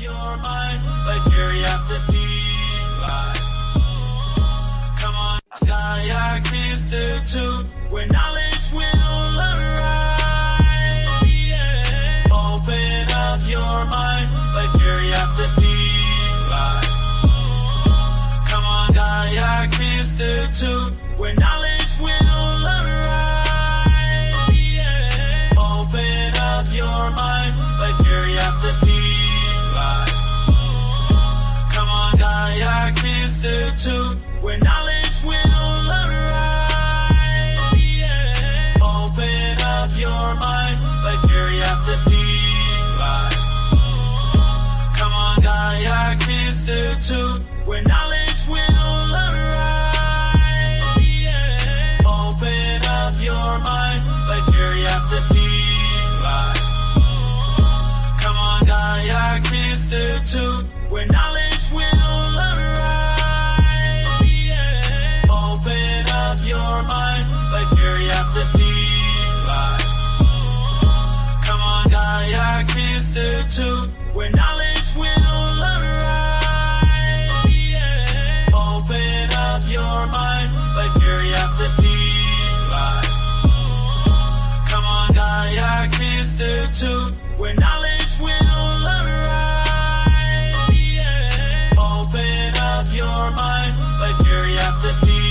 your mind like curiosity. Come on, XyayX Institute, where knowledge will arise. Yeah. Open up your mind like curiosity. Come on, XyayX Institute, where knowledge will arise. Yeah. Open up your mind like curiosity. Come on, XyayX Institute, where knowledge will arise. Yeah. Open up your mind like curiosity. Come on, XyayX Institute, where knowledge will arise. Yeah. Open up your mind like curiosity. Come on, XyayX Institute, where knowledge will arise. Yeah. Open up your mind like curiosity. Come on, XyayX Institute, where knowledge will arise. Yeah. Open up your mind like curiosity. Come on, XyayX Institute, where knowledge will arise. Yeah. Open up your mind like curiosity.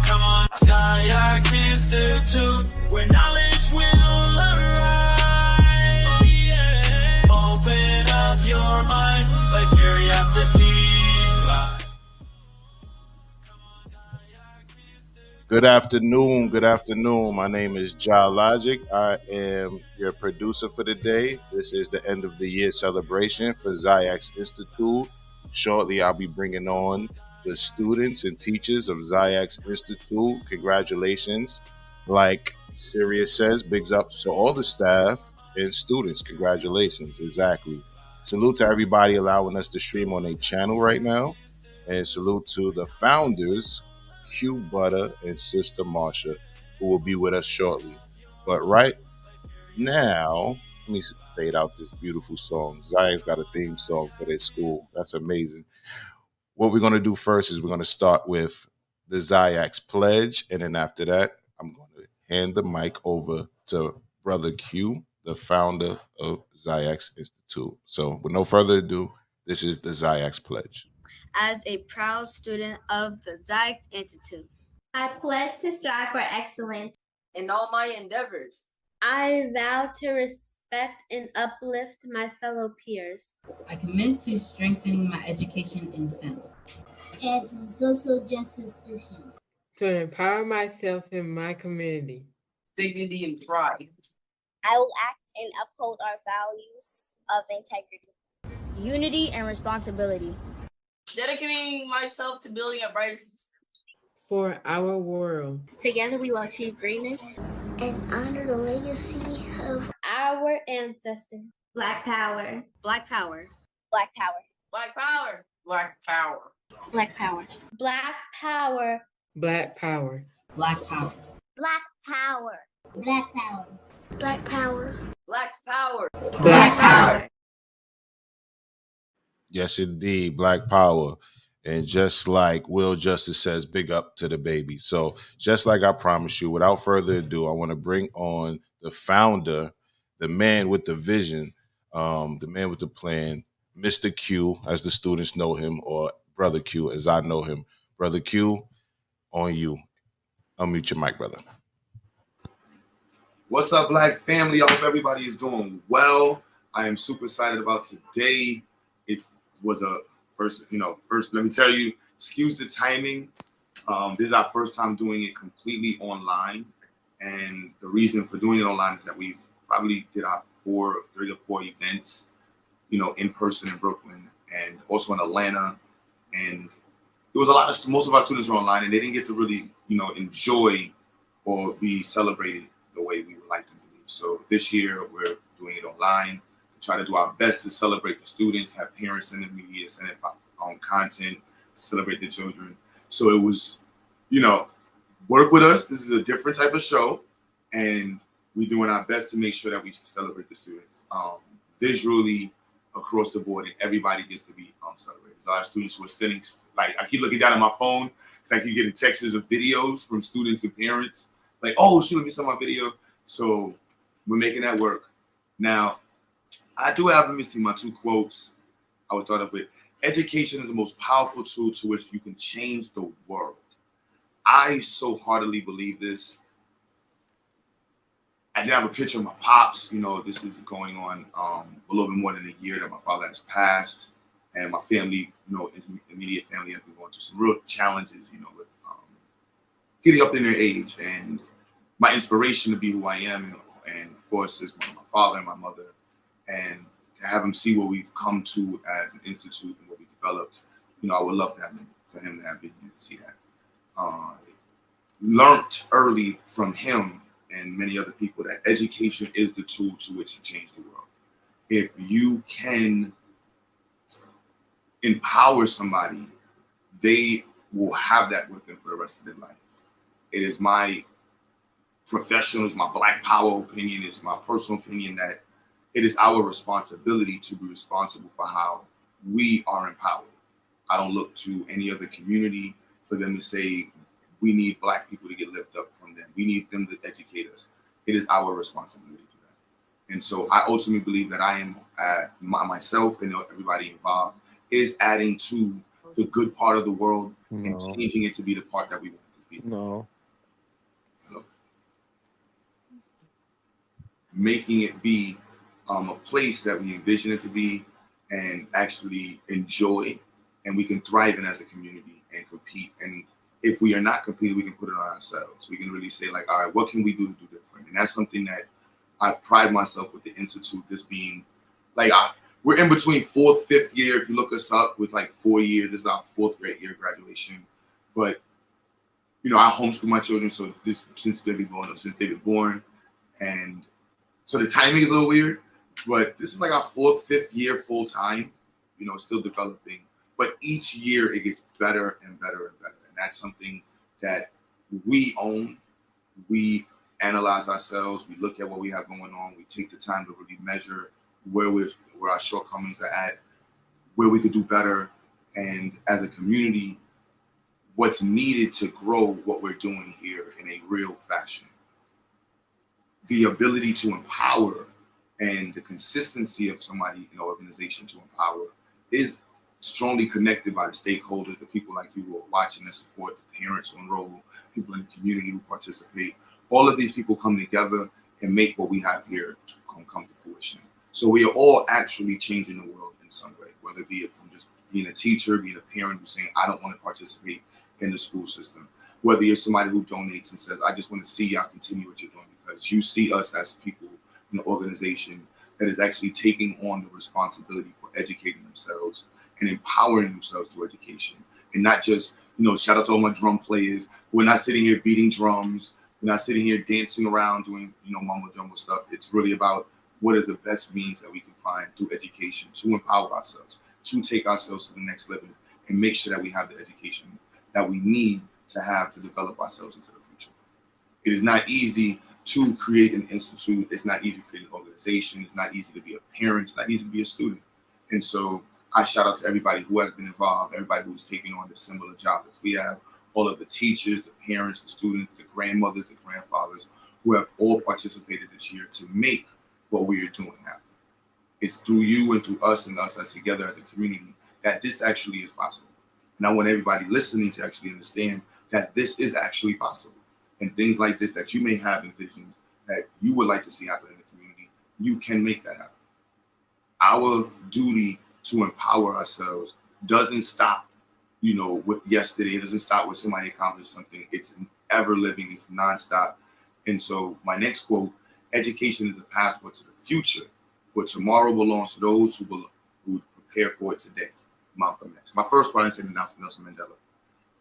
Come on, XyayX Institute, where knowledge will arise. Yeah. Open up your mind like curiosity. Good afternoon. Good afternoon. My name is XyayX. I am your producer for the day. This is the end of the year celebration for XyayX Institute. Shortly, I'll be bringing on the students and teachers of XyayX Institute. Congratulations. Like Sirius says, bigs up to all the staff and students. Congratulations. Exactly. Salute to everybody allowing us to stream on a channel right now. And salute to the founders, Q Butter and Sister Marsha, who will be with us shortly. But right now, let me fade out this beautiful song. XyayX got a theme song for their school. That's amazing. What we're going to do first is we're going to start with the XyayX pledge. And then after that, I'm going to hand the mic over to Brother Q, the founder of XyayX Institute. So with no further ado, this is the XyayX pledge. As a proud student of the XyayX Institute, I pledge to strive for excellence in all my endeavors. I vow to respect and uplift my fellow peers. I commit to strengthening my education in STEM and to social justice issues. To empower myself and my community. Dignity and pride. I will act and uphold our values of integrity, unity, and responsibility. Dedicating myself to building a brighter future for our world. Together we will achieve greatness and honor the legacy of our ancestors. Black power. Black power. Black power. Black power. Black power. Black power. Black power. Black power. Black power. Black power. Black power. Black power. Black power. Black power. Yes, indeed. Black power. And just like Will Justice says, big up to the baby. So just like I promised you, without further ado, I want to bring on the founder, the man with the vision, the man with the plan, Mr. Q, as the students know him, or Brother Q, as I know him. Brother Q, on you. Unmute your mic, brother. What's up, Black family? I hope everybody is doing well. I am super excited about today. It was a first, let me tell you, excuse the timing. This is our first time doing it completely online. And the reason for doing it online is that we've probably did our 3 to 4 events, in person in Brooklyn and also in Atlanta. And there was most of our students were online and they didn't get to really, enjoy or be celebrated the way we would like them to be. So this year we're doing it online to try to do our best to celebrate the students, have parents in the media, send our own content to celebrate the children. So it was, work with us. This is a different type of show and we're doing our best to make sure that we celebrate the students. visually across the board, and everybody gets to be celebrated. There's a lot of students who are sending, like, I keep looking down at my phone because I keep getting texts of videos from students and parents, like, oh, shoot, let me send my video. So we're making that work. Now, I do have, let me see, my 2 quotes I was thought of with. Education is the most powerful tool to which you can change the world. I so heartily believe this. I did have a picture of my pops. You know, this is going on a little bit more than a year that my father has passed, and my family, you know, immediate family has been going through some real challenges, you know, with getting up in their age. And my inspiration to be who I am, and of course, is my father and my mother, and to have him see what we've come to as an institute and what we developed. You know, I would love to have him, for him to have been here to see that. Learned early from him and many other people that education is the tool to which you change the world. If you can empower somebody, they will have that with them for the rest of their life. It is my professional, it's my Black Power opinion, it's my personal opinion that it is our responsibility to be responsible for how we are empowered. I don't look to any other community for them to say, we need Black people to get lifted up from them. We need them to educate us. It is our responsibility to do that. And so I ultimately believe that I am, myself and everybody involved, is adding to the good part of the world and changing it to be the part that we want it to be. No. Making it be a place that we envision it to be and actually enjoy, and we can thrive in as a community and compete. And if we are not competing, we can put it on ourselves. We can really say, like, all right, what can we do to do different? And that's something that I pride myself with the Institute, this being, like, we're in between 4th, 5th year. If you look us up with like 4 years, this is our 4th grade year graduation. But, you know, I homeschool my children, so this, since they've been born. And so the timing is a little weird, but this is like our 4th, 5th year full time, you know, still developing. But each year it gets better and better and better. And that's something that we own. We analyze ourselves. We look at what we have going on. We take the time to really measure where our shortcomings are at, where we could do better. And as a community, what's needed to grow what we're doing here in a real fashion. The ability to empower and the consistency of somebody in an organization to empower is strongly connected by the stakeholders, the people like you who are watching and support, the parents who enroll, people in the community who participate. All of these people come together and make what we have here come to fruition. So we are all actually changing the world in some way, whether it be from just being a teacher, being a parent who's saying, I don't want to participate in the school system, whether you're somebody who donates and says, I just want to see y'all continue what you're doing because you see us as people in an organization that is actually taking on the responsibility for educating themselves and empowering themselves through education. And not just, you know, shout out to all my drum players. We're not sitting here beating drums. We're not sitting here dancing around doing, you know, mumbo jumbo stuff. It's really about what is the best means that we can find through education to empower ourselves, to take ourselves to the next level and make sure that we have the education that we need to have to develop ourselves into the future. It is not easy to create an institute. It's not easy to create an organization. It's not easy to be a parent. It's not easy to be a student. And so I shout out to everybody who has been involved, everybody who's taking on the similar job that we have, all of the teachers, the parents, the students, the grandmothers, the grandfathers, who have all participated this year to make what we are doing happen. It's through you and through us and us as together as a community that this actually is possible. And I want everybody listening to actually understand that this is actually possible. And things like this that you may have envisioned that you would like to see happen in the community, you can make that happen. Our duty to empower ourselves doesn't stop, you know, with yesterday. It doesn't stop with somebody accomplished something. It's ever living. It's nonstop. And so my next quote, education is the passport to the future, for tomorrow belongs to those who prepare for it today. Malcolm X. My first quote I said Nelson Mandela.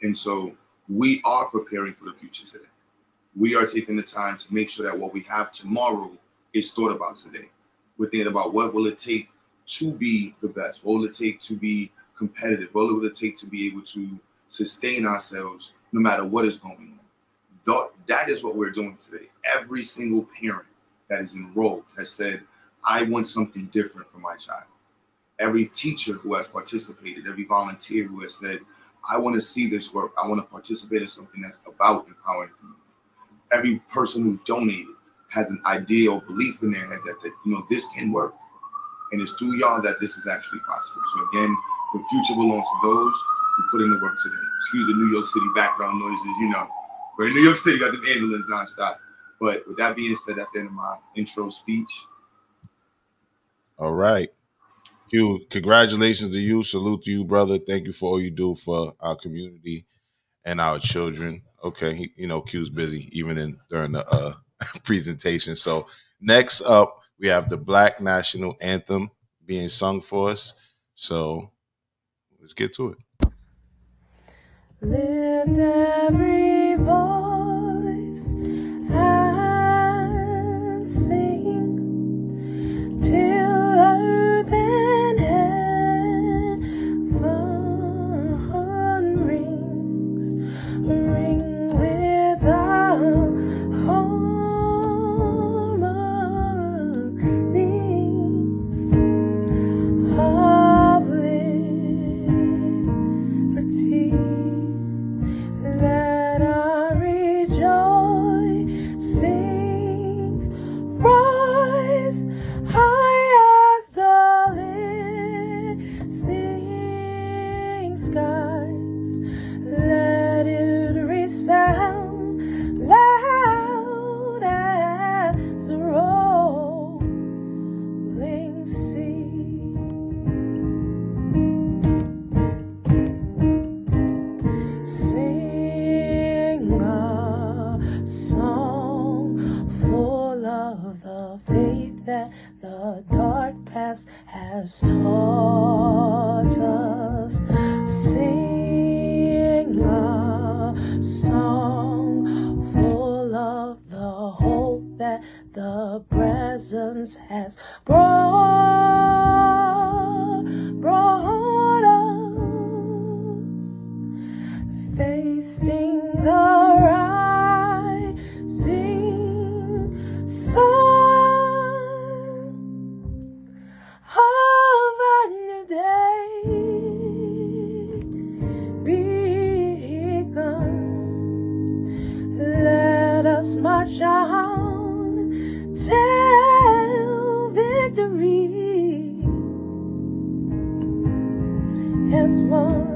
And so we are preparing for the future today. We are taking the time to make sure that what we have tomorrow is thought about today. We're thinking about what will it take to be the best? What will it take to be competitive? What will it take to be able to sustain ourselves no matter what is going on? That is what we're doing today. Every single parent that is enrolled has said, I want something different for my child. Every teacher who has participated, every volunteer who has said, I want to see this work. I want to participate in something that's about empowering the community. Every person who's donated has an idea or belief in their head that this can work. And it's through y'all that this is actually possible. So again, the future belongs to those who put in the work today. Excuse the New York City background noises, We're in New York City, got the ambulance nonstop. But with that being said, that's the end of my intro speech. All right. Q, congratulations to you. Salute to you, brother. Thank you for all you do for our community and our children. Okay, Q's busy even during the presentation. So next up, we have the Black National Anthem being sung for us. So let's get to it. Lift every voice and sing till earth and heaven rings, ring with our harmonies of liberty. Let our rejoicings rise high as the listening skies. Let it resound loud as the rolling sea. Sing a song full of the faith that the dark past has taught us. Sing a song full of the hope that the presence has brought us. Facing the rising sun of a new day begun. Let us march on till victory as one.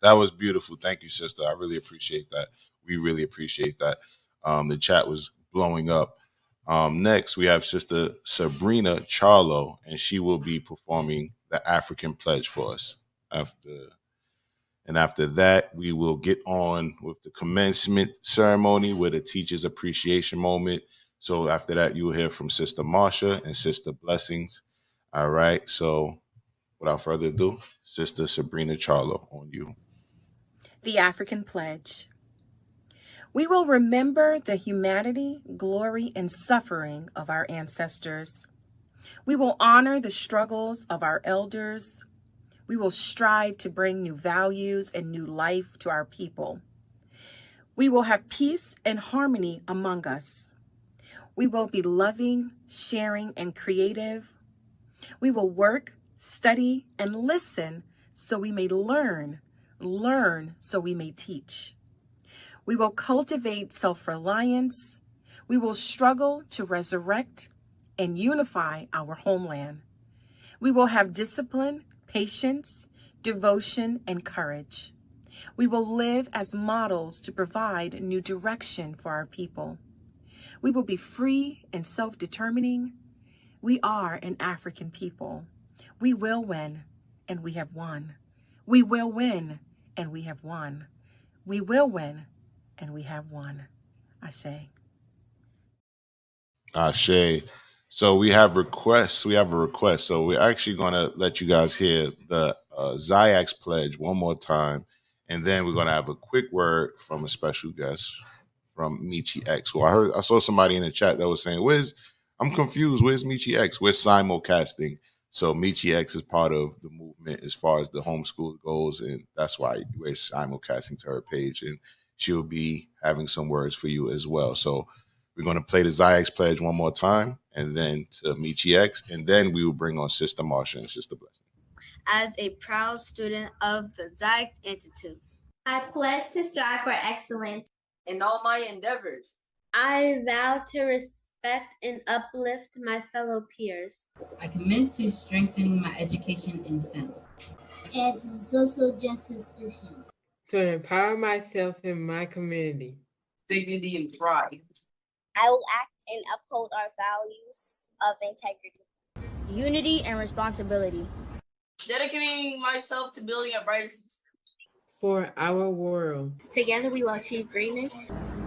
That was beautiful. Thank you, sister. I really appreciate that. We really appreciate that. The chat was blowing up. Next, we have Sister Sabrina Charlo, and she will be performing the African Pledge for us. After that, we will get on with the commencement ceremony with a teacher's appreciation moment. So after that, you will hear from Sister Marsha and Sister Blessings. All right. So without further ado, Sister Sabrina Charlo, on you. The African Pledge. We will remember the humanity, glory, and suffering of our ancestors. We will honor the struggles of our elders. We will strive to bring new values and new life to our people. We will have peace and harmony among us. We will be loving, sharing, and creative. We will work, study, and listen so we may learn so we may teach. We will cultivate self-reliance. We will struggle to resurrect and unify our homeland. We will have discipline, patience, devotion, and courage. We will live as models to provide new direction for our people. We will be free and self-determining. We are an African people. We will win, and we have won. We will win, and we have won. We will win, and we have won. Ashe. Ashe. So we have requests. We have a request. So we're actually going to let you guys hear the XyayX Pledge one more time. And then we're going to have a quick word from a special guest from XyayX. Well, I saw somebody in the chat that was saying, I'm confused. Where's XyayX? We're simulcasting So XyayX is part of the movement as far as the homeschool goes, and that's why we're simulcasting to her page, and she'll be having some words for you as well. So we're going to play the XyayX pledge one more time, and then to XyayX, and then we will bring on Sister Marsha and Sister Blessing. As a proud student of the XyayX Institute, I pledge to strive for excellence in all my endeavors. I vow to respect and uplift my fellow peers. I commit to strengthening my education in STEM and to social justice issues. To empower myself and my community. Dignity and pride. I will act and uphold our values of integrity, unity, and responsibility. Dedicating myself to building a brighter future. For our world. Together we will achieve greatness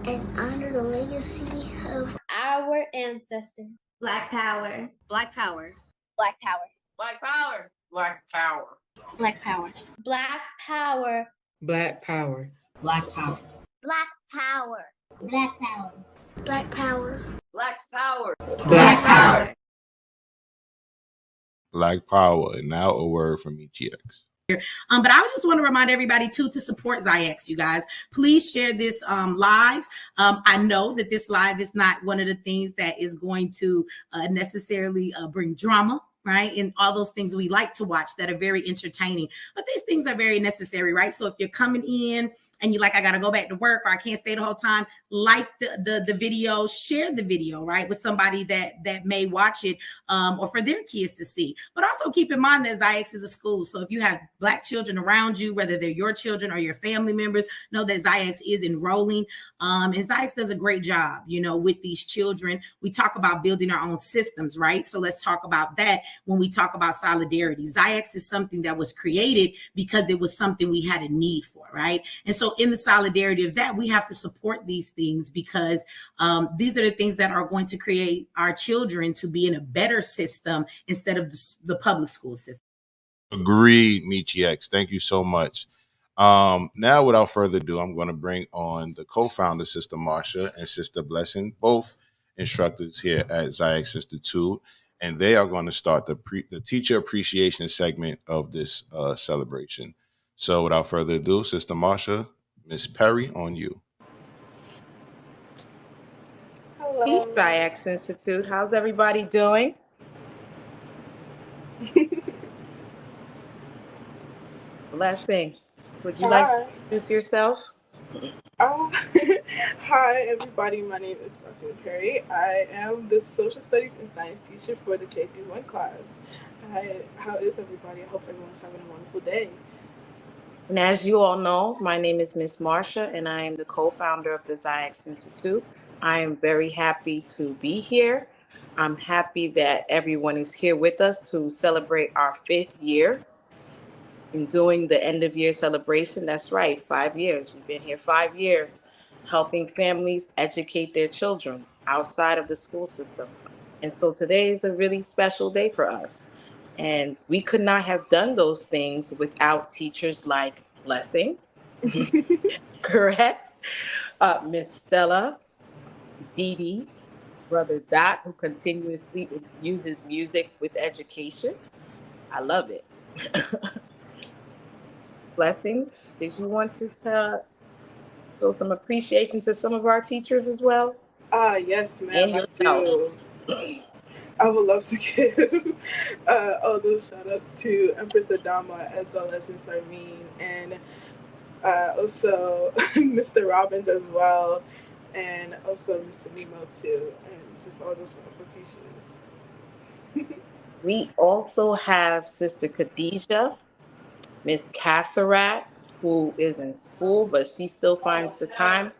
and honor the legacy of our ancestors. Black power. Black power. Black power. Black power. Black power. Black power. Black power. Black power. Black power. Black power. Black power. Black power. Black power. Black power. Black power. And now a word from XyayX. But I just want to remind everybody too to support XyayX, you guys. Please share this live. I know that this live is not one of the things that is going to necessarily bring drama, right? And all those things we like to watch that are very entertaining. But these things are very necessary, right? So if you're coming in and you're like, I got to go back to work or I can't stay the whole time, like the video, share the video, right? With somebody that may watch it or for their kids to see. But also keep in mind that XyayX is a school. So if you have Black children around you, whether they're your children or your family members, know that XyayX is enrolling. And XyayX does a great job, with these children. We talk about building our own systems, right? So let's talk about that when we talk about solidarity. XyayX is something that was created because it was something we had a need for, right? And so in the solidarity of that, we have to support these things because these are the things that are going to create our children to be in a better system instead of the public school system. Agreed, XyayX. Thank you so much. Now, without further ado, I'm going to bring on the co-founder, Sister Marsha and Sister Blessing, both instructors here at XyayX Institute, and they are going to start the teacher appreciation segment of this celebration. So, without further ado, Sister Marsha, Miss Perry, on you. Hello, XyayX Institute. How's everybody doing? Blessing, would you like to introduce yourself? Hi, everybody. My name is Blessing Perry. I am the social studies and science teacher for the K-1 class. How is everybody? I hope everyone's having a wonderful day. And as you all know, my name is Miss Marsha, and I am the co-founder of the XyayX Institute. I am very happy to be here. I'm happy that everyone is here with us to celebrate our 5th year in doing the end of year celebration. That's right, 5 years. We've been here 5 years helping families educate their children outside of the school system. And so today is a really special day for us. And we could not have done those things without teachers like Blessing, correct? Miss Stella, Dee Dee, Brother Dot, who continuously infuses music with education. I love it. Blessing, did you want to show some appreciation to some of our teachers as well? Yes, ma'am, I do. I would love to give all those shout outs to Empress Adama as well as Miss Armin and also Mr. Robbins as well, and also Mr. Nemo too, and just all those wonderful teachers. We also have Sister Khadijah, Miss Casserat, who is in school, but she still finds the time.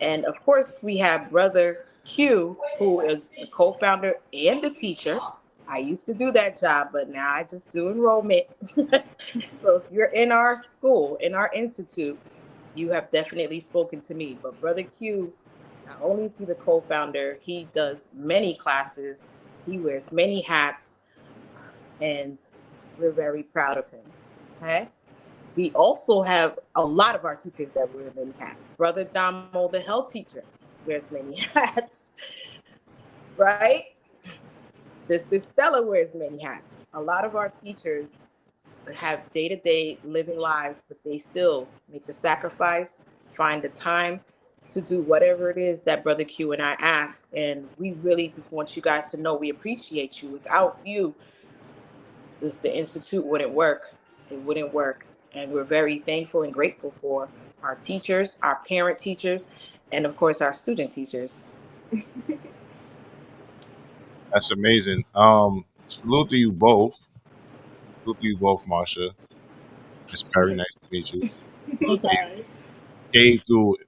And of course, we have Brother Q, who is the co-founder and the teacher. I used to do that job, but now I just do enrollment. So if you're in our school, in our institute, you have definitely spoken to me. But Brother Q, not only is he the co-founder, he does many classes, he wears many hats, and we're very proud of him. Okay. We also have a lot of our teachers that wear many hats. Brother Damo, the health teacher, wears many hats, right? Sister Stella wears many hats. A lot of our teachers have day-to-day living lives, but they still make the sacrifice, find the time to do whatever it is that Brother Q and I ask. And we really just want you guys to know we appreciate you. Without you, the Institute wouldn't work. It wouldn't work. And we're very thankful and grateful for our teachers, our parent teachers, and of course our student teachers. That's amazing. Salute to you both. Salute to you both, Marsha. Miss Perry, nice to meet you. Sorry. K through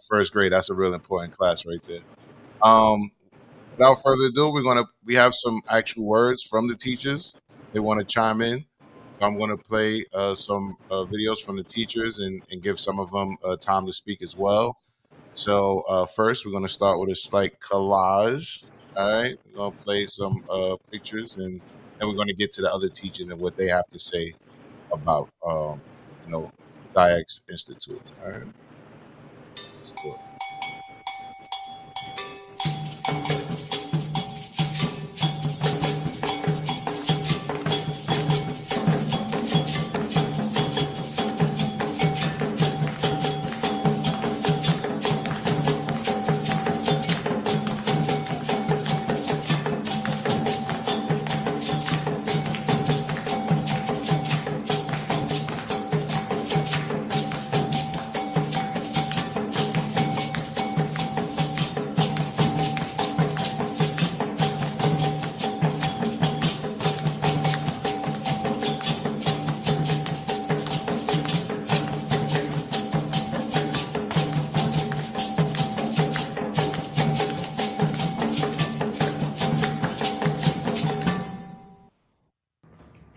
first grade. That's a real important class right there. Without further ado, we have some actual words from the teachers. They want to chime in. So I'm going to play some videos from the teachers and give some of them time to speak as well. So first, we're going to start with a slight collage. All right, we're going to play some pictures, and then we're going to get to the other teachers and what they have to say about, XyayX Institute. All right, let's do it.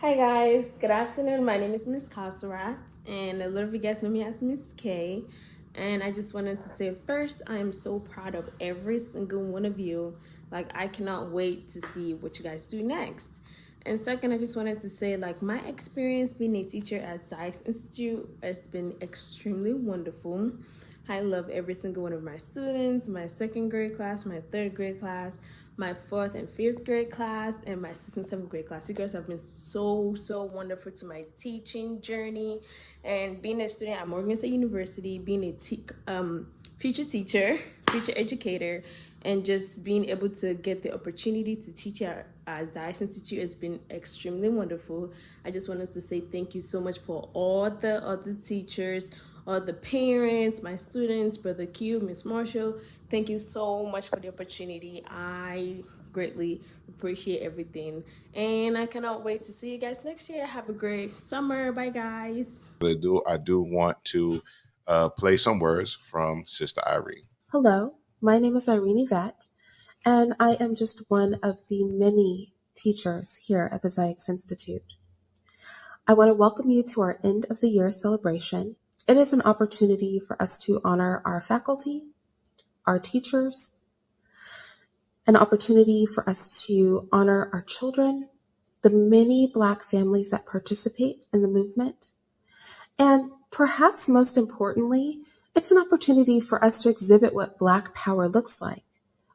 Hi guys, good afternoon. My name is Miss Kasarat, and a lot of you guys know me as Miss K. And I just wanted to say first, I am so proud of every single one of you. Like, I cannot wait to see what you guys do next. And second, I just wanted to say, like, my experience being a teacher at XyayX Institute has been extremely wonderful. I love every single one of my students, my second grade class, my third grade class, my fourth and fifth grade class, and my sixth and seventh grade class. You guys have been so wonderful to my teaching journey. And being a student at Morgan State University, being a future teacher, future educator, and just being able to get the opportunity to teach at XyayX Institute has been extremely wonderful. I just wanted to say thank you so much for all the other teachers, all the parents, my students, Brother Q, Miss Marshall. Thank you so much for the opportunity. I greatly appreciate everything. And I cannot wait to see you guys next year. Have a great summer. Bye, guys. I do want to play some words from Sister Irene. Hello, my name is Irene Yvette, and I am just one of the many teachers here at the XyayX Institute. I want to welcome you to our end of the year celebration. It is an opportunity for us to honor our faculty, our teachers, an opportunity for us to honor our children, the many Black families that participate in the movement, and perhaps most importantly, it's an opportunity for us to exhibit what Black power looks like,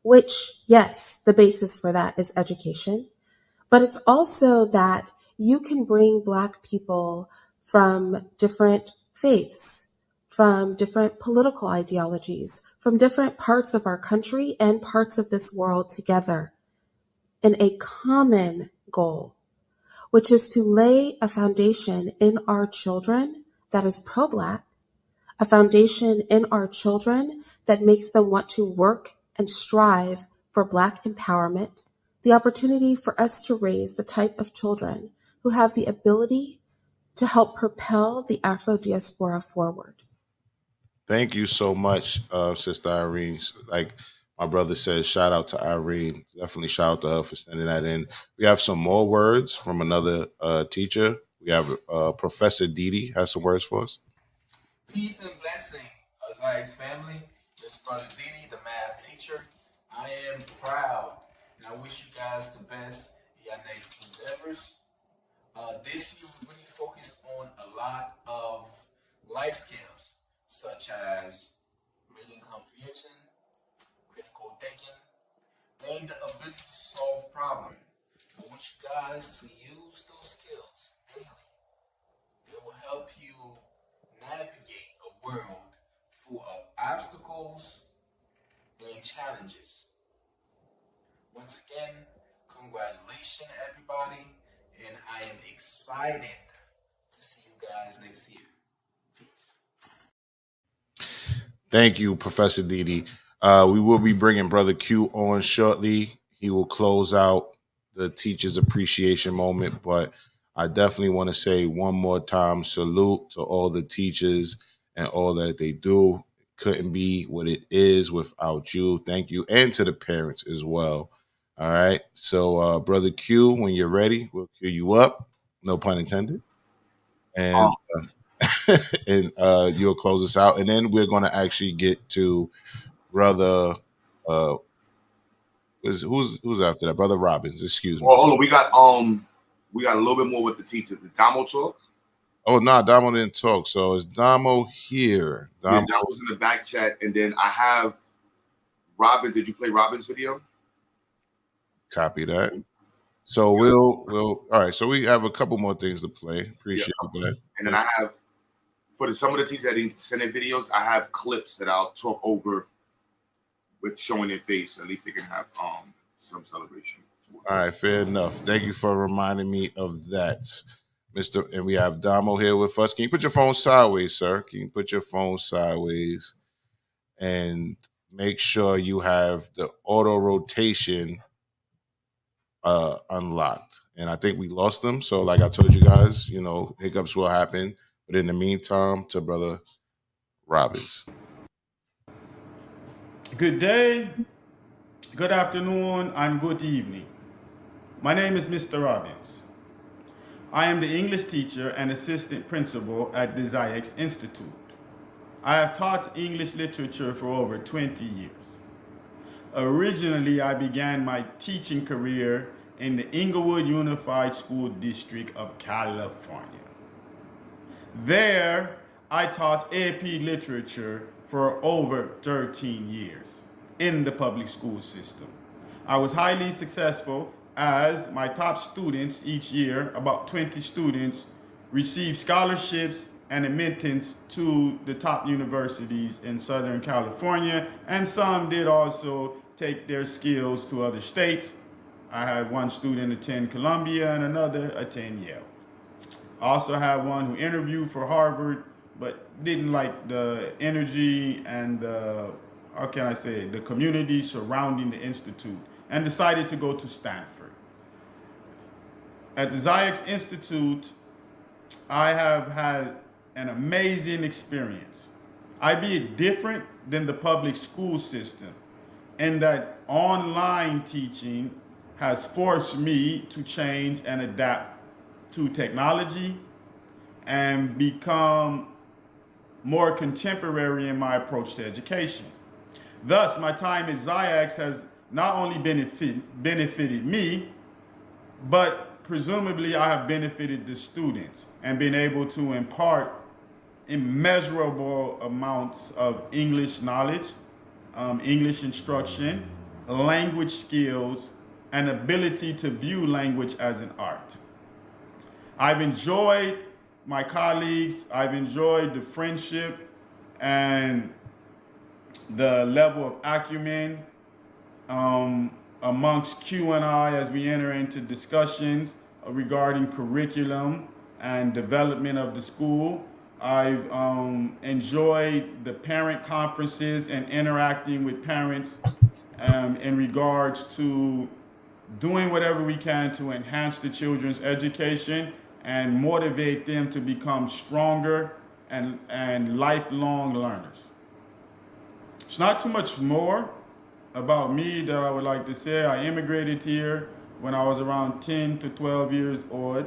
which, yes, the basis for that is education, but it's also that you can bring Black people from different faiths, from different political ideologies, from different parts of our country and parts of this world together in a common goal, which is to lay a foundation in our children that is pro-Black, a foundation in our children that makes them want to work and strive for Black empowerment, the opportunity for us to raise the type of children who have the ability to help propel the Afro diaspora forward. Thank you so much, Sister Irene. Like my brother says, shout out to Irene. Definitely shout out to her for sending that in. We have some more words from another teacher. We have Professor Didi has some words for us. Peace and blessing, XyayX family. This brother Didi, the math teacher. I am proud, and I wish you guys the best in your next endeavors. This year we really focused on a lot of life skills, such as reading comprehension, critical thinking, and the ability to solve problems. I want you guys to use those skills daily. It will help you navigate a world full of obstacles and challenges. Once again, congratulations, everybody, and I am excited to see you guys next year. Peace. Thank you, Professor Didi. We will be bringing Brother Q on shortly. He will close out the Teachers Appreciation Moment, but I definitely want to say one more time, salute to all the teachers and all that they do. Couldn't be what it is without you. Thank you. And to the parents as well. All right. So, Brother Q, when you're ready, we'll cue you up. No pun intended. And and you'll close us out. And then we're going to actually get to Brother who's after that? Brother Robbins, excuse me. Well, hold on. We got a little bit more with the teacher. Did Damo talk? Oh no, Damo didn't talk. So is Damo here? Yeah, Damo's in the back chat, and then I have Robin. Did you play Robin's video? Copy that. So we'll all right. So we have a couple more things to play. Appreciate that. And then I have some of the teachers that didn't send their videos, I have clips that I'll talk over with showing their face. At least they can have some celebration. All right, fair enough. Thank you for reminding me of that, Mr. And we have Damo here with us. Can you put your phone sideways, sir? Can you put your phone sideways and make sure you have the auto rotation unlocked? And I think we lost them. So like I told you guys, hiccups will happen. But in the meantime, to Brother Robbins. Good day, good afternoon, and good evening. My name is Mr. Robbins. I am the English teacher and assistant principal at the XyayX Institute. I have taught English literature for over 20 years. Originally, I began my teaching career in the Inglewood Unified School District of California. There, I taught AP literature for over 13 years in the public school system. I was highly successful as my top students each year, about 20 students, received scholarships and admittance to the top universities in Southern California, and some did also take their skills to other states. I had one student attend Columbia and another attend Yale. I also had one who interviewed for Harvard, but didn't like the energy and the community surrounding the institute, and decided to go to Stanford. At the XyayX Institute, I have had an amazing experience. I be different than the public school system in that online teaching has forced me to change and adapt to technology and become more contemporary in my approach to education. Thus, my time at XyayX has not only benefited me, but presumably I have benefited the students and been able to impart immeasurable amounts of English knowledge, English instruction, language skills, and ability to view language as an art. I've enjoyed my colleagues, I've enjoyed the friendship and the level of acumen amongst Q and I as we enter into discussions regarding curriculum and development of the school. I've enjoyed the parent conferences and interacting with parents in regards to doing whatever we can to enhance the children's education and motivate them to become stronger and lifelong learners. It's not too much more about me that I would like to say. I immigrated here when I was around 10 to 12 years old.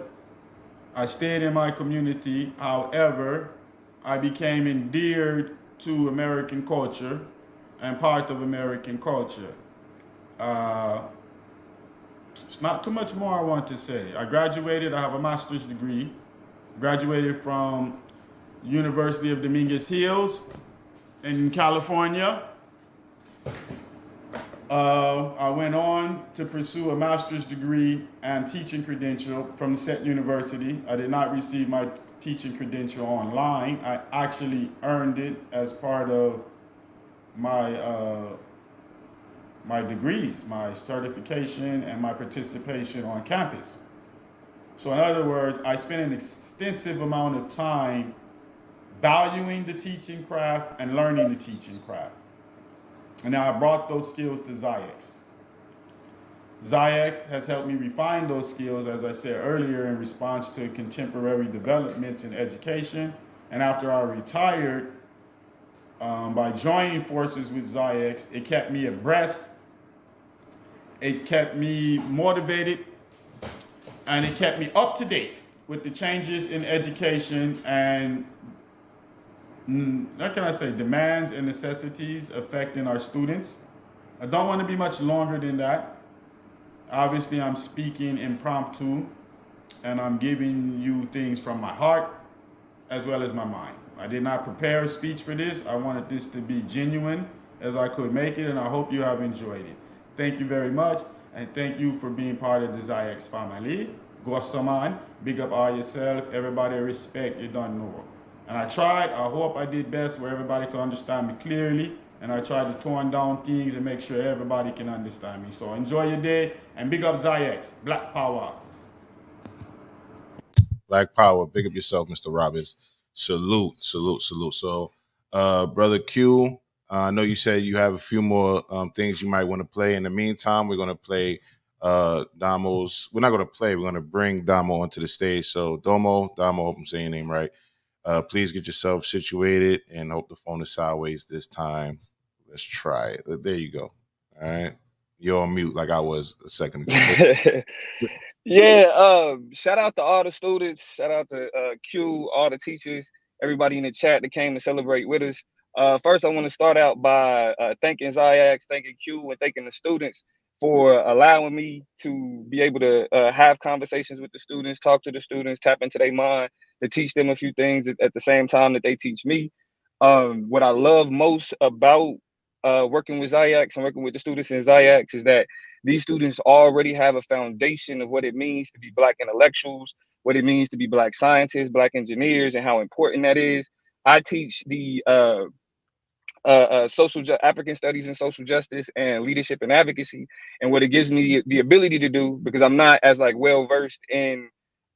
I stayed in my community. However, I became endeared to American culture and part of American culture. It's not too much more I want to say. I graduated, I have a master's degree, graduated from University of Dominguez Hills in California. I went on to pursue a master's degree and teaching credential from the Set University. I did not receive my teaching credential online. I actually earned it as part of my my degrees, my certification, and my participation on campus. So in other words, I spent an extensive amount of time valuing the teaching craft and learning the teaching craft. And now I brought those skills to XyayX. XyayX has helped me refine those skills, as I said earlier, in response to contemporary developments in education. And after I retired, by joining forces with XyayX, it kept me abreast, it kept me motivated, and it kept me up to date with the changes in education and, how can I say, demands and necessities affecting our students. I don't want to be much longer than that. Obviously, I'm speaking impromptu, and I'm giving you things from my heart as well as my mind. I did not prepare a speech for this. I wanted this to be genuine as I could make it, and I hope you have enjoyed it. Thank you very much, and thank you for being part of the XyayX family. Gossaman, big up all yourself. Everybody respect, you don't know. And I tried, I hope I did best where everybody can understand me clearly, and I tried to tone down things and make sure everybody can understand me. So enjoy your day, and big up XyayX, Black Power. Black Power, big up yourself, Mr. Roberts. Salute, salute, salute. So, Brother Q, I know you said you have a few more things you might want to play. In the meantime, we're going to play Damo's. We're not going to play. We're going to bring Damo onto the stage. So, Damo, hope I'm saying your name right. Please get yourself situated, and hope the phone is sideways this time. Let's try it. There you go. All right. You're on mute like I was a second ago. Yeah, shout out to all the students, shout out to Q, all the teachers, everybody in the chat that came to celebrate with us. First, I want to start out by thanking XyayX, thanking Q, and thanking the students for allowing me to be able to have conversations with the students, talk to the students, tap into their mind, to teach them a few things at the same time that they teach me. What I love most about working with XyayX and working with the students in XyayX is that these students already have a foundation of what it means to be Black intellectuals, what it means to be Black scientists, Black engineers, and how important that is. I teach the African studies and social justice and leadership and advocacy, and what it gives me the ability to do, because I'm not as like well versed in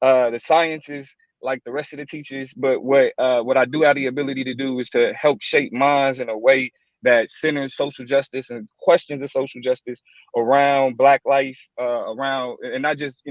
the sciences like the rest of the teachers, but what I do have the ability to do is to help shape minds in a way that centers social justice and questions of social justice around Black life, around, and not just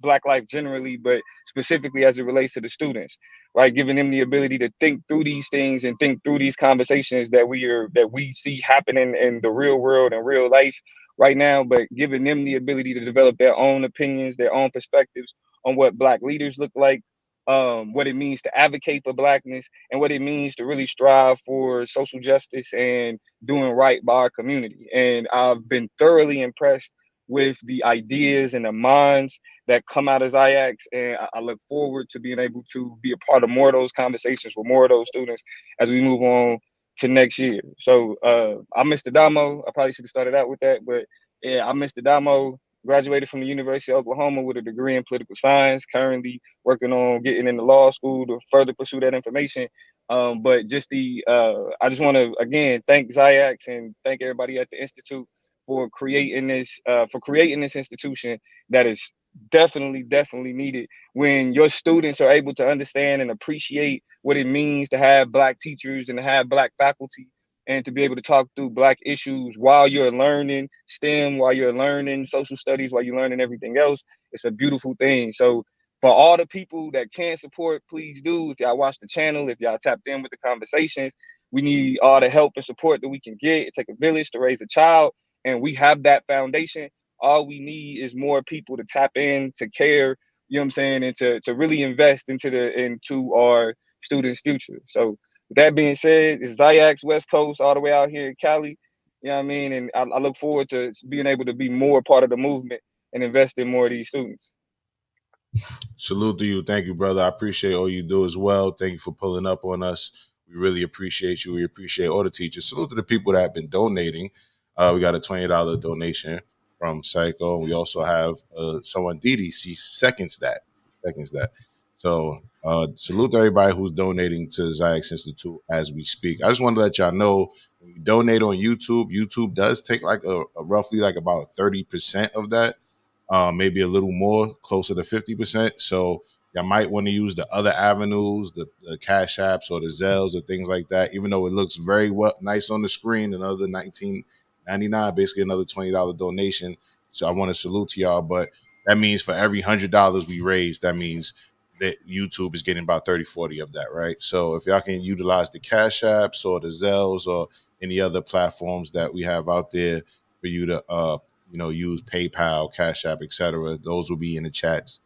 Black life generally, but specifically as it relates to the students, right? Giving them the ability to think through these things and think through these conversations that we see happening in the real world and real life right now, but giving them the ability to develop their own opinions, their own perspectives on what Black leaders look like, what it means to advocate for Blackness, and what it means to really strive for social justice and doing right by our community. And I've been thoroughly impressed with the ideas and the minds that come out of XyayX, and I look forward to being able to be a part of more of those conversations with more of those students as we move on to next year. So I'm Mr. Damo. I probably should have started out with that, but yeah, I'm Mr. Damo. Graduated from the University of Oklahoma with a degree in political science. Currently working on getting into law school to further pursue that information. But just I just want to again thank XyayX and thank everybody at the Institute for creating this institution that is definitely needed when your students are able to understand and appreciate what it means to have Black teachers and to have Black faculty, and to be able to talk through Black issues while you're learning STEM, while you're learning social studies, while you're learning everything else. It's a beautiful thing. So for all the people that can support, please do. If y'all watch the channel, if y'all tapped in with the conversations, we need all the help and support that we can get. It takes a village to raise a child, and we have that foundation. All we need is more people to tap in, to care, you know what I'm saying, and to really invest into our students' future. So with that being said, it's XyayX West Coast all the way out here in Cali. You know what I mean? And I look forward to being able to be more part of the movement and invest in more of these students. Salute to you. Thank you, brother. I appreciate all you do as well. Thank you for pulling up on us. We really appreciate you. We appreciate all the teachers. Salute to the people that have been donating. We got a $20 donation from Psycho. We also have someone, Didi. She seconds that. So salute to everybody who's donating to XyayX Institute as we speak. I just want to let y'all know, when you donate on YouTube, YouTube does take like a roughly like about 30% of that, maybe a little more, closer to 50%. So y'all might want to use the other avenues, the Cash Apps or the Zells or things like that. Even though it looks very nice on the screen, another $19.99, basically another $20 donation. So I want to salute to y'all, but that means for every $100 we raise, that means that YouTube is getting about 30, 40 of that, right? So if y'all can utilize the Cash Apps or the Zells or any other platforms that we have out there for you to use PayPal, Cash App, etc., those will be in the chats,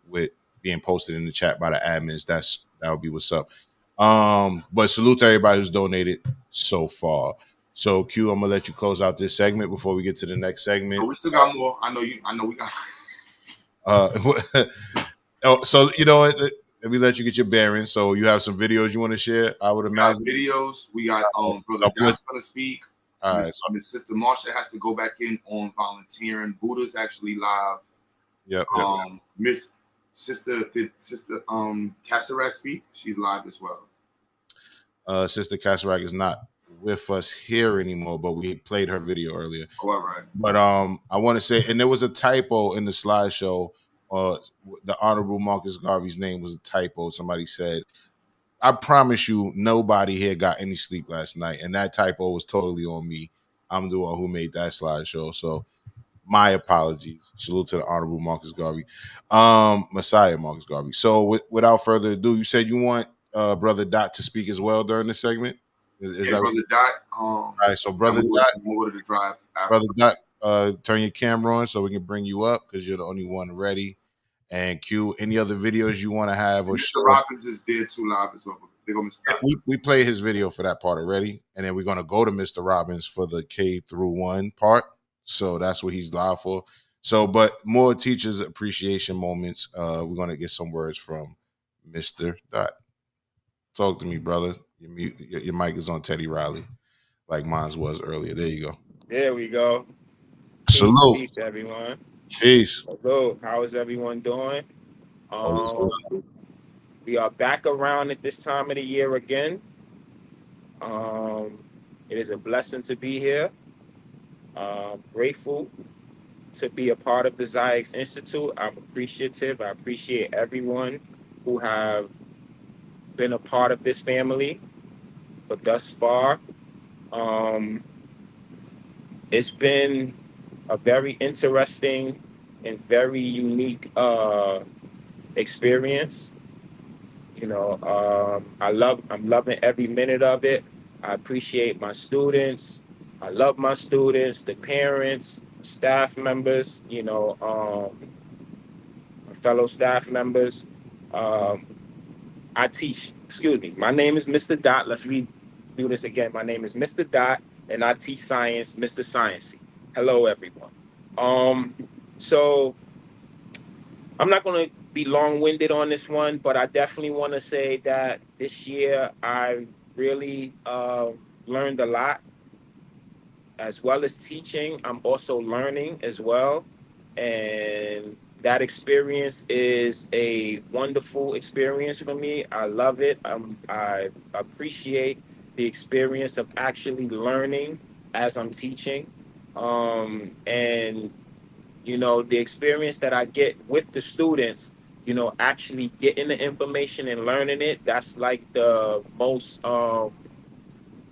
with being posted in the chat by the admins. That would be what's up. But salute to everybody who's donated so far. So Q, I'm gonna let you close out this segment before we get to the next segment. Oh, we still got more. I know we got. So you know what? Let me let you get your bearings. So you have some videos you want to share? I would imagine. Videos. We got Brother God's gonna speak. All right. Miss Sister Marsha has to go back in on volunteering. Buddha's actually live. Yep. Miss Sister Cassarat speak. She's live as well. Sister Cassarat is not with us here anymore, but we played her video earlier. Oh, all right. But I want to say, and there was a typo in the slideshow. The Honorable Marcus Garvey's name was a typo. Somebody said, I promise you, nobody here got any sleep last night, and that typo was totally on me. I'm the one who made that slideshow, so my apologies. Salute to the Honorable Marcus Garvey, Messiah Marcus Garvey. So without further ado, you said you want Brother Dot to speak as well during the segment. Is that Brother Dot? All right, so Brother Dot, more to the drive. Brother Dot, turn your camera on so we can bring you up because you're the only one ready. And Q, any other videos you want to have or Mr. Robbins is there too live as well. They're gonna stop. We play his video for that part already, and then we're gonna go to Mr. Robbins for the K-1 part. So that's what he's live for. So, but more teachers appreciation moments. We're gonna get some words from Mr. Dot. Talk to me, brother. Your mic is on Teddy Riley, like mine was earlier. There you go. There we go. Salute. Peace, everyone. Peace. Hello. How is everyone doing? We are back around at this time of the year again. It is a blessing to be here. Grateful to be a part of the XyayX Institute. I'm appreciative. I appreciate everyone who have been a part of this family for thus far. It's been a very interesting and very unique experience. I'm loving every minute of it. I appreciate my students. I love my students, the parents, staff members, my fellow staff members. I teach, my name is Mr. Dot. Let's redo this again. My name is Mr. Dot, and I teach science, Mr. Sciencey. Hello, everyone. So I'm not going to be long-winded on this one, but I definitely want to say that this year I really learned a lot. As well as teaching, I'm also learning as well. And that experience is a wonderful experience for me. I love it. I appreciate the experience of actually learning as I'm teaching. And the experience that I get with the students, actually getting the information and learning it, that's like the most,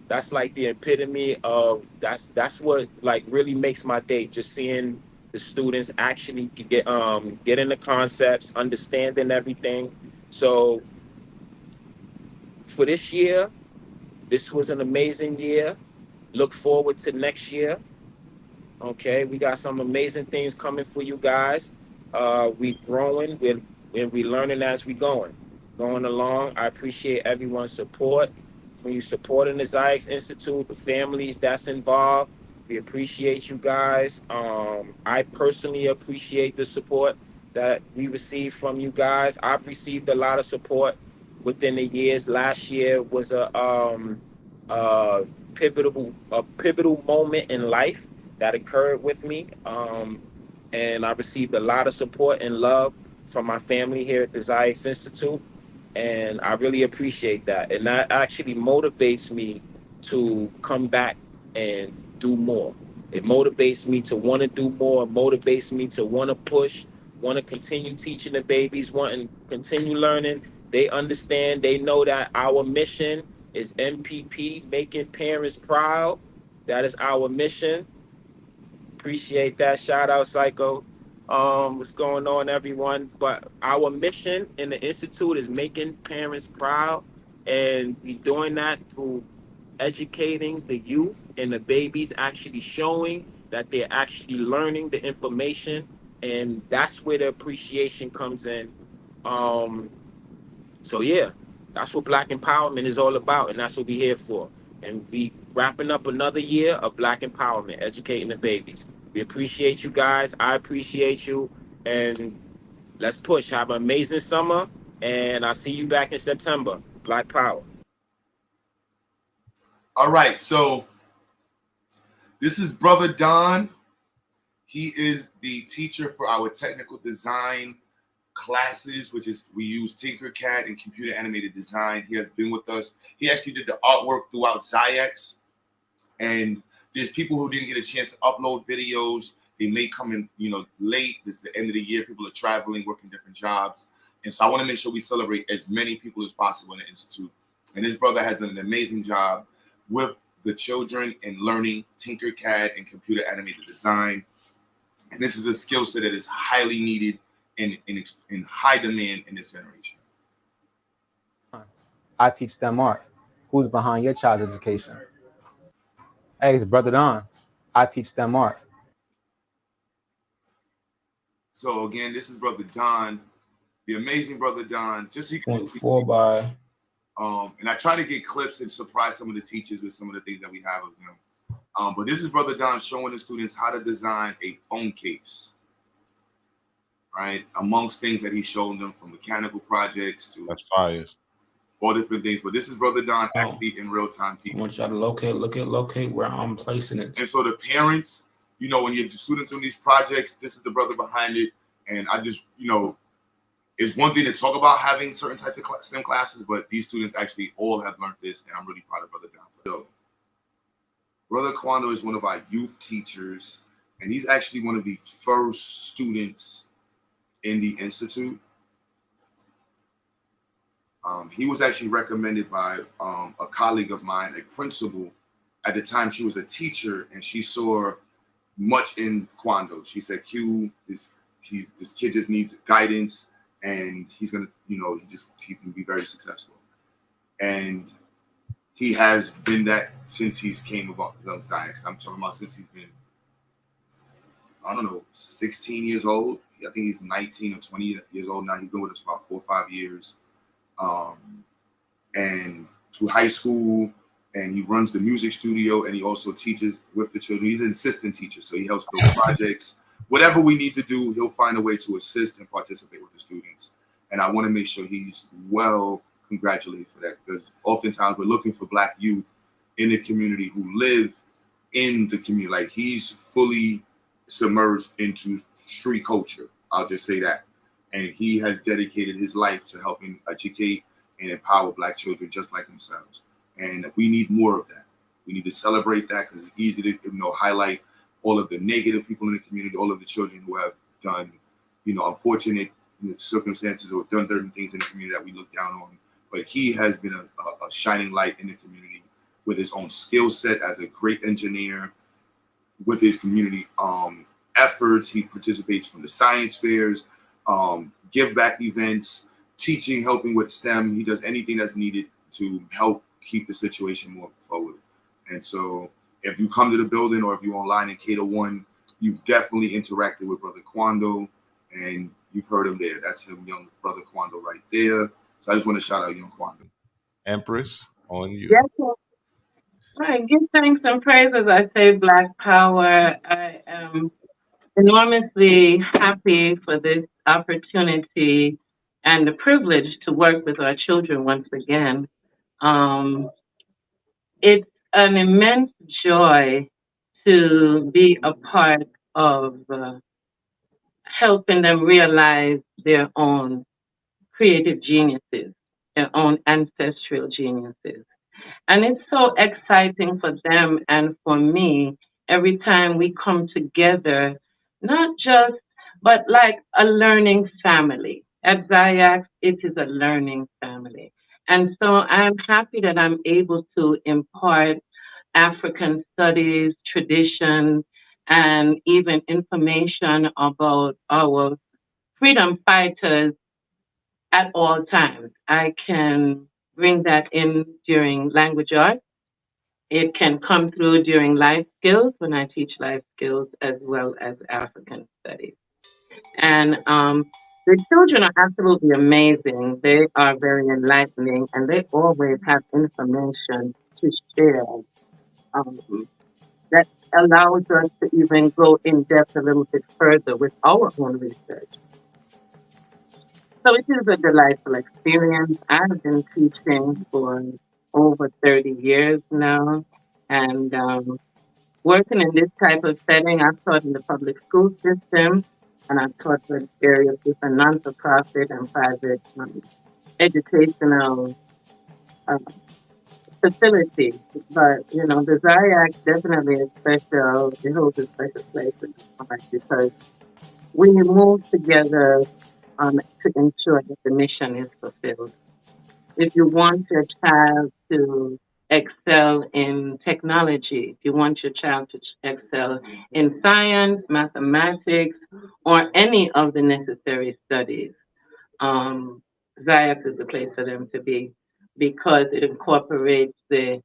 that's like the epitome of, that's what like really makes my day, just seeing the students actually getting the concepts, understanding everything. So for this year, this was an amazing year. Look forward to next year. Okay, we got some amazing things coming for you guys. We growing, we learning as we going along. I appreciate everyone's support. From you supporting the XyayX Institute, the families that's involved, we appreciate you guys. I personally appreciate the support that we received from you guys. I've received a lot of support within the years. Last year was uh, a pivotal moment in life that occurred with me. And I received a lot of support and love from my family here at the XyayX Institute. And I really appreciate that. And that actually motivates me to come back and do more. It motivates me to want to do more, motivates me to want to push, want to continue teaching the babies, want to continue learning. They understand, they know that our mission is MPP, making parents proud. That is our mission. Appreciate that. Shout out, Psycho. What's going on, everyone? But our mission in the Institute is making parents proud. And we doing that through educating the youth and the babies, actually showing that they're actually learning the information. And that's where the appreciation comes in. Um, so yeah, that's what Black empowerment is all about, and that's what we're here for. And we wrapping up another year of Black empowerment, educating the babies. We appreciate you guys. I appreciate you, and let's push. Have an amazing summer, and I'll see you back in September. Black Power. All right, so this is Brother Don. He is the teacher for our technical design classes, which is we use Tinkercad and computer animated design. He has been with us. He actually did the artwork throughout XyayX. And there's people who didn't get a chance to upload videos. They may come in, late. This is the end of the year. People are traveling, working different jobs. And so I want to make sure we celebrate as many people as possible in the Institute. And his brother has done an amazing job with the children in learning Tinkercad and computer animated design. And this is a skill set that is highly needed and in high demand in this generation. I teach them art. Who's behind your child's education? Hey, it's Brother Don. I teach them art. So again, this is Brother Don, the amazing Brother Don. Just so you can 0.4 by. And I try to get clips and surprise some of the teachers with some of the things that we have of him. But this is Brother Don showing the students how to design a phone case. Right, amongst things that he's shown them, from mechanical projects to all different things. But this is Brother Don actually in real time teaching. I want y'all to locate where I'm placing it. And so the parents, when you're students on these projects, this is the brother behind it. And I just, it's one thing to talk about having certain types of STEM classes, but these students actually all have learned this, and I'm really proud of Brother Don. So, Brother Kwando is one of our youth teachers, and he's actually one of the first students in the Institute. He was actually recommended by a colleague of mine, a principal. At the time, she was a teacher, and she saw much in Kwando. She said, this kid just needs guidance, and he's gonna, he can be very successful. And he has been that since he's came about his own science. I'm talking about since he's been, 16 years old. I think he's 19 or 20 years old now. He's been with us about 4 or 5 years. And through high school, and he runs the music studio, and he also teaches with the children. He's an assistant teacher, so he helps build projects. Whatever we need to do, he'll find a way to assist and participate with the students. And I want to make sure he's well congratulated for that, because oftentimes we're looking for Black youth in the community who live in the community. Like, he's fully submerged into street culture. I'll just say that. And he has dedicated his life to helping educate and empower Black children just like themselves. And we need more of that. We need to celebrate that, because it's easy to highlight all of the negative people in the community, all of the children who have done, unfortunate circumstances or done certain things in the community that we look down on. But he has been a shining light in the community with his own skill set as a great engineer, with his community efforts. He participates from the science fairs, give back events, teaching, helping with STEM. He does anything that's needed to help keep the situation more forward. And so if you come to the building, or if you're online in Cato 1, you've definitely interacted with Brother Kwando, and you've heard him there. That's him, young Brother Kwando right there. So I just want to shout out young Kwando. Empress, on you. Yes, sir. All right, give thanks and praise as I say Black Power. I am enormously happy for this opportunity and the privilege to work with our children once again. It's an immense joy to be a part of helping them realize their own creative geniuses, their own ancestral geniuses. And it's so exciting for them and for me every time we come together, not just, but like a learning family. At XyayX, it is a learning family. And so I'm happy that I'm able to impart African studies, tradition, and even information about our freedom fighters at all times. I can bring that in during language arts. It can come through during life skills when I teach life skills as well as African studies. And the children are absolutely amazing. They are very enlightening and they always have information to share um, that allows us to even go in depth a little bit further with our own research. So it is a delightful experience. I've been teaching for over 30 years now. And working in this type of setting, I've taught in the public school system and I've taught with various different non-for-profit and private educational uh, facilities. But, you know, the XyayX definitely is special. It holds a special place in my heart because we move together to ensure that the mission is fulfilled. If you want your child to excel in technology, if you want your child to excel in science, mathematics, or any of the necessary studies, XyayX is the place for them to be because it incorporates the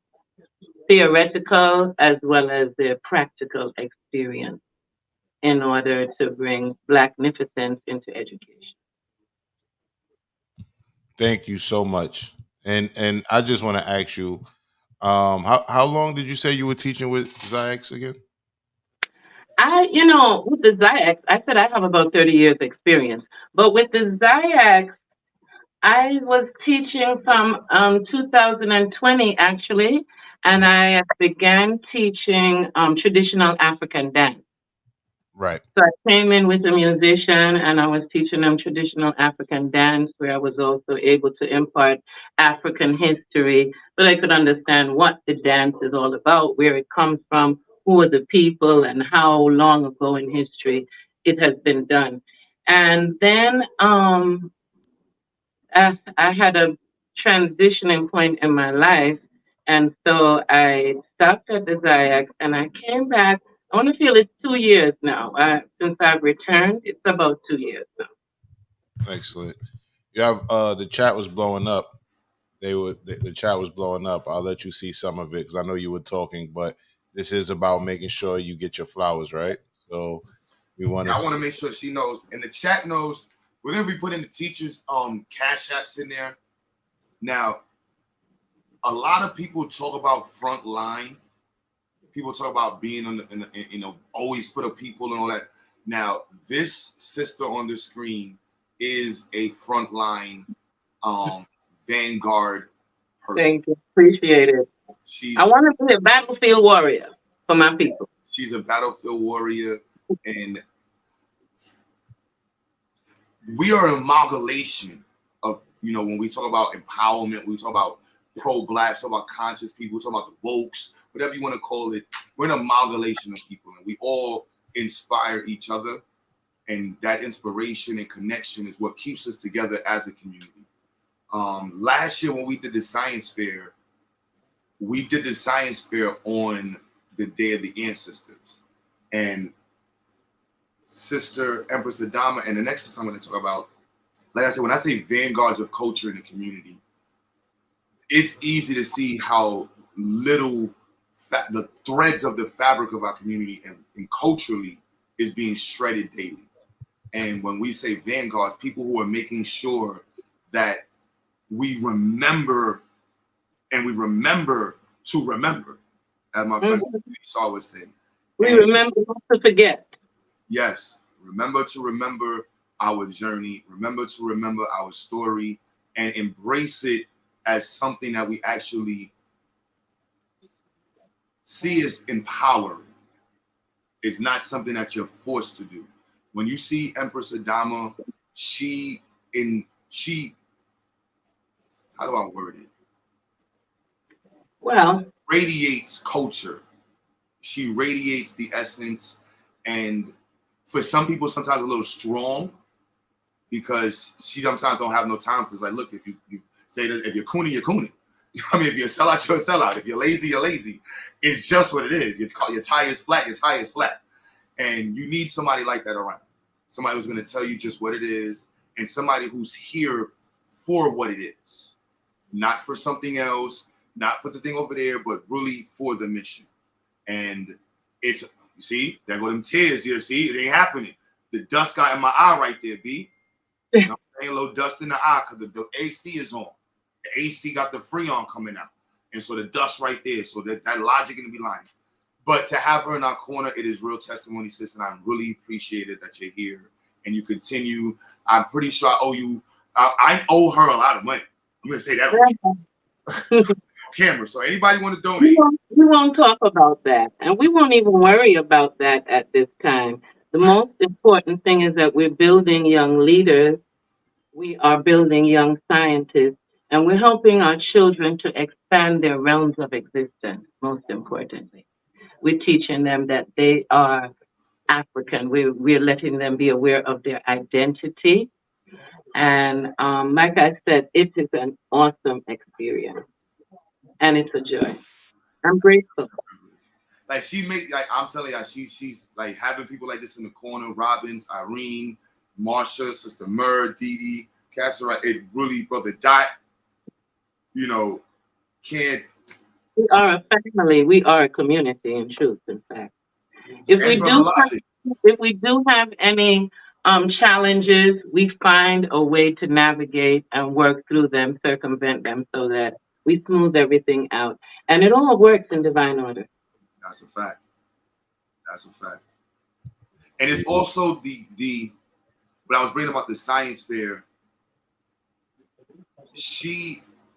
theoretical as well as the practical experience in order to bring Blacknificence into education. Thank you so much. And I just want to ask you, how long did you say you were teaching with XyayX again? With the XyayX, I said I have about 30 years experience. But with the XyayX, I was teaching from 2020 actually, and I began teaching traditional African dance. Right. So I came in with a musician and I was teaching them traditional African dance where I was also able to impart African history so they could understand what the dance is all about, where it comes from, who are the people, and how long ago in history it has been done. And then I had a transitioning point in my life. And so I stopped at the XyayX and I came back. I want to feel it's 2 years now. Since I've returned, it's about 2 years now. Excellent. You have the chat was blowing up. The chat was blowing up. I'll let you see some of it because I know you were talking, but this is about making sure you get your flowers right. So we want to. I want to make sure she knows, and the chat knows. We're gonna be putting the teachers' cash apps in there. Now, a lot of people talk about front line. People talk about being always for the people and all that. Now, this sister on the screen is a frontline vanguard person. Thank you. Appreciate it. I want to be a battlefield warrior for my people. She's a battlefield warrior, and we are an amalgamation of, when we talk about empowerment, we talk about pro-Black, talk about conscious people, talk about the wokes, whatever you want to call it. We're an amalgamation of people, and we all inspire each other. And that inspiration and connection is what keeps us together as a community. Last year when we did the science fair, on the Day of the Ancestors. And Sister Empress Adama, and the next thing I'm going to talk about, like I said, when I say vanguards of culture in the community, it's easy to see how little the threads of the fabric of our community and culturally is being shredded daily. And when we say vanguards, people who are making sure that we remember and we remember to remember, as my friend Saw was saying. We remember not to forget. Yes, remember to remember our journey, remember to remember our story, and embrace it as something that we actually C is empowering. It's not something that you're forced to do. When you see Empress Adama, she, how do I word it? Well, she radiates culture. She radiates the essence, and for some people, sometimes a little strong, because she sometimes don't have no time for it. It's like, look, if you say that if you're cooning, you're cooning. I mean, if you're a sellout, you're a sellout. If you're lazy, you're lazy. It's just what it is. Your tire's flat, your tire's flat. And you need somebody like that around. Somebody who's going to tell you just what it is, and somebody who's here for what it is. Not for something else, not for the thing over there, but really for the mission. And it's, you see, there go them tears here. See, it ain't happening. The dust got in my eye right there, B. You know, a little dust in the eye because the AC is on. The AC got the Freon coming out. And so the dust right there. So that logic going to be lying. But to have her in our corner, it is real testimony, sis. And I really appreciate it that you're here and you continue. I'm pretty sure I owe you, I owe her a lot of money. I'm going to say that. Camera. So anybody want to donate? We won't talk about that. And we won't even worry about that at this time. The most important thing is that we're building young leaders. We are building young scientists. And we're helping our children to expand their realms of existence, most importantly. We're teaching them that they are African. We're letting them be aware of their identity. And like I said, it is an awesome experience. And it's a joy. I'm grateful. Like I'm telling you, she's like having people like this in the corner. Robbins, Irene, Marsha, Sister Murr, Dee Dee, Cassera. It really, Brother Dot, you know, can't. We are a family. We are a community in truth, in fact. If we do have any challenges, we find a way to navigate and work through them, circumvent them so that we smooth everything out. And it all works in divine order. That's a fact. That's a fact. And it's also the when I was bringing about the science fair,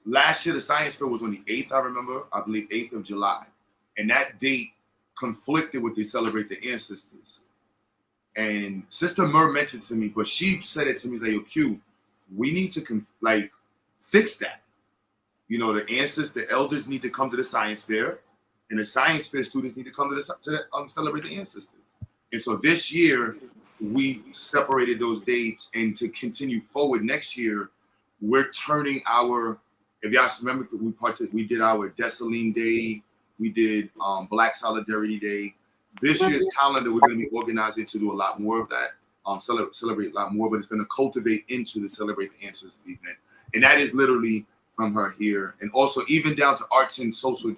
last year the science fair was on the 8th, I remember, I believe 8th of July. And that date conflicted with they celebrate the ancestors. And Sister Murr mentioned to me, but she said it to me like, yo, Q, we need to fix that. You know, the ancestors, the elders need to come to the science fair, and the science fair students need to come to celebrate the ancestors. And so this year, we separated those dates, and to continue forward next year, we're turning if y'all remember, we did our Dessalines Day, we did Black Solidarity Day. This year's calendar, we're going to be organizing to do a lot more of that, celebrate a lot more, but it's going to cultivate into the Celebrate the Ancestors event. And that is literally from her here. And also even down to art and social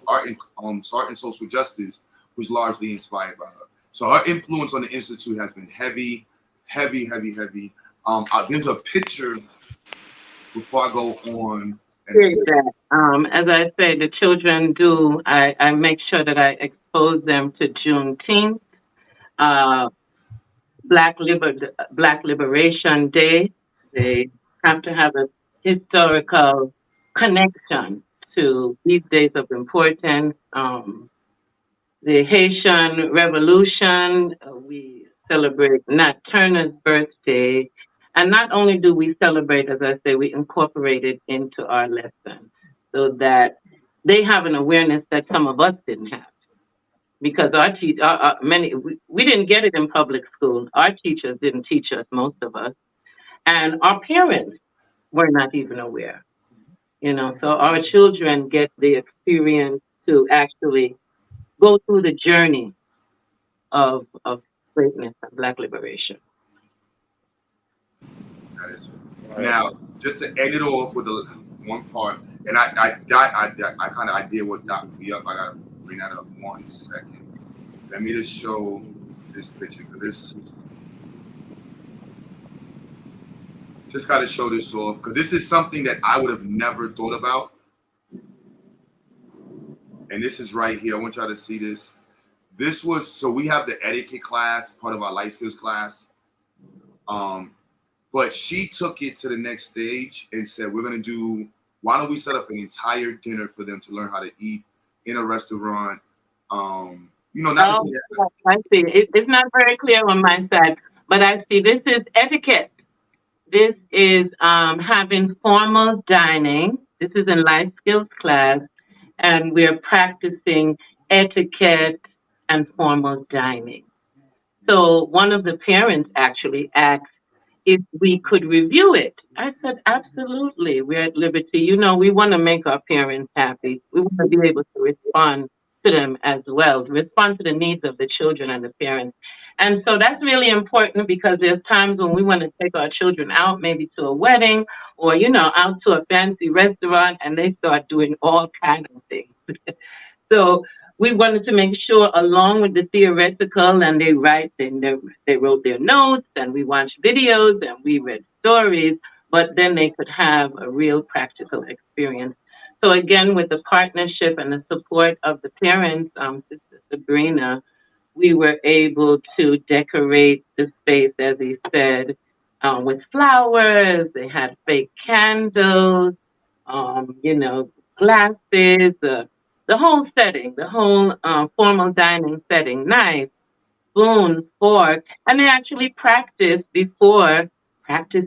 justice was largely inspired by her. So her influence on the Institute has been heavy, heavy, heavy, heavy. There's a picture before I go on. As I say, the children do, I make sure that I expose them to Juneteenth, Black Liberation Day. They have to have a historical connection to these days of importance. The Haitian Revolution, we celebrate Nat Turner's birthday. And not only do we celebrate, as I say, we incorporate it into our lesson so that they have an awareness that some of us didn't have. Because we didn't get it in public school. Our teachers didn't teach us, most of us. And our parents were not even aware. You know, so our children get the experience to actually go through the journey of greatness and Black liberation. That is now, just to end it off with the one part, and I kind of idea what Dr. I gotta bring that up 1 second. Let me just show this picture because just gotta show this off because this is something that I would have never thought about. And this is right here. I want y'all to see this. This was, so we have the etiquette class, part of our life skills class. But she took it to the next stage and said, why don't we set up an entire dinner for them to learn how to eat in a restaurant Not to Oh, say that. yes, I see. It's not very clear on my side, but I see this is etiquette. This is having formal dining. This is in life skills class, and we're practicing etiquette and formal dining. So one of the parents actually asked if we could review it. I said, absolutely. We're at liberty. We want to make our parents happy. We want to be able to respond to them as well, to respond to the needs of the children and the parents. And so that's really important because there's times when we want to take our children out, maybe to a wedding or, out to a fancy restaurant, and they start doing all kinds of things. So we wanted to make sure, along with the theoretical, and they wrote their notes, and we watched videos, and we read stories, but then they could have a real practical experience. So again, with the partnership and the support of the parents, Sister Sabrina, we were able to decorate the space, as he said, with flowers. They had fake candles, glasses, the whole setting, the whole formal dining setting, knife, spoon, fork, and they actually practice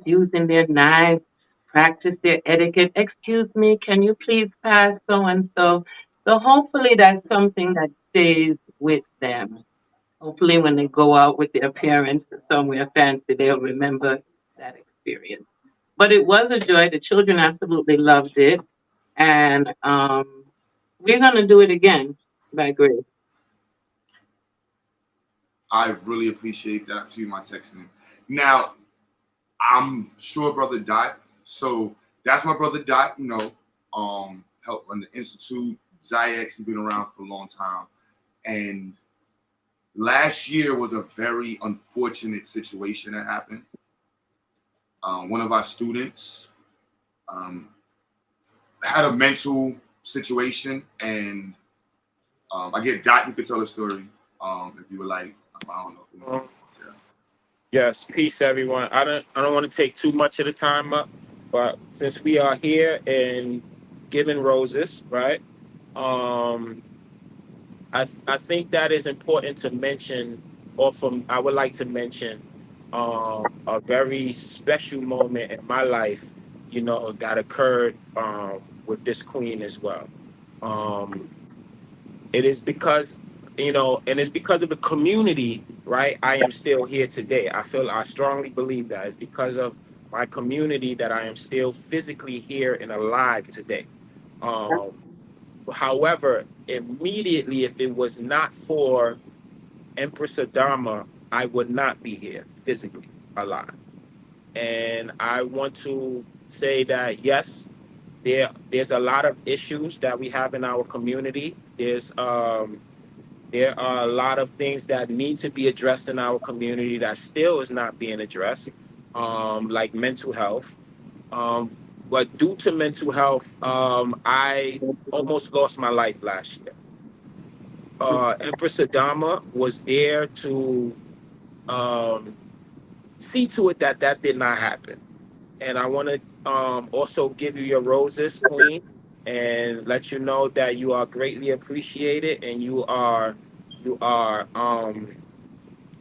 using their knives, practice their etiquette. Excuse me, can you please pass so and so? So hopefully that's something that stays with them. Hopefully when they go out with their parents somewhere fancy, they'll remember that experience. But it was a joy. The children absolutely loved it. And we're going to do it again by grace. I really appreciate that for you, my texting. Now, I'm sure Brother Dot. So that's my brother Dot, helped run the Institute. XyayX has been around for a long time. And last year was a very unfortunate situation that happened. One of our students had a mental situation, and I get Dot, you could tell a story if you would like. I don't know if you want to tell. Yes, peace, everyone. I don't want to take too much of the time up, but since we are here and giving roses, right? Um, I think that is important to mention, I would like to mention a very special moment in my life, that occurred with this queen as well. Um, it is because, and it's because of the community, right? I am still here today. I strongly believe that it's because of my community that I am still physically here and alive today. Um, However, immediately, if it was not for Empress Adama, I would not be here physically alive. And I want to say that yes, there's a lot of issues that we have in our community. There are a lot of things that need to be addressed in our community that still is not being addressed, like mental health. Um, but due to mental health, I almost lost my life last year. Empress Adama was there to um, see to it that that did not happen. And I want to also give you your roses, Queen, and let you know that you are greatly appreciated and you are um,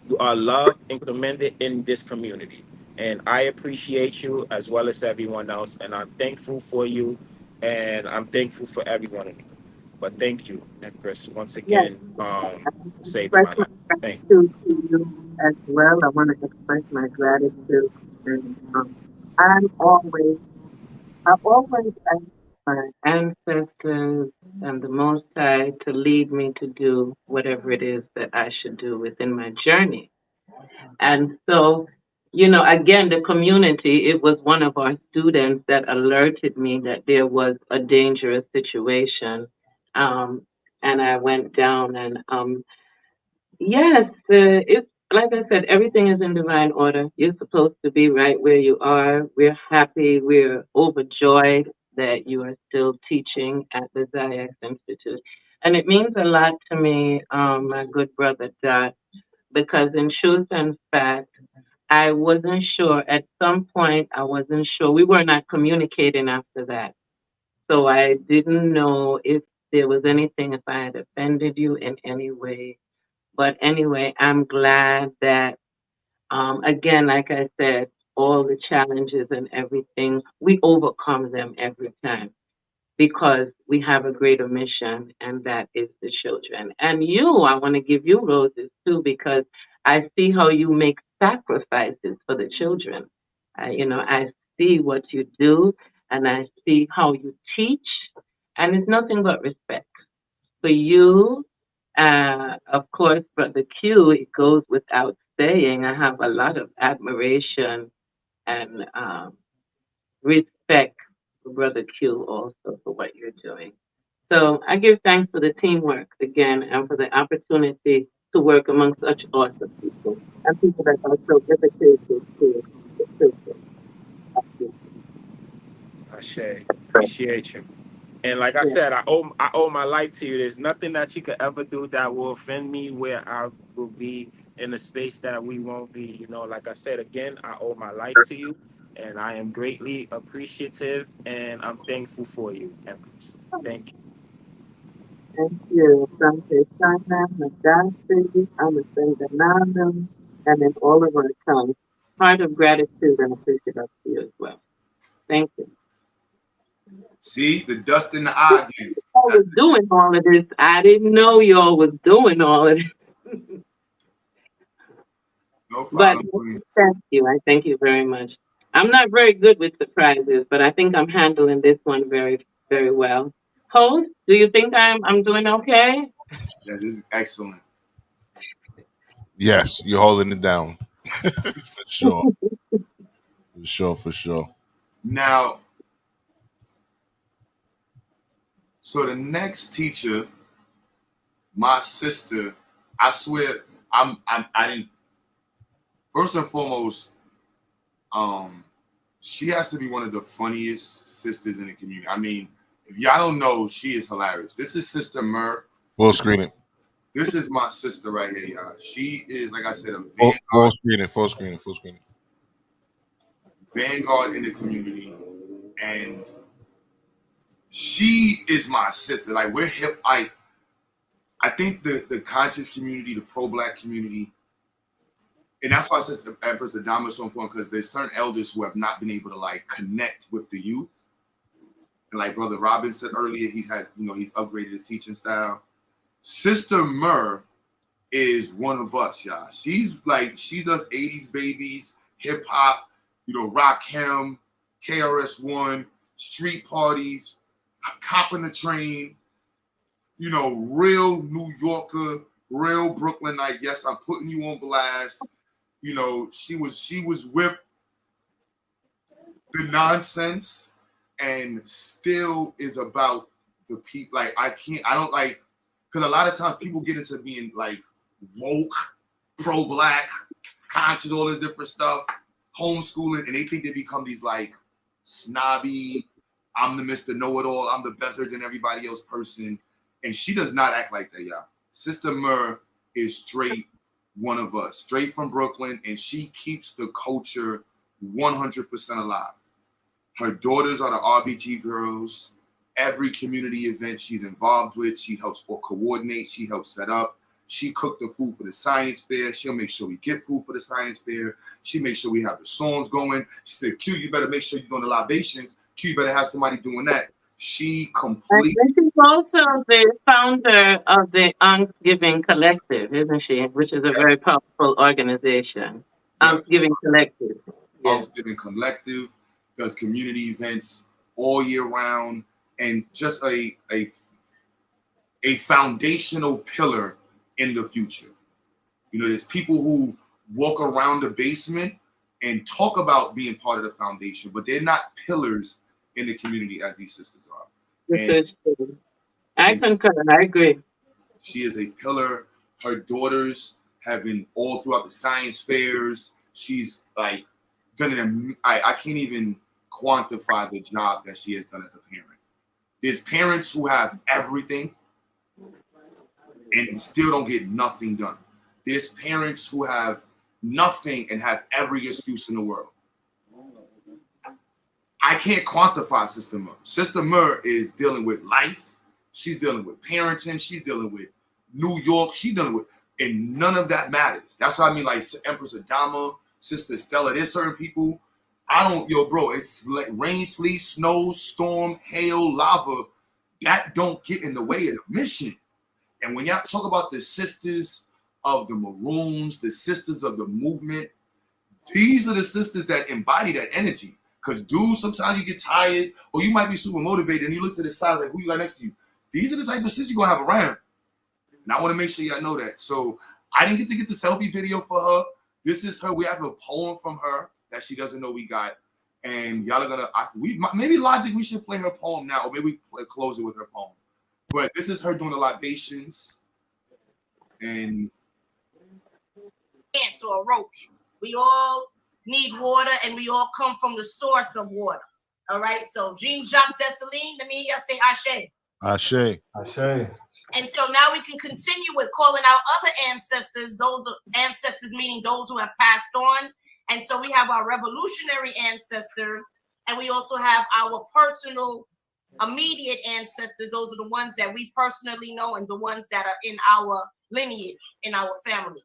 you are loved and commended in this community. And I appreciate you as well as everyone else. And I'm thankful for you. And I'm thankful for everyone. But thank you, Empress, once Yes, again, saving express my my life. Thank you. gratitude to you as well. I want to express my gratitude. And I'm always, I've always asked my ancestors and the Most High to lead me to do whatever it is that I should do within my journey. And so, again, the community, it was one of our students that alerted me that there was a dangerous situation. Um, and I went down and, yes, it's like I said, everything is in divine order. You're supposed to be right where you are. We're happy. We're overjoyed that you are still teaching at the XyayX Institute. And it means a lot to me, my good brother Dot, because in truth and fact, I wasn't sure. At some point, I wasn't sure. We were not communicating after that. So I didn't know if there was anything, if I had offended you in any way. But anyway, I'm glad that, again, like I said, all the challenges and everything, we overcome them every time because we have a greater mission, and that is the children. And you, I want to give you roses too, because I see how you make sacrifices for the children. I see what you do, and I see how you teach, and it's nothing but respect for you. Of course, Brother Q, it goes without saying. I have a lot of admiration and respect for Brother Q also for what you're doing. So I give thanks for the teamwork again and for the opportunity to work among such awesome people and people that are so dedicated to the children. Ashe, appreciate you. And like I Yeah. said, I owe my life to you. There's nothing that you could ever do that will offend me where I will be in a space that we won't be. Like I said again, I owe my life to you, and I am greatly appreciative and I'm thankful for you, Empress. Thank you. Thank you. Sante Sana, Madasi, Amasendanam, and in all of our tongues. Heart of gratitude and appreciative to you as well. Thank you. See the dust in the eye again. I was doing all of this. I didn't know y'all was doing all of this. No But problem, Queen. thank you. I thank you very much. I'm not very good with surprises, but I think I'm handling this one very, very well. Host, do you think I'm doing okay? Yeah, this is excellent. Yes, you're holding it down. For sure. For sure, for sure. Now, so the next teacher, my sister, I swear, I didn't. First and foremost, she has to be one of the funniest sisters in the community. I mean, if y'all don't know, she is hilarious. This is Sister Mur. Full screen it. This is my sister right here, y'all. She is, like I said, a Full screen it. Full screen it. Full screen it. vanguard in the community, and she is my sister. Like, we're hip. I think the conscious community, the pro-black community, and that's why Sister Empress Adama is so important, because there's certain elders who have not been able to like connect with the youth. And like Brother Robin said earlier, he's upgraded his teaching style. Sister Mur is one of us, y'all. She's us 80s babies, hip hop, rock him, KRS-One, street parties, copping the train, real New Yorker, real Brooklynite. Yes, I'm putting you on blast. She was with the nonsense and still is about the people. Like, I don't like, because a lot of times people get into being like woke, pro-black, conscious, all this different stuff, homeschooling, and they think they become these like snobby, I'm the Mr. Know-It-All, I'm the better than everybody else person. And she does not act like that, y'all. Sister Mur is straight one of us, straight from Brooklyn, and she keeps the culture 100% alive. Her daughters are the RBG girls. Every community event she's involved with, she helps coordinate, she helps set up. She cooked the food for the science fair. She'll make sure we get food for the science fair. She makes sure we have the songs going. She said, Q, you better make sure you're doing the libations. Q, you better have somebody doing that. She completely... And she's also the founder of the Thanksgiving Collective, isn't she? Which is a very powerful organization. Thanksgiving Collective. Yes. Thanksgiving Collective does community events all year round, and just a foundational pillar in the future. There's people who walk around the basement and talk about being part of the foundation, but they're not pillars in the community as these sisters are. I concur. I agree. She is a pillar. Her daughters have been all throughout the science fairs. She's like done I can't even quantify the job that she has done as a parent. There's parents who have everything and still don't get nothing done. There's parents who have nothing and have every excuse in the world. I can't quantify Sister Mur. Sister Mur is dealing with life. She's dealing with parenting. She's dealing with New York. She's dealing with, and none of that matters. That's what I mean, like Empress Adama, Sister Stella. There's certain people. Bro, it's like rain, sleet, snow, storm, hail, lava. That don't get in the way of the mission. And when y'all talk about the sisters of the Maroons, the sisters of the movement, these are the sisters that embody that energy. Because, dude, sometimes you get tired or you might be super motivated and you look to the side like, who you got next to you? These are the type of sisters you're going to have around. And I want to make sure y'all know that. So I didn't get the selfie video for her. This is her. We have a poem from her that she doesn't know we got. And y'all are going to, maybe Logic, we should play her poem now. Or maybe we close it with her poem. But this is her doing the libations. And ant or a roach. We all need water and we all come from the source of water. All right. So Jean-Jacques Dessalines, let me hear you say Ashe. Ashe. Ashe. And so now we can continue with calling out other ancestors, those ancestors meaning those who have passed on. And so we have our revolutionary ancestors, and we also have our personal immediate ancestors. Those are the ones that we personally know and the ones that are in our lineage, in our family.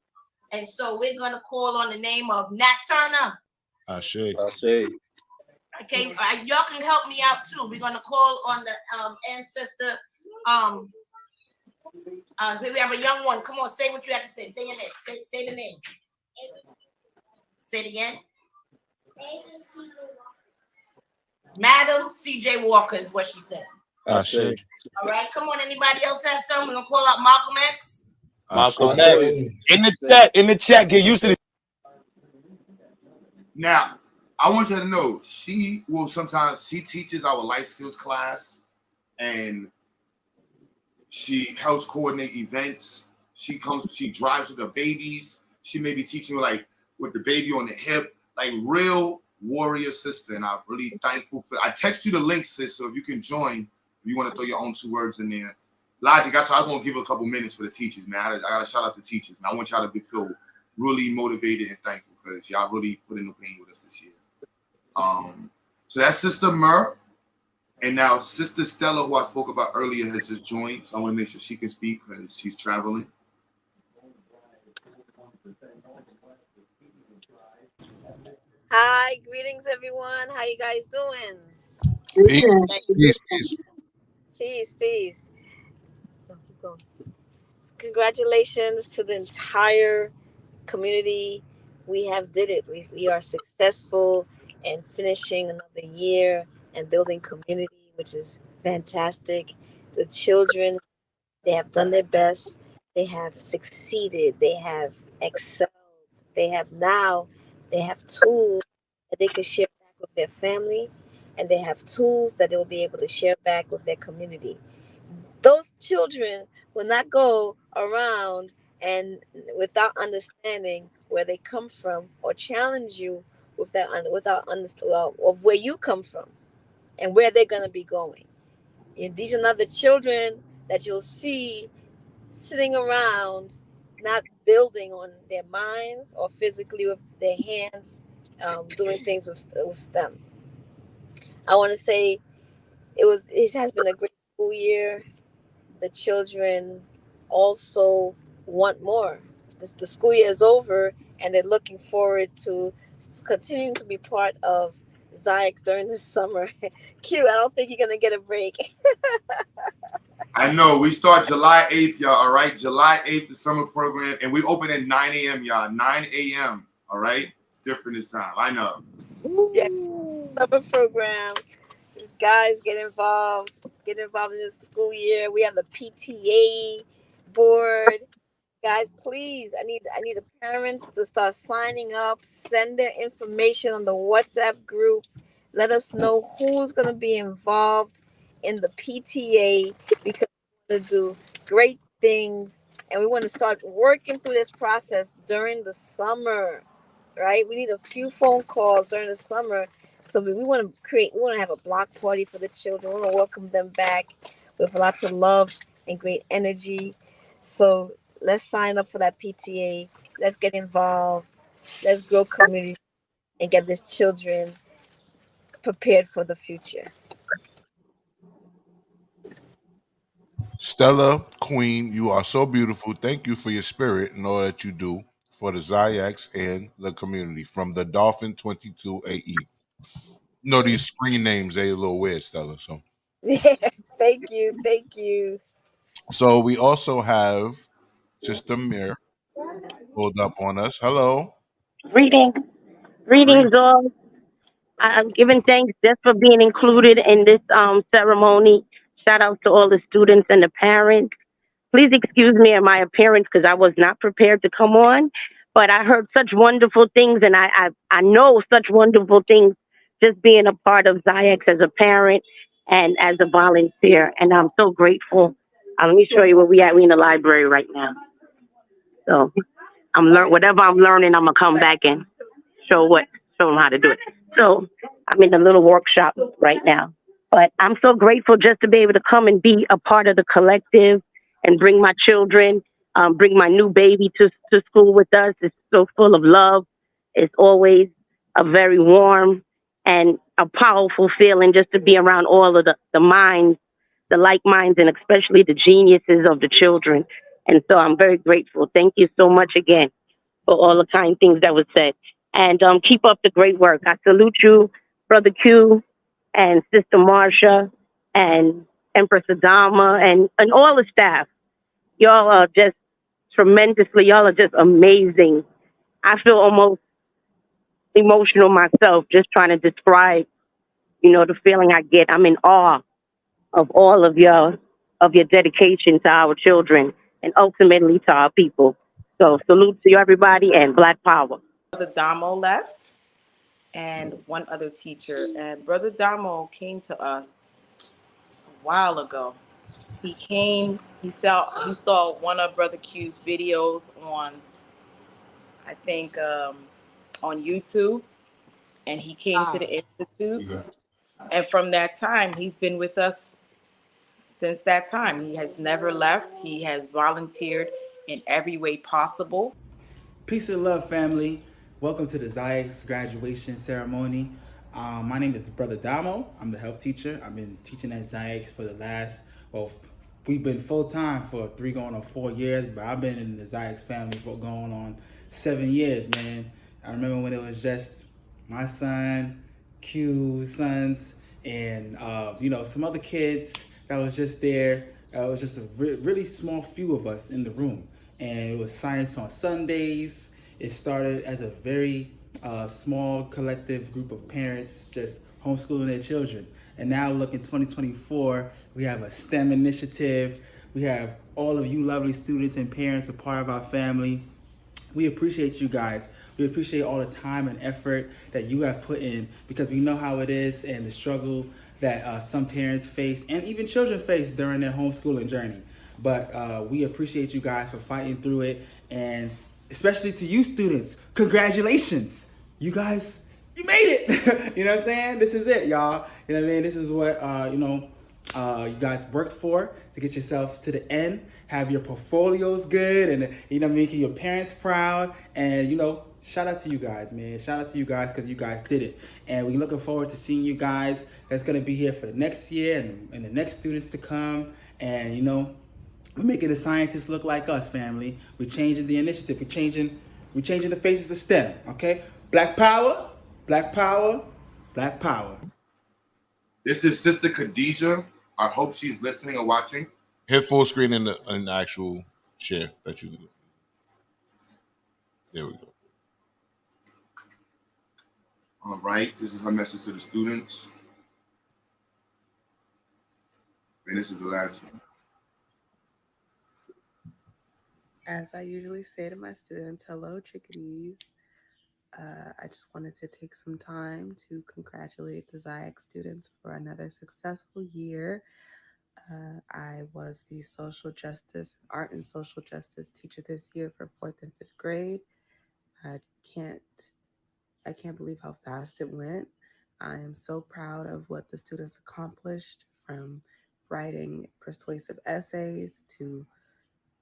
And so we're going to call on the name of Nat Turner. Ashe. Okay, y'all can help me out too. We're going to call on the ancestor. We have a young one. Come on, say what you have to say. Say your name. Say the name. Say it again. Madam C.J. Walker is what she said. Ashe. All right, come on. Anybody else have something? We're going to call out Malcolm X. Malcolm X. In the chat, get used to this. Now, I want you to know, she teaches our life skills class, and she helps coordinate events. She drives with the babies. She may be teaching like with the baby on the hip, like real warrior sister. And I'm really thankful for. I text you the link, sis, so if you can join, if you want to throw your own 2 words in there. Logic, I'm going to give a couple minutes for the teachers, man. I got to shout out the teachers. And I want y'all to feel really motivated and thankful because y'all really put in the pain with us this year. So that's Sister Mer. And now Sister Stella, who I spoke about earlier, has just joined. So I want to make sure she can speak because she's traveling. Hi, greetings, everyone. How you guys doing? Peace. Congratulations to the entire community. We have did it. We are successful in finishing another year and building community, which is fantastic. The children, they have done their best. They have succeeded. They have excelled. They have tools that they can share back with their family, and they have tools that they'll be able to share back with their community. Those children will not go around and without understanding where they come from or challenge you without understanding of where you come from and where they're going to be going. And these are not the children that you'll see sitting around not building on their minds or physically with their hands, doing things with them. I want to say it has been a great school year. The children also want more. The school year is over, and they're looking forward to continuing to be part of XyayX during the summer. Q, I don't think you're going to get a break. I know. We start July 8th, y'all, all right? July 8th, the summer program, and we open at 9 a.m., y'all. 9 a.m., all right? It's different this time. I know. Yeah, summer program. Guys, get involved in this school year. We have the PTA board. Guys, please, I need the parents to start signing up, send their information on the WhatsApp group. Let us know who's going to be involved in the PTA because we want to do great things and we want to start working through this process during the summer, right? We need a few phone calls during the summer. So we want to have a block party for the children. We want to welcome them back with lots of love and great energy. So let's sign up for that PTA. Let's get involved. Let's grow community and get these children prepared for the future. Stella, Queen, you are so beautiful. Thank you for your spirit and all that you do for the XyayX and the community. From the Dolphin 22 AE. No, these screen names they a little weird, Stella. Thank you. Thank you. So we also have Sister Mir pulled up on us. Hello. Greetings, Greet. greetings all. I'm giving thanks just for being included in this ceremony. Shout out to all the students and the parents. Please excuse me and my appearance because I was not prepared to come on, but I heard such wonderful things, and I know such wonderful things just being a part of XyayX as a parent and as a volunteer, and I'm so grateful. Let me show you where we at. We in the library right now, so whatever I'm learning. I'm gonna come back and show them how to do it. So I'm in a little workshop right now. But I'm so grateful just to be able to come and be a part of the collective and bring my children, bring my new baby to school with us. It's so full of love. It's always a very warm and a powerful feeling just to be around all of the minds, the like minds, and especially the geniuses of the children. And so I'm very grateful. Thank you so much again for all the kind things that was said. And keep up the great work. I salute you, Brother Q, and Sister Marsha, and Empress Adama, and all the staff. Y'all are just tremendously, y'all are just amazing. I feel almost emotional myself just trying to describe, the feeling I get. I'm in awe of all of your dedication to our children and ultimately to our people. So salute to you, everybody, and Black Power. Brother Damo left and one other teacher. And Brother Damo came to us a while ago. He saw one of Brother Q's videos on, I think, on YouTube, and he came to the Institute. And from that time, he's been with us since that time. He has never left. He has volunteered in every way possible. Peace and love, family. Welcome to the XyayX graduation ceremony. My name is Brother Damo. I'm the health teacher. I've been teaching at XyayX for the last, we've been full-time for 3 going on 4 years, but I've been in the XyayX family for going on 7 years, man. I remember when it was just my son, Q's sons, and, some other kids that was just there. It was just a really small few of us in the room. And it was Science on Sundays. It started as a very small collective group of parents just homeschooling their children. And now look in 2024, we have a STEM initiative. We have all of you lovely students and parents a part of our family. We appreciate you guys. We appreciate all the time and effort that you have put in because we know how it is and the struggle that some parents face and even children face during their homeschooling journey. But we appreciate you guys for fighting through it, and especially to you students, congratulations. You guys, you made it. You know what I'm saying? This is it, y'all. You know what I mean? This is what, you guys worked for to get yourselves to the end, have your portfolios good, and, making your parents proud. And, shout out to you guys, man. Shout out to you guys because you guys did it. And we're looking forward to seeing you guys that's going to be here for the next year and the next students to come. And, we're making the scientists look like us, family. We're changing the initiative. We're changing the faces of STEM, okay? Black power, black power, black power. This is Sister Khadijah. I hope she's listening or watching. Hit full screen in the actual share that you do. There we go. All right, this is her message to the students. And this is the last one. As I usually say to my students, hello, chickadees. I just wanted to take some time to congratulate the XyayX students for another successful year. I was the art and social justice teacher this year for 4th and 5th grade. I can't believe how fast it went. I am so proud of what the students accomplished, from writing persuasive essays to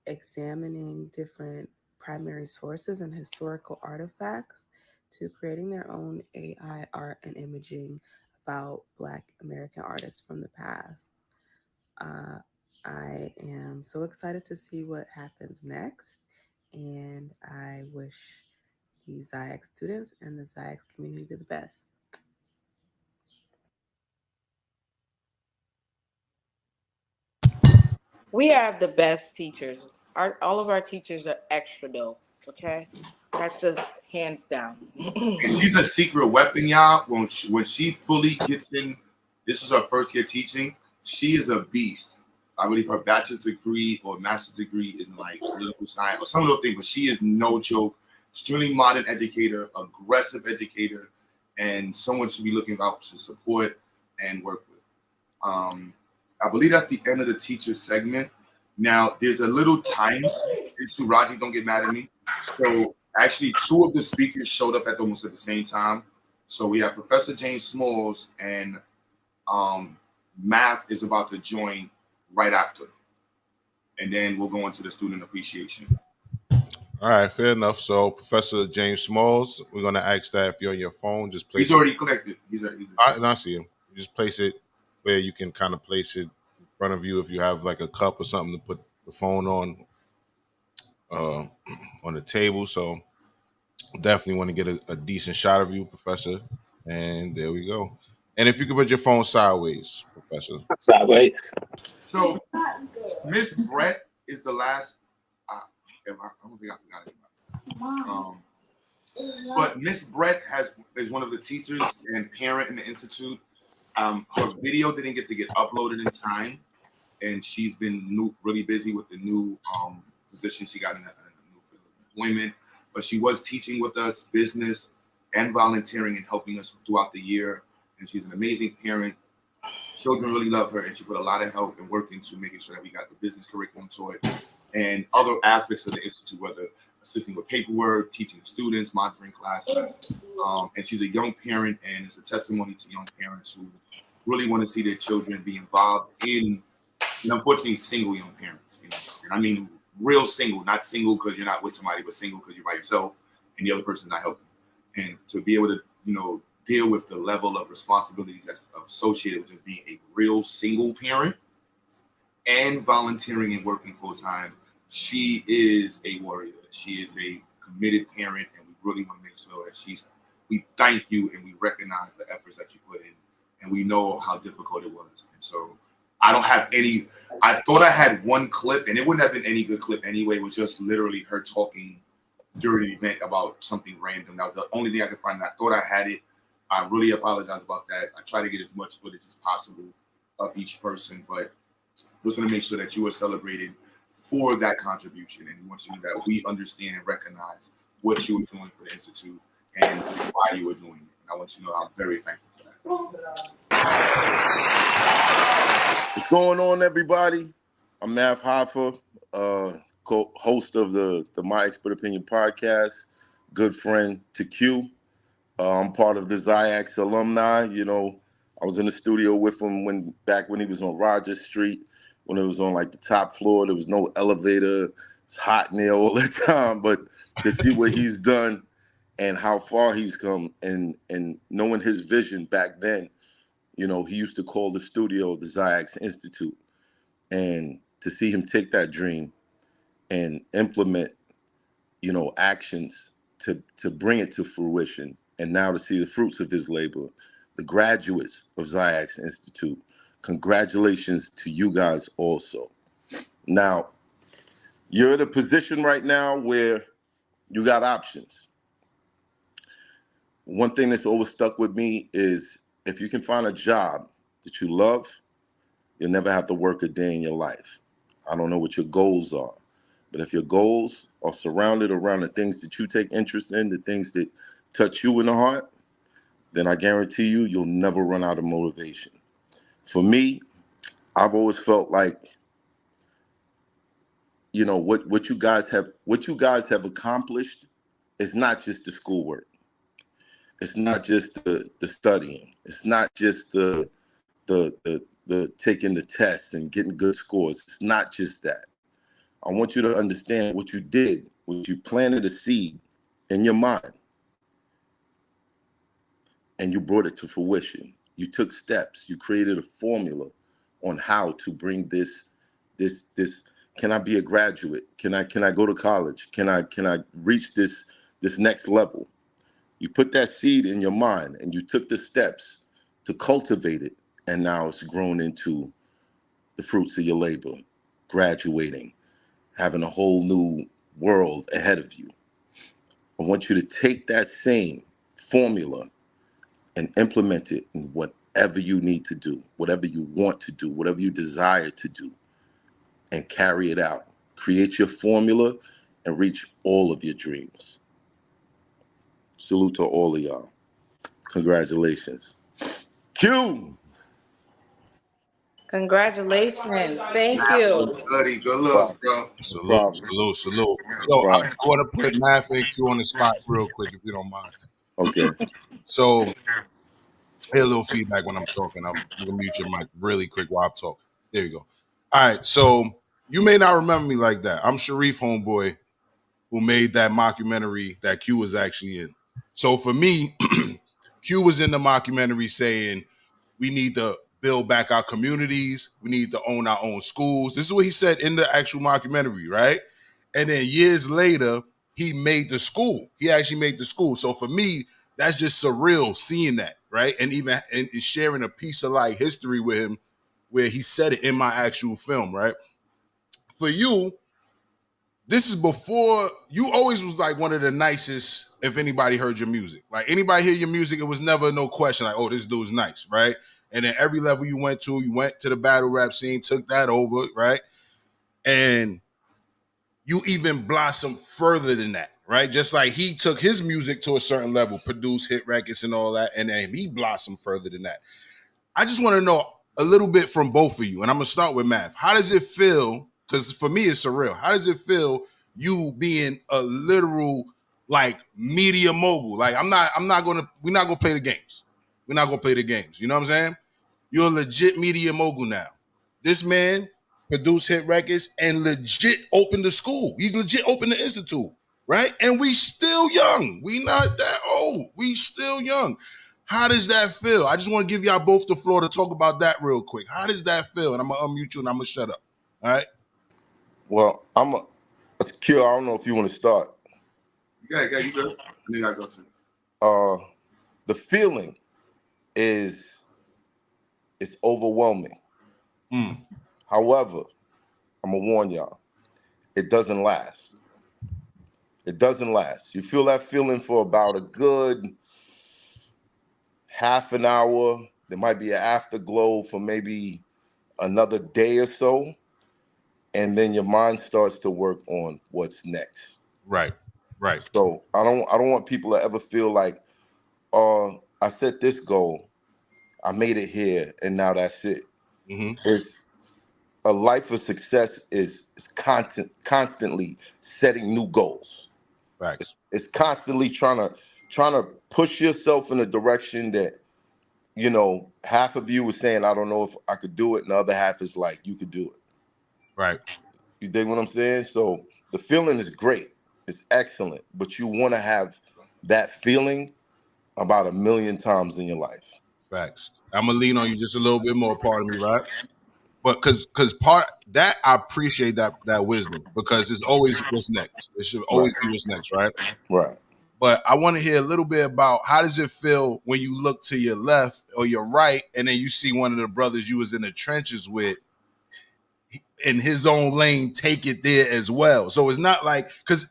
examining different primary sources and historical artifacts to creating their own AI art and imaging about Black American artists from the past. I am so excited to see what happens next, and I wish the XyayX students and the XyayX community the best. We have the best teachers. All of our teachers are extra dope. Okay, that's just hands down. And she's a secret weapon, y'all. When she fully gets in, this is her first year teaching. She is a beast. I believe her bachelor's degree or master's degree is in like political science or some of those things, but she is no joke. Extremely modern educator, aggressive educator, and someone should be looking out to support and work with. I believe that's the end of the teacher segment. Now, there's a little time issue. Raji, don't get mad at me. So, actually, two of the speakers showed up at almost at the same time. So, we have Professor James Smalls and Math is about to join right after. And then we'll go into the student appreciation. All right, fair enough. So, Professor James Smalls, we're going to ask that if you're on your phone, just place He's already connected. I see him. You just place it where you can kind of place it in front of you if you have like a cup or something to put the phone uh, on the table. So, definitely want to get a decent shot of you, Professor. And there we go. And if you could put your phone sideways, Professor. Sideways. So, Miss Brett is the last. I don't think I forgot anybody. But Miss Brett is one of the teachers and parent in the institute. Her video didn't get uploaded in time, and she's been really busy with the new position she got in a new employment. But she was teaching with us business and volunteering and helping us throughout the year. And she's an amazing parent. Children really love her, and she put a lot of help and work into making sure that we got the business curriculum taught and other aspects of the institute, whether assisting with paperwork, teaching the students, monitoring classes. And she's a young parent, and it's a testimony to young parents who really want to see their children be involved in, and unfortunately, single young parents. You know? And I mean real single, not single because you're not with somebody, but single because you're by yourself and the other person's not helping. And to be able to, deal with the level of responsibilities that's associated with just being a real single parent and volunteering and working full time, she is a warrior. She is a committed parent, and we really want to make sure that we thank you and we recognize the efforts that you put in, and we know how difficult it was. And so I don't have any. I thought I had one clip, and it wouldn't have been any good clip anyway. It was just literally her talking during the event about something random. That was the only thing I could find. And I thought I had it. I really apologize about that. I try to get as much footage as possible of each person, but just want to make sure that you are celebrated for that contribution, and we want you that we understand and recognize what you were doing for the Institute and why you were doing it. And I want you to know I'm very thankful for that. What's going on, everybody? I'm Mav Hoffa, host of the My Expert Opinion podcast, good friend to Q. I'm part of the XyayX alumni. I was in the studio with him back when he was on Rogers Street, when it was on like the top floor. There was no elevator. It's hot in there all the time. But to see what he's done and how far he's come, and knowing his vision back then, he used to call the studio the XyayX Institute. And to see him take that dream and implement, actions to bring it to fruition, and now to see the fruits of his labor, the graduates of XyayX Institute, congratulations to you guys also. Now, you're in a position right now where you got options. One thing that's always stuck with me is if you can find a job that you love, you'll never have to work a day in your life. I don't know what your goals are, but if your goals are surrounded around the things that you take interest in, the things that touch you in the heart, then I guarantee you'll never run out of motivation. For me, I've always felt like, what you guys have accomplished is not just the schoolwork. It's not just the studying. It's not just the taking the tests and getting good scores. It's not just that. I want you to understand what you did, was you planted a seed in your mind and you brought it to fruition. You took steps. You created a formula on how to bring this This can I be a graduate? Can I go to college? Can I reach this next level? You put that seed in your mind and you took the steps to cultivate it, and now it's grown into the fruits of your labor, graduating, having a whole new world ahead of you. I want you to take that same formula and implement it in whatever you need to do, whatever you want to do, whatever you desire to do, and carry it out. Create your formula and reach all of your dreams. Salute to all of y'all. Congratulations. Q! Congratulations. Thank Math, you. buddy, good No looks, problem. bro. No Salute, problem. salute, salute. No Yo, I problem. want to put Math and Q on the spot real quick, if you don't mind. Okay. So, hear a little feedback when I'm talking. I'm gonna mute your mic really quick while I'm talking. There you go. All right. So you may not remember me like that. I'm Sharif Homeboy, who made that mockumentary that Q was actually in. So for me, Q was in the mockumentary saying we need to build back our communities. We need to own our own schools. This is what he said in the actual mockumentary, right? And then years later, he made the school. He actually made the school. So for me, that's just surreal seeing that, right? And even and sharing a piece of like history with him where he said it in my actual film, right? For you, this is before you always was like one of the nicest if anybody heard your music. Like anybody hear your music, it was never no question like, oh, this dude's nice, right? And then every level you went to the battle rap scene, took that over, right? And you even blossomed further than that, right? Just like he took his music to a certain level, produced hit records and all that, and then he blossomed further than that. I just want to know a little bit from both of you, and I'm gonna start with Math. How does it feel? Because for me, it's surreal. How does it feel you being a literal like media mogul? Like we're not gonna play the games. We're not gonna play the games. You know what I'm saying? You're a legit media mogul now. This man produced hit records and legit opened the school. He legit opened the institute, right? And we still young. We not that old. We still young. How does that feel? I just want to give y'all both the floor to talk about that real quick. How does that feel? And I'm gonna unmute you and I'm gonna shut up. All right. Well, Q, I don't know if you want to start. Yeah, you good. And then I go to The feeling is it's overwhelming. However, I'm gonna warn y'all, it doesn't last. It doesn't last. You feel that feeling for about a good half an hour. There might be an afterglow for maybe another day or so, and then your mind starts to work on what's next. Right. So I don't want people to ever feel like, I set this goal, I made it here, and now that's it. It's a life of success is constantly setting new goals. Facts. It's constantly trying to push yourself in a direction that, you know, half of you was saying, I don't know if I could do it, and the other half is like, you could do it. Right. You dig what I'm saying? So the feeling is great. It's excellent. But you want to have that feeling about 1,000,000 times in your life. Facts. I'm gonna lean on you just a little bit more, pardon me, right? But because part that I appreciate that wisdom because it's always what's next. It should always be what's next, right? Right. But I want to hear a little bit about how does it feel when you look to your left or your right, and then you see one of the brothers you was in the trenches with in his own lane take it there as well. So it's not like because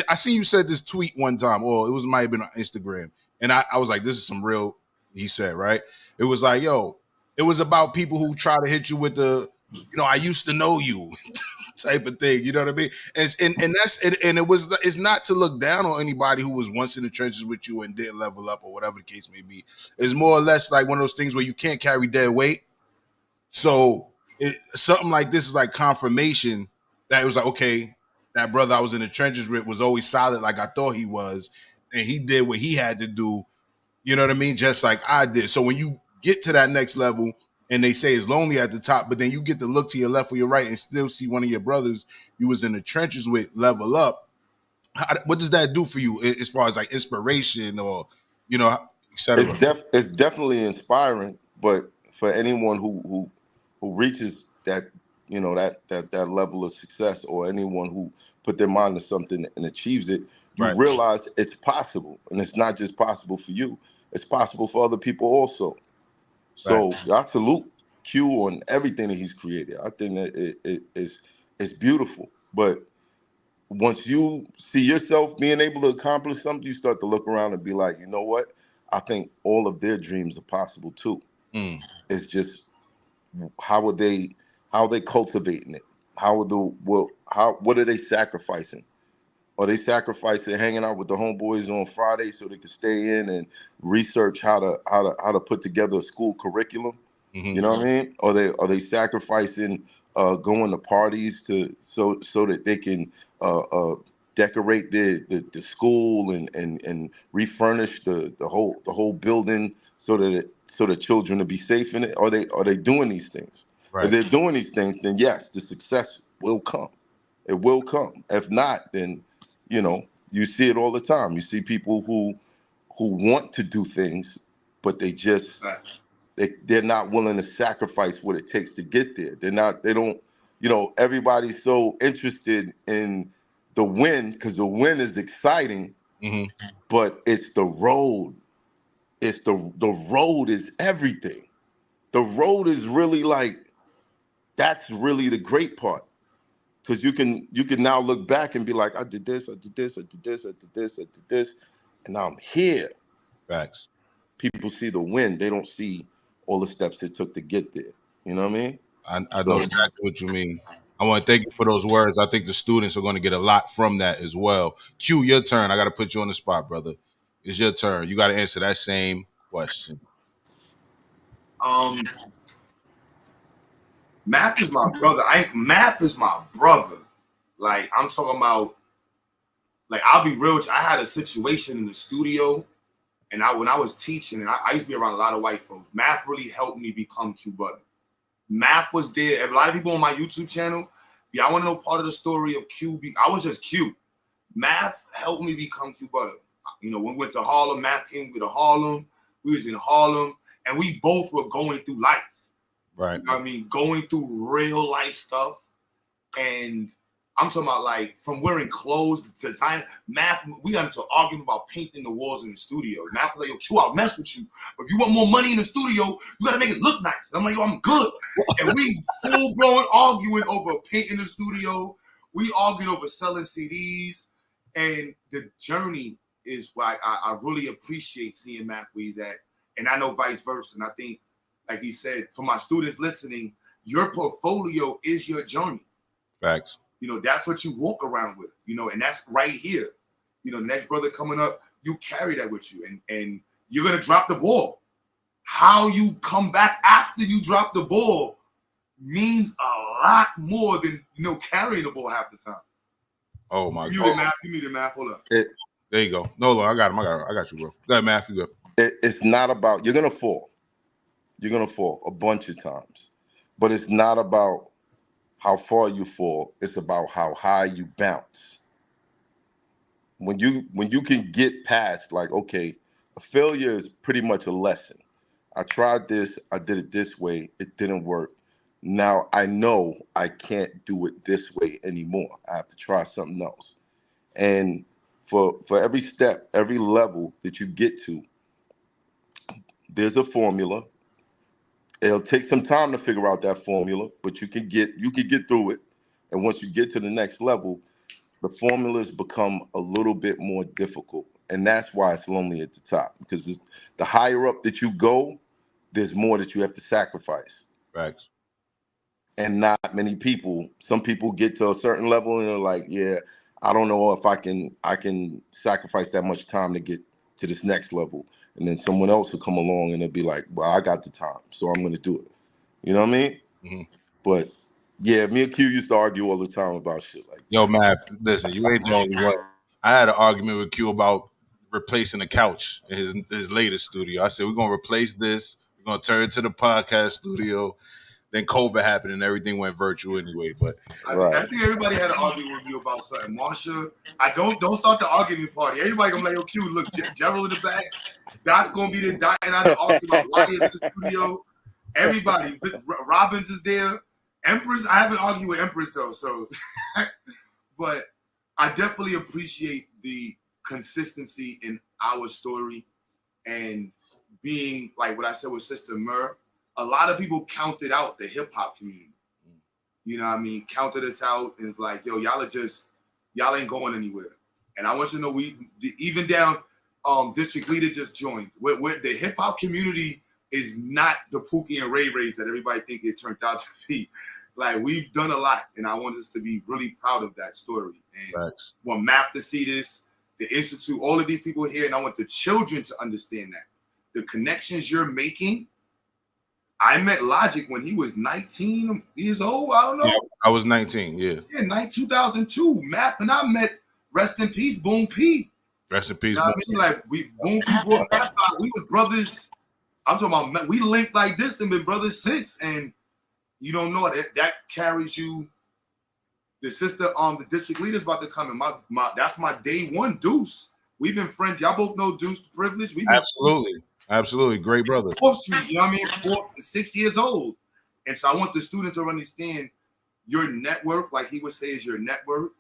I seen you said this tweet one time, or it might have been on Instagram, and I was like, this is some real. He said, right? It was like, yo, it was about people who try to hit you with the, you know, I used to know you type of thing. You know what I mean? And that's and it's not to look down on anybody who was once in the trenches with you and didn't level up or whatever the case may be. It's more or less like one of those things where you can't carry dead weight. So something like this is like confirmation that it was like, okay, that brother I was in the trenches with was always solid like I thought he was, and he did what he had to do. You know what I mean? Just like I did. So when you get to that next level and they say it's lonely at the top, but then you get to look to your left or your right and still see one of your brothers you was in the trenches with level up. What does that do for you as far as like inspiration or, you know, et cetera? It's definitely inspiring, but for anyone who reaches that you know, that level of success, or anyone who put their mind to something and achieves it, you realize it's possible. And it's not just possible for you, it's possible for other people also. So I salute Q on everything that he's created. I think that it's beautiful. But once you see yourself being able to accomplish something, you start to look around and be like, you know what? I think all of their dreams are possible too. It's just how are they cultivating it? What are they sacrificing? Are they sacrificing hanging out with the homeboys on Friday so they can stay in and research how to put together a school curriculum? You know what I mean? Are they sacrificing going to parties so that they can decorate the school and refurnish the whole building so that children will be safe in it? Are they doing these things? If they're doing these things, then yes, the success will come. It will come. If not, then you know, you see it all the time. You see people who want to do things, but they're not willing to sacrifice what it takes to get there. They don't, you know, everybody's so interested in the win because the win is exciting, but it's the road. It's the road is everything. The road is really that's really the great part. Because you can now look back and be like, I did this, I did this, I did this, I did this, I did this, and now I'm here. Facts. People see the win; they don't see all the steps it took to get there. You know what I mean? I know exactly what you mean. I want to thank you for those words. I think the students are going to get a lot from that as well. Q, your turn. I got to put you on the spot, brother. It's your turn. You got to answer that same question. Math is my brother. Math is my brother. Like, I'm talking about, like, I'll be real. I had a situation in the studio, and when I was teaching, and I used to be around a lot of white folks, math really helped me become Q Butter. Math was there. A lot of people on my YouTube channel, I want to know part of the story of Q. I was just Q. Math helped me become Q Butter. You know, when we went to Harlem, math came to Harlem. We was in Harlem, and we both were going through life. Right. You know what I mean? Going through real life stuff. And I'm talking about, like, from wearing clothes, design, math. We got into arguing about painting the walls in the studio. Math was like, yo, Q, I'll mess with you. But if you want more money in the studio, you got to make it look nice. And I'm like, yo, I'm good. And we full-blown arguing over painting the studio. We argued over selling CDs. And the journey is why I really appreciate seeing Math where he's at. And I know vice versa. And I think, like he said, for my students listening, your portfolio is your journey. Facts. You know, that's what you walk around with, you know, and that's right here. You know, next brother coming up, you carry that with you, and you're going to drop the ball. How you come back after you drop the ball means a lot more than, you know, carrying the ball half the time. Oh, my God. You muted math. Hold up. There you go. No, I got him. I got you, bro. Go ahead, Math. You go. It's not about, you're going to fall. You're going to fall a bunch of times. But it's not about how far you fall. It's about how high you bounce. When you can get past, like, okay, a failure is pretty much a lesson. I tried this, I did it this way, it didn't work. Now I know I can't do it this way anymore. I have to try something else. And for every step, every level that you get to, there's a formula. It'll take some time to figure out that formula, but you can get through it. And once you get to the next level, the formulas become a little bit more difficult. And that's why it's lonely at the top, because the higher up that you go, there's more that you have to sacrifice. Facts. And not many people, some people get to a certain level and they're like, yeah, I don't know if I can sacrifice that much time to get to this next level. And then someone else will come along and they'll be like, well, I got the time, so I'm going to do it. You know what I mean? Mm-hmm. But yeah, me and Q used to argue all the time about shit like that. Yo, Matt, listen, you ain't the only one. I had an argument with Q about replacing the couch in his latest studio. I said, we're going to replace this. We're going to turn it to the podcast studio. Then COVID happened and everything went virtual anyway. But I think everybody had an argument with you about something. Marsha, don't start the argument party. Everybody gonna be like, yo, Q, look, Gerald in the back. Dot's gonna be there, Dot and I to argue about why he's in the studio. Everybody, Robbins is there. Empress, I haven't argued with Empress though, so but I definitely appreciate the consistency in our story and being like what I said with Sister Mur. A lot of people counted out the hip hop community. You know what I mean? Counted us out and it's like, yo, y'all ain't going anywhere. And I want you to know even down District Leader just joined. Where the hip hop community is not the Pookie and Ray Rays that everybody think it turned out to be. Like, we've done a lot, and I want us to be really proud of that story. And I want Math to see this, the Institute, all of these people here, and I want the children to understand that. The connections you're making. I met Logic when he was 19 years old. I don't know. Yeah, I was 19, yeah. Yeah, 2002. Math and I met, rest in peace, Boom P. Rest in peace, you know what I mean? Like, Boom P brought Math out. We were brothers. I'm talking about, we linked like this and been brothers since, and you don't know that carries you. The sister, the District Leader's about to come in. That's my day one, Deuce. We've been friends. Y'all both know Deuce the Privilege. We've been Absolutely. Great brother. 4th Street, you know what I mean? 4 and 6 years old. And so I want the students to understand your network, like he would say, is your network,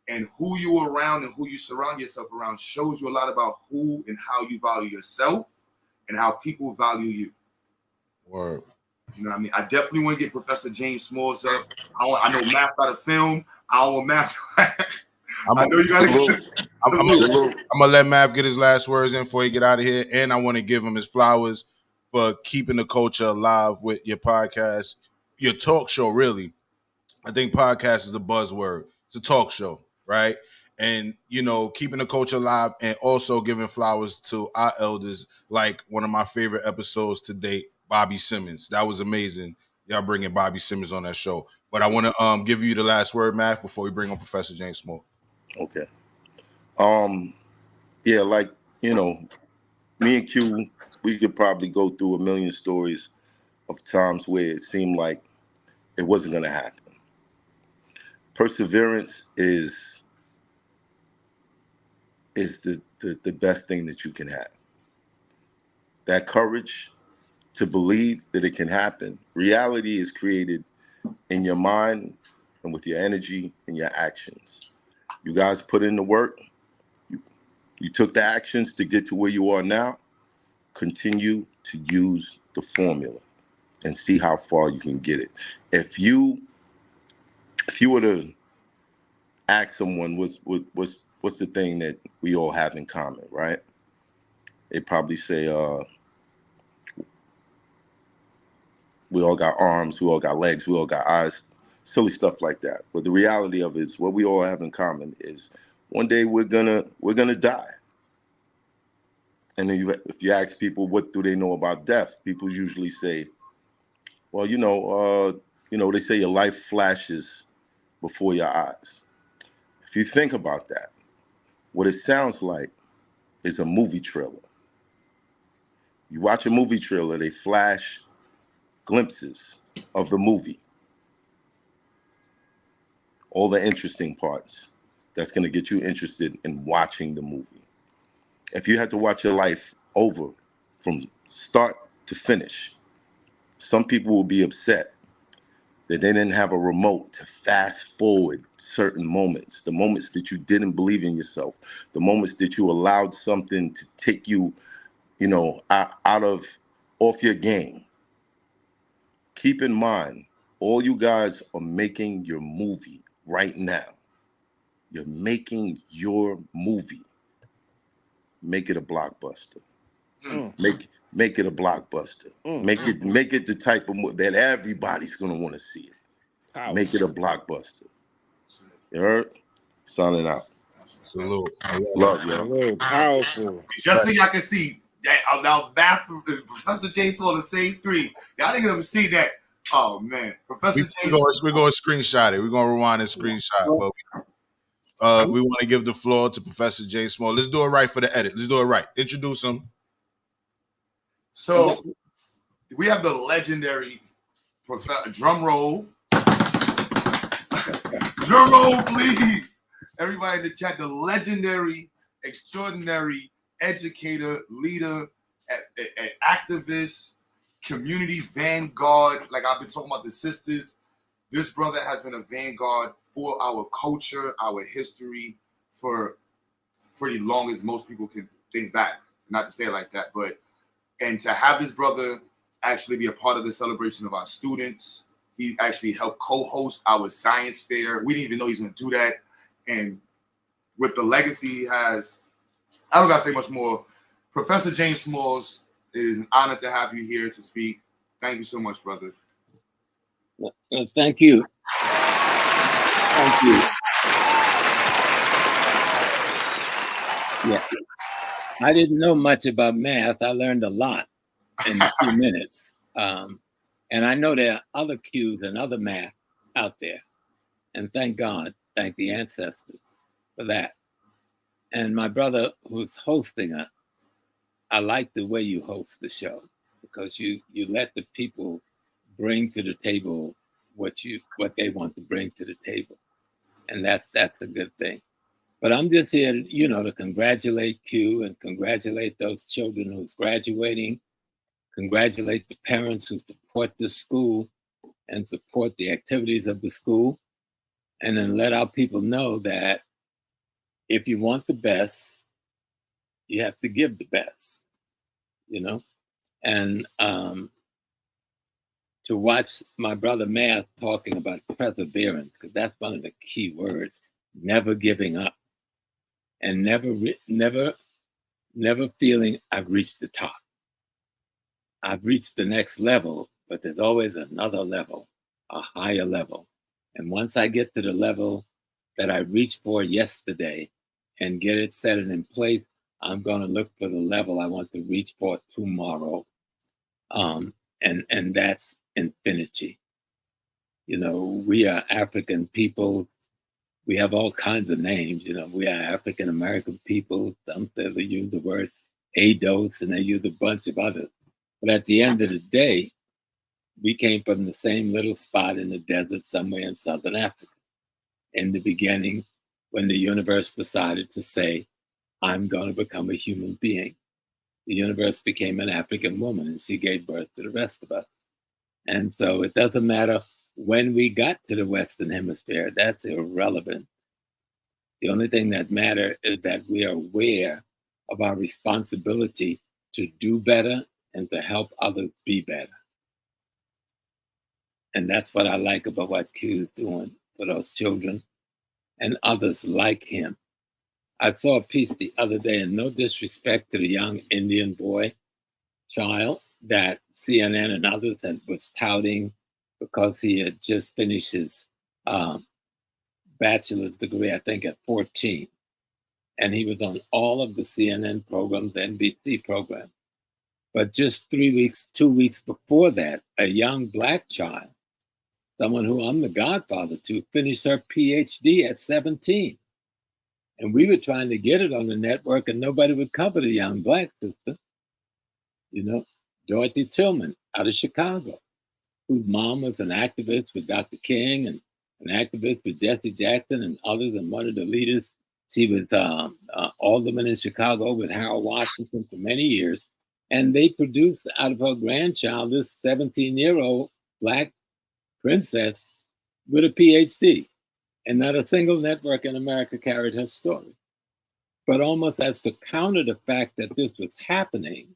and who you're around and who you surround yourself around shows you a lot about who and how you value yourself and how people value you. Word. You know what I mean? I definitely want to get Professor James Smalls up. I know Math got a film. I don't want Math. I know you got to. I'm gonna let Mav get his last words in before he get out of here, and I want to give him his flowers for keeping the culture alive with your podcast, your talk show. Really, I think podcast is a buzzword. It's a talk show, right? And keeping the culture alive, and also giving flowers to our elders, like one of my favorite episodes to date, Bobby Simmons. That was amazing. Y'all bringing Bobby Simmons on that show. But I want to give you the last word, Mav, before we bring on Professor James Small. Okay. Yeah, like, me and Q, we could probably go through a million stories of times where it seemed like it wasn't going to happen. Perseverance is the best thing that you can have. That courage to believe that it can happen. Reality is created in your mind and with your energy and your actions. You guys put in the work. You took the actions to get to where you are now. Continue to use the formula and see how far you can get it. If you were to ask someone what's the thing that we all have in common, right? They'd probably say we all got arms, we all got legs, we all got eyes, silly stuff like that. But the reality of it is what we all have in common is one day we're gonna die. And then if you ask people what do they know about death, people usually say, well, they say your life flashes before your eyes. If you think about that, what it sounds like is a movie trailer. You watch a movie trailer, they flash glimpses of the movie. All the interesting parts that's going to get you interested in watching the movie. If you had to watch your life over from start to finish, some people will be upset that they didn't have a remote to fast forward certain moments, the moments that you didn't believe in yourself, the moments that you allowed something to take you, off your game. Keep in mind, all you guys are making your movie right now. You're making your movie. Make it a blockbuster. Make it a blockbuster. Make it the type of movie that everybody's gonna want to see it. Powerful. Make it a blockbuster. You heard? Signing out. Salute. Love y'all. Powerful. Just so y'all can see that now Professor James on the same screen. Y'all didn't even see that. Oh man, Professor James. We're going to screenshot it. We're going to rewind and screenshot. But we want to give the floor to Professor James Small. Let's do it right for the edit. Let's do it right. Introduce him. So we have the legendary drum roll. Drum roll, please. Everybody in the chat, the legendary, extraordinary educator, leader, activist, community vanguard. Like I've been talking about the sisters. this brother has been a vanguard for our culture, our history for pretty long as most people can think back. Not to say it like that, but and to have this brother actually be a part of the celebration of our students. He actually helped co-host our science fair. We didn't even know he's going to do that. And with the legacy he has, I don't got to say much more. Professor James Smalls, it is an honor to have you here to speak. Thank you so much, brother. Well, thank you. Thank you. Yeah. I didn't know much about math. I learned a lot in a few minutes. And I know there are other Qs and other math out there. And thank God, thank the ancestors for that. And my brother who's hosting it, I like the way you host the show because you let the people bring to the table what they want to bring to the table. And that's a good thing. But I'm just here, to congratulate Q and congratulate those children who's graduating, congratulate the parents who support the school and support the activities of the school, and then let our people know that if you want the best, you have to give the best, And to watch my brother Math talking about perseverance, because that's one of the key words, never giving up, and never feeling I've reached the top. I've reached the next level, but there's always another level, a higher level. And once I get to the level that I reached for yesterday and get it set in place, I'm going to look for the level I want to reach for tomorrow. And that's infinity. We are African people. We have all kinds of names. We are African American people. Some say they use the word ADOS and they use a bunch of others. But at the end of the day, we came from the same little spot in the desert somewhere in Southern Africa. In the beginning, when the universe decided to say, I'm going to become a human being. The universe became an African woman and she gave birth to the rest of us. And so it doesn't matter when we got to the Western Hemisphere, that's irrelevant. The only thing that matters is that we are aware of our responsibility to do better and to help others be better. And that's what I like about what Q is doing for those children and others like him. I saw a piece the other day, and no disrespect to the young Indian child that CNN and others was touting because he had just finished his bachelor's degree, I think at 14. And he was on all of the CNN programs, NBC programs. But just 2 weeks before that, a young Black child, someone who I'm the godfather to, finished her PhD at 17. And we were trying to get it on the network and nobody would cover the young Black sister. Dorothy Tillman out of Chicago, whose mom was an activist with Dr. King and an activist with Jesse Jackson and others, and one of the leaders. She was alderman in Chicago with Harold Washington for many years. And they produced out of her grandchild this 17-year-old Black princess with a PhD. And not a single network in America carried her story. But almost as to counter the fact that this was happening,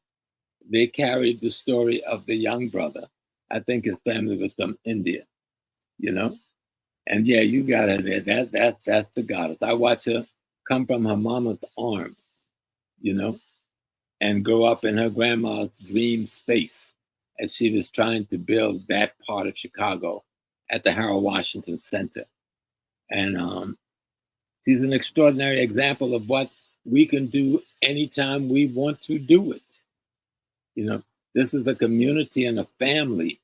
they carried the story of the young brother. I think his family was from India, And yeah, you got her there. That's the goddess. I watch her come from her mama's arm, and grow up in her grandma's dream space as she was trying to build that part of Chicago at the Harold Washington Center. And she's an extraordinary example of what we can do anytime we want to do it. This is a community and a family.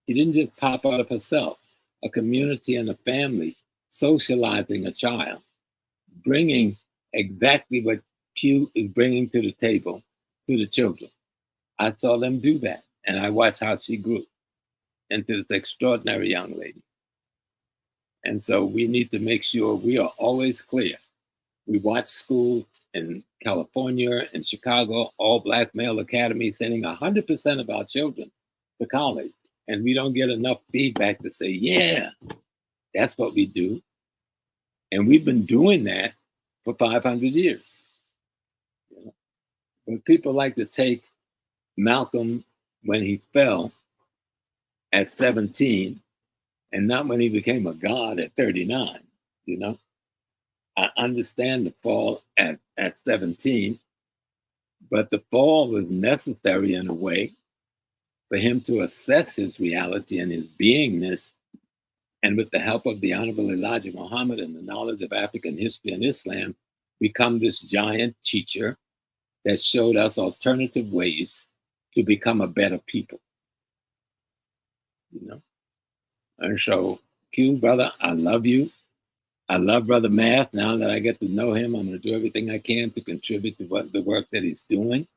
She didn't just pop out of herself. A community and a family socializing a child, bringing exactly what Q is bringing to the table to the children. I saw them do that, and I watched how she grew into this extraordinary young lady. And so we need to make sure we are always clear. We watch schools in California and Chicago, all Black male academies, sending 100% of our children to college. And we don't get enough feedback to say, yeah, that's what we do. And we've been doing that for 500 years. You know? But people like to take Malcolm when he fell at 17 and not when he became a god at 39. You know, I understand the fall at 17, but the fall was necessary in a way for him to assess his reality and his beingness. And with the help of the Honorable Elijah Muhammad and the knowledge of African history and Islam, become this giant teacher that showed us alternative ways to become a better people. You know? And so, Q, brother, I love you. I love Brother Math. Now that I get to know him, I'm going to do everything I can to contribute to the work that he's doing.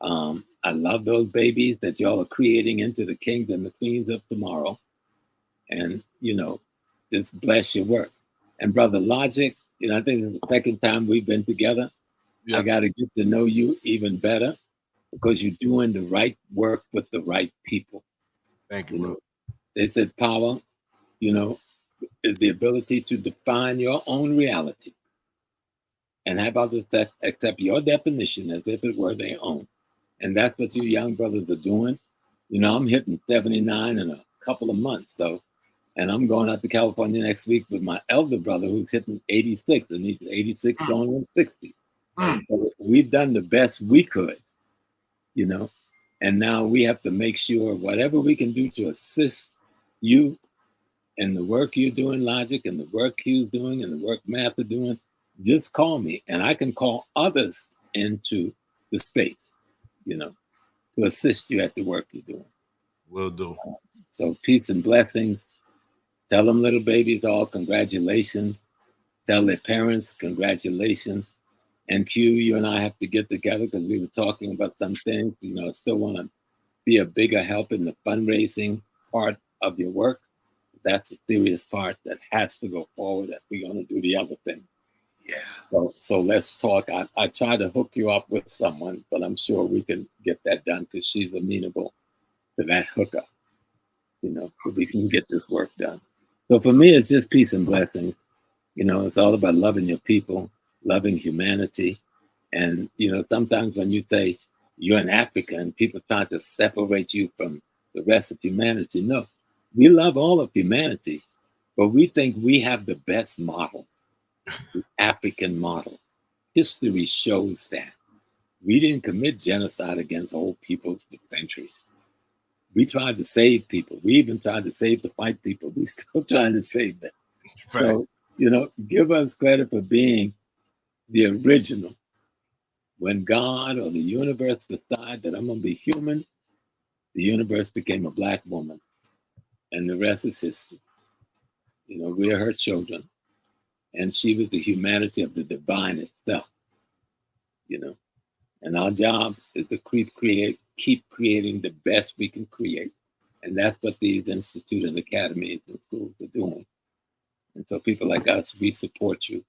I love those babies that y'all are creating into the kings and the queens of tomorrow. And, you know, just bless your work. And Brother Logic, you know, I think it's the second time we've been together. Yeah. I got to get to know you even better because you're doing the right work with the right people. Thank you, bro. They said power, you know, is the ability to define your own reality and have others that accept your definition as if it were their own. And that's what you young brothers are doing. You know, I'm hitting 79 in a couple of months, so, and I'm going out to California next week with my elder brother who's hitting 86, and he's 86 going on 60. So we've done the best we could, you know, and now we have to make sure whatever we can do to assist you in the work you're doing, Logic, and the work Q's doing, and the work Math are doing, just call me, and I can call others into the space, you know, to assist you at the work you're doing. Will do. So peace and blessings. Tell them little babies all congratulations. Tell their parents congratulations. And Q, you and I have to get together because we were talking about some things. You know, I still want to be a bigger help in the fundraising part of your work. That's a serious part that has to go forward if we're going to do the other thing. Yeah. So let's talk. I try to hook you up with someone, but I'm sure we can get that done because she's amenable to that hookup. You know, so we can get this work done. So for me, it's just peace and blessings. You know, it's all about loving your people, loving humanity. And, you know, sometimes when you say you're an African, people try to separate you from the rest of humanity. No, we love all of humanity, but we think we have the best model, the African model. History shows that. We didn't commit genocide against whole peoples for centuries. We tried to save people. We even tried to save the white people. We're still trying to save them. Right. So, you know, give us credit for being the original. When God or the universe decided that I'm going to be human, the universe became a Black woman. And the rest is history. You know, we are her children. And she was the humanity of the divine itself. You know, and our job is to keep creating the best we can create. And that's what these institutes and academies and schools are doing. And so people like us, we support you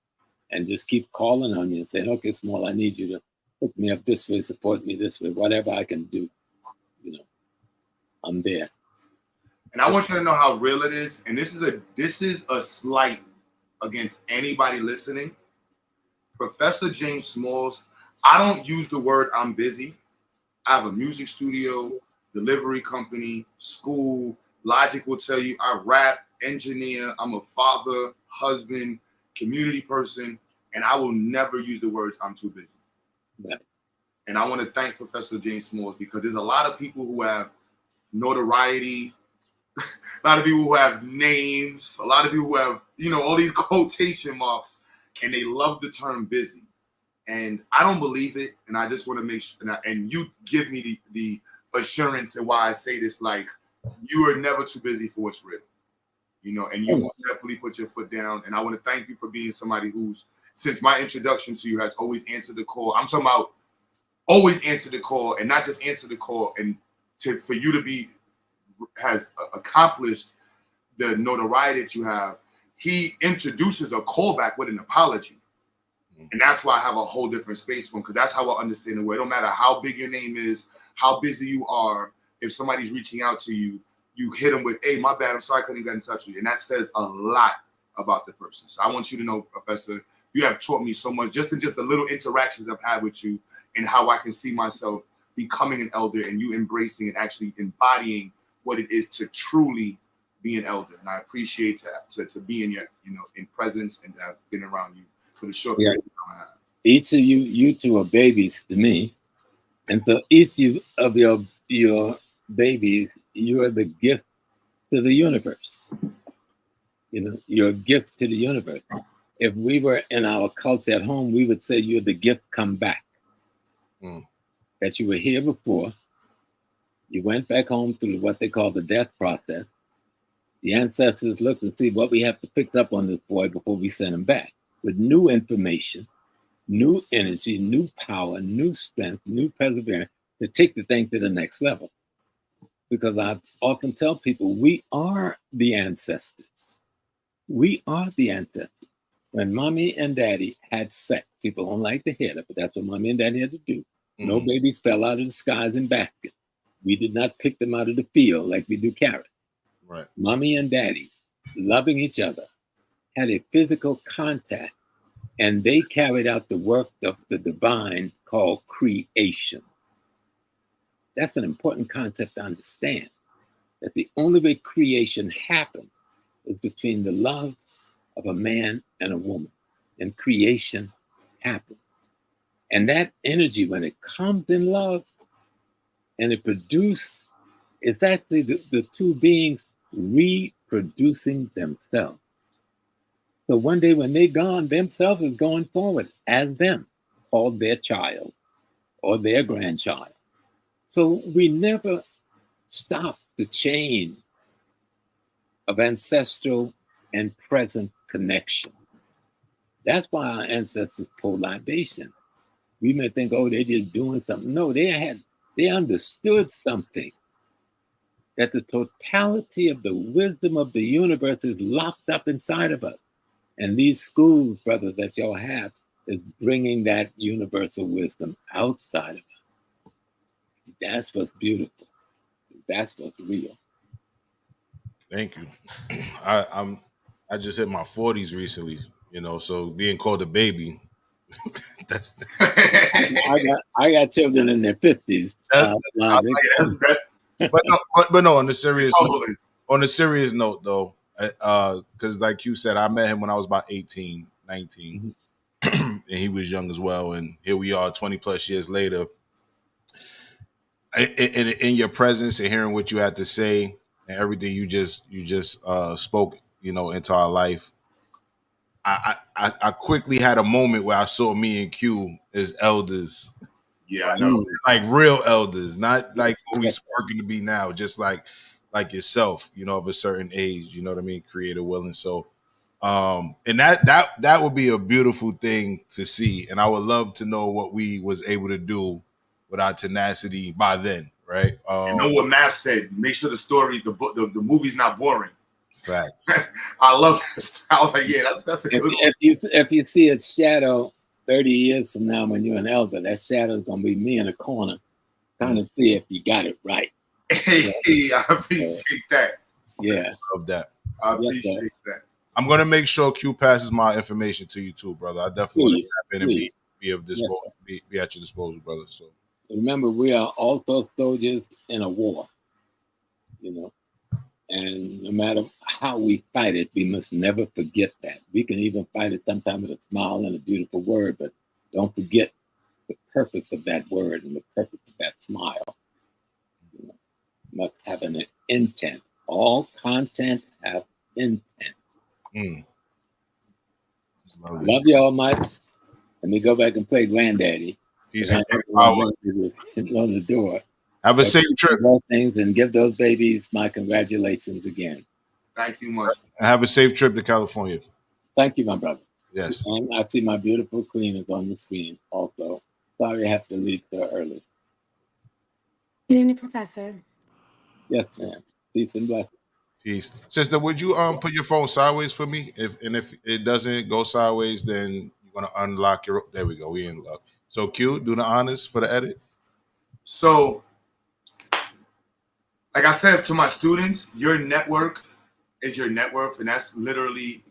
and just keep calling on you and saying, okay, Small, I need you to hook me up this way, support me this way, whatever I can do, you know, I'm there. And I want you to know how real it is. And this is a slight against anybody listening. Professor James Smalls, I don't use the word I'm busy. I have a music studio, delivery company, school. Logic will tell you I rap, engineer, I'm a father, husband, community person, and I will never use the words I'm too busy. Yeah. And I want to thank Professor James Smalls because there's a lot of people who have notoriety, a lot of people who have names, a lot of people who have, you know, all these quotation marks, and they love the term busy. And I don't believe it, and I just want to make sure, and you give me the assurance and why I say this, like, you are never too busy for what's real, you know, and you will definitely put your foot down. And I want to thank you for being somebody who's, since my introduction to you, has always answered the call. I'm talking about always answer the call, and not just answer the call, and for you to be, has accomplished the notoriety that you have. He introduces a callback with an apology. And that's why I have a whole different space for him, because that's how I understand the way. It don't matter how big your name is, how busy you are. If somebody's reaching out to you, you hit them with, hey, my bad, I'm sorry I couldn't get in touch with you. And that says a lot about the person. So I want you to know, Professor, you have taught me so much just in just the little interactions I've had with you and how I can see myself becoming an elder and you embracing and actually embodying what it is to truly be an elder. And I appreciate to be in your, in presence and have been around you for the short period of time I have. Each of you two are babies to me. And so each of your babies, you are the gift to the universe. You're a gift to the universe. If we were in our culture at home, we would say you're the gift come back. That you were here before. You went back home through what they call the death process. The ancestors looked and see what we have to fix up on this boy before we send him back with new information, new energy, new power, new strength, new perseverance to take the thing to the next level. Because I often tell people, we are the ancestors. We are the ancestors. When mommy and daddy had sex, people don't like to hear that, but that's what mommy and daddy had to do. No babies fell out of the skies in baskets. We did not pick them out of the field like we do carrots. Right. Mommy and daddy, loving each other, had a physical contact, and they carried out the work of the divine called creation. That's an important concept to understand, that the only way creation happened is between the love of a man and a woman, and creation happens. And that energy, when it comes in love and it produces, it's actually the two beings reproducing themselves. So one day when they're gone, themselves is going forward as them, called their child or their grandchild. So we never stop the chain of ancestral and present connection. That's why our ancestors pulled libation. We may think, oh, they're just doing something. No, they understood something, that the totality of the wisdom of the universe is locked up inside of us. And these schools, brothers, that y'all have is bringing that universal wisdom outside of us. That's what's beautiful. That's what's real. Thank you. I just hit my 40s recently, so being called a baby, that's I got children in their 50s. But no, on the serious note though, because like you said, I met him when I was about 18, 19, and he was young as well, and here we are 20 plus years later. In your presence and hearing what you had to say and everything you just spoke, into our life, I quickly had a moment where I saw me and Q as elders. Yeah, I know. Like real elders, not like what we working to be now, just like yourself, of a certain age, you know what I mean? Creator willing. So and that would be a beautiful thing to see. And I would love to know what we was able to do with our tenacity by then, right? You know what Matt said, make sure the story, the book, the movie's not boring. Fact. I love this. I was like, yeah, that's a good one. If you see its shadow 30 years from now when you're an elder, that shadow is going to be me in a corner trying to see if you got it right. Hey, I appreciate that. Yeah. Love that. I appreciate that. I'm going to make sure Q passes my information to you too, brother. I definitely want to tap in and be of disposal, be at your disposal, brother. So remember, we are also soldiers in a war, and no matter how we fight it, we must never forget that. We can even fight it sometimes with a smile and a beautiful word, but don't forget the purpose of that word and the purpose of that smile. Must have an intent. All content have intent. Love y'all much. Let me go back and play Granddaddy. He's on the door. Have a safe trip. Those things and give those babies my congratulations again. Thank you much. And have a safe trip to California. Thank you, my brother. Yes. And I see my beautiful queen is on the screen also. Sorry I have to leave so early. Good evening, Professor. Yes, ma'am. Peace and blessings. Peace. Sister, would you put your phone sideways for me? If it doesn't go sideways, then you're gonna unlock your. There we go. We in luck. So Q, do the honors for the edit. So like I said to my students, your network is your network, and that's literally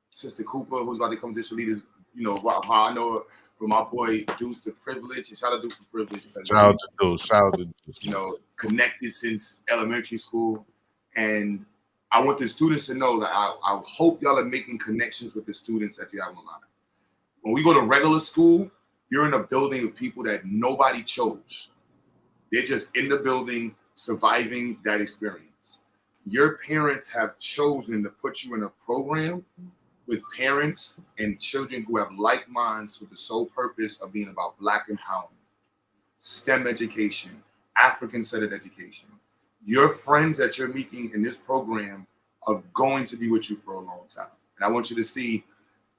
Sister Cooper, who's about to come district leaders. You know how I know from my boy Deuce the Privilege, and shout out Deuce the Privilege because Shout out to Deuce. Shout out to Deuce. you know, connected since elementary school, and I want the students to know that I hope y'all are making connections with the students that you have online. When we go to regular school, you're in a building of people that nobody chose. They're just in the building surviving that experience. Your parents have chosen to put you in a program with parents and children who have like minds for the sole purpose of being about Black empowerment, STEM education, African-centered education. Your friends that you're meeting in this program are going to be with you for a long time. And I want you to see,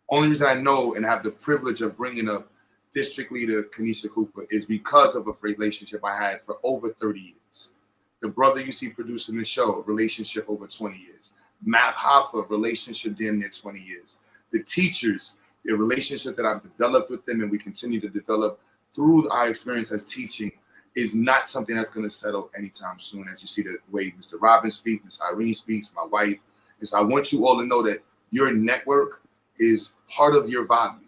only reason I know and have the privilege of bringing up District Leader Kanisha Cooper is because of a relationship I had for over 30 years. The brother you see producing the show, relationship over 20 years. Matt Hoffa, relationship damn near 20 years. The teachers, the relationship that I've developed with them and we continue to develop through our experience as teaching is not something that's going to settle anytime soon. As you see the way Mr. Robbins speaks, Ms. Irene speaks, my wife. And so I want you all to know that your network is part of your value.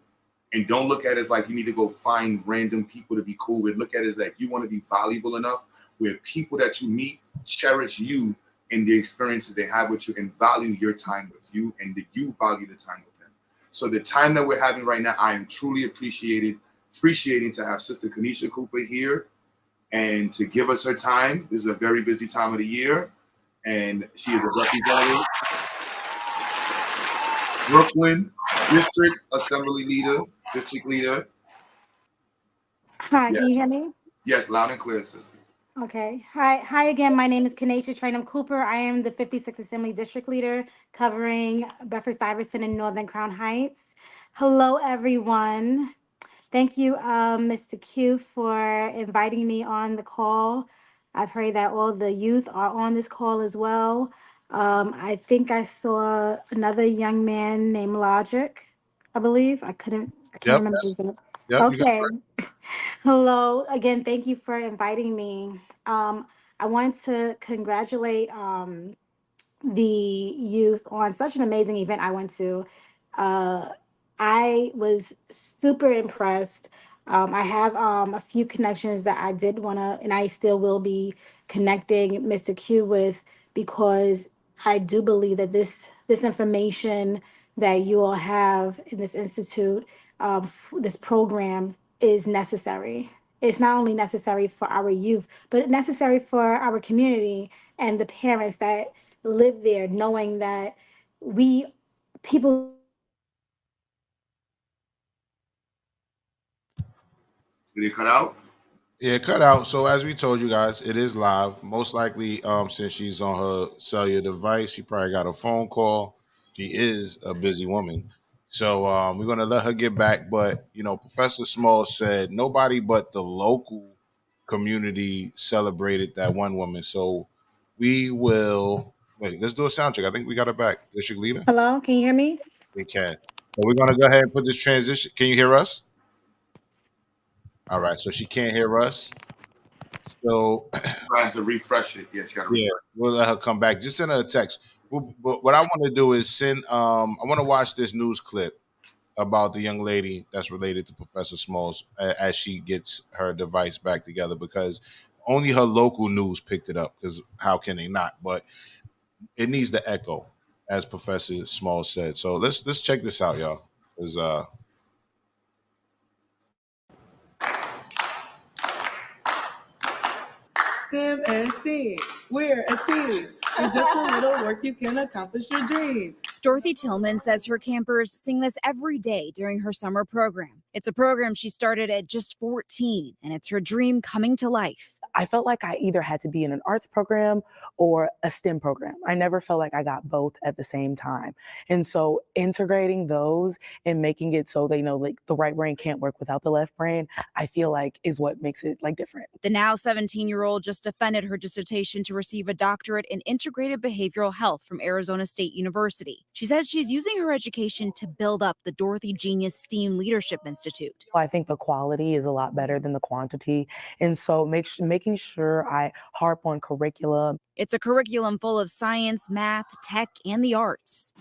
And don't look at it as like you need to go find random people to be cool with. Look at it as like you want to be valuable enough where people that you meet cherish you and the experiences they have with you and value your time with you and that you value the time with them. So the time that we're having right now, I am truly appreciating to have Sister Kanisha Cooper here and to give us her time. This is a very busy time of the year. And she is a representative, Brooklyn District Assembly Leader, District Leader. Hi, can you Yes. hear me? Yes, loud and clear, sister. Okay. Hi again. My name is Kanisha Trainum Cooper. I am the 56th Assembly District Leader covering Bedford-Stuyvesant and Northern Crown Heights. Hello, everyone. Thank you, Mr. Q, for inviting me on the call. I pray that all the youth are on this call as well. I think I saw another young man named Logic, I believe. I can't Yep. remember his name. Yep. You got it Okay. Hello again. Thank you for inviting me. I want to congratulate the youth on such an amazing event I went to. Uh, I was super impressed. I have a few connections that I did want to, and I still will be connecting Mr. Q with because I do believe that this information that you all have in this institute, this program, is necessary. It's not only necessary for our youth, but necessary for our community and the parents that live there, knowing that we people. Did it cut out? Yeah, cut out. So as we told you guys, it is live. Most likely, since she's on her cellular device, she probably got a phone call. She is a busy woman. So we're gonna let her get back. But you know, Professor Small said nobody but the local community celebrated that one woman. So we will wait, let's do a sound check. I think we got her back. District leader? Hello, can you hear me? We can. So we're gonna go ahead and put this transition. Can you hear us? All right, so she can't hear us. So I have to refresh it. Yes, you got to yeah, refresh. we'll let her come back. Just send her a text. But what I want to do is send. I want to watch this news clip about the young lady that's related to Professor Smalls as she gets her device back together because only her local news picked it up. Because how can they not? But it needs the echo, as Professor Smalls said. So let's check this out, y'all. Because STEM and STEAM. We're a team. With just a little work, you can accomplish your dreams. Dorothy Tillman says her campers sing this every day during her summer program. It's a program she started at just 14, and it's her dream coming to life. I felt like I either had to be in an arts program or a STEM program. I never felt like I got both at the same time. And so integrating those and making it so they know like the right brain can't work without the left brain, I feel like is what makes it like different. The now 17-year-old just defended her dissertation to receive a doctorate in integrated behavioral health from Arizona State University. She says she's using her education to build up the Dorothy Genius STEAM Leadership Institute. I think the quality is a lot better than the quantity. And so making sure I harp on curriculum. It's a curriculum full of science, math, tech, and the arts.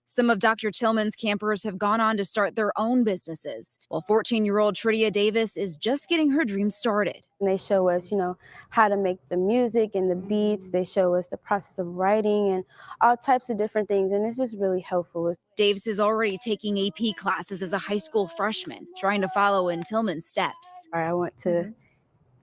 Some of Dr. Tillman's campers have gone on to start their own businesses, while 14-year-old Tridia Davis is just getting her dreams started. And they show us, how to make the music and the beats. They show us the process of writing and all types of different things. And it's just really helpful. Davis is already taking AP classes as a high school freshman, trying to follow in Tillman's steps. I want to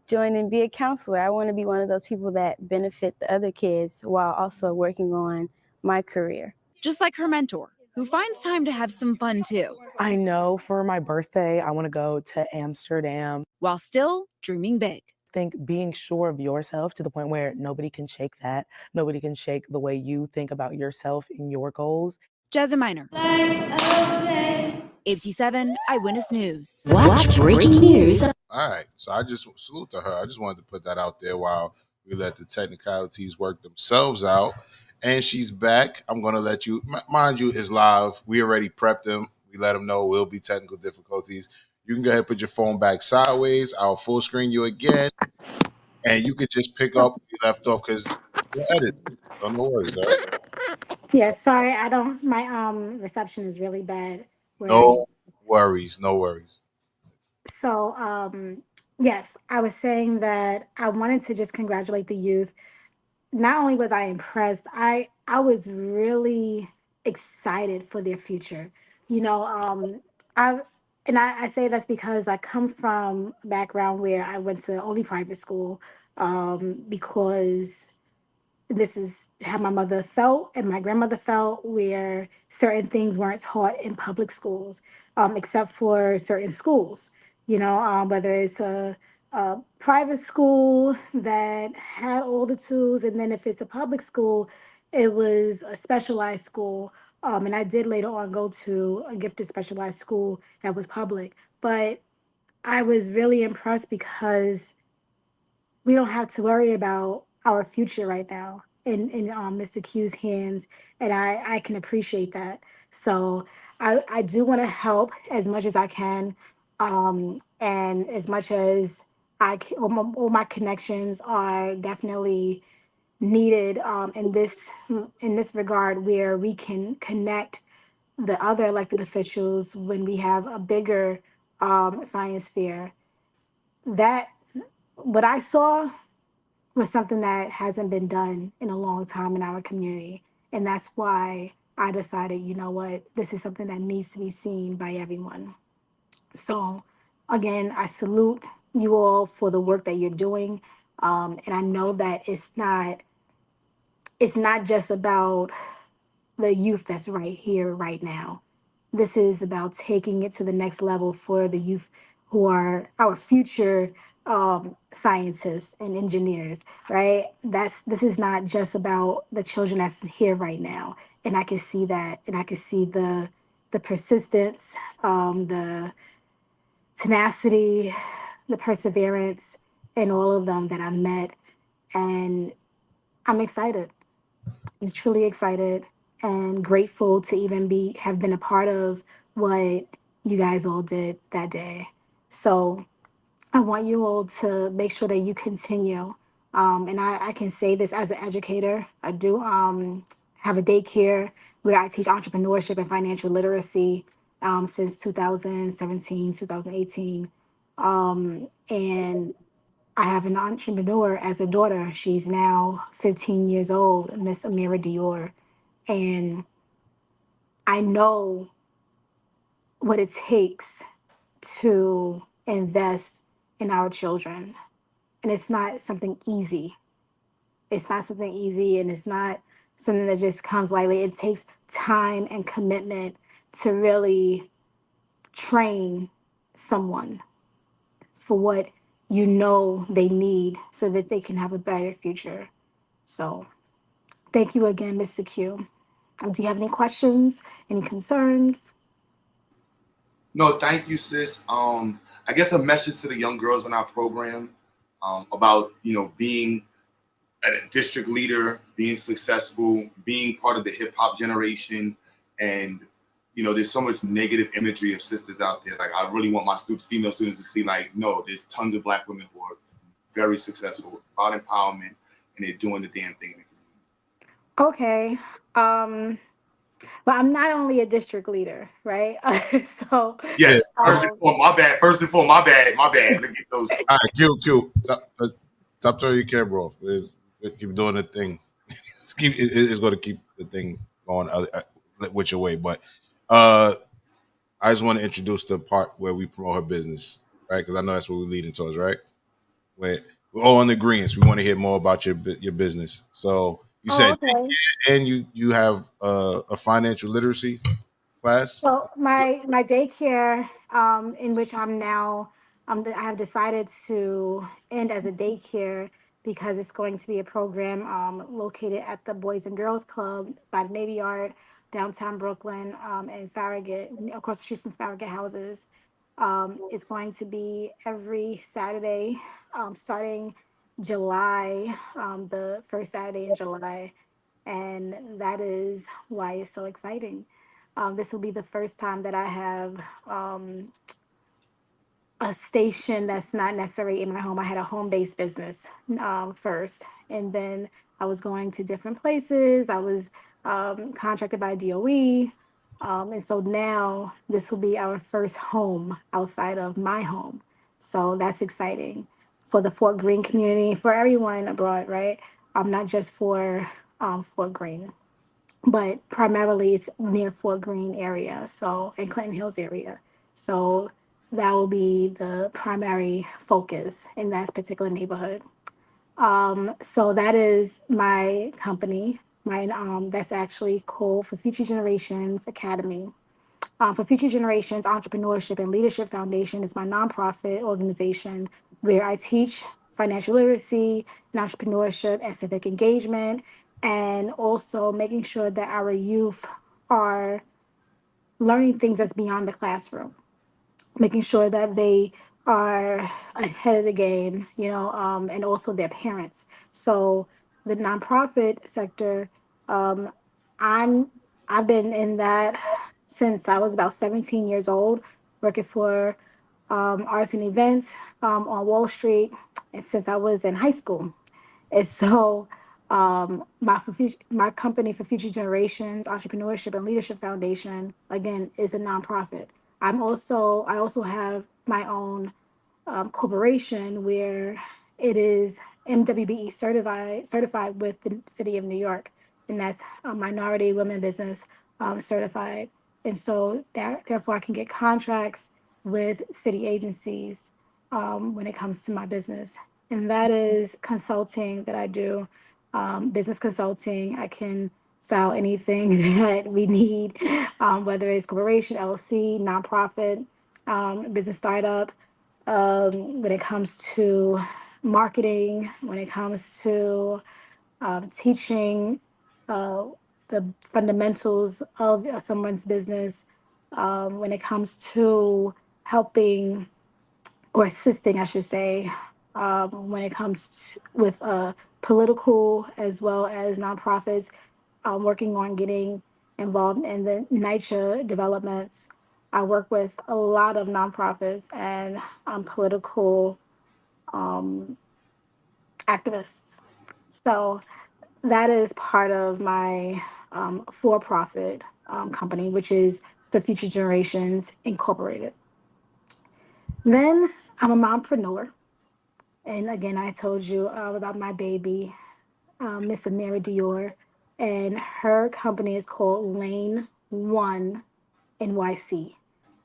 join and be a counselor. I want to be one of those people that benefit the other kids while also working on my career. Just like her mentor, who finds time to have some fun too. I know for my birthday, I want to go to Amsterdam. While still dreaming big. I think being sure of yourself to the point where nobody can shake that. Nobody can shake the way you think about yourself and your goals. Jasmine Miner. ABC 7 Eyewitness News. Watch breaking news. All right, so I just salute to her. I just wanted to put that out there while we let the technicalities work themselves out. And she's back. I'm going to let you, mind you, it's live. We already prepped them. We let them know will be technical difficulties. You can go ahead and put your phone back sideways. I'll full screen you again. And you could just pick up where you left off because you're edited. So no worries, all right? Yeah, sorry, my reception is really bad. No worries, no worries. So, yes, I was saying that I wanted to just congratulate the youth. Not only was I impressed, I was really excited for their future. I say that's because I come from a background where I went to only private school, because this is how my mother felt and my grandmother felt, where certain things weren't taught in public schools, except for certain schools, whether it's a private school that had all the tools, and then if it's a public school, it was a specialized school. And I did later on go to a gifted specialized school that was public. But I was really impressed because we don't have to worry about our future right now in Mr. Q's hands, and I can appreciate that. So I do want to help as much as I can, and as much as all my connections are definitely needed, in this regard, where we can connect the other elected officials when we have a bigger science fair. That what I saw was something that hasn't been done in a long time in our community. And that's why I decided, you know what, this is something that needs to be seen by everyone. So again, I salute you all for the work that you're doing. And I know that it's not just about the youth that's right here, right now. This is about taking it to the next level for the youth who are our future scientists and engineers, right? This is not just about the children that's here right now, and I can see that, and I can see the persistence, the tenacity, the perseverance, and all of them that I've met, and I'm excited. I'm truly excited and grateful to even have been a part of what you guys all did that day. So I want you all to make sure that you continue. And I can say this as an educator. I do have a daycare where I teach entrepreneurship and financial literacy since 2017, 2018. And I have an entrepreneur as a daughter. She's now 15 years old, Miss Amira Dior. And I know what it takes to invest in our children. And it's not something easy. It's not something easy, and it's not something that just comes lightly. It takes time and commitment to really train someone for what you know they need so that they can have a better future. So thank you again, Mr. Q. Do you have any questions, any concerns? No, thank you, sis. I guess a message to the young girls in our program about being a district leader, being successful, being part of the hip hop generation, and there's so much negative imagery of sisters out there. Like, I really want my female students to see, like, no, there's tons of Black women who are very successful, about empowerment, and they're doing the damn thing in the Okay. community. But I'm not only a district leader, right? So Yes. First and foremost, my bad. My bad. Look at those. All right, Q. Stop turning your camera off. Keep doing the thing. It's going to keep the thing going with your way. But I just want to introduce the part where we promote her business, right? Because I know that's what we're leading towards, right? We're all on the greens. We want to hear more about your business. So you said, okay. and you have a financial literacy class. So my daycare, in which I'm now, I have decided to end as a daycare because it's going to be a program located at the Boys and Girls Club by the Navy Yard, downtown Brooklyn, and Farragut, across the street from Farragut Houses. It's going to be every Saturday, starting July, the first Saturday in July, and that is why it's so exciting. This will be the first time that I have a station that's not necessarily in my home. I had a home-based business first, and then I was going to different places. I was contracted by DOE, and so now this will be our first home outside of my home. So that's exciting for the Fort Greene community, for everyone abroad, right? Not just for Fort Greene, but primarily it's near Fort Greene area, so in Clinton Hills area. So that will be the primary focus in that particular neighborhood. So that is my company. My that's actually called For Future Generations Academy. For Future Generations Entrepreneurship and Leadership Foundation is my nonprofit organization where I teach financial literacy and entrepreneurship and civic engagement, and also making sure that our youth are learning things that's beyond the classroom, making sure that they are ahead of the game, and also their parents. So the nonprofit sector, um, I'm I've been in that since I was about 17 years old, working for arts and events on Wall Street, and since I was in high school. And so, my company For Future Generations Entrepreneurship and Leadership Foundation, again, is a nonprofit. I also have my own corporation where it is MWBE certified with the City of New York, and that's a minority women business certified. And so that therefore I can get contracts with city agencies when it comes to my business, and that is consulting that I do, business consulting. I can file anything that we need, whether it's corporation, LLC, nonprofit, business startup, when it comes to marketing, when it comes to teaching uh, the fundamentals of someone's business, when it comes to helping or assisting, I should say, when it comes with political as well as nonprofits, working on getting involved in the NYCHA developments. I work with a lot of nonprofits and political um, activists. So that is part of my for-profit company, which is For Future Generations Incorporated. Then I'm a mompreneur. And again, I told you about my baby, Miss Amira Dior, and her company is called Lane One NYC.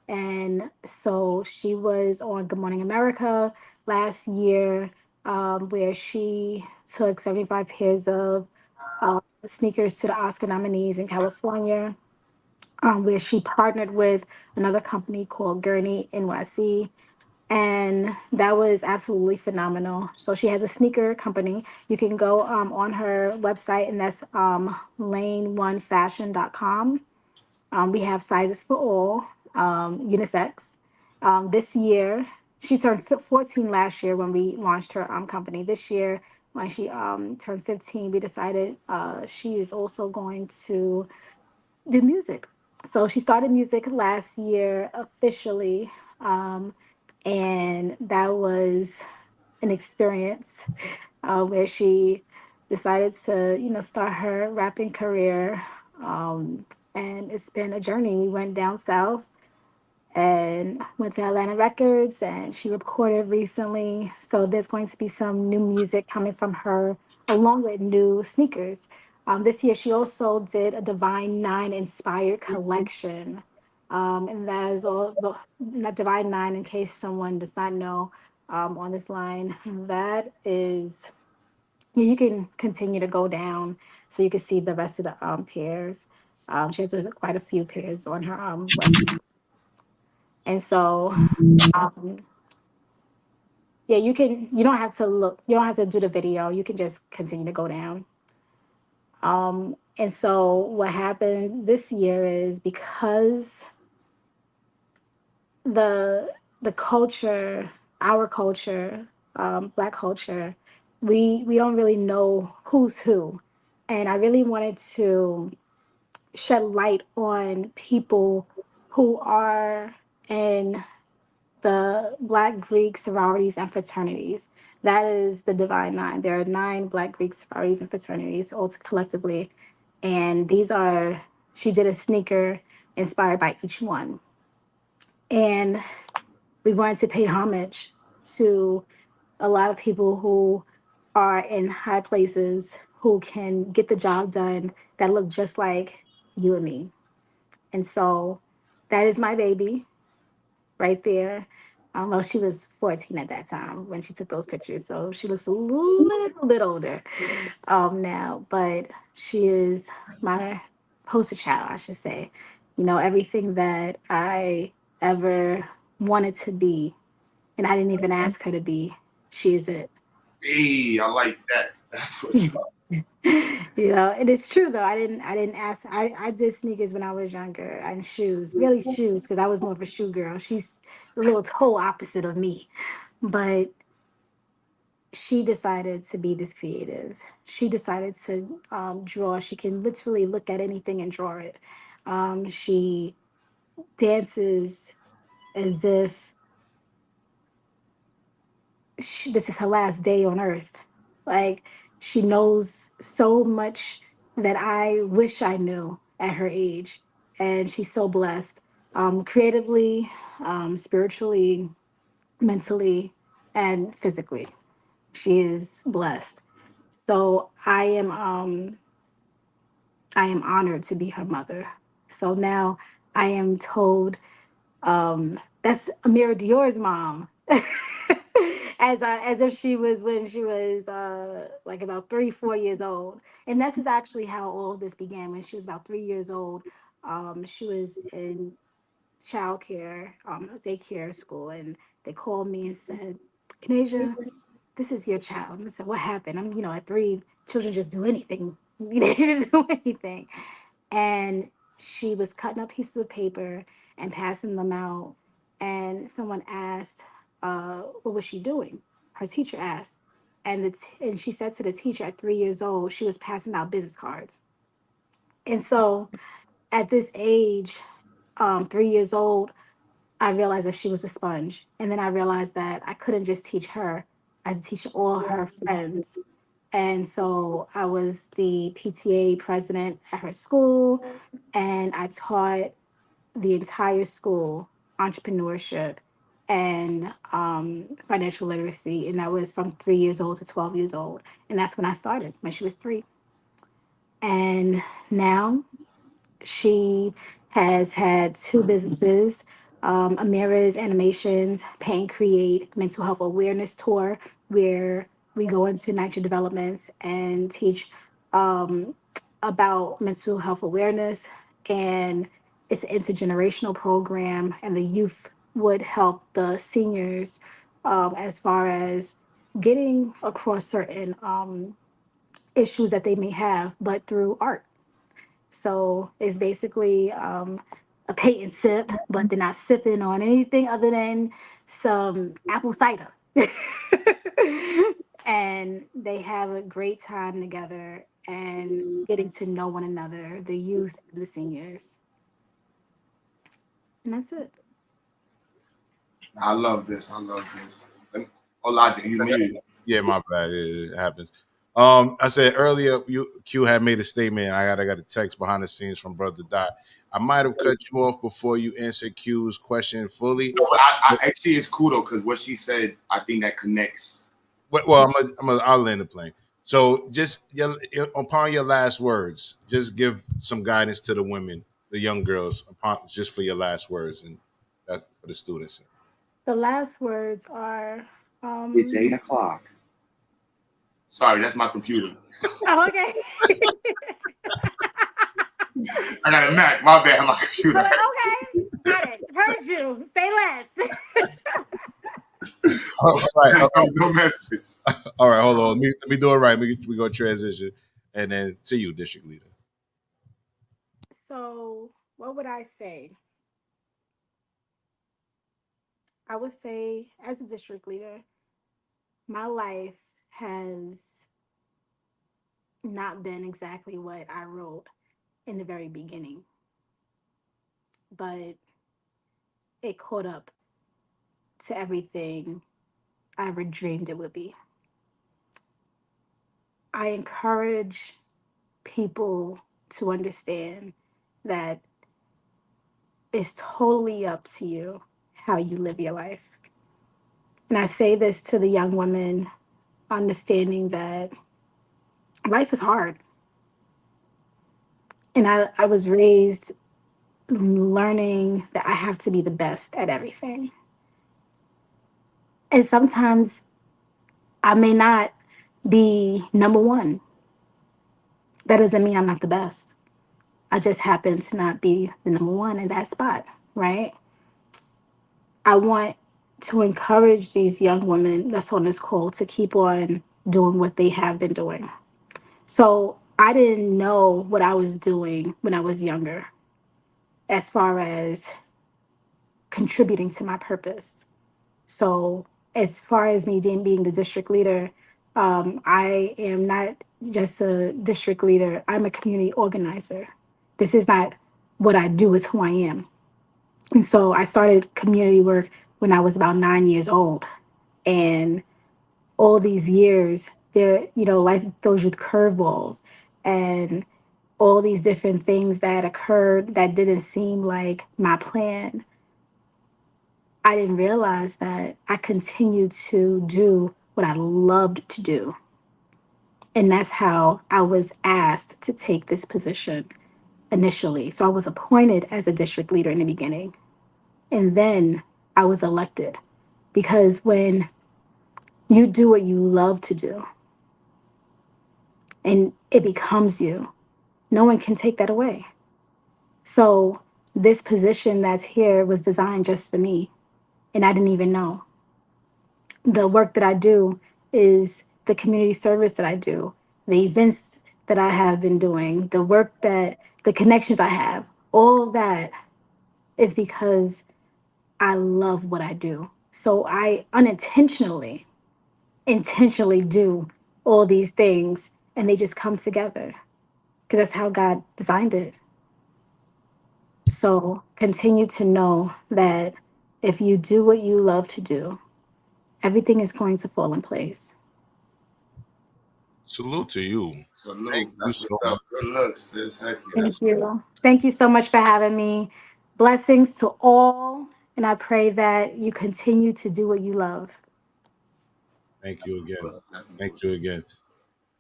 And so she was on Good Morning America last year, where she took 75 pairs of sneakers to the Oscar nominees in California, where she partnered with another company called Gurney NYC, and that was absolutely phenomenal. So she has a sneaker company. You can go on her website, and that's lane1fashion.com. We have sizes for all, unisex. This year, she turned 14 last year when we launched her company. This year, when she turned 15, we decided she is also going to do music. So she started music last year officially, um, and that was an experience where she decided to, start her rapping career. And it's been a journey. We went down south and went to Atlanta Records, and she recorded recently. So there's going to be some new music coming from her, along with new sneakers. This year, she also did a Divine Nine inspired collection. And that is all that Divine Nine, in case someone does not know on this line, that is, yeah, you can continue to go down so you can see the rest of the pairs. She has quite a few pairs on her website. And so, um, yeah, you don't have to look, you don't have to do the video. You can just continue to go down. And so what happened this year is because the the culture, our culture, Black culture, we don't really know who's who. And I really wanted to shed light on people who are in the Black Greek sororities and fraternities. That is the Divine Nine. There are 9 Black Greek sororities and fraternities all collectively. And she did a sneaker inspired by each one. And we wanted to pay homage to a lot of people who are in high places who can get the job done that look just like you and me. And so that is my baby right there. I don't know, she was 14 at that time when she took those pictures. So she looks a little bit older now, but she is my poster child, I should say. Everything that I ever wanted to be, and I didn't even ask her to be, she is it. Hey, I like that. That's what's up. And it's true though. I didn't ask. I did sneakers when I was younger and shoes, really shoes, because I was more of a shoe girl. She's a little total opposite of me, but she decided to be this creative. She decided to draw. She can literally look at anything and draw it. She dances as if this is her last day on earth. Like, she knows so much that I wish I knew at her age. And she's so blessed, creatively, spiritually, mentally, and physically. She is blessed. So I am honored to be her mother. So now I am told that's Amira Dior's mom. As if she was when she was like about 3, 4 years old. And this is actually how all of this began. When she was about 3 years old, she was in childcare, daycare school, and they called me and said, "Kanasia, this is your child." And I said, "What happened?" At 3, children just do anything. They just do anything. And she was cutting up pieces of paper and passing them out. And someone asked, what was she doing? Her teacher asked. And she said to the teacher at 3 years old, she was passing out business cards. And so at this age, 3 years old, I realized that she was a sponge. And then I realized that I couldn't just teach her, I had to teach all her friends. And so I was the PTA president at her school, and I taught the entire school entrepreneurship and financial literacy. And that was from 3 years old to 12 years old. And that's when I started, when she was 3. And now she has had 2 businesses, Amira's Animations, Paint Create, Mental Health Awareness Tour, where we go into niche developments and teach about mental health awareness. And it's an intergenerational program, and the youth would help the seniors as far as getting across certain issues that they may have, but through art. So it's basically a paint and sip, but they're not sipping on anything other than some apple cider. and they have a great time together and getting to know one another, the youth and the seniors. And that's it. I love this. I love this. Oh, Logic, you muted. Yeah, my bad. It happens. I said earlier, Q had made a statement. I got a text behind the scenes from Brother Dot. I might have cut you off before you answered Q's question fully. No, but I actually, it's cool though, because what she said, I think that connects. Well, I'll land the plane. So, just upon your last words, just give some guidance to the women, the young girls, just for your last words, and that's for the students. The last words are. It's 8 o'clock. Sorry, that's my computer. Oh, okay. I got a Mac. My bad, my computer. Okay, got it. Heard you. Say less. All right. No message. All right, hold on. Let me do it right. We go transition, and then to you, district leader. So, what would I say? I would say, as a district leader, my life has not been exactly what I wrote in the very beginning, but it caught up to everything I ever dreamed it would be. I encourage people to understand that it's totally up to you how you live your life. And I say this to the young women, understanding that life is hard. And I was raised learning that I have to be the best at everything. And sometimes I may not be number one. That doesn't mean I'm not the best. I just happen to not be the number one in that spot, right? I want to encourage these young women that's on this call to keep on doing what they have been doing. So I didn't know what I was doing when I was younger, as far as contributing to my purpose. So as far as me being the district leader, I am not just a district leader. I'm a community organizer. This is not what I do, it's who I am. And so I started community work when I was about 9 years old. And all these years, life throws you curveballs and all these different things that occurred that didn't seem like my plan. I didn't realize that I continued to do what I loved to do. And that's how I was asked to take this position initially. So I was appointed as a district leader in the beginning. And then I was elected, because when you do what you love to do and it becomes you, no one can take that away. So this position that's here was designed just for me, and I didn't even know. The work that I do is the community service that I do, the events that I have been doing, the connections I have, all that is because I love what I do. So I intentionally do all these things, and they just come together because that's how God designed it. So continue to know that if you do what you love to do, everything is going to fall in place. Salute to you. Salute. That's what's up. Good looks, sis. Heck yeah. Thank you. Thank you so much for having me. Blessings to all. And I pray that you continue to do what you love. Thank you again. Thank you again.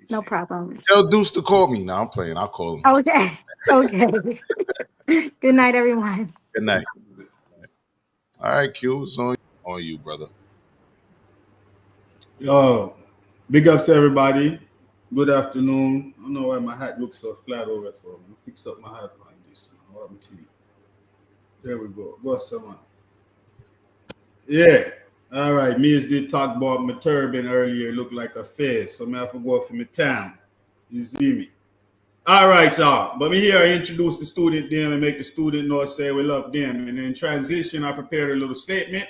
No problem. Tell Deuce to call me. Now I'm playing. I'll call him. Okay. Okay. Good night, everyone. Good night. All right, Q. It's on you, brother. Yo, big ups to everybody. Good afternoon. I don't know why my hat looks so flat over, so I'm gonna fix up my hat like this. What happened to you? There we go. Go someone. Yeah. All right. Me as did talk about my turban earlier. Look like a face. So I have to go for my tam. You see me? All right, y'all. But me here, I introduce the student them and make the student know, say we love them. And in transition, I prepared a little statement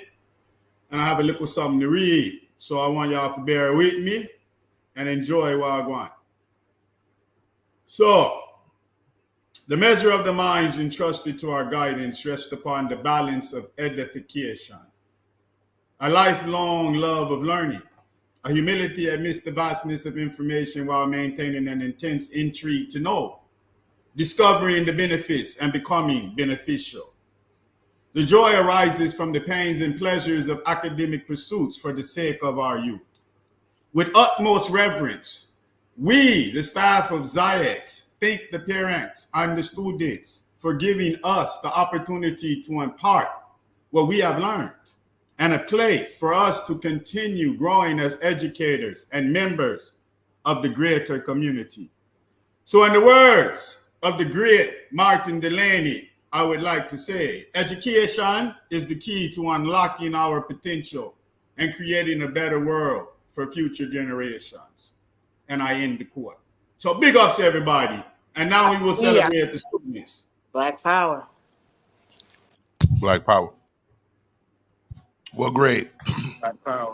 and I have a little something to read. So I want y'all to bear with me. and enjoy Wagwan. So, the measure of the minds entrusted to our guidance rests upon the balance of edification, a lifelong love of learning, a humility amidst the vastness of information while maintaining an intense intrigue to know, discovering the benefits and becoming beneficial. The joy arises from the pains and pleasures of academic pursuits for the sake of our youth. With utmost reverence, we, the staff of XyayX, thank the parents and the students for giving us the opportunity to impart what we have learned and a place for us to continue growing as educators and members of the greater community. So in the words of the great Martin Delaney, I would like to say, education is the key to unlocking our potential and creating a better world for future generations. And I end the quote. So big ups everybody. And now we will celebrate the students. Black Power. Black Power. Well, great.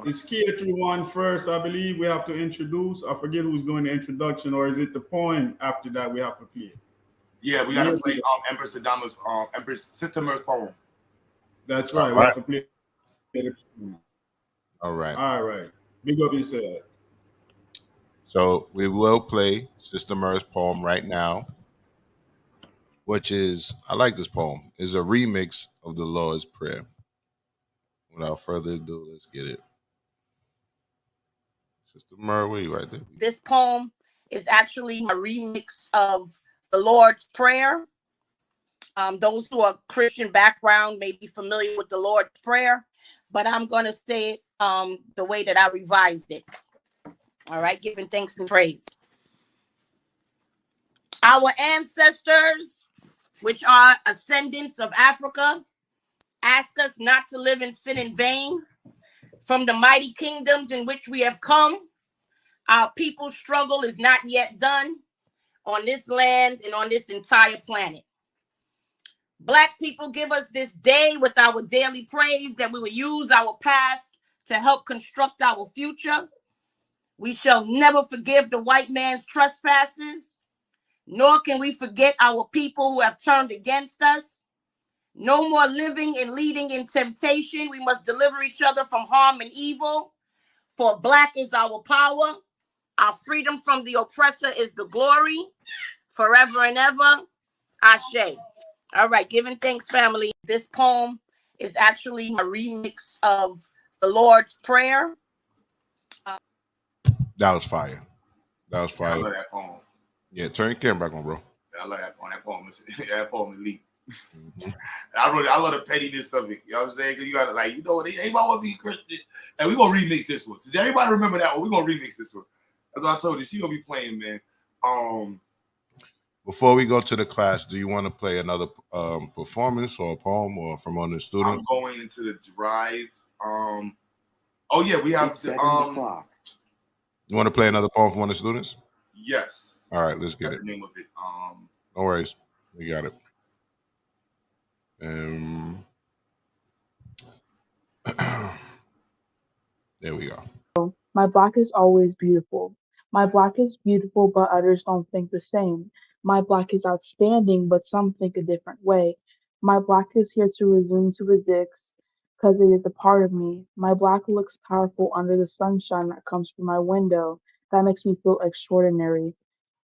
Is Kia one first? I believe we have to introduce. I forget who's doing the introduction, or is it the poem after that we have to play? Yeah, we gotta play Empress Adama's Empress Sister Mer's poem. That's right. We have to play. All right. All right. Big up yourself. So we will play Sister Mer's poem right now, which is, I like this poem, is a remix of the Lord's Prayer. Without further ado, let's get it. Sister Mer, where you right there? This poem is actually a remix of the Lord's Prayer. Those who are Christian background may be familiar with the Lord's Prayer, but I'm going to say it the way that I revised it. All right, giving thanks and praise. Our ancestors, which are ascendants of Africa, ask us not to live in sin in vain. From the mighty kingdoms in which we have come, our people's struggle is not yet done on this land and on this entire planet. Black people give us this day with our daily praise that we will use our past to help construct our future. We shall never forgive the white man's trespasses, nor can we forget our people who have turned against us. No more living and leading in temptation. We must deliver each other from harm and evil. For Black is our power. Our freedom from the oppressor is the glory. Forever and ever. Ashe. All right, giving thanks, family. This poem is actually a remix of the Lord's Prayer. That was fire. That was fire. I love that poem. Yeah, turn your camera back on, bro. I love that poem. That poem is elite. I love the pettiness of it. You know what I'm saying? Because you got to, like, you know, anybody want to be Christian. And we're going to remix this one. Does everybody remember that one? We're going to remix this one. As I told you, she's going to be playing, man. Before we go to the class, do you want to play another performance or a poem or from one of the students? I'm going into the drive. Oh, yeah, we have the clock. You want to play another poem from one of the students? Yes. All right, let's get That's it. the name of it. No worries. We got it. There we go. My Black is always beautiful. My Black is beautiful, but others don't think the same. My Black is outstanding, but some think a different way. My Black is here to resume to exist, because it is a part of me. My Black looks powerful under the sunshine that comes from my window. That makes me feel extraordinary.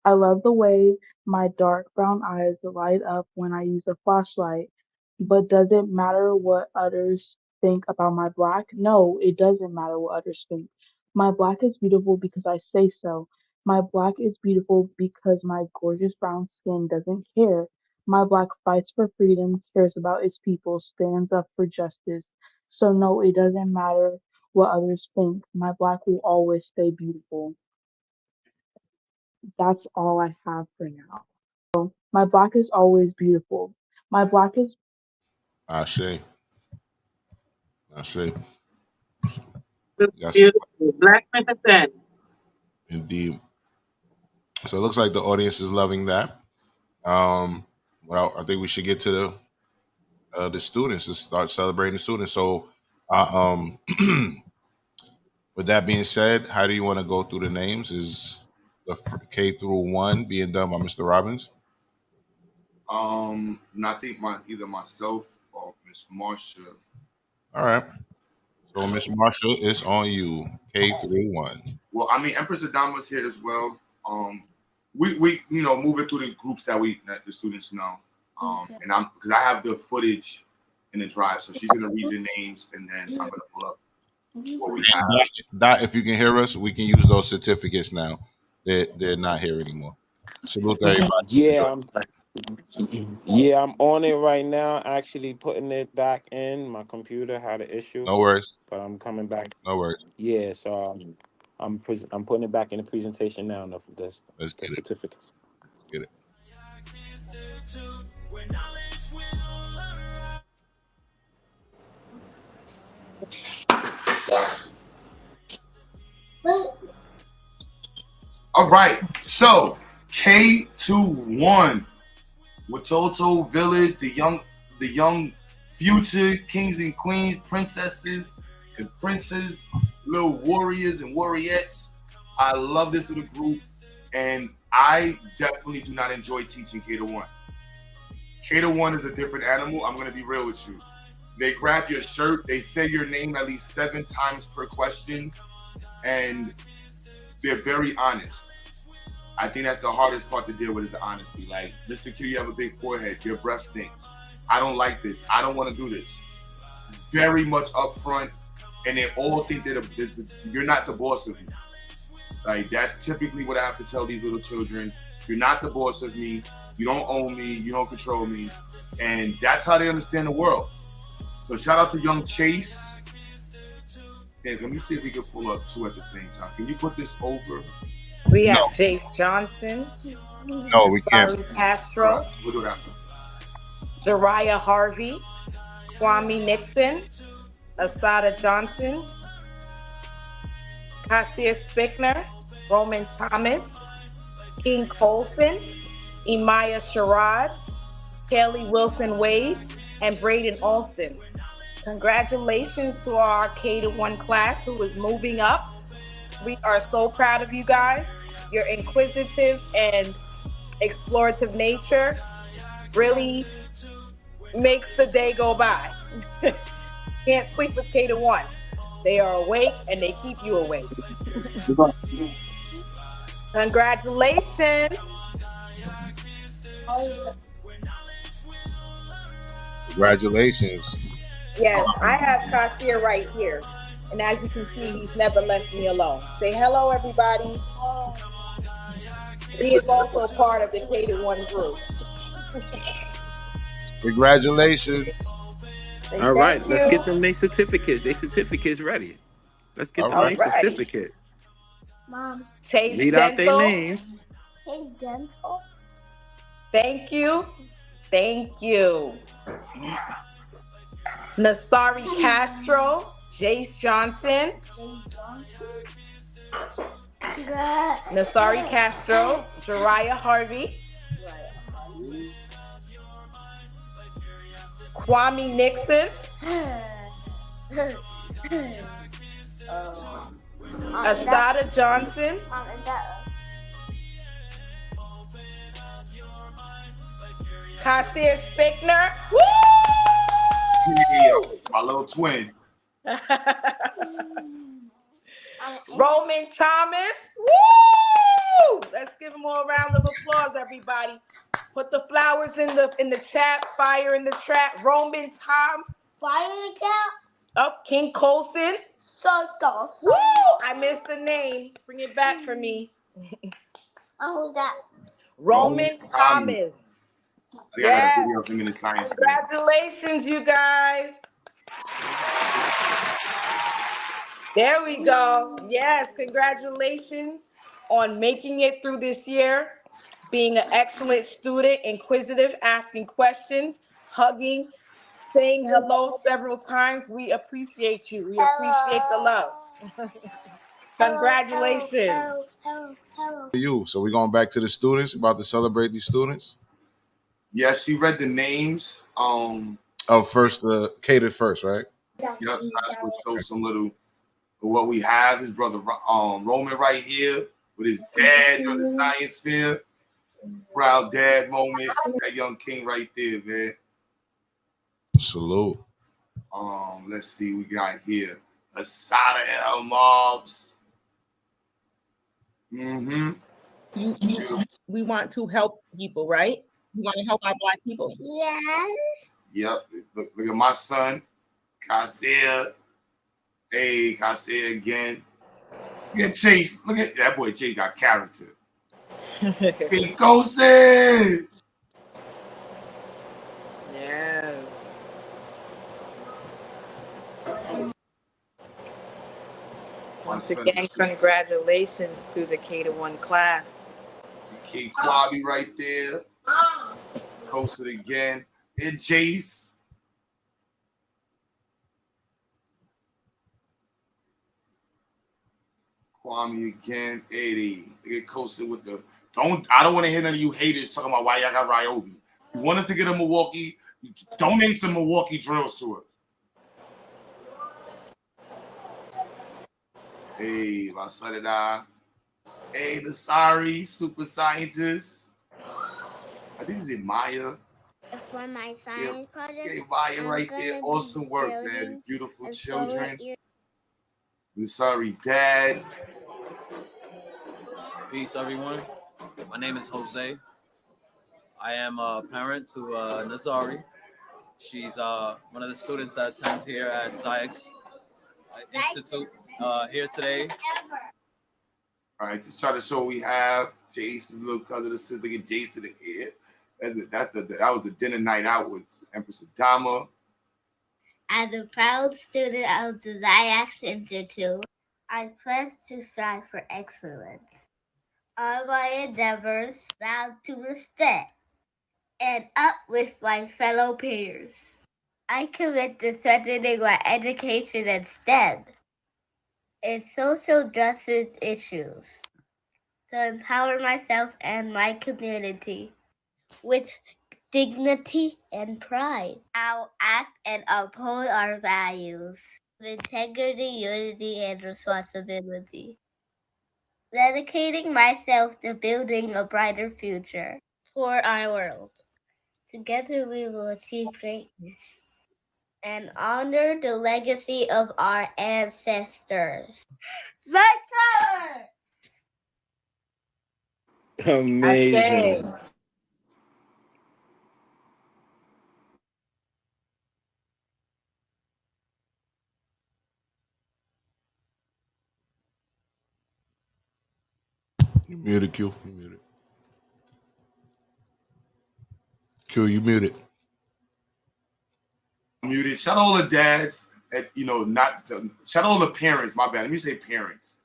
I love the way my dark brown eyes light up when I use a flashlight. But does it matter what others think about my Black? No, it doesn't matter what others think. My Black is beautiful because I say so. My Black is beautiful because my gorgeous brown skin doesn't care. My Black fights for freedom, cares about its people, stands up for justice. So no, it doesn't matter what others think. My Black will always stay beautiful. That's all I have for now. My Black is always beautiful. My Black is Ashe. Ashe. Beautiful. Black represent. Indeed. So it looks like the audience is loving that. Well, I think we should get to the students and start celebrating the students. So With that being said, how do you want to go through the names? Is the K through 1 being done by Mr. Robbins? And I think either myself or Miss Marsha. All right. So Miss Marsha, it's on you. K through 1. Well, I mean, Empress Adama's here as well. We moving through the groups that the students know. And because I have the footage in the drive, so she's gonna read the names and then I'm gonna pull up what we have. Dot, if you can hear us, we can use those certificates now. They're not here anymore. Salute to everybody. Yeah, I'm on it right now. Actually putting it back in. My computer had an issue. No worries. But I'm coming back. No worries. Yeah, so I'm putting it back in the presentation now. Enough of this. Let's get certificates. Let's get it. All right, so K21, Watoto Village, the young future kings and queens, princesses and princes, little warriors and warriorettes. I love this little group, and I definitely do not enjoy teaching K-1. K-1 is a different animal. I'm gonna be real with you. They grab your shirt, they say your name at least 7 times per question, and they're very honest. I think that's the hardest part to deal with is the honesty. Like, Mr. Q, you have a big forehead. Your breath stinks. I don't like this. I don't want to do this. Very much upfront, and they all think that you're not the boss of me. Like, that's typically what I have to tell these little children. You're not the boss of me. You don't own me. You don't control me. And that's how they understand the world. So shout out to young Chase. And let me see if we can pull up 2 at the same time. Can you put this over? We have Jace Johnson. No, we can't. Sari Castro. Right, we'll do that. Jariah Harvey. Kwame Nixon. Asada Johnson. Kasia Spickner. Roman Thomas. King Colson. Imaya Sherrod. Kelly Wilson Wade. And Braden Alston. Congratulations to our K-1 class who is moving up. We are so proud of you guys. Your inquisitive and explorative nature really makes the day go by. Can't sleep with K-1. They are awake and they keep you awake. Congratulations. Congratulations. Yes, I have Kasia right here. And as you can see, he's never left me alone. Say hello, everybody. He is also part of the K-1 group. Congratulations. All right, let's get them their certificates. Their certificates ready. Let's get them their certificate. Mom. Chase Read out their names. Chase Gentle. Thank you. Thank you. Nasari Castro. Jace Johnson. Nasari Castro. Jariah Harvey. Kwame Nixon. Asada Johnson. Kasia Spickner. Woo! My little twin. Roman Thomas. Woo! Let's give him a round of applause, everybody. Put the flowers in the chat. Fire in the chat. Roman Tom. Fire in the chat. Up, King Colson. Soto. Woo! I missed the name. Bring it back for me. Who's that? Roman Thomas. I got a video of him in the science. Congratulations, you guys. There we go. Yes, congratulations on making it through this year, being an excellent student, inquisitive, asking questions, hugging, saying hello several times. We appreciate you. We appreciate the love. Congratulations. You. So we're going back to the students, about to celebrate these students. Yes, she read the names. Of first, the catered first, right? Yep, so that's what shows some little what we have is brother Roman right here with his dad during the science fair. Proud dad moment. That young king right there, man. Salute. Let's see, we got here Asada El Mobs. We want to help people, right? We want to help our Black people. Yes. Yep. Look at my son, Kasea. Hey, Kasea again. Look at Chase. Look at that boy. Chase got character. Pinkosin. Yes. Once again, congratulations to the K-1 class. King Kwabi right there. Coasted again. And Chase. Kwame again. 80. They get coasted with the I don't want to hear none of you haters talking about why y'all got Ryobi. If you want us to get a Milwaukee, donate some Milwaukee drills to us. Hey, Vasadada. Hey, the sorry super scientist. I think it's Maya. For my science project, hey, Maya right there. Awesome work, man. Beautiful children. The sorry dad. Peace, everyone. My name is Jose. I am a parent to Nazari. She's one of the students that attends here at XyayX Institute here today. All right, just try to show we have Jason, little cousin, the sister, get Jason here. That was the dinner night out with Empress Adama. As a proud student of the XyayX Institute, I pledge to strive for excellence. All my endeavors vow to respect and uplift my fellow peers. I commit to strengthening my education in STEM and social justice issues to empower myself and my community with dignity and pride. I'll act and uphold our values of integrity, unity, and responsibility, dedicating myself to building a brighter future for our world. Together we will achieve greatness and honor the legacy of our ancestors. Victor! Amazing. Okay. You muted, Q. You muted. Q, you muted. Muted. Shout out all the dads. Shout out all the parents. My bad. Let me say parents.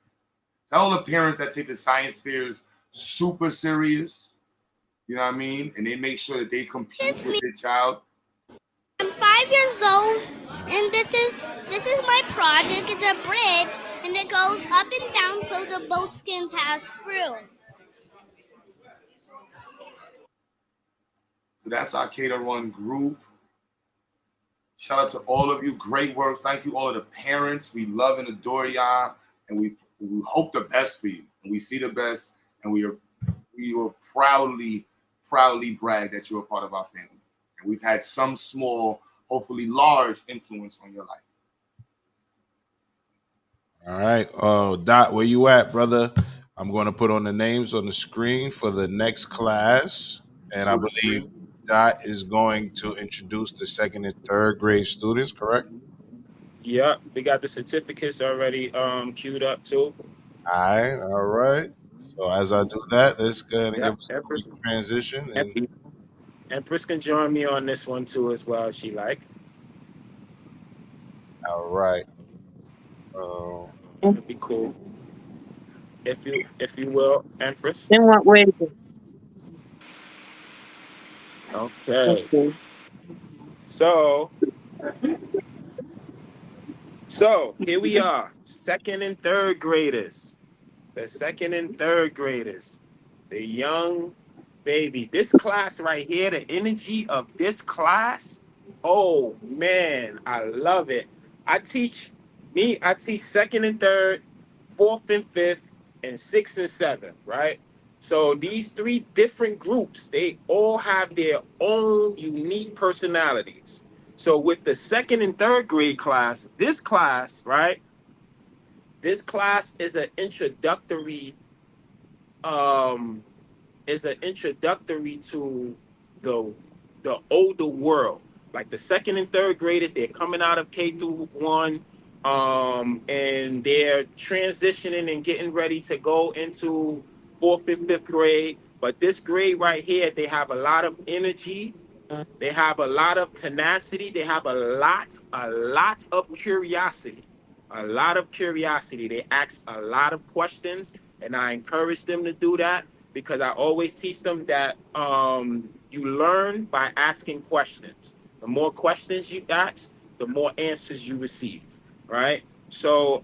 Shout out all the parents that take the science fairs super serious. You know what I mean? And they make sure that they compete with their child. I'm 5 years old, and this is my project. It's a bridge, and it goes up and down so the boats can pass through. So that's our K-1 group. Shout out to all of you. Great work. Thank you all of the parents. We love and adore y'all, and we hope the best for you. And we see the best, and we will proudly brag that you're a part of our family. And we've had some small, hopefully large influence on your life. All right. Dot, where you at, brother? I'm going to put on the names on the screen for the next class. And I believe Dot is going to introduce the second and third grade students, correct? Yep, we got the certificates already queued up too. All right. So as I do that, let's go ahead and give us a quick transition. And Empress can join me on this one too as well, if she like. all right. That'd be cool. If you will, Empress. In what way? Okay. So here we are, second and third graders. The second and third graders. The young baby. This class right here, the energy of this class, oh man, I love it. I teach Me, I teach second and third, fourth and fifth, and sixth and seventh, right? So these three different groups, they all have their own unique personalities. So with the second and third grade class, this class, right? This class um, is an introductory to the the older world. Like the second and third graders, they're coming out of K through 1, and they're transitioning and getting ready to go into fourth and fifth grade. But this grade right here, they have a lot of energy, they have a lot of tenacity. They have a lot of curiosity, a lot of curiosity. They ask a lot of questions, and I encourage them to do that because I always teach them that you learn by asking questions. The more questions you ask, the more answers you receive, right? So,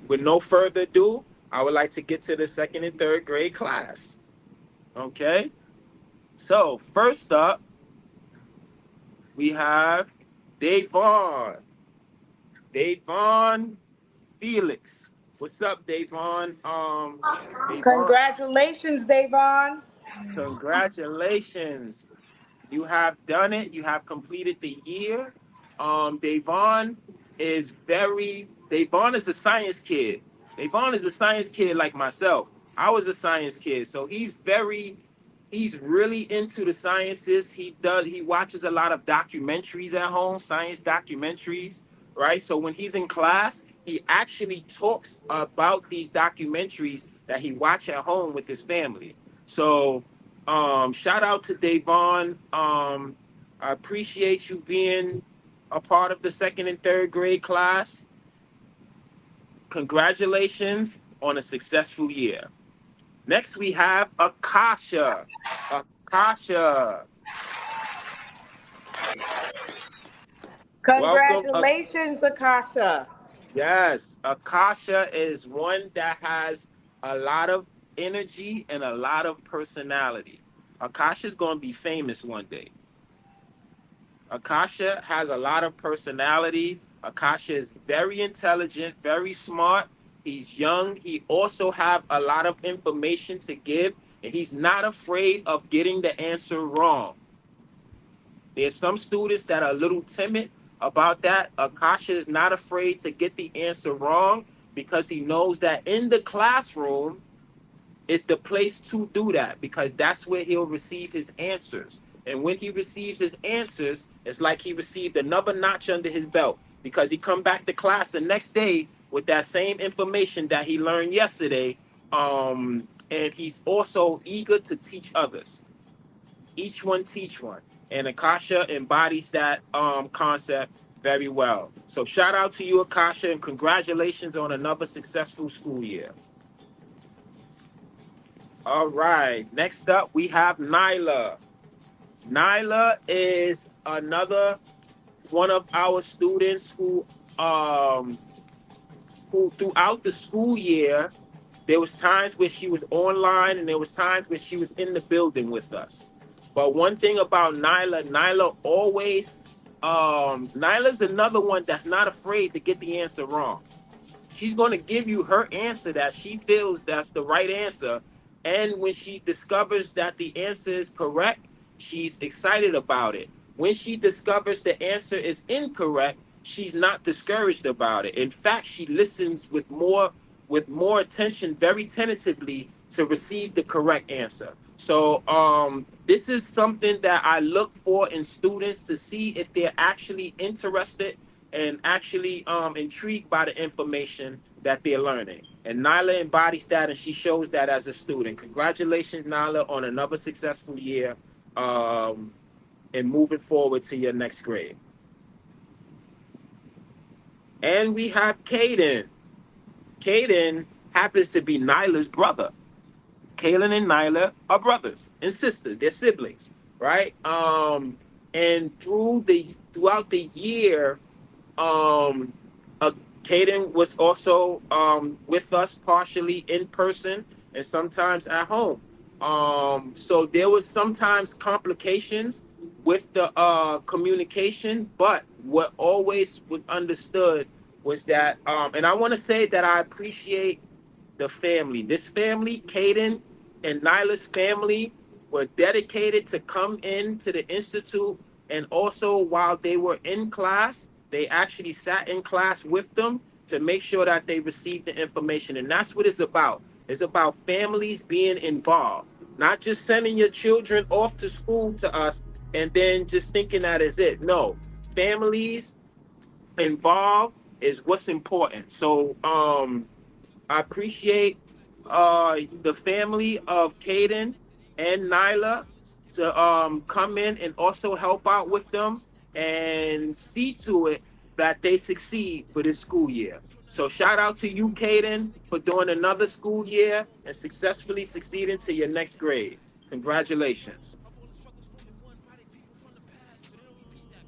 with no further ado, I would like to get to the second and third grade class. Okay. So, first up, we have Davon. Davon Felix. What's up, Davon? Davon, Congratulations, Davon. congratulations. You have done it. You have completed the year. Davon Davon is a science kid. Davon is a science kid like myself. I was a science kid. So he's really into the sciences. He watches a lot of documentaries at home, science documentaries, right? So when he's in class, he actually talks about these documentaries that he watch at home with his family. So shout out to Davon. I appreciate you being a part of the second and third grade class. Congratulations on a successful year. Next, we have Akasha. Akasha, welcome. Congratulations, Akasha. Yes, Akasha is one that has a lot of energy and a lot of personality. Akasha is going to be famous one day. Akasha has a lot of personality. Akasha is very intelligent, very smart. He's young. He also have a lot of information to give, and he's not afraid of getting the answer wrong. There's some students that are a little timid about that. Akasha is not afraid to get the answer wrong because he knows that in the classroom, is the place to do that because that's where he'll receive his answers. And when he receives his answers, it's like he received another notch under his belt because he come back to class the next day with that same information that he learned yesterday. And he's also eager to teach others. Each one teach one. And Akasha embodies that concept very well. So shout out to you, Akasha, and congratulations on another successful school year. All right. Next up, we have Nyla. Nyla is another one of our students who throughout the school year, there was times where she was online and there was times where she was in the building with us. But one thing about Nyla's another one that's not afraid to get the answer wrong. She's going to give you her answer that she feels that's the right answer. And when she discovers that the answer is correct, she's excited about it. When she discovers the answer is incorrect, she's not discouraged about it. In fact, she listens with more attention, very tentatively, to receive the correct answer. So this is something that I look for in students to see if they're actually interested and actually intrigued by the information that they're learning. And Nyla embodies that, and she shows that as a student. Congratulations, Nyla, on another successful year and moving forward to your next grade. And we have Caden. Caden happens to be Nyla's brother. Kaylin and Nyla are brothers and sisters. They're siblings, right? And throughout the year, um, Caden was also with us partially in person and sometimes at home. So there was sometimes complications with the communication, but what always was understood was that, and I want to say that I appreciate the family. This family, Caden and Nyla's family, were dedicated to come into the institute, and also while they were in class, they actually sat in class with them to make sure that they received the information. And that's what it's about. It's about families being involved, not just sending your children off to school to us and then just thinking that is it. No, families involved is what's important. So I appreciate the family of Caden and Nyla to come in and also help out with them and see to it that they succeed for this school year. So shout out to you, Caden, for doing another school year and successfully succeeding to your next grade. Congratulations.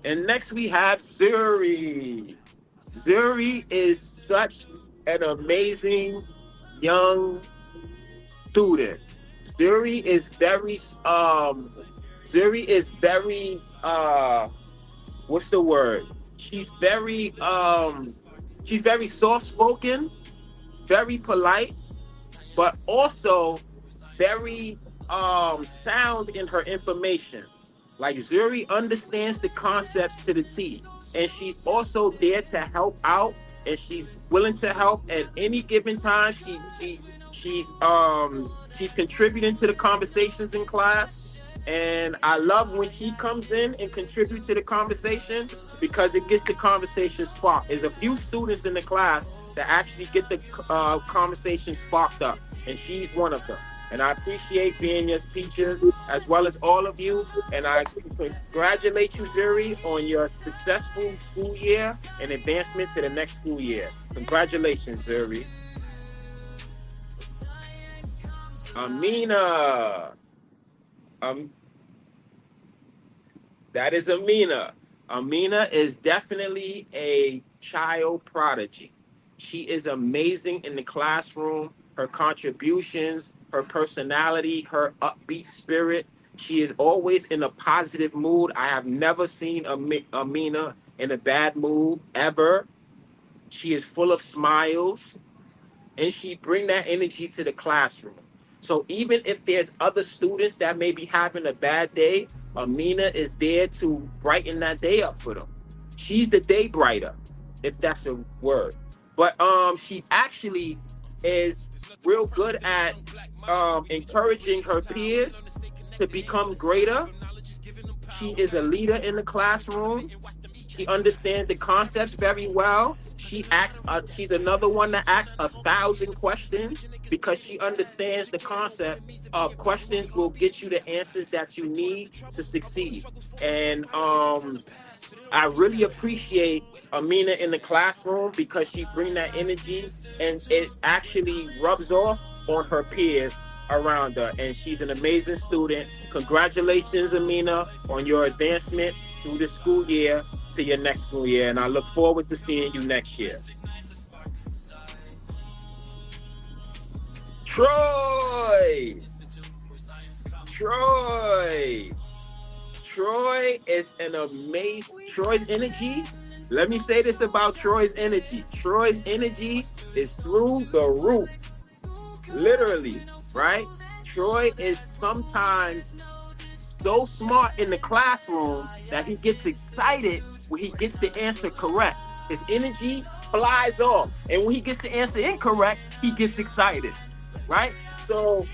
And next we have Zuri. Zuri is such an amazing young student. Zuri is very what's the word? She's very soft spoken, very polite, but also very sound in her information. Like Zuri understands the concepts to the T, and she's also there to help out, and she's willing to help at any given time. She's contributing to the conversations in class. And I love when she comes in and contributes to the conversation because it gets the conversation sparked. There's a few students in the class that actually get the conversation sparked up, and she's one of them. And I appreciate being your teacher as well as all of you. And I congratulate you, Zuri, on your successful school year and advancement to the next school year. Congratulations, Zuri. Amina. That is Amina. Amina is definitely a child prodigy. She is amazing in the classroom. Her contributions, her personality, her upbeat spirit. She is always in a positive mood. I have never seen Amina in a bad mood ever. She is full of smiles, and she bring that energy to the classroom. So even if there's other students that may be having a bad day, Amina is there to brighten that day up for them. She's the day brighter, if that's a word. But she actually is real good at encouraging her peers to become greater. She is a leader in the classroom. She understands the concepts very well. She's another one that asks 1,000 questions because she understands the concept of questions will get you the answers that you need to succeed. And I really appreciate Amina in the classroom because she brings that energy and it actually rubs off on her peers around her. And she's an amazing student. Congratulations, Amina, on your advancement through the school year to your next school year. And I look forward to seeing you next year. Troy is an amazing, Troy's energy. Let me say this about Troy's energy. Troy's energy is through the roof. Literally, right? Troy is sometimes so smart in the classroom that he gets excited when he gets the answer correct. His energy flies off. And when he gets the answer incorrect, he gets excited, right? So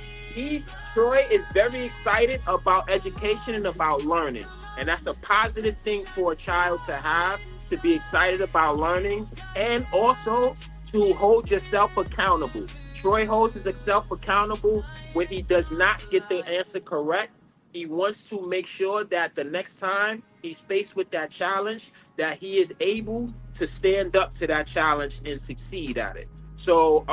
Troy is very excited about education and about learning. And that's a positive thing for a child to have, to be excited about learning and also to hold yourself accountable. Troy holds himself accountable when he does not get the answer correct. He wants to make sure that the next time he's faced with that challenge, that he is able to stand up to that challenge and succeed at it. So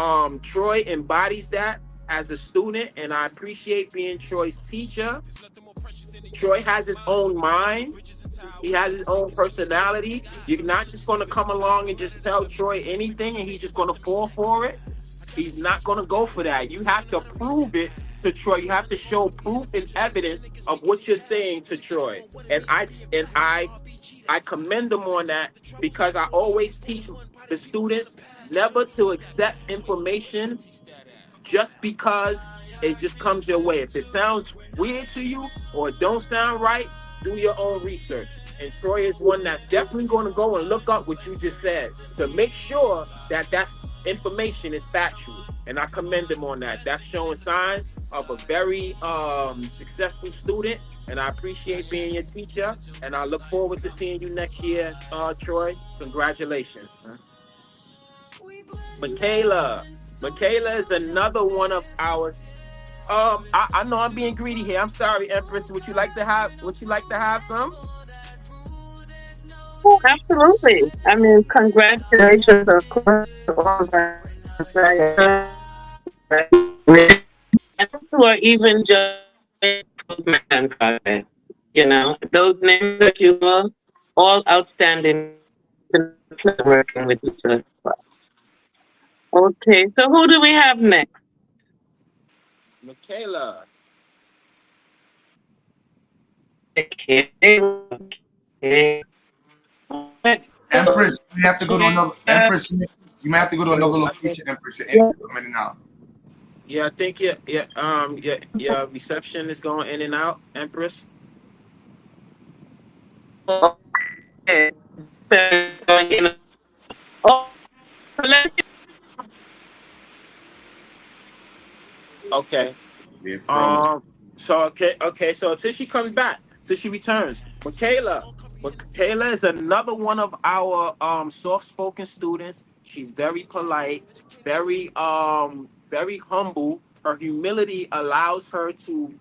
Troy embodies that as a student, and I appreciate being Troy's teacher. Troy has his own mind. He has his own personality. You're not just going to come along and just tell Troy anything and he's just going to fall for it. He's not going to go for that. You have to prove it to Troy. You have to show proof and evidence of what you're saying to Troy. And I commend him on that because I always teach the students never to accept information just because it just comes your way. If it sounds weird to you or it don't sound right, do your own research. And Troy is one that's definitely going to go and look up what you just said to make sure that that information is factual. And I commend him on that. That's showing signs of a very successful student. And I appreciate being your teacher. And I look forward to seeing you next year, Troy. Congratulations. Michaela. Michaela is another one of our. I know I'm being greedy here. I'm sorry, Empress. Would you like to have some? Absolutely. I mean, congratulations, of course, to all of our who are even just program content. You know, those names that you love, all outstanding, working with each other. Okay, so who do we have next? Michaela. Okay. Empress, you have to go to another Empress. You may have to go to another location, Empress. You're in and out. Yeah, I think your reception is going in and out, Empress. Okay. Okay. So till she comes back, till she returns, Michaela is another one of our soft-spoken students. She's very polite, very humble. Her humility allows her to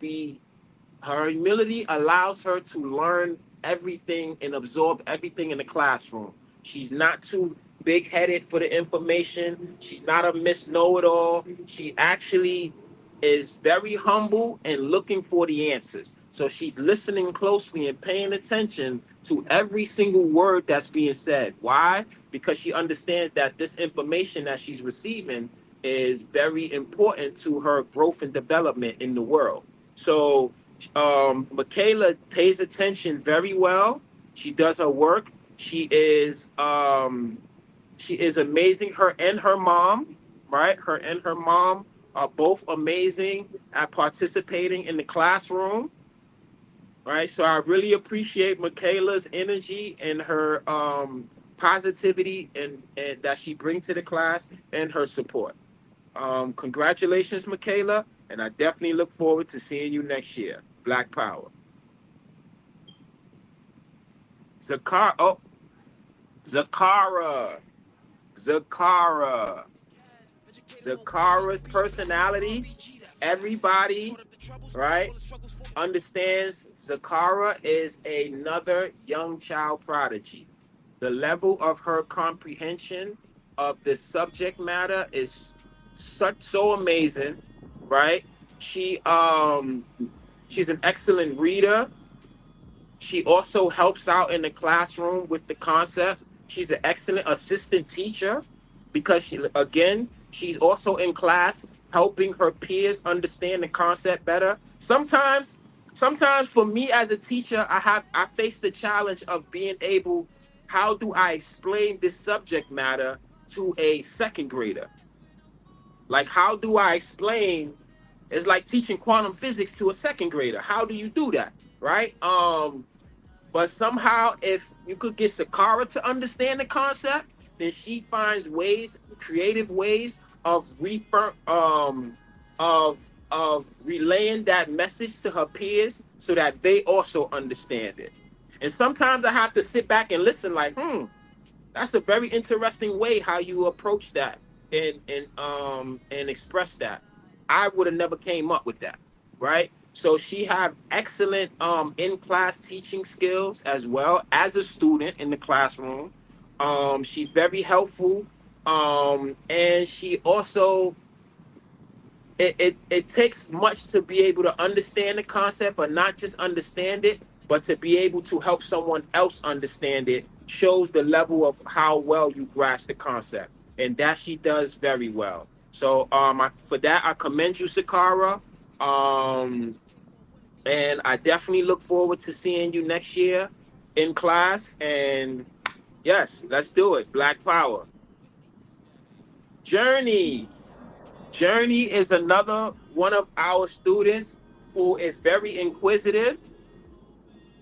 learn everything and absorb everything in the classroom. She's not too big-headed for the information. She's not a miss know-it-all. She actually is very humble and looking for the answers. So she's listening closely and paying attention to every single word that's being said. Why? Because she understands that this information that she's receiving is very important to her growth and development in the world. So Michaela pays attention very well. She does her work. She is amazing. Her and her mom, right? Her and her mom are both amazing at participating in the classroom, right? So I really appreciate Michaela's energy and her positivity and that she brings to the class and her support. Congratulations, Michaela, and I definitely look forward to seeing you next year. Black Power. Zakara. Zakara's personality, everybody, right, understands Zakara is another young child prodigy. The level of her comprehension of the subject matter is so amazing, right? She's an excellent reader. She also helps out in the classroom with the concepts. She's an excellent assistant teacher because she's also in class helping her peers understand the concept better. Sometimes for me as a teacher, I face the challenge of being able, how do I explain this subject matter to a second grader? Like, how do I explain? It's like teaching quantum physics to a second grader. How do you do that, right? But somehow, if you could get Sakara to understand the concept, then she finds creative ways of relaying that message to her peers so that they also understand it. And sometimes I have to sit back and listen, like, that's a very interesting way how you approach that and express that. I would have never came up with that, right? So she have excellent in-class teaching skills as well as a student in the classroom. She's very helpful, and she also it takes much to be able to understand the concept, but not just understand it, but to be able to help someone else understand it shows the level of how well you grasp the concept, and that she does very well. So for that, I commend you, Sakara. And I definitely look forward to seeing you next year in class. And yes, let's do it. Black Power. Journey. Journey is another one of our students who is very inquisitive.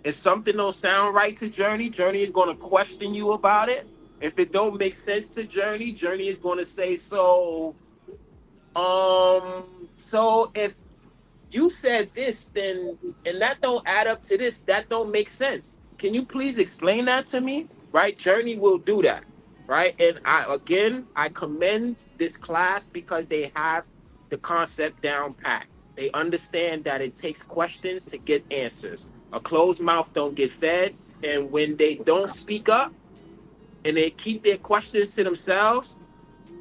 If something don't sound right to Journey, Journey is going to question you about it. If it don't make sense to Journey, Journey is going to say, so if you said this, then, and that don't add up to this, that don't make sense. Can you please explain that to me? Right? Journey will do that. Right? And I commend this class because they have the concept down pat. They understand that it takes questions to get answers. A closed mouth don't get fed. And when they don't speak up and they keep their questions to themselves,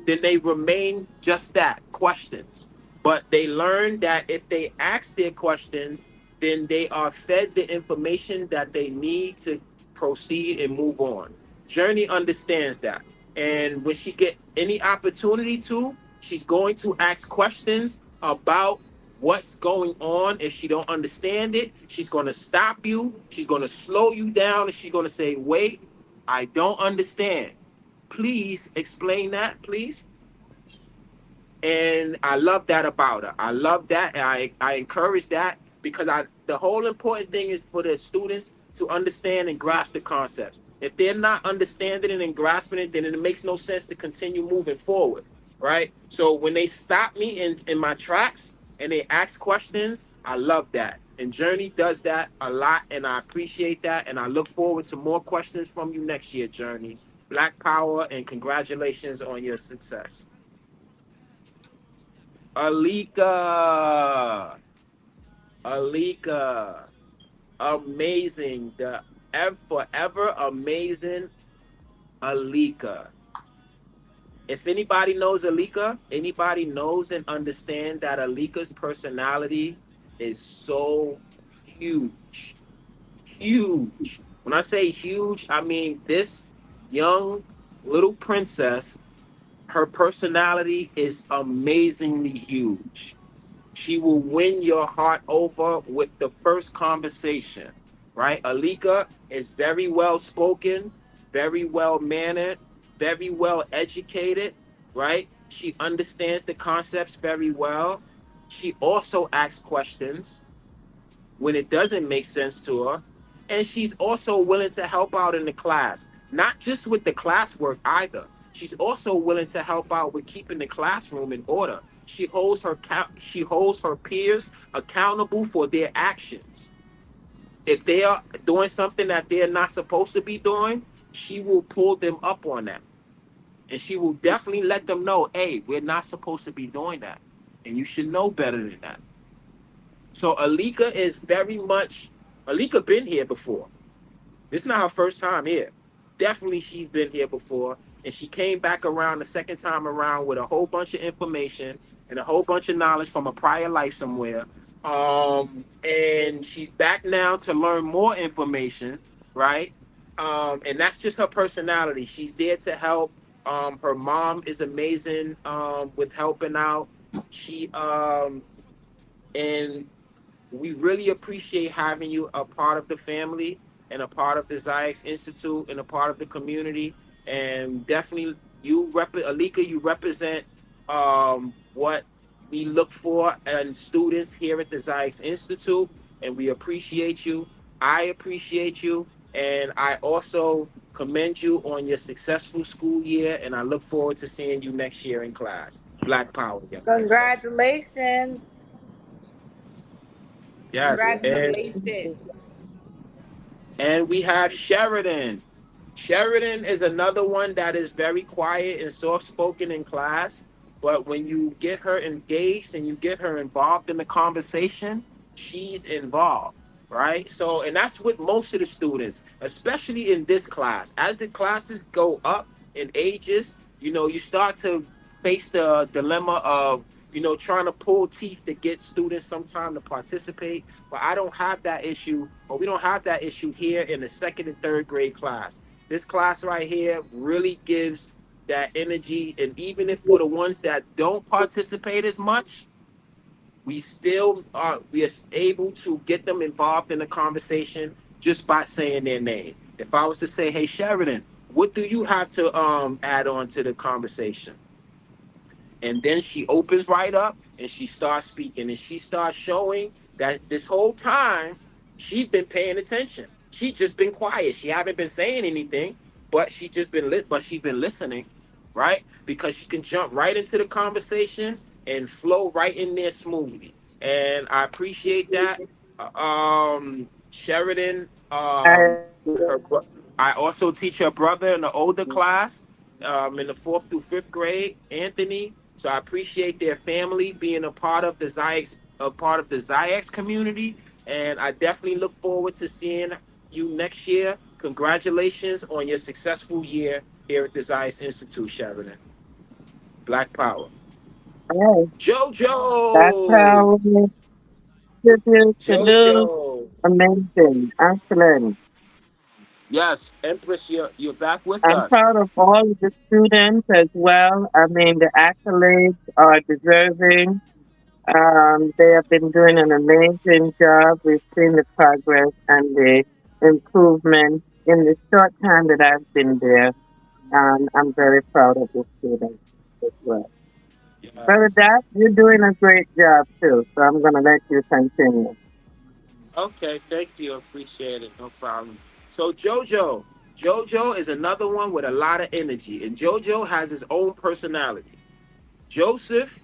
then they remain just that, questions. But they learn that if they ask their questions, then they are fed the information that they need to proceed and move on. Journey understands that. And when she get any opportunity to, she's going to ask questions about what's going on. If she don't understand it, she's going to stop you. She's going to slow you down. And she's going to say, wait, I don't understand. Please explain that, please. And I love that about her. I love that. And I encourage that because the whole important thing is for the students to understand and grasp the concepts. If they're not understanding it and grasping it, then it makes no sense to continue moving forward, right? So when they stop me in my tracks and they ask questions, I love that. And Journey does that a lot, and I appreciate that. And I look forward to more questions from you next year, Journey. Black Power, and congratulations on your success. Alika, amazing, the forever amazing Alika. If anybody knows Alika, anybody knows and understand that Alika's personality is so huge, huge. When I say huge, I mean this young little princess, her personality is amazingly huge. She will win your heart over with the first conversation, right? Alika is very well spoken, very well mannered, very well educated, right? She understands the concepts very well. She also asks questions when it doesn't make sense to her. And she's also willing to help out in the class, not just with the classwork either. She's also willing to help out with keeping the classroom in order. She holds her peers accountable for their actions. If they are doing something that they're not supposed to be doing, she will pull them up on that. And she will definitely let them know, hey, we're not supposed to be doing that. And you should know better than that. So Alika is very much, Alika been here before. This is not her first time here. Definitely she's been here before. And she came back around the second time around with a whole bunch of information and a whole bunch of knowledge from a prior life somewhere. And she's back now to learn more information, right? And that's just her personality. She's there to help. Her mom is amazing with helping out. And we really appreciate having you a part of the family and a part of the XyayX Institute and a part of the community. And definitely, Alika, you represent what we look for in students here at the XyayX Institute, and we appreciate you. I appreciate you, and I also commend you on your successful school year, and I look forward to seeing you next year in class. Black Power, young princess. Congratulations. Yes, Congratulations. and we have Sheridan. Sheridan is another one that is very quiet and soft-spoken in class, but when you get her engaged and you get her involved in the conversation, she's involved, right? So, and that's with most of the students, especially in this class. As the classes go up in ages, you start to face the dilemma of, trying to pull teeth to get students sometime to participate. But I don't have that issue, or we don't have that issue here in the second and third grade class. This class right here really gives that energy. And even if for the ones that don't participate as much, we are able to get them involved in the conversation just by saying their name. If I was to say, hey, Sheridan, what do you have to add on to the conversation? And then she opens right up and she starts speaking, and she starts showing that this whole time she's been paying attention. She just been quiet. She haven't been saying anything, but she just been but she's been listening, right? Because she can jump right into the conversation and flow right in there smoothly. And I appreciate that. Sheridan, I also teach her brother in the older class, in the 4th through 5th grade, Anthony. So I appreciate their family being a part of the XyayX community, and I definitely look forward to seeing you next year. Congratulations on your successful year here at the XyayX Institute, Sheridan. Black Power. Hey, that's JoJo. how we to do. JoJo. Amazing. Excellent. Yes, Empress, you're back with I'm us. proud of all of the students as well. I mean, the accolades are deserving. They have been doing an amazing job. We've seen the progress and the improvement in the short time that I've been there. I'm very proud of the students as well. Brother Yes. Doc, you're doing a great job too, so I'm going to let you continue. Okay, thank you. Appreciate it. No problem. So JoJo is another one with a lot of energy, and JoJo has his own personality. Joseph,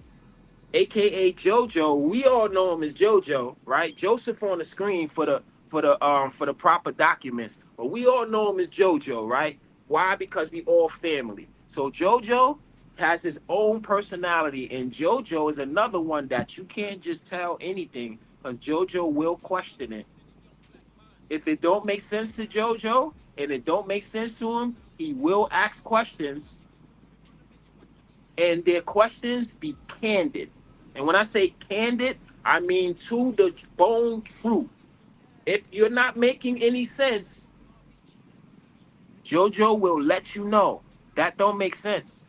aka JoJo, we all know him as JoJo, right? Joseph on the screen for the proper documents, but we all know him as JoJo, right? Why? Because we all family. So JoJo has his own personality, and JoJo is another one that you can't just tell anything because JoJo will question it. If it don't make sense to JoJo and it don't make sense to him, he will ask questions, and their questions be candid. And when I say candid, I mean to the bone truth. If you're not making any sense, JoJo will let you know that don't make sense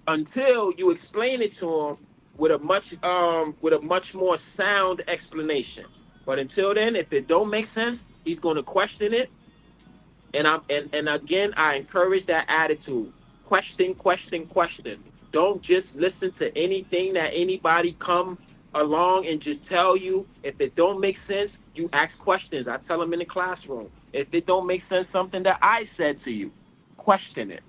until you explain it to him with a much more sound explanation. But until then, if it don't make sense, he's going to question it. And again, I encourage that attitude. Question, question, question. Don't just listen to anything that anybody come along and just tell you. If it don't make sense, you ask questions. I tell them in the classroom. If it don't make sense, something that I said to you, question it.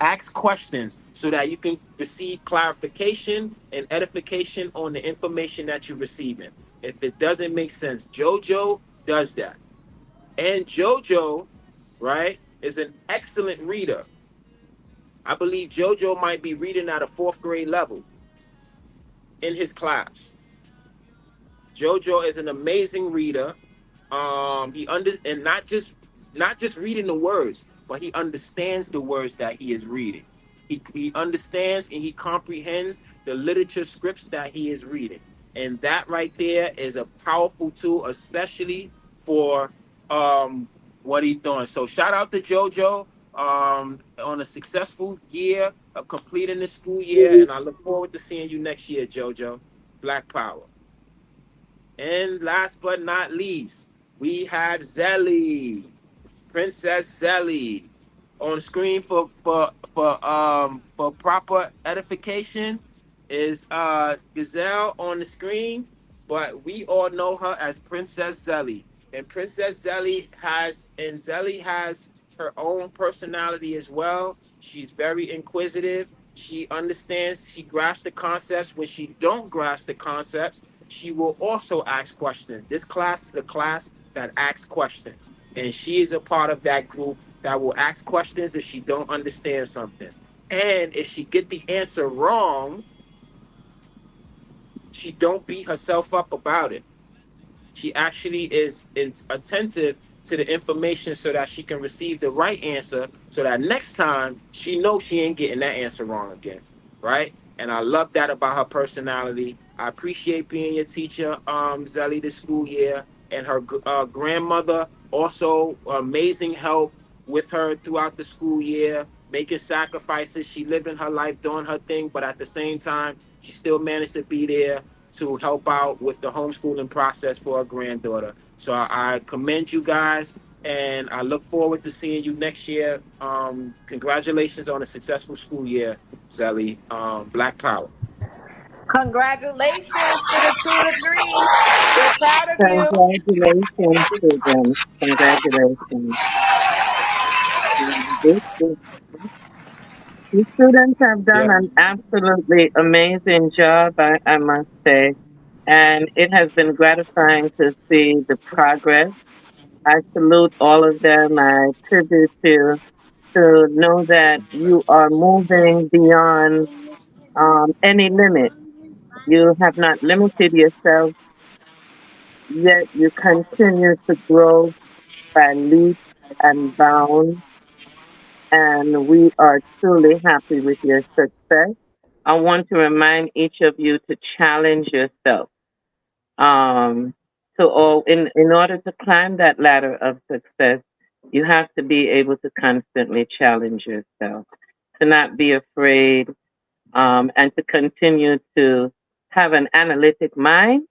Ask questions so that you can receive clarification and edification on the information that you're receiving. If it doesn't make sense, JoJo does that. And JoJo, right, is an excellent reader. I believe JoJo might be reading at a 4th grade level in his class. JoJo is an amazing reader. He and not just reading the words, but he understands the words that he is reading. He understands and he comprehends the literature scripts that he is reading. And that right there is a powerful tool, especially for what he's doing. So shout out to JoJo on a successful year of completing the school year. And I look forward to seeing you next year, JoJo. Black Power. And last but not least, we have Zelly, Princess Zelly, on screen for proper edification is Gazelle on the screen, but we all know her as Princess Zelly. And Zelly has her own personality as well. She's very inquisitive. She understands, she grasps the concepts. When she don't grasp the concepts, she will also ask questions. This class is a class that asks questions, and she is a part of that group that will ask questions if she don't understand something. And if she get the answer wrong, she don't beat herself up about it. She actually is attentive to the information so that she can receive the right answer so that next time she knows she ain't getting that answer wrong again, right? And I love that about her personality. I appreciate being your teacher, Zelly, this school year, and her grandmother also amazing help with her throughout the school year, making sacrifices. She living her life, doing her thing, but at the same time, she still managed to be there to help out with the homeschooling process for her granddaughter. So I commend you guys. and I look forward to seeing you next year. Congratulations on a successful school year, Zelly. Black Power. Congratulations to the 2 to 3. We're proud of you. Congratulations to them. Congratulations. The students have done Yeah. an absolutely amazing job, I must say. And it has been gratifying to see the progress. I salute all of them. I tribute to know that you are moving beyond any limit. You have not limited yourself, yet you continue to grow by leaps and bounds. And we are truly happy with your success. I want to remind each of you to challenge yourself. In order to climb that ladder of success, you have to be able to constantly challenge yourself, to not be afraid, and to continue to have an analytic mind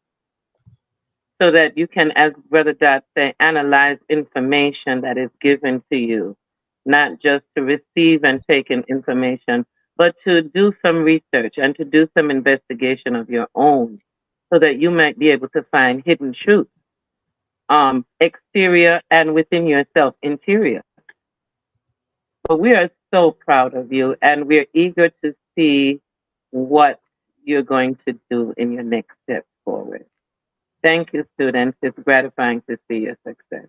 so that you can, as Brother Dot say, analyze information that is given to you, not just to receive and take in information, but to do some research and to do some investigation of your own so that you might be able to find hidden truths, exterior and within yourself, interior. But we are so proud of you and we're eager to see what you're going to do in your next step forward. Thank you, students. It's gratifying to see your success.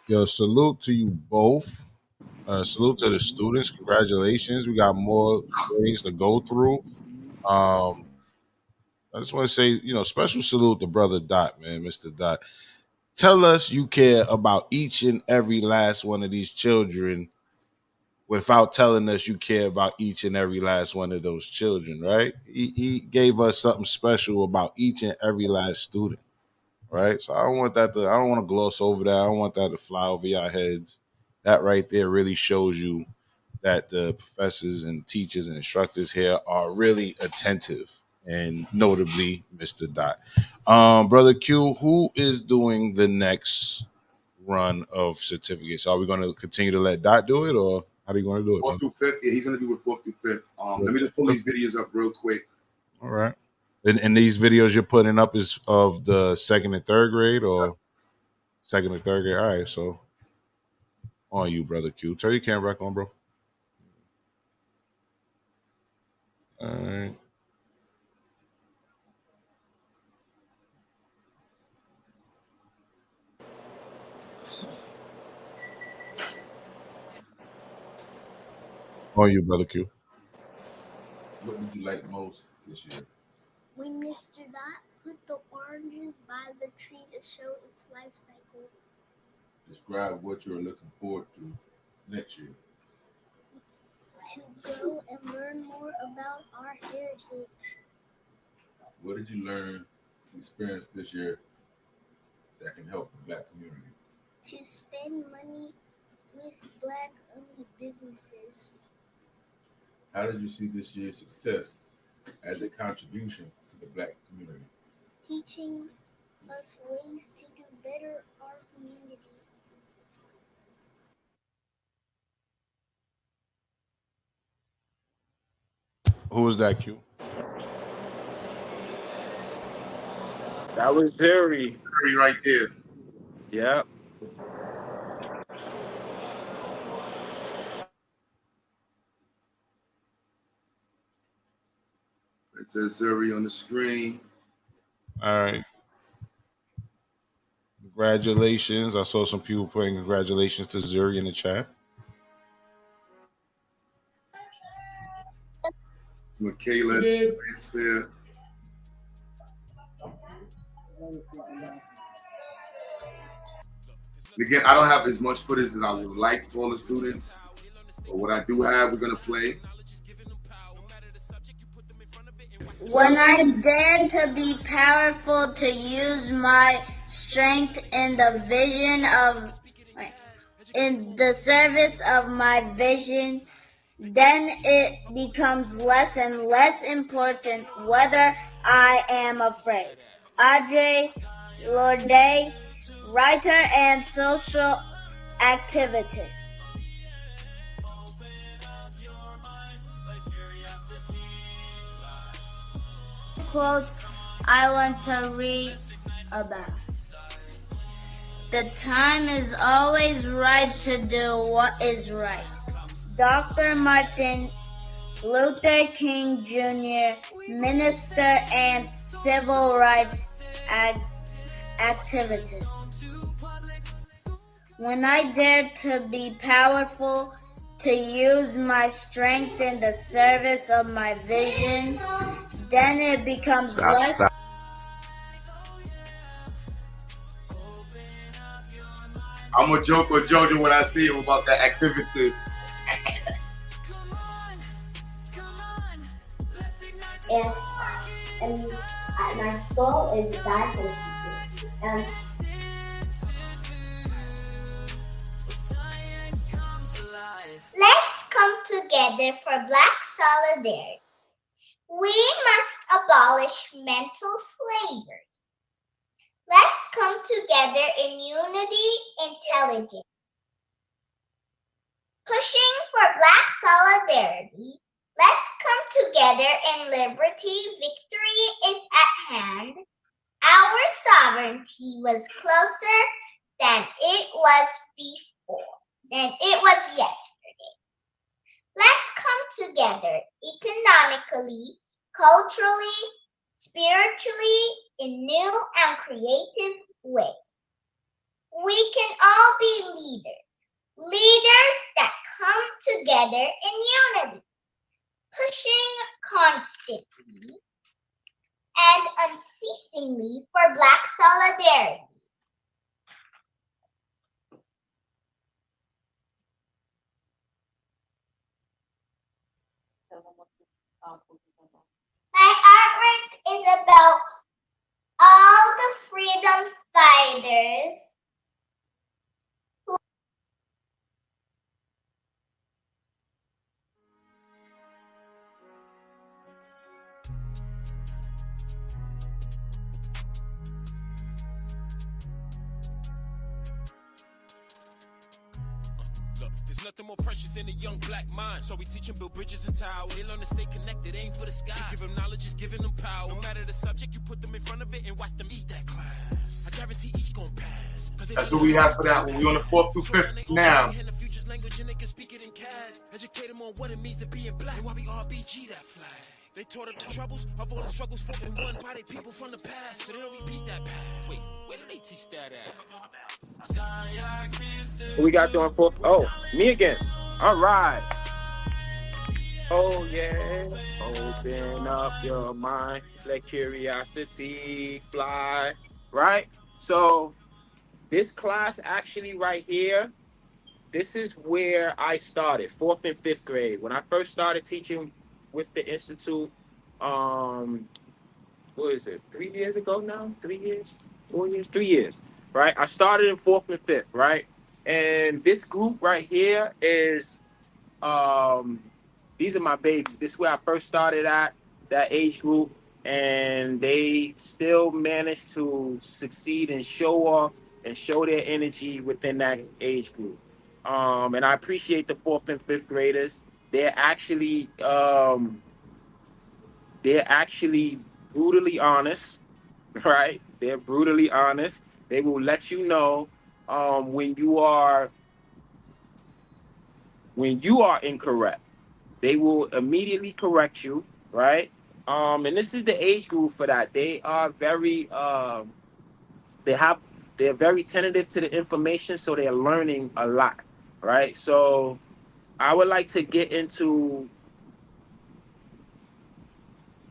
Yo, salute to you both. Salute to the students. Congratulations. We got more things to go through. I just want to say, special salute to Brother Dot, man, Mr. Dot. Tell us you care about each and every last one of these children without telling us you care about each and every last one of those children, right? He gave us something special about each and every last student, right? So I don't want to gloss over that. I don't want that to fly over your heads. That right there really shows you that the professors and teachers and instructors here are really attentive, and notably Mr. Dot. Brother Q, who is doing the next run of certificates? Are we going to continue to let Dot do it, or how do you want to do it? Fourth through fifth, yeah, he's gonna do it 4th through 5th. Let me just pull these videos up real quick. All right. And these videos you're putting up is of the 2nd and 3rd grade, or 2nd and 3rd grade? All right, so on you, Brother Q. Turn your camera back on, bro. All right. On you, Brother Q. What did you like most this year? When Mr. Dot put the oranges by the tree to show its life cycle. Describe what you're looking forward to next year. To grow and learn more about our heritage. What did you learn, experience this year that can help the Black community? To spend money with Black-owned businesses. How did you see this year's success as a contribution to the Black community? Teaching us ways to do better our community. Who was that, Q? That was Zuri. Zuri right there. Yeah. It says Zuri on the screen. All right. Congratulations. I saw some people putting congratulations to Zuri in the chat. Michaela transfer. Again, I don't have as much footage as I would like for all the students, but what I do have, we're gonna play. When I dare to be powerful, to use my strength in the vision of, in the service of my vision, then it becomes less and less important whether I am afraid. Audre Lorde, writer and social activist. Quotes I want to read about. The time is always right to do what is right. Dr. Martin Luther King Jr., minister and civil rights activist. When I dare to be powerful, to use my strength in the service of my vision, then it becomes less. I'm gonna joke with Jojo when I see him about that activities. And at my school is diversity. Let's come together for Black solidarity. We must abolish mental slavery. Let's come together in unity, intelligence. Pushing for Black solidarity, let's come together in liberty. Victory is at hand. Our sovereignty was closer than it was yesterday. Let's come together economically, culturally, spiritually, in new and creative ways. We can all be leaders that come together in unity, pushing constantly and unceasingly for Black solidarity. My artwork is about all the freedom fighters There's nothing more precious than a young Black mind. So we teach them build bridges and towers. They learn to stay connected, aim for the sky. You give them knowledge, is giving them power. No matter the subject, you put them in front of it and watch them eat that class. I guarantee each gon' pass. That's what we have for that one. We on the 4th through 5th now. Educate them on what it means to be in Black. And why we RBG that flag. They taught up the troubles of all the struggles fought and won by the people from the past. So they don't repeat that past. Wait, where did they teach that at? Who we got doing for? Oh, me again. All right. Oh yeah. Open up your mind. Let curiosity fly. Right? So this class actually right here, this is where I started, 4th and 5th grade. When I first started teaching with the Institute, what is it, 3 years ago now? 3 years? 4 years? 3 years, right? I started in 4th and 5th, right? And this group right here is, these are my babies. This is where I first started at, that age group. And they still managed to succeed and show off and show their energy within that age group. And I appreciate the 4th and 5th graders. They're actually brutally honest, right? They're brutally honest. They will let you know when you are incorrect. They will immediately correct you, right? And this is the age group for that. They are very they're very tentative to the information, so they're learning a lot, right? So I would like to get into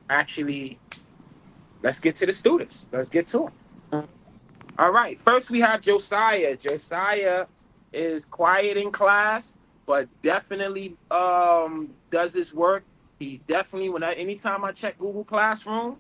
let's get to the students. Let's get to them. All right. First, we have Josiah. Josiah is quiet in class, but definitely does his work. He's definitely, anytime I check Google Classroom,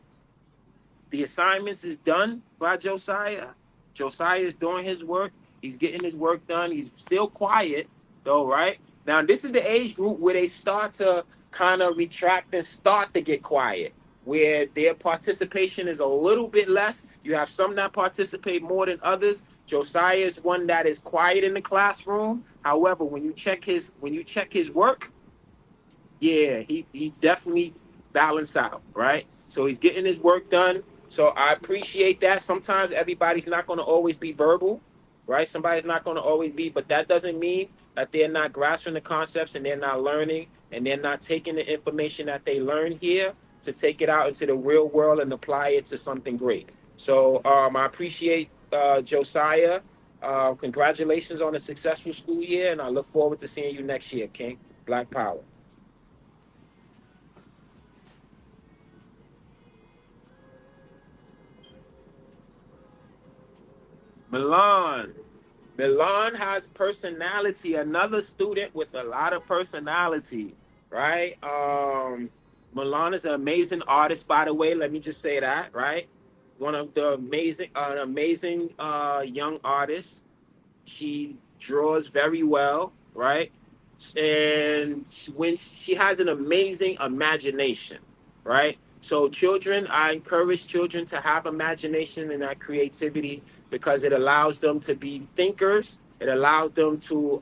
the assignments is done by Josiah. Josiah is doing his work. He's getting his work done. He's still quiet, though, right? Now, this is the age group where they start to kind of retract and start to get quiet, where their participation is a little bit less. You have some that participate more than others. Josiah is one that is quiet in the classroom. However, when you check his work, yeah, he definitely balance out, right? So he's getting his work done. So I appreciate that. Sometimes everybody's not going to always be verbal, right? Somebody's not going to always be, but that doesn't mean that they're not grasping the concepts and they're not learning and they're not taking the information that they learn here to take it out into the real world and apply it to something great. So I appreciate Josiah. Congratulations on a successful school year, and I look forward to seeing you next year, King. Black Power. Milan. Milan has personality. Another student with a lot of personality, right? Milan is an amazing artist, by the way. Let me just say that, right? One of the amazing young artists. She draws very well, right? And when she has an amazing imagination, right? So children, I encourage children to have imagination and that creativity because it allows them to be thinkers. It allows them to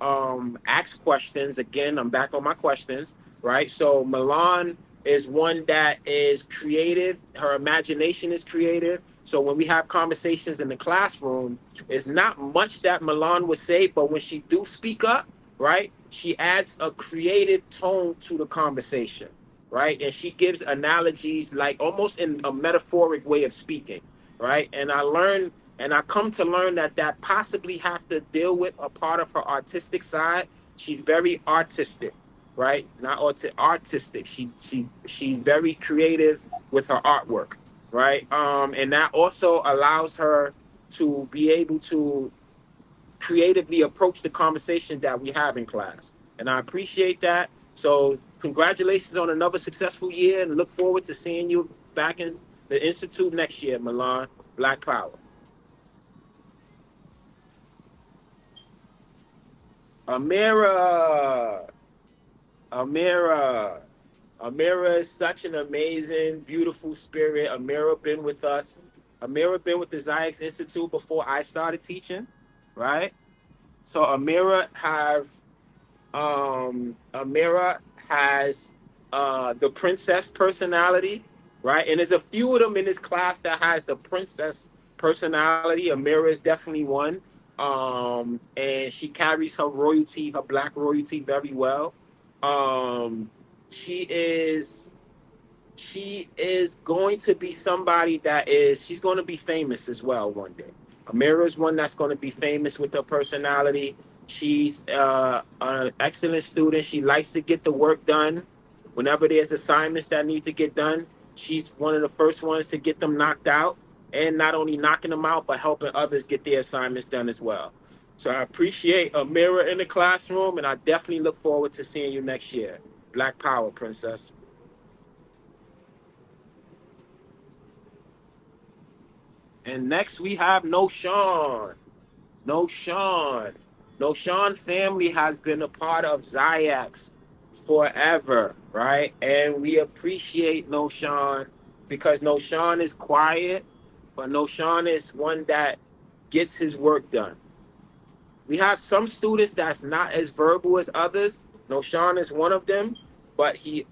ask questions. Again, I'm back on my questions, right? So Milan is one that is creative. Her imagination is creative. So when we have conversations in the classroom, it's not much that Milan would say, but when she do speak up, right, she adds a creative tone to the conversation, right? And she gives analogies like almost in a metaphoric way of speaking, right? And I come to learn that possibly have to deal with a part of her artistic side. She's very artistic, right? Not artistic. She's very creative with her artwork, right? And that also allows her to be able to creatively approach the conversation that we have in class. And I appreciate that. So congratulations on another successful year and look forward to seeing you back in the Institute next year, Milan. Black Power. Amira. Amira. Amira is such an amazing, beautiful spirit. Amira been with us. Amira been with the XyayX Institute before I started teaching, right? So Amira has the princess personality, right? And there's a few of them in this class that has the princess personality. Amira is definitely one. And she carries her royalty, her black royalty very well. Um, she is she is going to be somebody she's going to be famous as well one day. Amira is one that's going to be famous with her personality. She's an excellent student. She likes to get the work done. Whenever there's assignments that need to get done, she's one of the first ones to get them knocked out. And not only knocking them out, but helping others get their assignments done as well. So I appreciate Amira in the classroom, and I definitely look forward to seeing you next year. Black Power, Princess. And next we have No Sean. No Sean. No Sean family has been a part of XyayX forever, right? And we appreciate No Sean because No Sean is quiet, but No Sean is one that gets his work done. We have some students that's not as verbal as others. No Sean is one of them, but he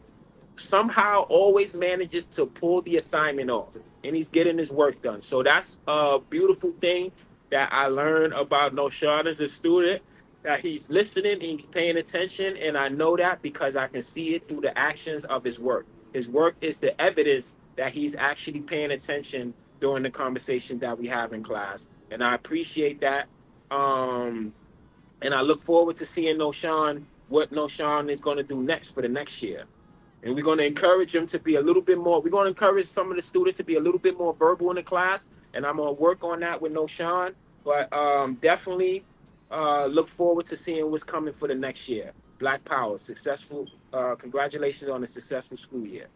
somehow always manages to pull the assignment off and he's getting his work done. So that's a beautiful thing that I learned about Noshawn as a student, that he's listening, he's paying attention, and I know that because I can see it through the actions of his work. His work is the evidence that he's actually paying attention during the conversation that we have in class. And I appreciate that. And I look forward to seeing Noshawn, what Noshawn is going to do next for the next year. And we're going to encourage them to be a little bit more. We're going to encourage some of the students to be a little bit more verbal in the class. And I'm going to work on that with Noshawn. But definitely look forward to seeing what's coming for the next year. Black Power, successful. Congratulations on a successful school year.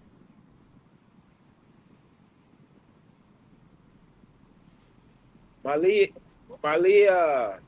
Malia,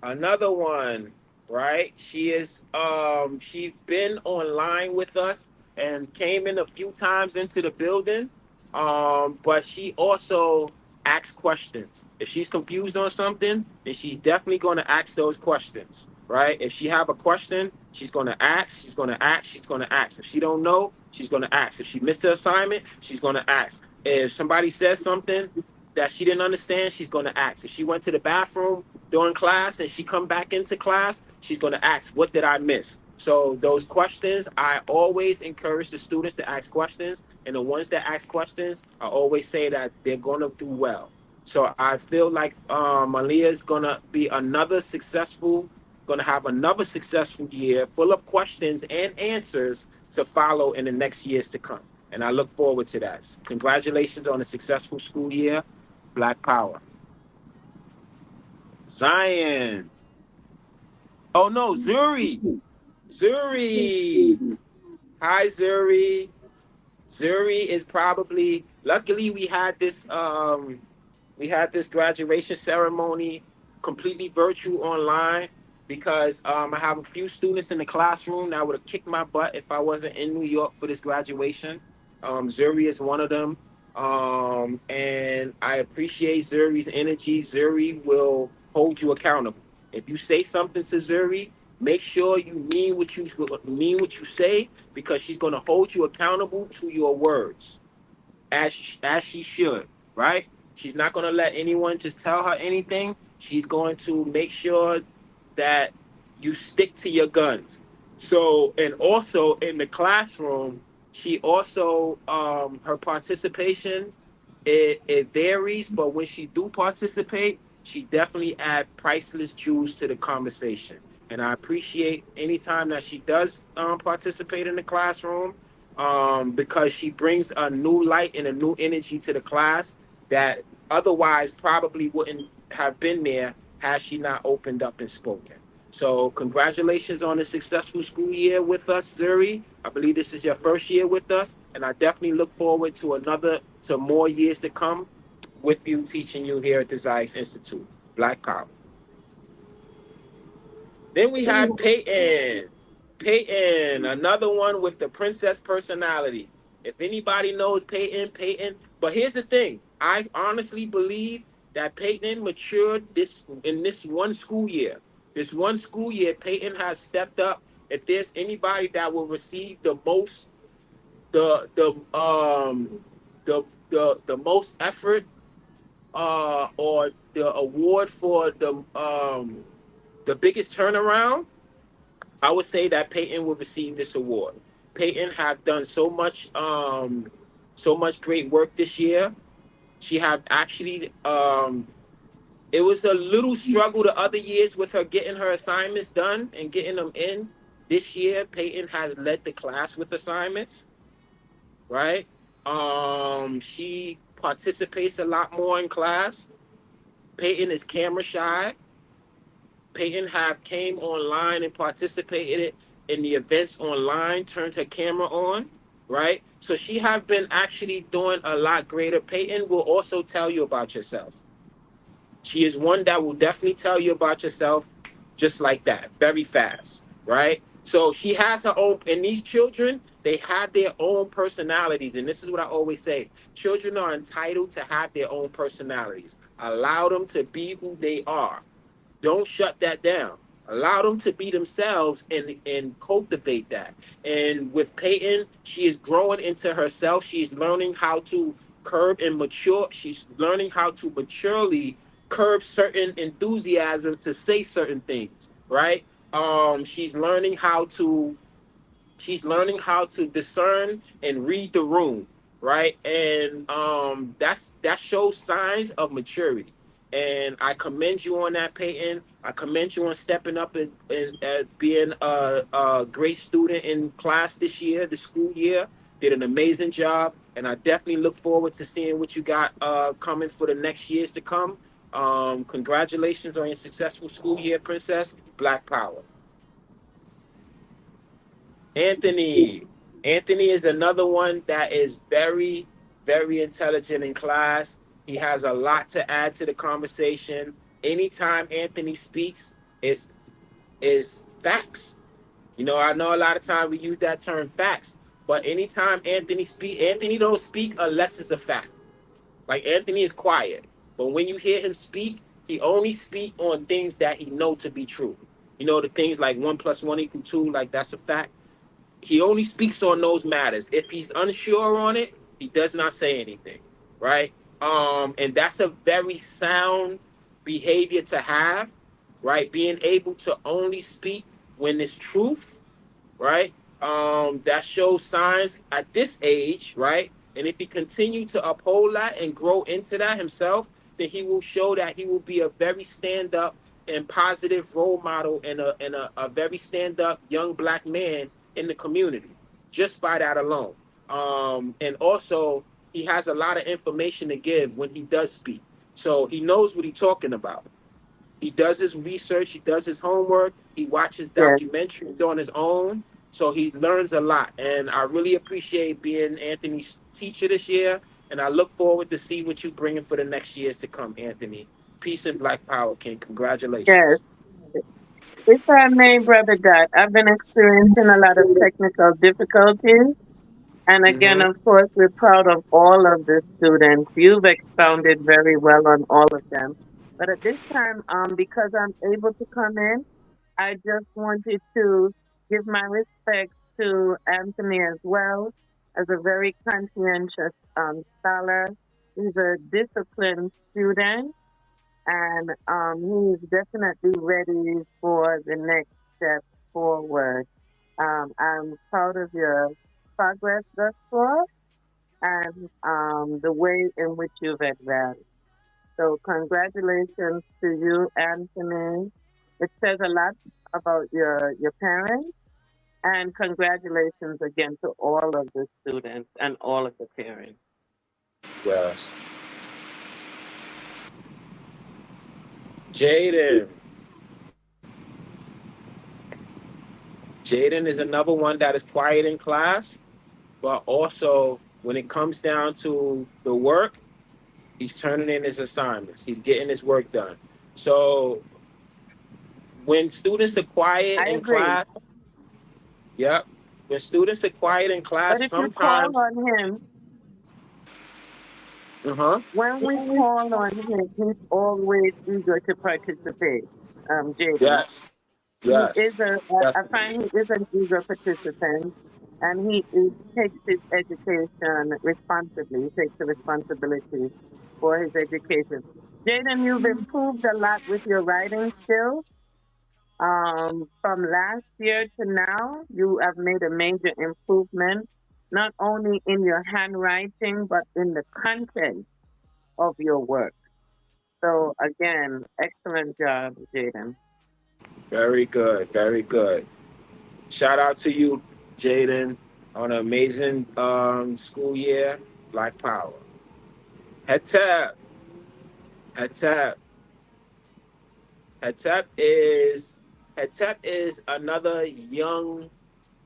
another one. right? She's been online with us and came in a few times into the building. But she also asks questions. If she's confused on something, then she's definitely going to ask those questions, right? If she have a question, she's going to ask, she's going to ask, she's going to ask. If she don't know, she's going to ask. If she missed the assignment, she's going to ask. If somebody says something that she didn't understand, she's going to ask. If she went to the bathroom during class and she come back into class, she's going to ask, what did I miss? So those questions, I always encourage the students to ask questions. And the ones that ask questions, I always say that they're going to do well. So I feel like Malia is going to be going to have another successful year full of questions and answers to follow in the next years to come. And I look forward to that. Congratulations on a successful school year. Black Power. Zion. Oh no, Zuri. Zuri. Hi, Zuri. Zuri is probably, luckily we had this graduation ceremony completely virtual online because I have a few students in the classroom that would have kicked my butt if I wasn't in New York for this graduation. Zuri is one of them. And I appreciate Zuri's energy. Zuri will hold you accountable. If you say something to Zuri, make sure you mean what you say, because she's going to hold you accountable to your words, as she should, right? She's not going to let anyone just tell her anything. She's going to make sure that you stick to your guns. So, and also in the classroom, she also her participation, it varies, but when she do participate, she definitely add priceless jewels to the conversation. And I appreciate any time that she does participate in the classroom, because she brings a new light and a new energy to the class that otherwise probably wouldn't have been there had she not opened up and spoken. So congratulations on a successful school year with us, Zuri. I believe this is your first year with us, and I definitely look forward to more years to come with you, teaching you here at the XyayX Institute. Black Power. Then we have Peyton. Peyton, another one with the princess personality. If anybody knows Peyton. But here's the thing. I honestly believe that Peyton matured in this one school year. This one school year, Peyton has stepped up. If there's anybody that will receive the most, the most effort, or the award for the biggest turnaround, I would say that Peyton will receive this award. Peyton have done so much great work this year. She have actually, it was a little struggle the other years with her getting her assignments done and getting them in. This year, Peyton has led the class with assignments, right? She participates a lot more in class. Peyton is camera shy. Peyton have came online and participated in the events online, turned her camera on, right? So she have been actually doing a lot greater. Peyton will also tell you about yourself. She is one that will definitely tell you about yourself just like that, very fast, right? So she has her own, and these children, they have their own personalities. And this is what I always say. Children are entitled to have their own personalities. Allow them to be who they are. Don't shut that down. Allow them to be themselves and cultivate that. And with Peyton, she is growing into herself. She's learning how to curb and mature. She's learning how to maturely curb certain enthusiasm to say certain things, right? She's learning how to discern and read the room, right? And that shows signs of maturity. And I commend you on that, Peyton. I commend you on stepping up and being a great student in class this year, the school year. Did an amazing job, and I definitely look forward to seeing what you got coming for the next years to come. Congratulations on your successful school year, Princess. Black Power. Anthony. Anthony is another one that is very, very intelligent in class. He has a lot to add to the conversation. Anytime Anthony speaks, is facts. You know, I know a lot of times we use that term facts, but anytime Anthony don't speak unless it's a fact. Like Anthony is quiet, but when you hear him speak, he only speak on things that he know to be true. You know, the things like 1 + 1 = 2, like that's a fact. He only speaks on those matters. If he's unsure on it, he does not say anything, right? And that's a very sound behavior to have, right? Being able to only speak when it's truth, right? That shows signs at this age, right? And if he continue to uphold that and grow into that himself, then he will show that he will be a very stand up and positive role model and a very stand up young black man in the community, just by that alone. And also, he has a lot of information to give when he does speak. So he knows what he's talking about. He does his research, he does his homework, he watches Yes. documentaries on his own, so he learns a lot. And I really appreciate being Anthony's teacher this year, and I look forward to see what you bringing for the next years to come, Anthony. Peace and Black Power, King. Yes. Congratulations. If I may, Brother Dot, I've been experiencing a lot of technical difficulties. And again, Mm-hmm. of course, we're proud of all of the students. You've expounded very well on all of them. But at this time, because I'm able to come in, I just wanted to give my respect to Anthony as well as a very conscientious scholar. He's a disciplined student, and he's definitely ready for the next step forward. I'm proud of your progress thus far and the way in which you've advanced. So, congratulations to you, Anthony. It says a lot about your parents, and congratulations again to all of the students and all of the parents. Yes. Jaden. Jaden is another one that is quiet in class, but also when it comes down to the work, he's turning in his assignments. He's getting his work done. So when students are quiet I in agree. class, yep. When students are quiet in class, But if you call sometimes, on him, uh-huh. when we call on him, he's always eager to participate, Jaden. Yes, He is yes, I find he is an eager participant, and he takes his education responsibly. He takes the responsibility for his education. Jaden, you've improved a lot with your writing skills. From last year to now, you have made a major improvement, not only in your handwriting, but in the content of your work. So again, excellent job, Jaden. Very good, very good. Shout out to you, Jaden, on an amazing school year. Black Power. Hetep, Hetep, Hetep is Hetep is another young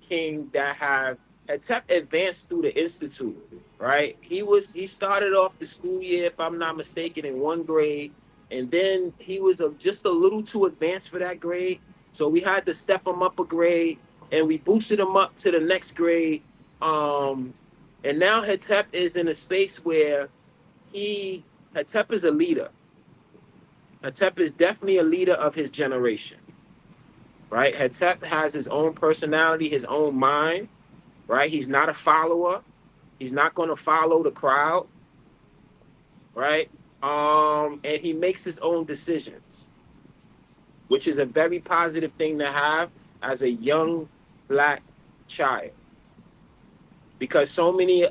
king that have Hetep advanced through the institute, right? He started off the school year, if I'm not mistaken, in 1 grade, and then he was just a little too advanced for that grade, so we had to step him up a grade, and we boosted him up to the next grade. Um, and now Hetep is in a space where he Hetep is a leader. Hetep is definitely a leader of his generation, right? Hetep has his own personality, his own mind, right? He's not a follower. He's not going to follow the crowd, right? And he makes his own decisions, which is a very positive thing to have as a young black child. Because so many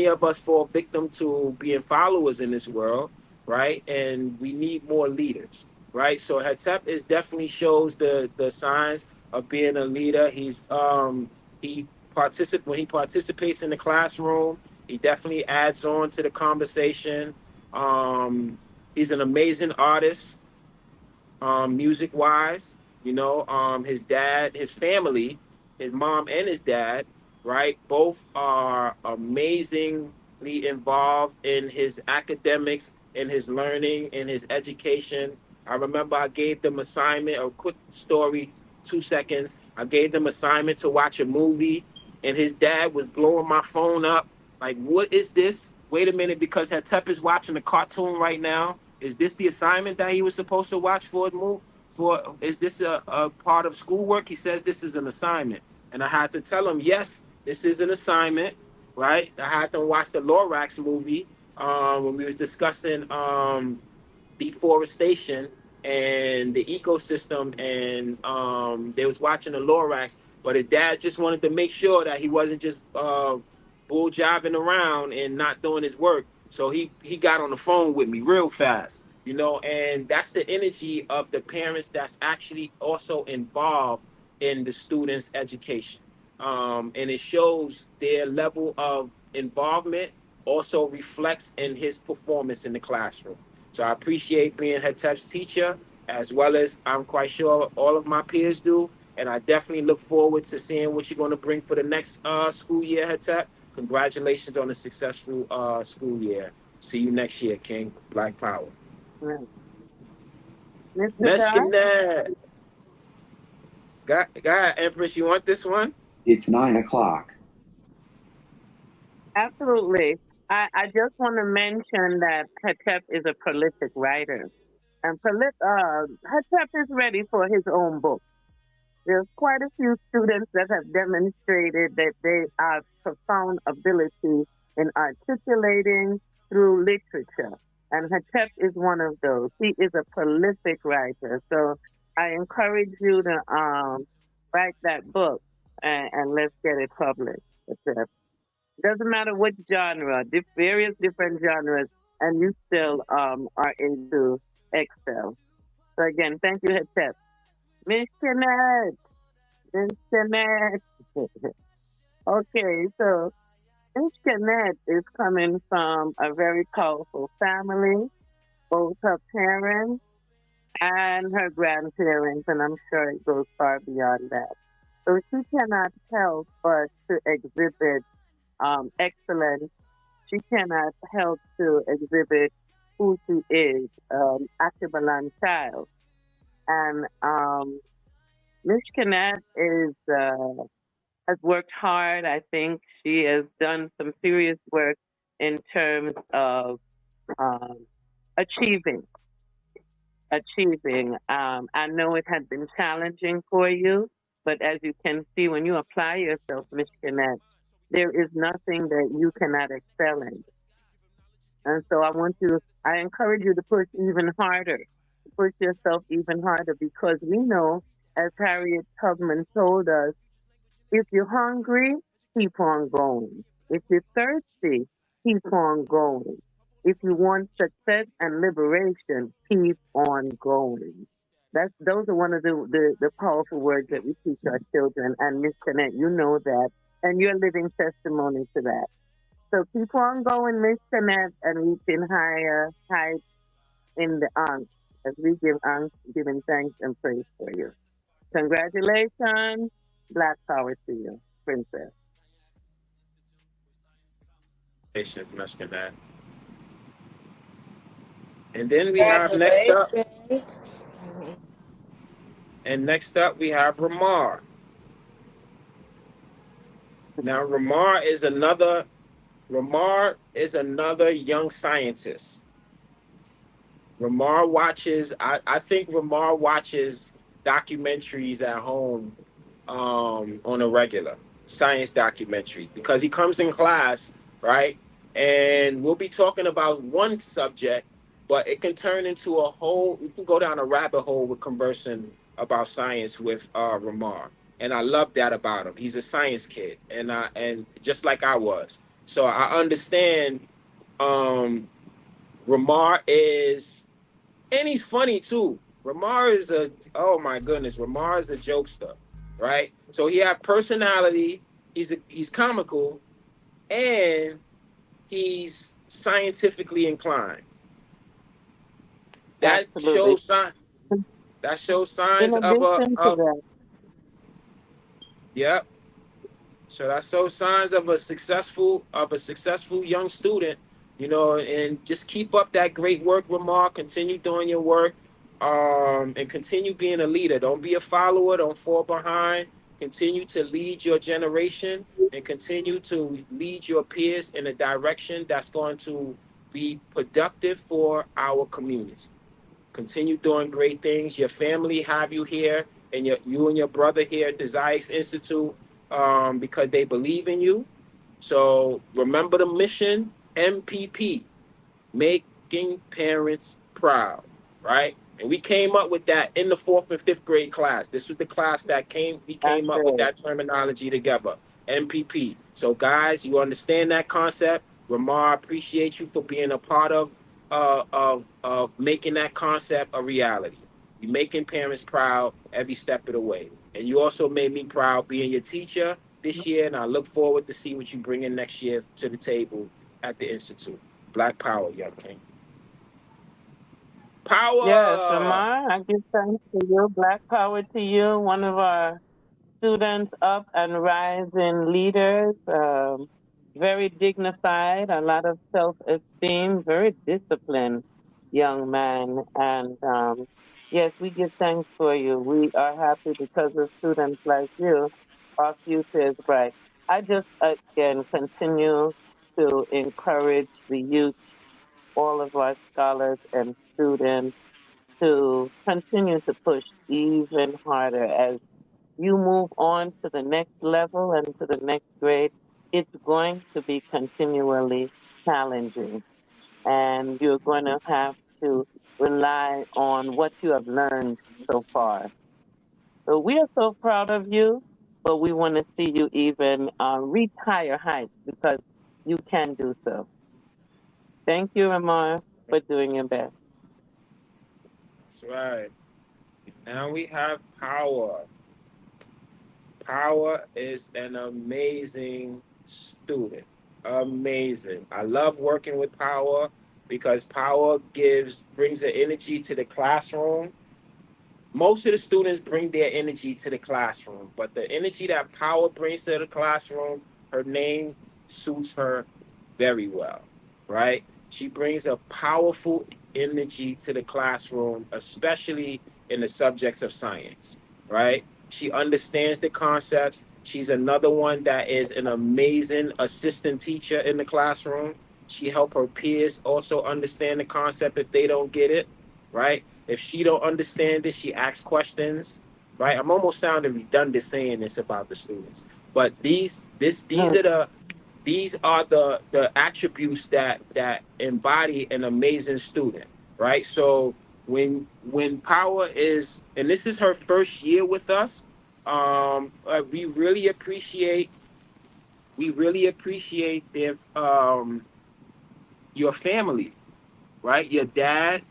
of us fall victim to being followers in this world, right? And we need more leaders, right? So Hetep is definitely shows the signs of being a leader. He when he participates in the classroom, he definitely adds on to the conversation. He's an amazing artist, music wise. His dad, his family, his mom and his dad, right? Both are amazingly involved in his academics, in his learning, in his education. I remember I gave them assignment, a quick story 2 seconds. I gave them assignment to watch a movie, and his dad was blowing my phone up. Like, what is this? Wait a minute, because Hetep is watching a cartoon right now. Is this the assignment that he was supposed to watch for his move? Is this a part of schoolwork? He says this is an assignment. And I had to tell him, yes, this is an assignment, right? I had them watch the Lorax movie when we was discussing deforestation and the ecosystem, and they was watching the Lorax, but his dad just wanted to make sure that he wasn't just bull jobbing around and not doing his work. So he got on the phone with me real fast, you know, and that's the energy of the parents that's actually also involved in the students' education. And it shows their level of involvement also reflects in his performance in the classroom. So I appreciate being Hetep's teacher, as well as I'm quite sure all of my peers do. And I definitely look forward to seeing what you're going to bring for the next school year, Hetep. Congratulations on a successful school year. See you next year, King. Black Power. Right. Mr. Let's Dodd? connect. Got Empress, you want this one? It's 9 o'clock. Absolutely. I just want to mention that Hetep is a prolific writer. And Hetep is ready for his own book. There's quite a few students that have demonstrated that they have profound ability in articulating through literature. And Hetep is one of those. He is a prolific writer. So I encourage you to write that book and let's get it published. Hetep. Doesn't matter what genre, various different genres, and you still are able to excel. So again, thank you, Hetep. Miss Kenneth. Okay, so Miss Kenneth is coming from a very powerful family, both her parents and her grandparents, and I'm sure it goes far beyond that. So she cannot help but to exhibit excellence. She cannot help to exhibit who she is, Akibalan child. And Miss Kenneth has worked hard. I think she has done some serious work in terms of achieving. I know it had been challenging for you, but as you can see, when you apply yourself, Miss Kenneth, there is nothing that you cannot excel in. And so I encourage you to push even harder, push yourself even harder, because we know, as Harriet Tubman told us, if you're hungry, keep on going. If you're thirsty, keep on going. If you want success and liberation, keep on going. Those are one of the powerful words that we teach our children. And Miss Kenneth, you know that, and you're living testimony to that. So keep on going, Miss Kenneth, and reaching higher heights in the angst, as we giving thanks and praise for you. Congratulations. Black power to you, Princess. Congratulations, Miss Kenneth. And then we have next up. And next up, we have Ramar. Now, Ramar is another young scientist. Ramar watches, I think Ramar watches documentaries at home on a regular, science documentary, because he comes in class, right? And we'll be talking about one subject, but it can turn into we can go down a rabbit hole with conversing about science with Ramar. And I love that about him. He's a science kid, and just like I was. So I understand Ramar is, and he's funny too. Ramar is oh my goodness, Ramar is a jokester, right? So he has personality, he's comical, and he's scientifically inclined. That Absolutely. shows signs In of addition to that, yep. So that shows signs of a successful young student, you know, and just keep up that great work, Ramar. Continue doing your work. and continue being a leader. Don't be a follower. Don't fall behind. Continue to lead your generation and continue to lead your peers in a direction that's going to be productive for our community. Continue doing great things. Your family have you here, and you and your brother here at the XyayX Institute because they believe in you. So remember the mission, MPP, making parents proud, right? And we came up with that in the 4th and 5th grade class. This was the class that we came up with that terminology together, MPP. So guys, you understand that concept. Ramar, appreciate you for being a part of making that concept a reality. You're making parents proud every step of the way. And you also made me proud being your teacher this year, and I look forward to see what you bring in next year to the table at the Institute. Black power, young king. Power! Yes, Amar, I give thanks to you. Black power to you, one of our students up and rising leaders, very dignified, a lot of self-esteem, very disciplined young man. And yes, we give thanks for you. We are happy because of students like you. Our future is bright. I just, again, continue to encourage the youth, all of our scholars and students to continue to push even harder as you move on to the next level and to the next grade. It's going to be continually challenging, and you're going to have to rely on what you have learned so far. So we are so proud of you, but we want to see you even reach higher heights because you can do so. Thank you, Ramar, for doing your best. That's right. Now we have Power. Power is an amazing student. Amazing. I love working with Power because Power brings the energy to the classroom. Most of the students bring their energy to the classroom, but the energy that Power brings to the classroom, her name suits her very well, right? She brings a powerful energy to the classroom, especially in the subjects of science, right? She understands the concepts. She's another one that is an amazing assistant teacher in the classroom. She helps her peers also understand the concept if they don't get it, right? If she don't understand it, she asks questions, right? I'm almost sounding redundant saying this about the students, but these are the attributes that embody an amazing student, right? So when Power is, and this is her first year with us, we really appreciate their your family, right? Your dad,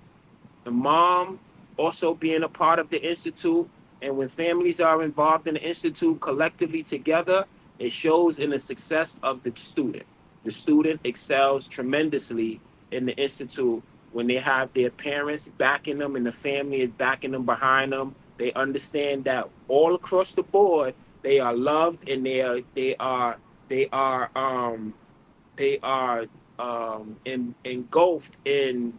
the mom, also being a part of the institute. And when families are involved in the institute collectively together, it shows in the success of the student. The student excels tremendously in the institute when they have their parents backing them and the family is backing them behind them. They understand that all across the board, they are loved and they are engulfed in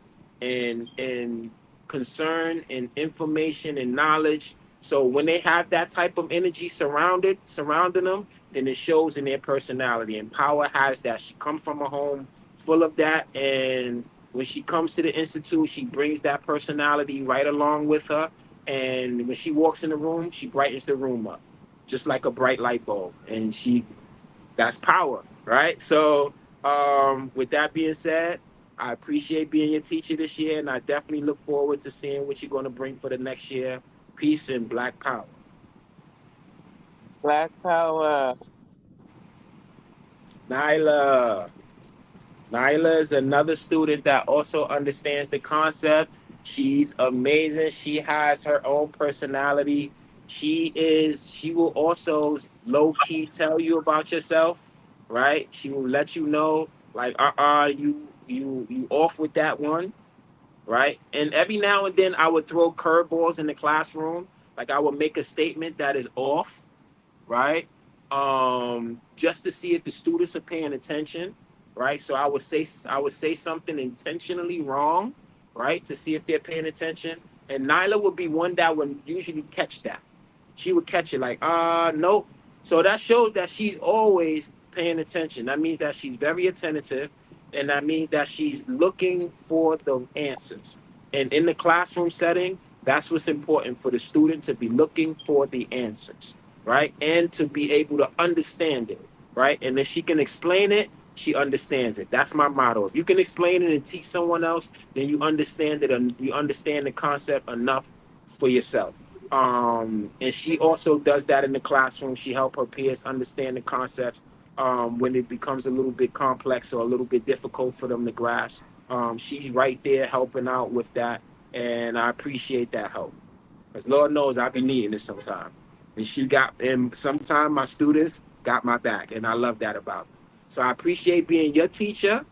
concern and information and knowledge. So when they have that type of energy surrounding them, then it shows in their personality. And Power has that. She comes from a home full of that, and when she comes to the institute, she brings that personality right along with her. And when she walks in the room, she brightens the room up, just like a bright light bulb. And that's Power, right? So with that being said, I appreciate being your teacher this year, and I definitely look forward to seeing what you're going to bring for the next year. Peace and Black Power. Black power. Nyla. Nyla is another student that also understands the concept. She's amazing. She has her own personality. She will also low key tell you about yourself, right? She will let you know, like, you off with that one, right? And every now and then I would throw curveballs in the classroom. Like I would make a statement that is off, right? Just to see if the students are paying attention, right? So I would say something intentionally wrong, right? To see if they're paying attention. And Nyla would be one that would usually catch that. She would catch it like, nope. So that shows that she's always paying attention. That means that she's very attentive, and that means that she's looking for the answers. And in the classroom setting, that's what's important for the student to be looking for the answers, right? And to be able to understand it, right? And if she can explain it, she understands it. That's my motto. If you can explain it and teach someone else, then you understand it and you understand the concept enough for yourself. And she also does that in the classroom. She helps her peers understand the concepts when it becomes a little bit complex or a little bit difficult for them to grasp. She's right there helping out with that, and I appreciate that help. Because Lord knows I've been needing it sometimes. And sometimes my students got my back, and I love that about them. So I appreciate being your teacher,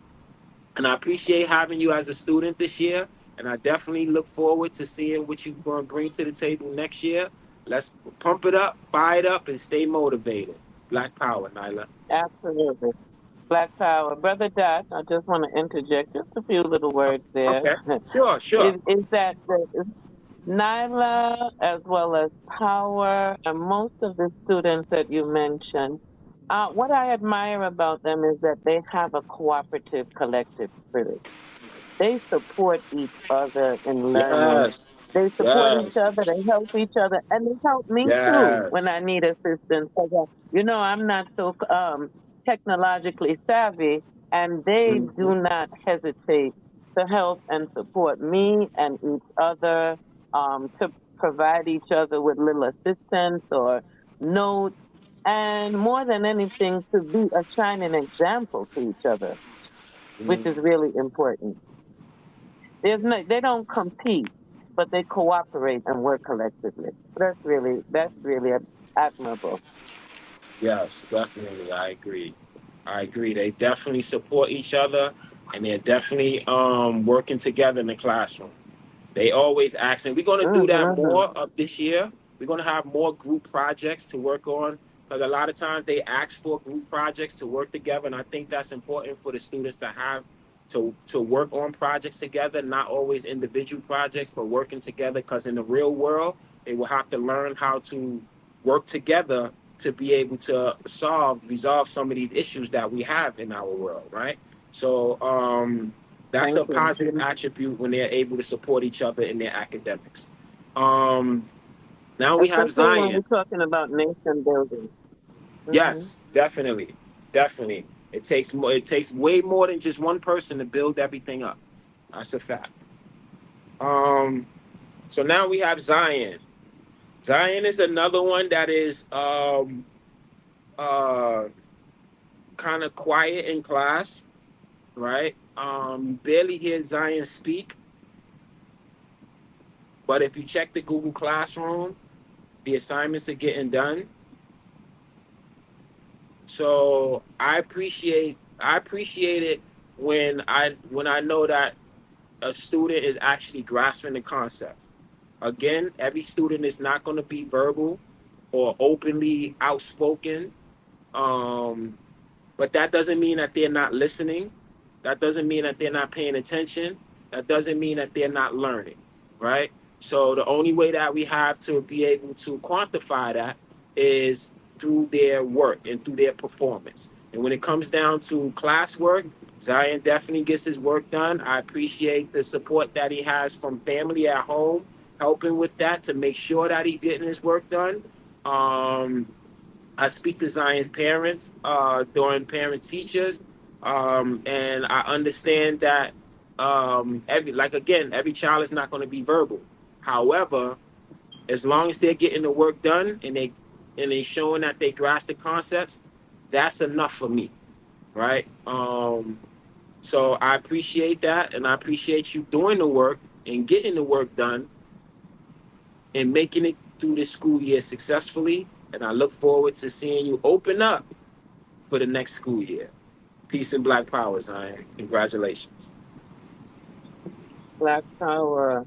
and I appreciate having you as a student this year. And I definitely look forward to seeing what you're going to bring to the table next year. Let's pump it up, fire it up, and stay motivated. Black Power, Nyla. Absolutely. Black Power. Brother Dot, I just want to interject just a few little words there. Okay. Sure. Is that Nyla, as well as Power, and most of the students that you mentioned, what I admire about them is that they have a cooperative, collective spirit. They support each other in learning. Yes. They support each Yes. other. They help each other, and they help me too when Yes. I need assistance. I'm not so technologically savvy, and they Mhm. do not hesitate to help and support me and each other, to provide each other with little assistance or notes, and more than anything, to be a shining example to each other, which is really important. They don't compete, but they cooperate and work collectively. That's really admirable. Yes, definitely. I agree. They definitely support each other, and they're definitely working together in the classroom. They always asking. We're going to do that Mm-hmm. more of this year. We're going to have more group projects to work on, because a lot of times they ask for group projects to work together, and I think that's important for the students to have to work on projects together, not always individual projects, but working together. Because in the real world, they will have to learn how to work together to be able to resolve some of these issues that we have in our world, right? So that's Thank a you. positive attribute when they're able to support each other in their academics. Um, Now we have Especially when Zion. we're talking about nation building. Mm-hmm. Yes, definitely. It takes way more than just one person to build everything up. That's a fact. Um, so now we have Zion. Zion is another one that is uh kind of quiet in class, right? You barely hear Zion speak, but if you check the Google Classroom, the assignments are getting done. So I appreciate it when I know that a student is actually grasping the concept. Again, every student is not going to be verbal or openly outspoken. Um, But that doesn't mean that they're not listening. That doesn't mean that they're not paying attention. That doesn't mean that they're not learning, right? So the only way that we have to be able to quantify that is through their work and through their performance. And when it comes down to classwork, Zion definitely gets his work done. I appreciate the support that he has from family at home, helping with that to make sure that he's getting his work done. Um, I speak to Zion's parents during parent teachers, and I understand that every child is not going to be verbal. However, as long as they're getting the work done and they showing that they grasp the concepts, that's enough for me, right? So I appreciate that, and I appreciate you doing the work and getting the work done and making it through this school year successfully. And I look forward to seeing you open up for the next school year. Peace and Black Power, Zion. Congratulations. Black Power,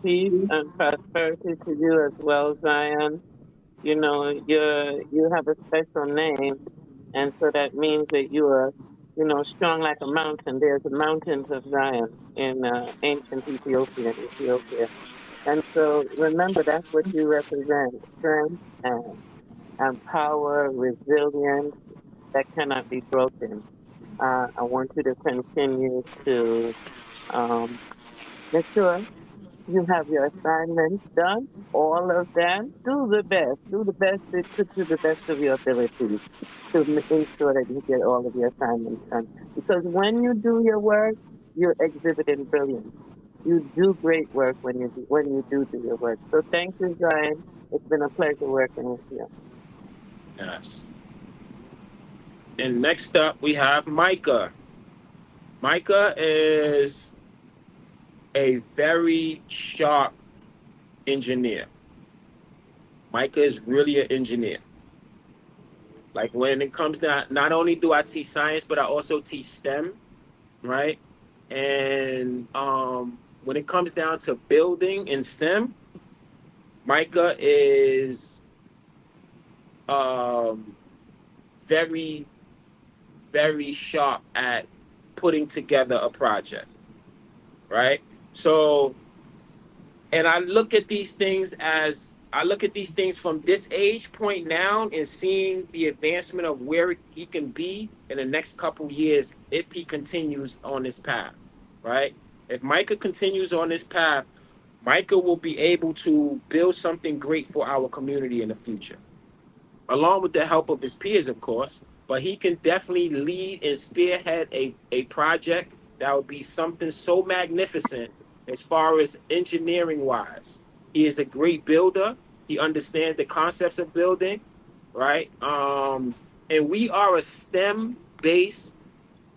peace and prosperity to you as well, Zion. You have a special name, and so that means that you are, strong like a mountain. There's the mountains of Zion in ancient Ethiopia. And so remember, that's what you represent: strength and power, resilience that cannot be broken. I want you to continue to um, make sure you have your assignments done, all of them. Do the best. Do the best to the best of your ability to ensure that you get all of your assignments done. Because when you do your work, you're exhibiting brilliance. You do great work when you do your work. So thank you, Brian. It's been a pleasure working with you. Yes. And next up, we have Micah. Micah is a very sharp engineer. Micah is really an engineer. Like when it comes down, not only do I teach science, but I also teach STEM, right? And when it comes down to building in STEM, Micah is um, very, very sharp at putting together a project, right? So, and I look at these things from this age point now and seeing the advancement of where he can be in the next couple years if he continues on this path, right? If Micah continues on this path, Micah will be able to build something great for our community in the future, along with the help of his peers, of course. But he can definitely lead and spearhead a project that would be something so magnificent as far as engineering wise. He is a great builder. He understands the concepts of building, right? And we are a STEM based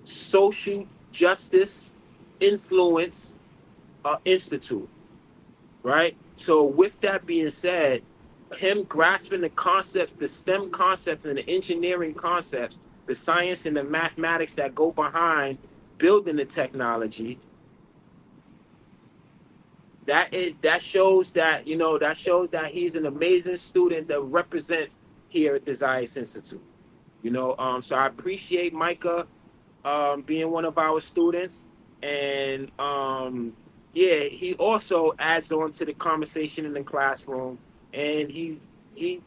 social justice influence institute, right? So with that being said, him grasping the concepts, the STEM concepts and the engineering concepts, the science and the mathematics that go behind building the technology, that shows that, that shows that he's an amazing student that represents here at the XyayX Institute. So I appreciate Micah being one of our students. And yeah, he also adds on to the conversation in the classroom. And he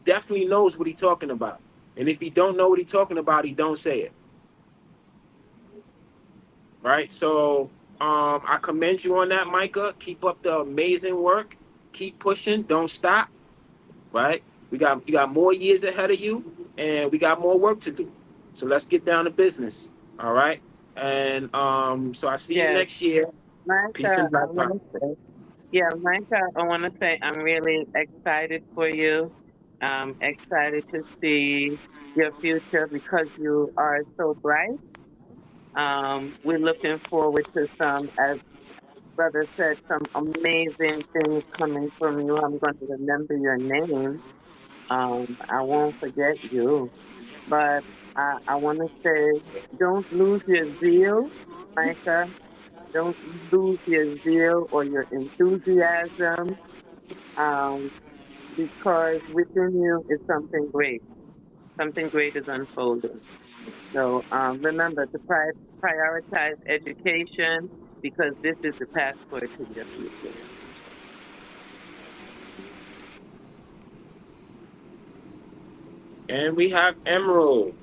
definitely knows what he's talking about. And if he don't know what he's talking about, he don't say it. Right? So I commend you on that, Micah. Keep up the amazing work. Keep pushing. Don't stop. Right? You got more years ahead of you, and we got more work to do. So let's get down to business. All right. And so I see you Yes, next year. Peace Micah, and I black power. want to say, yeah, Micah, I want to say I'm really excited for you. I'm excited to see your future because you are so bright. We're looking forward to some, as brother said, some amazing things coming from you. I'm going to remember your name. I won't forget you. But I want to say, don't lose your zeal, Micah. Don't lose your zeal or your enthusiasm, um, because within you is something great. Something great is unfolding. So remember to prioritize education because this is the passport to your future. And we have Emerald.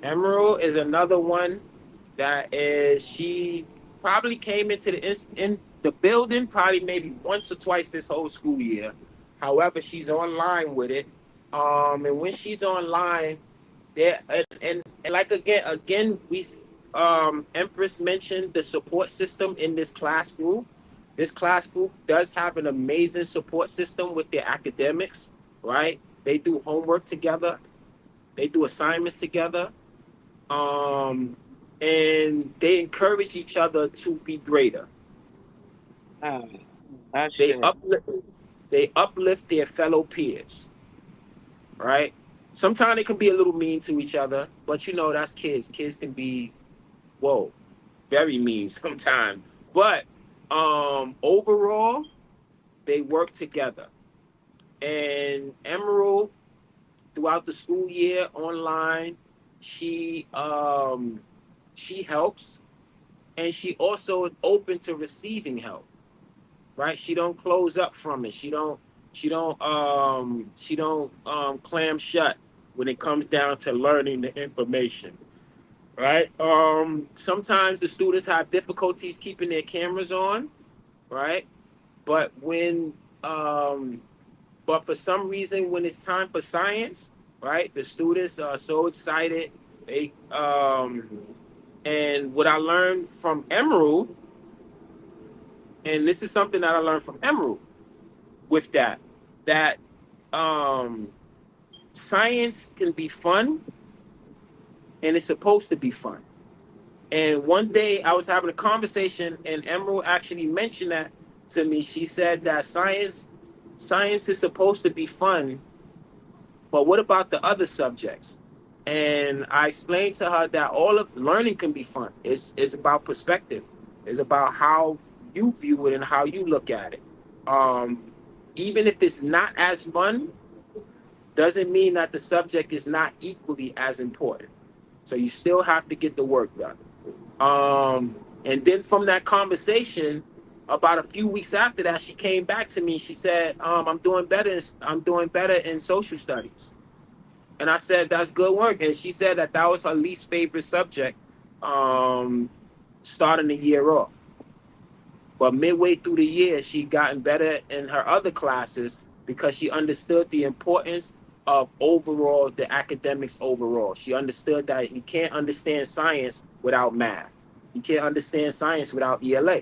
Emerald is another one that is, she probably came into in the building probably maybe once or twice this whole school year. However, she's online with it. And when she's online, there and like again we Empress mentioned the support system in this class group. This class group does have an amazing support system with their academics, right? They do homework together, they do assignments together, um, and they encourage each other to be greater. They Sure. uplift their fellow peers, right? Sometimes they can be a little mean to each other, but that's kids. Kids can be, whoa, very mean sometimes. But overall, they work together. And Emerald, throughout the school year online, she she helps, and she also is open to receiving help. right? She don't close up from it. She don't clam shut when it comes down to learning the information, right? Sometimes the students have difficulties keeping their cameras on, right? But when but for some reason, when it's time for science, right, the students are so excited. They and what I learned from Emerald, and this is something that I learned from Emerald with that um, science can be fun, and it's supposed to be fun. And one day I was having a conversation, and Emerald actually mentioned that to me. She said that science is supposed to be fun, but what about the other subjects? And I explained to her that all of learning can be fun. It's about perspective. It's about how you view it and how you look at it. Um, Even if it's not as fun, doesn't mean that the subject is not equally as important. So you still have to get the work done. And then from that conversation, about a few weeks after that, she came back to me. She said, "I'm doing better. I'm doing better in social studies." And I said, "That's good work." And she said that that was her least favorite subject, um, starting the year off. But midway through the year, she gotten better in her other classes because she understood the importance of overall the academics overall. She understood that you can't understand science without math. You can't understand science without ELA.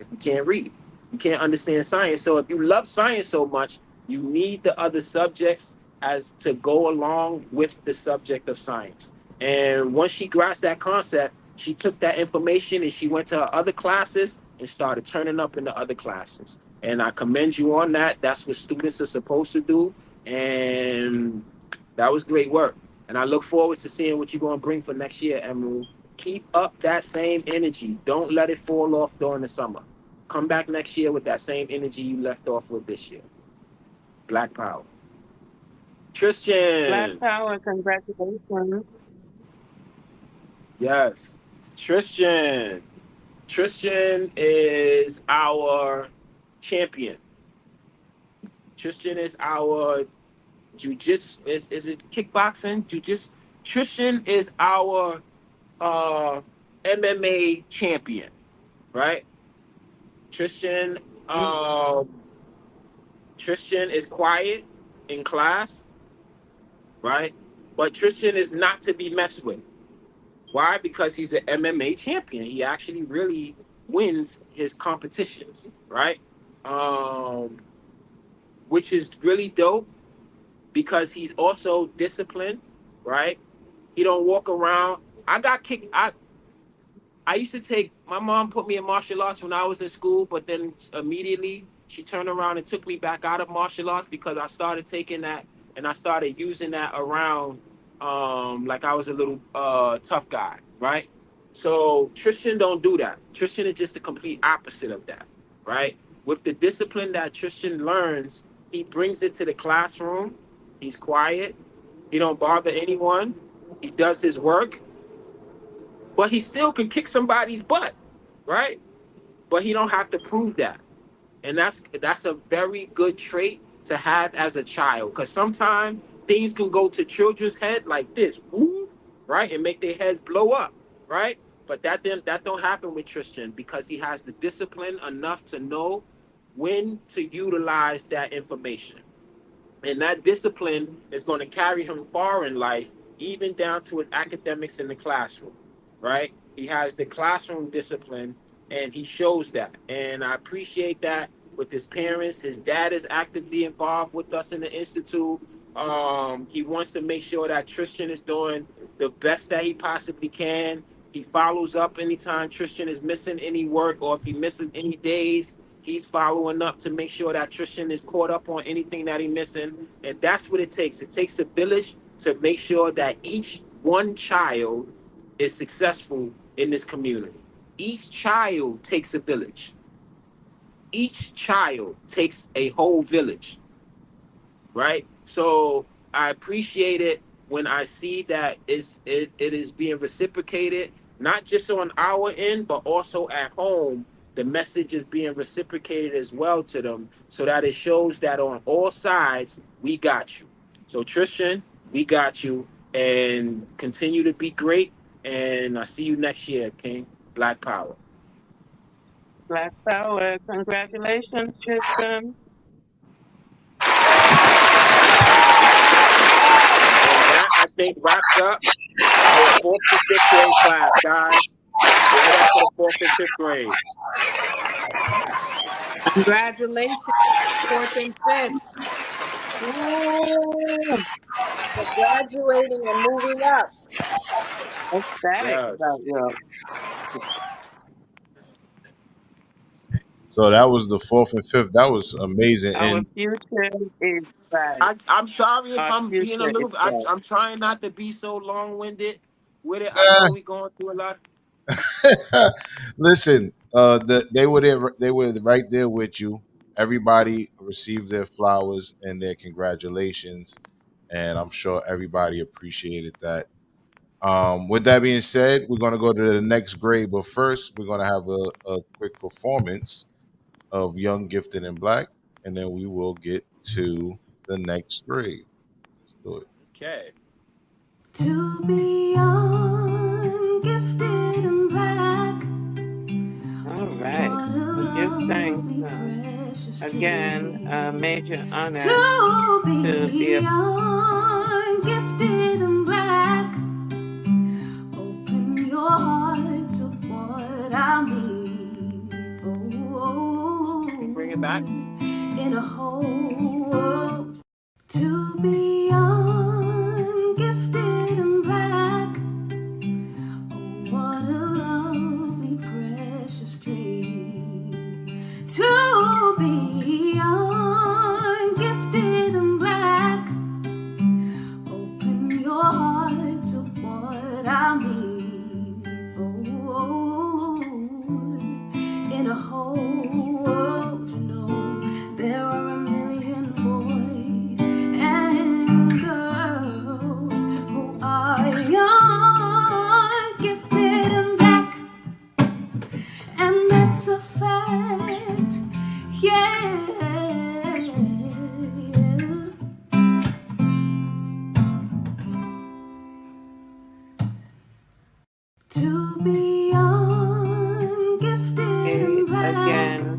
If you can't read, you can't understand science. So if you love science so much, you need the other subjects as to go along with the subject of science. And once she grasped that concept, she took that information and she went to her other classes and started turning up in the other classes. And I commend you on that. That's what students are supposed to do. And that was great work. And I look forward to seeing what you're going to bring for next year, Emerald. Keep up that same energy. Don't let it fall off during the summer. Come back next year with that same energy you left off with this year. Black Power. Black Tristan. Power, congratulations. Yes. Tristan. Tristan is our champion. Tristan is our jujitsu. Is it kickboxing? Jujitsu. Tristan is our uh, MMA champion, right? Tristan, um, Tristan is quiet in class, right? But Tristan is not to be messed with. Why? Because he's an MMA champion. He actually really wins his competitions, right? Um, which is really dope because he's also disciplined, right? He don't walk around. I got kicked. I used to take, my mom put me in martial arts when I was in school, but then immediately she turned around and took me back out of martial arts because I started taking that and I started using that around like I was a little tough guy, right? So Tristan don't do that. Tristan is just the complete opposite of that, right? With the discipline that Tristan learns, he brings it to the classroom. He's quiet. He don't bother anyone. He does his work, but he still can kick somebody's butt, right? But he don't have to prove that, and that's a very good trait to have as a child, because sometimes things can go to children's head like this, woo, right, and make their heads blow up, right? But that don't happen with Tristan because he has the discipline enough to know when to utilize that information. And that discipline is going to carry him far in life, even down to his academics in the classroom, right? He has the classroom discipline and he shows that. And I appreciate that with his parents. His dad is actively involved with us in the Institute. He wants to make sure that Tristan is doing the best that he possibly can. He follows up anytime Tristan is missing any work or if he misses any days. He's following up to make sure that Tristan is caught up on anything that he's missing. And that's what it takes. It takes a village to make sure that each one child is successful in this community. Each child takes a village. Each child takes a whole village, right? So I appreciate it when I see that it is being reciprocated, not just on our end, but also at home the message is being reciprocated as well to them, so that it shows that on all sides, we got you. So Tristan, we got you, and continue to be great. And I see you next year, King. Black Power. Black Power. Congratulations, Tristan. And that, I think, wraps up our 4th to 5th grade class, guys. Give it up for the 4th and 5th grade. Congratulations, 4th and 5th. For graduating and moving up. Ecstatic Yes. about you. So that was the 4th and 5th. That was amazing. Our And future is bright. I'm sorry if Our I'm being a future is little. bright. I'm trying not to be so long-winded with it. I know we're going through a lot. listen, they were there. They were right there with you. Everybody received their flowers and their congratulations, and I'm sure everybody appreciated that. With that being said, we're gonna go to the next grade, but first we're gonna have a quick performance of Young, Gifted, and Black, and then we will get to the next grade. Let's do it. Okay. To be young, gifted, and black. All right. We'll give thanks. Again, a major honor To to be be a young, gifted, and black. Open your heart to what I mean. Oh, Bring it back. in a whole world. To be young, gifted, and black. What a lovely, precious dream. To be young, gifted, and black. Open your heart to what I mean. Oh, in a whole world, you know, there are a million boys and girls who are young, gifted, and black. And that's a fact, yeah. To be young, gifted, and black. again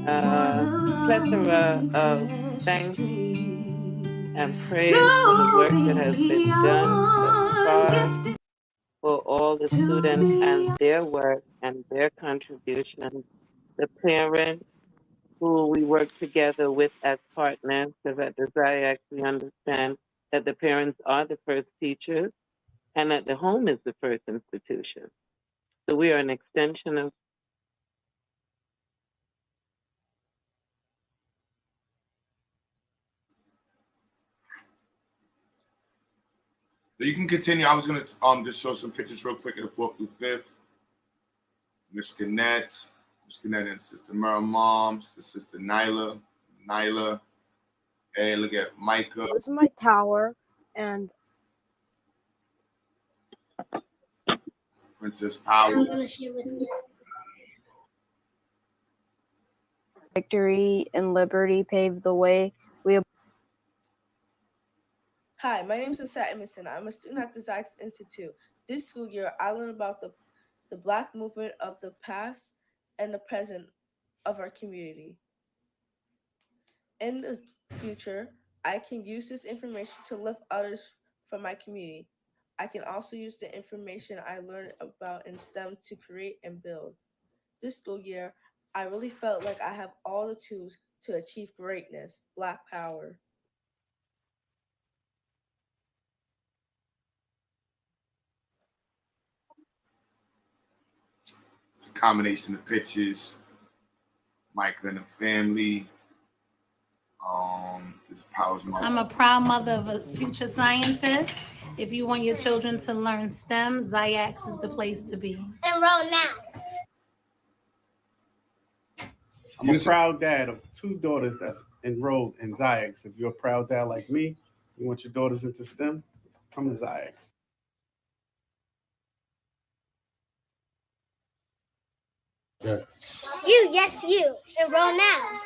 a plethora of thanks and praise for the work that has been done thus far, for all the students and their work and their contributions, the parents who we work together with as partners, because at the XyayX we understand that the parents are the first teachers and that the home is the first institution. So we are an extension of You can continue. I was gonna just show some pictures real quick of the 4th through 5th. Miss Gannett and Sister Mara Moms, the Sister Nyla. Hey, look at Micah. This is my tower, and Princess Power. I'm gonna share with you. Victory and liberty paved the way. Hi, my name is Asat Emerson. I'm a student at the XyayX Institute. This school year, I learned about the Black movement of the past and the present of our community. In the future, I can use this information to lift others from my community. I can also use the information I learned about in STEM to create and build. This school year, I really felt like I have all the tools to achieve greatness. Black Power. It's a combination of pictures. Micah and the family. This Power's mom. I'm a proud mother of a future scientist. If you want your children to learn STEM, XyayX is the place to be. Enroll now. I'm a proud dad of 2 daughters that's enrolled in XyayX. If you're a proud dad like me, you want your daughters into STEM, come to XyayX. Yeah. You, yes, you. Enroll now.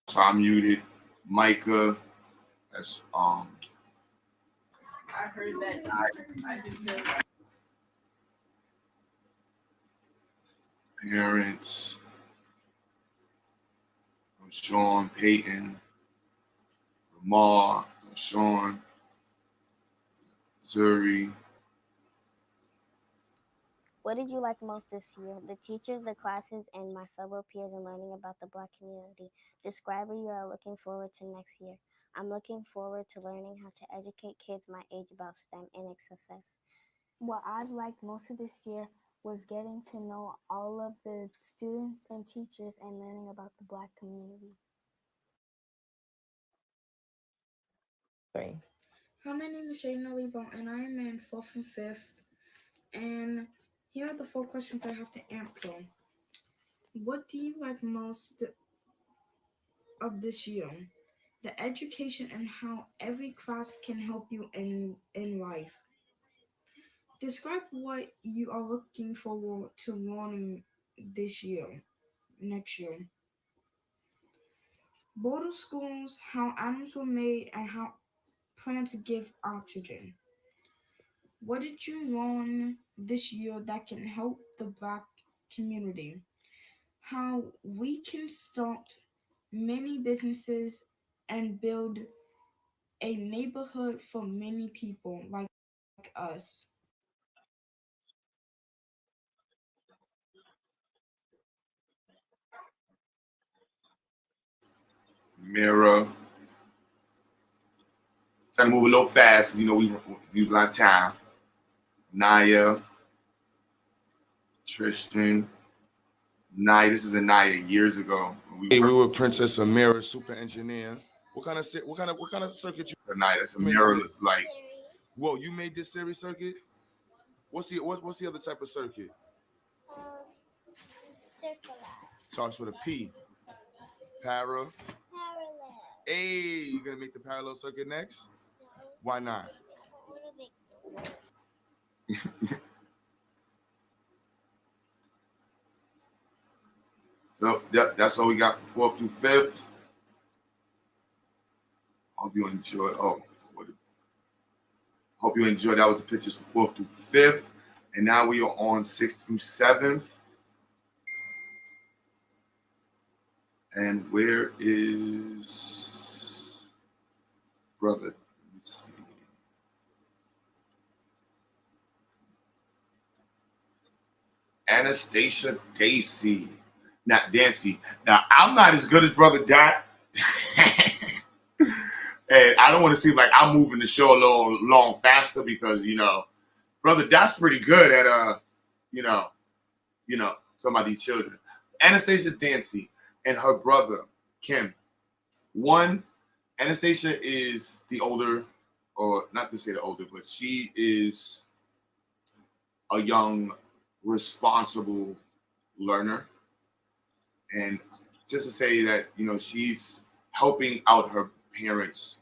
So I muted Micah. That's I heard that. I just heard that. parents. Sean, Peyton, Lamar, Sean, Zuri. What did you like most this year? The teachers, the classes, and my fellow peers in learning about the Black community. Describe what you are looking forward to next year. I'm looking forward to learning how to educate kids my age about STEM and its success. What I liked most of this year was getting to know all of the students and teachers and learning about the Black community. Hi, my name is Shayna Lebon, and I am in 4th and 5th. And here are the 4 questions I have to answer. What do you like most of this year? The education and how every class can help you in life. Describe what you are looking forward to learning this year, next year. Border schools, how animals were made, and how plants give oxygen. What did you learn this year that can help the Black community? How we can start many businesses and build a neighborhood for many people like us. Mira. Trying to move a little fast. You know, we use a lot of time. Naya. Tristan. Naya. This is a Naya years ago. We were Princess Amira, super engineer. What kind of circuit you? Naya. That's Amira. Looks like. Whoa, you made this series circuit? What's the other type of circuit? Circular. Starts with a P. Para. Parallel. Hey, you gonna make the parallel circuit next? No. Why not? So that's all we got for 4th through 5th. Hope you enjoyed. Hope you enjoyed. That was the pictures for 4th through 5th, and now we are on 6th through 7th. And where is brother? Let me see. Anastasia Daisy. Not Dancy. Now, I'm not as good as Brother Dot. And I don't want to seem like I'm moving the show a little long faster because, Brother Dot's pretty good at, talking about these children. Anastasia Dancy and her brother, Kim. One, Anastasia is the older, or not to say the older, but she is a young, responsible learner. And just to say that, she's helping out her parents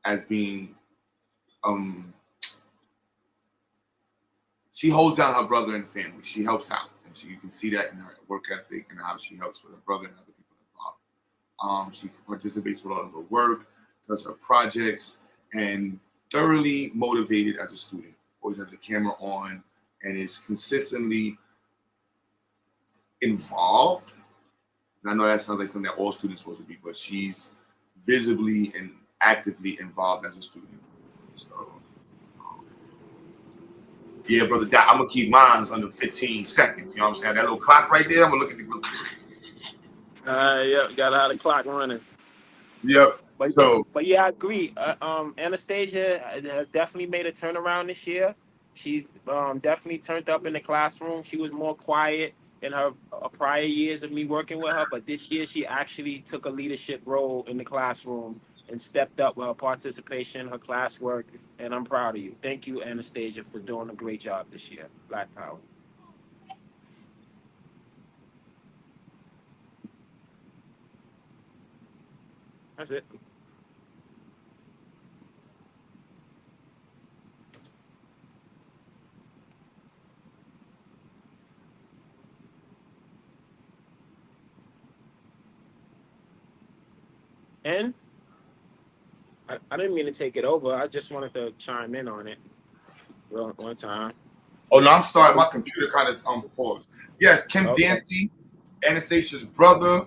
as being, she holds down her brother and family. She helps out. And you can see that in her work ethic and how she helps with her brother and other people involved. She participates with all of her work, does her projects, and thoroughly motivated as a student. Always has the camera on and is consistently involved. And I know that sounds like something that all students are supposed to be, but she's visibly and actively involved as a student. So, yeah, Brother Doc, I'm going to keep mine under 15 seconds. You know what I'm saying? That little clock right there, I'm going to look at the clock. Yep, got to have the clock running. Yep. But yeah, I agree. Anastasia has definitely made a turnaround this year. She's definitely turned up in the classroom. She was more quiet in her prior years of me working with her, but this year she actually took a leadership role in the classroom. and stepped up with her participation, her classwork, and I'm proud of you. Thank you, Anastasia, for doing a great job this year. Black Power. That's it. And I didn't mean to take it over. I just wanted to chime in on it one time. Oh no, I'm starting. My computer kind of paused. Yes, Kim Okay. Dancy, Anastasia's brother,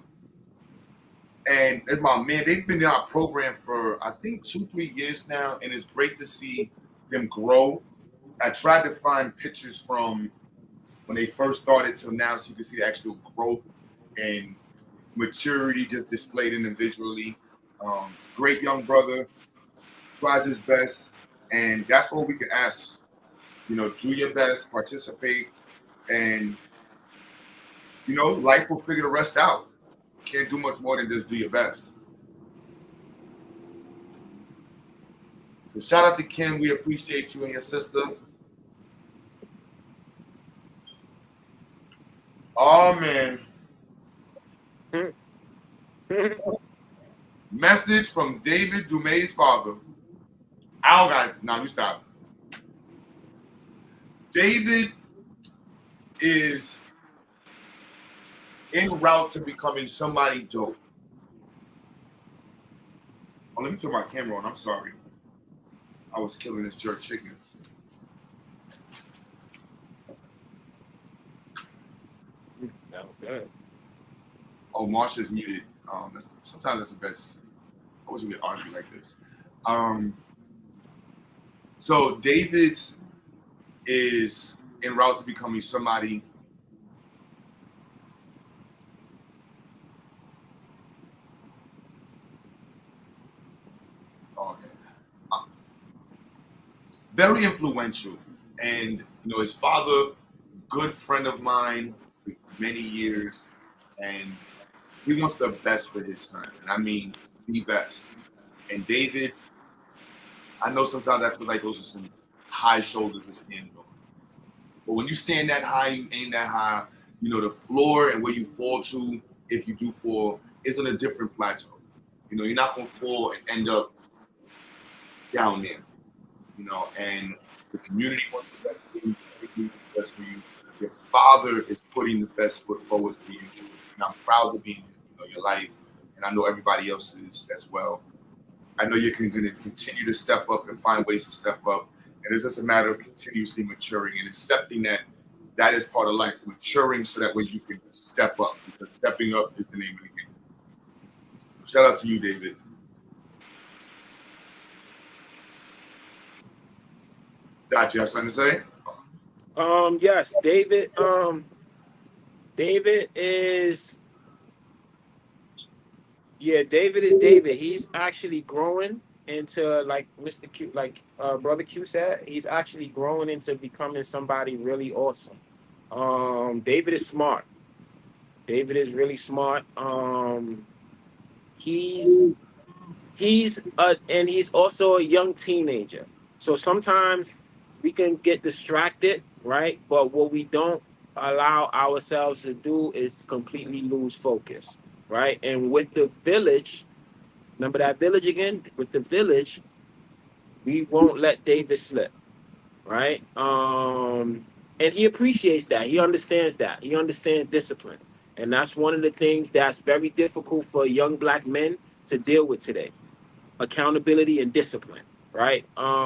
and my man. They've been in our program for I think 2-3 years now, and it's great to see them grow. I tried to find pictures from when they first started till now, so you can see the actual growth and maturity just displayed individually. Great young brother, tries his best, and that's all we can ask. You know, do your best, participate, and you know, life will figure the rest out. Can't do much more than just do your best. So shout out to Kim. We appreciate you and your sister. Oh man. Message from David Dumay's father. I don't got now. You stop. David is en route to becoming somebody dope. Oh, let me turn my camera on. I'm sorry. I was killing this jerk chicken. That was good. Oh, Marsha's muted. Sometimes that's the best. I wish we could argue like this. So David is en route to becoming somebody. Okay. Very influential, and you know his father, good friend of mine for many years, and he wants the best for his son, and I mean the best. And David, I know sometimes I feel like those are some high shoulders to stand on. But when you stand that high, you aim that high, you know, the floor and where you fall to, if you do fall, is on a different plateau. You know, you're not going to fall and end up down there, you know, and the community wants the best for you, the community wants the best for you. Your father is putting the best foot forward for you. And I'm proud to be in your life, and I know everybody else is as well. I know you're going to continue to step up and find ways to step up. And it's just a matter of continuously maturing and accepting that that is part of life, maturing so that way you can step up, because stepping up is the name of the game. Shout out to you, David. Got you have something to say? Yes, David. David is. Yeah, David is David. He's actually growing into, like Mr. Q, like Brother Q said, he's actually growing into becoming somebody really awesome. David is smart. David is really smart. He's and he's also a young teenager. So sometimes we can get distracted, right? But what we don't allow ourselves to do is completely lose focus, right? And with the village, remember that village again? With the village, we won't let David slip, right? And he appreciates that. He understands that. He understands discipline. And that's one of the things that's very difficult for young black men to deal with today. Accountability and discipline, right?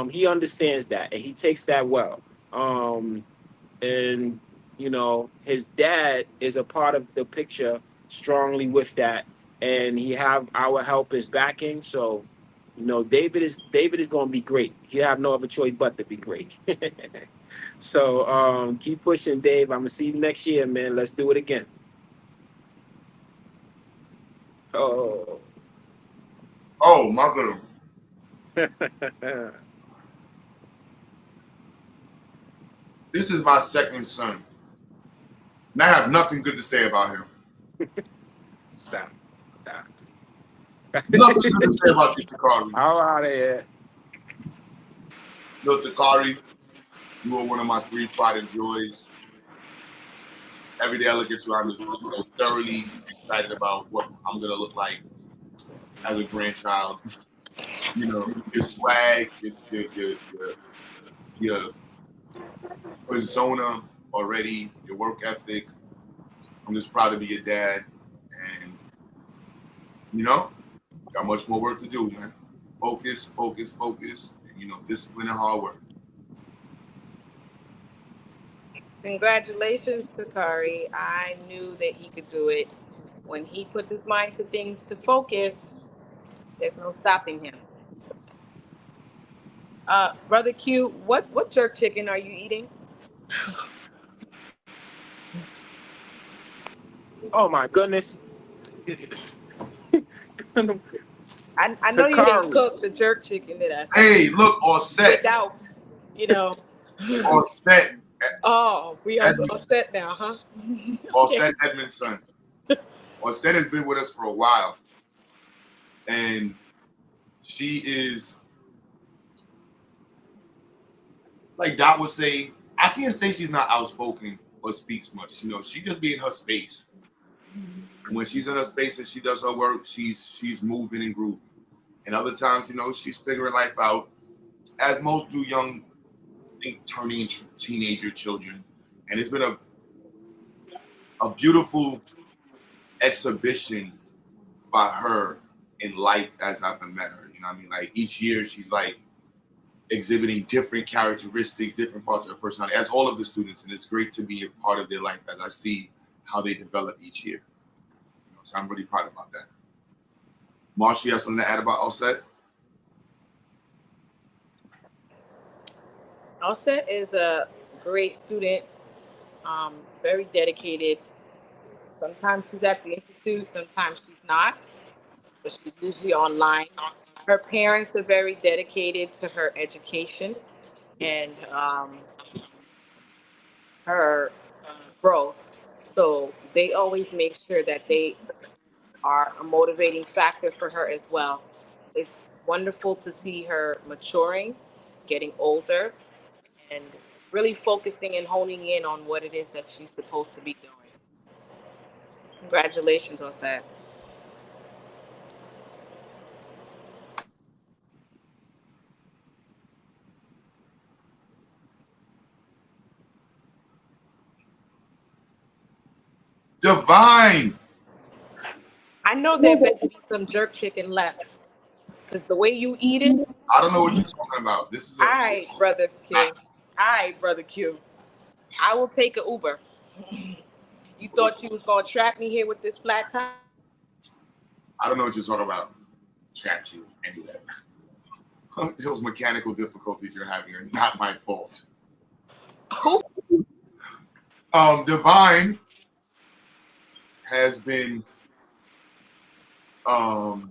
He understands that and he takes that well. And you know, his dad is a part of the picture strongly with that, and he have our help as backing. So, you know, David is going to be great. He have no other choice but to be great. So, keep pushing, Dave. I'm gonna see you next year, man. Let's do it again. Oh. Oh, my goodness. This is my second son. And I have nothing good to say about him. Stop. Nothing good to say about you, Takari. I'm out of here. No, Takari, you are one of my 3 pride and joys. Every day I look at you, I'm just thoroughly excited about what I'm gonna look like as a grandchild. Your swag, your persona already, your work ethic. I'm just proud to be your dad, and got much more work to do, man. Focus, focus, focus, and discipline and hard work. Congratulations, Sakari. I knew that he could do it. When he puts his mind to things to focus, there's no stopping him. Brother Q, what jerk chicken are you eating? Oh my goodness. I know you didn't Takari. cook the jerk chicken, did I? Hey, look, all set. Without, you know. All set. Oh, we are all set now, huh? All set, Edmondson. All set has been with us for a while, and she is, like Dot would say, I can't say she's not outspoken or speaks much. She just be in her space. And when she's in her space and she does her work, she's moving and grooving. And other times, she's figuring life out, as most do young, turning into teenager children. And it's been a beautiful exhibition by her in life as I've met her. You know what I mean? Like each year she's like exhibiting different characteristics, different parts of her personality, as all of the students. And it's great to be a part of their life as I see how they develop each year. So I'm really proud about that. Marsha, you have something to add about Offset? Offset is a great student, very dedicated. Sometimes she's at the institute, sometimes she's not, but she's usually online. Her parents are very dedicated to her education and her growth. So they always make sure that they are a motivating factor for her as well. It's wonderful to see her maturing, getting older, and really focusing and honing in on what it is that she's supposed to be doing. Congratulations on that. Divine. I know there better be some jerk chicken left, because the way you eat it. I don't know what you're talking about. This is All right, brother Q. All right, brother Q. I will take an Uber. You thought you was gonna trap me here with this flat tire? I don't know what you're talking about. Trapped you anyway. Those mechanical difficulties you're having are not my fault. Divine has been in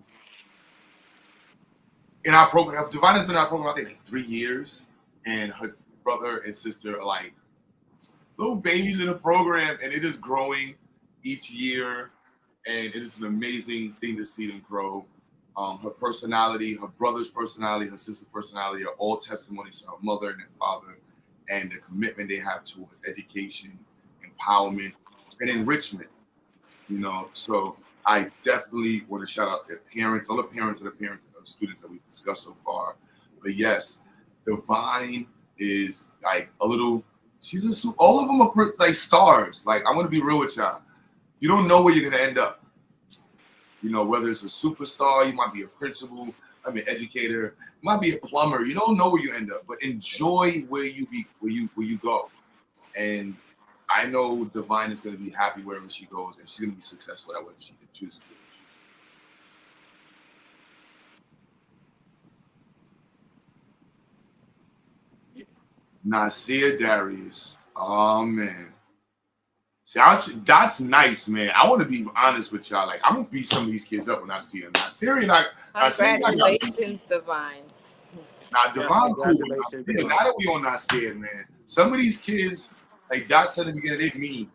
our program. Divine has been in our program, I think, like 3 years, and her brother and sister are like little babies in the program, and it is growing each year, and it is an amazing thing to see them grow. Her personality, her brother's personality, her sister's personality are all testimonies to her mother and her father, and the commitment they have towards education, empowerment, and enrichment. So I definitely want to shout out their parents, all the parents of the students that we've discussed so far. But yes, Divine is like a little. All of them are like stars. Like, I'm gonna be real with y'all. You don't know where you're gonna end up. Whether it's a superstar, you might be a principal, I mean, educator, you might be a plumber. You don't know where you end up, but enjoy where you go. And I know Divine is gonna be happy wherever she goes, and she's gonna be successful at what she chooses to do. Nasir Darius. Oh man. See, that's nice, man. I want to be honest with y'all. Like, I'm gonna beat some of these kids up when I see them. Nasir and Congratulations, Divine. Nah, Divine cool. Now that we on Nasir, man. Some of these kids, like Dot said in the beginning, they mean.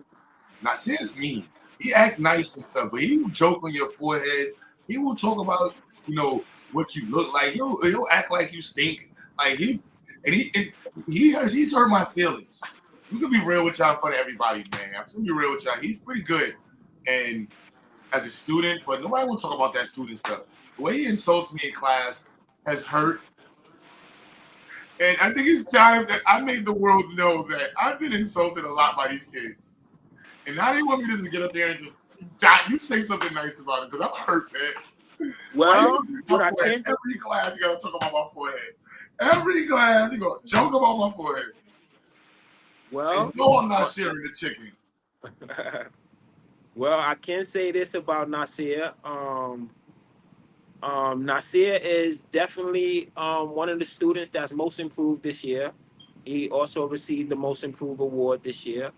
Nasir's mean. He act nice and stuff, but he will joke on your forehead He will talk about, what you look like. He'll act like you stink. Like he's hurt my feelings. We could be real with y'all in front of everybody, man. I'm gonna be real with y'all. He's pretty good, and as a student, but nobody will talk about that student stuff. The way he insults me in class has hurt. And I think it's time that I made the world know that I've been insulted a lot by these kids. And now they want me to just get up there and just die. You say something nice about it because I'm hurt, man. Why Well, you what my I forehead? can Every class you gotta talk about my forehead. Every class you gonna joke about my forehead. well, And no, I'm not sharing the chicken. well, I can say this about Nasir. Nasir is definitely one of the students that's most improved this year. He also received the most improved award this year.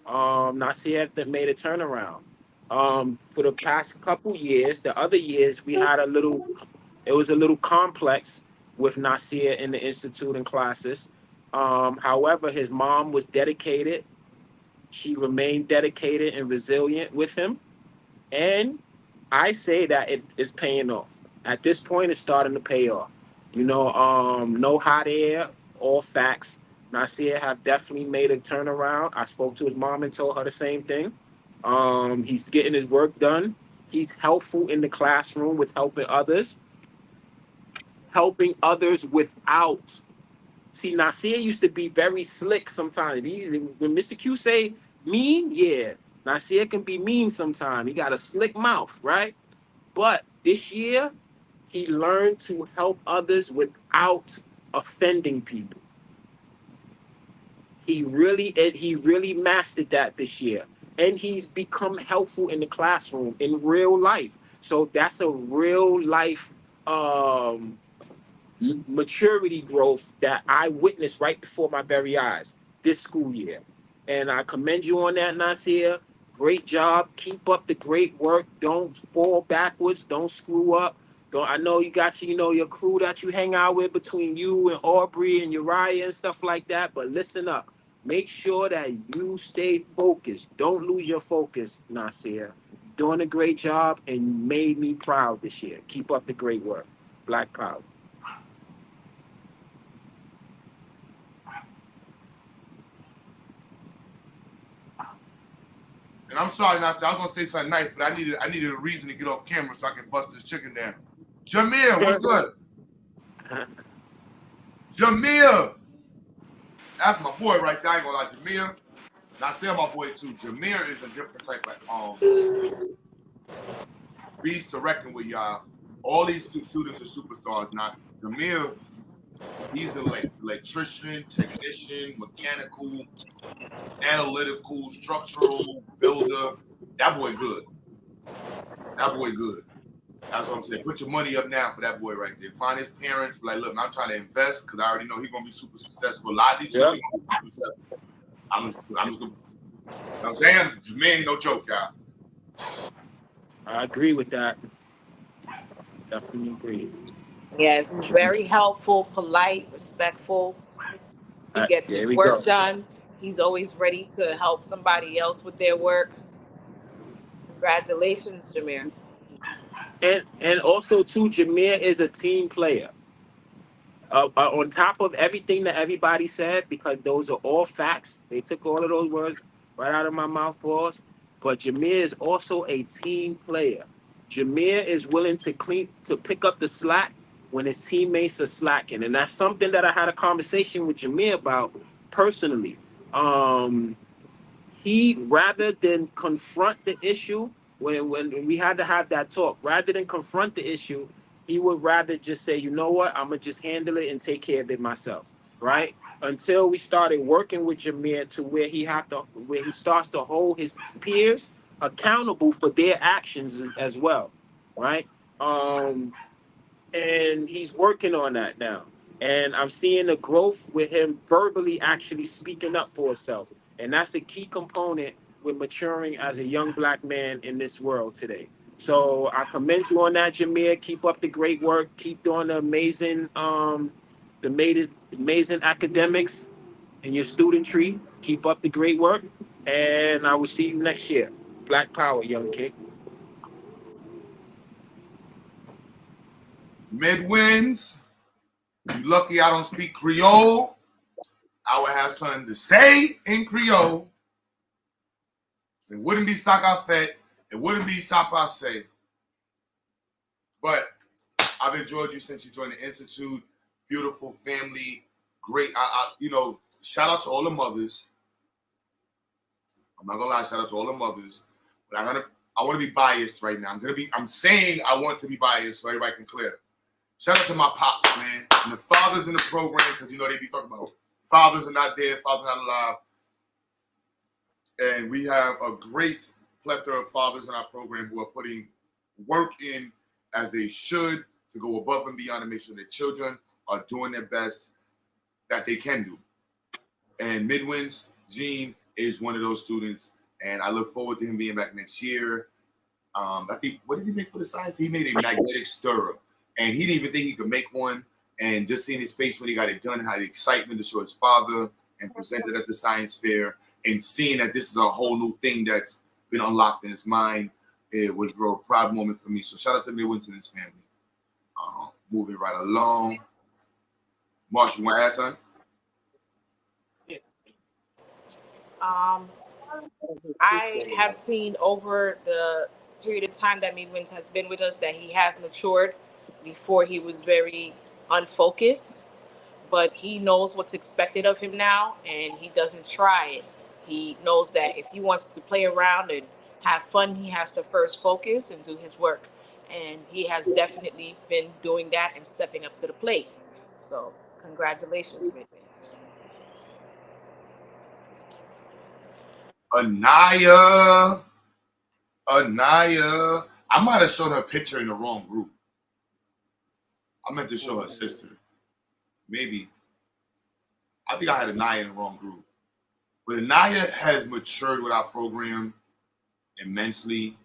Nasir made a turnaround. For the past couple years, the other years we had it was a little complex with Nasir in the institute and classes. However, his mom was dedicated. She remained dedicated and resilient with him. And I say that it's paying off. At this point, it's starting to pay off. No hot air, all facts. Nasir have definitely made a turnaround. I spoke to his mom and told her the same thing. He's getting his work done. He's helpful in the classroom with helping others without. See, Nasir used to be very slick sometimes. When Mr. Q say mean, yeah, Nasir can be mean sometimes. He got a slick mouth, right? But this year, he learned to help others without offending people. He really mastered that this year. And he's become helpful in the classroom in real life. So that's a real life um, maturity growth that I witnessed right before my very eyes this school year. And I commend you on that, Nasir. Great job. Keep up the great work. Don't fall backwards. Don't screw up. Don't, I know you got your crew that you hang out with between you and Aubrey and Uriah and stuff like that. But listen up. Make sure that you stay focused. Don't lose your focus, Nasir. Doing a great job and made me proud this year. Keep up the great work. Black Power. And I'm sorry, Nasir. I was gonna say something nice, but I needed a reason to get off camera so I can bust this chicken down. Jameer, what's good? Jameer, that's my boy right there. I ain't gonna lie, Jameer. Nasir, my boy too. Jameer is a different type of beast to reckon with, y'all. All these two students are superstars. Now, Jameer, he's an electrician, technician, mechanical, analytical, structural builder. That boy good. That boy good. That's what I'm saying. Put your money up now for that boy right there. Find his parents. Be like, look, I'm trying to invest because I already know he's gonna be super successful. A lot of these children gonna be successful. I'm just gonna. You know what I'm saying, Jameer ain't no joke, y'all. I agree with that. Definitely agree. Yes, he's very helpful, polite, respectful. He gets There his we go. work done. He's always ready to help somebody else with their work. Congratulations, Jameer. And also too, Jameer is a team player. On top of everything that everybody said, because those are all facts. They took all of those words right out of my mouth, boss. But Jameer is also a team player. Jameer is willing to pick up the slack when his teammates are slacking, and that's something that I had a conversation with Jameer about personally. Um, he rather than confront the issue when we had to have that talk, rather than confront the issue, he would rather just say, you know what, I'm gonna just handle it and take care of it myself, right? Until we started working with Jameer to where he starts to hold his peers accountable for their actions as well, right? Um, and he's working on that now. And I'm seeing the growth with him verbally actually speaking up for himself. And that's a key component with maturing as a young black man in this world today. So I commend you on that, Jameer. Keep up the great work. Keep doing the amazing academics and your studentry. Keep up the great work. And I will see you next year. Black Power, young king. Midwinds, you lucky I don't speak Creole. I would have something to say in Creole. It wouldn't be Sakafet. It wouldn't be Sapase. But I've enjoyed you since you joined the Institute. Beautiful family. Great. Shout out to all the mothers. I'm not gonna lie, shout out to all the mothers. But I want to be biased right now. I'm saying I want to be biased so everybody can clear. Shout out to my pops, man. And the fathers in the program, because they be talking about fathers are not there, fathers are not alive. And we have a great plethora of fathers in our program who are putting work in as they should to go above and beyond and make sure their children are doing their best that they can do. And Midwinds, Gene is one of those students, and I look forward to him being back next year. I think, what did he make for the science? He made a magnetic stirrer, and he didn't even think he could make one. And just seeing his face when he got it done, had the excitement to show his father and present it at the science fair, and seeing that this is a whole new thing that's been unlocked in his mind, it was a real proud moment for me. So shout out to Midwinds and his family. Moving right along. Marshall, you want to add something? I have seen over the period of time that Midwinds has been with us that he has matured. Before he was very unfocused, but he knows what's expected of him now, and he doesn't try it. He knows that if he wants to play around and have fun, he has to first focus and do his work. And he has definitely been doing that and stepping up to the plate. So, congratulations, Midwinds. Anaya. I might have shown her picture in the wrong group. I meant to show her sister. Maybe. I think I had Anaya in the wrong group. But Anaya has matured with our program immensely.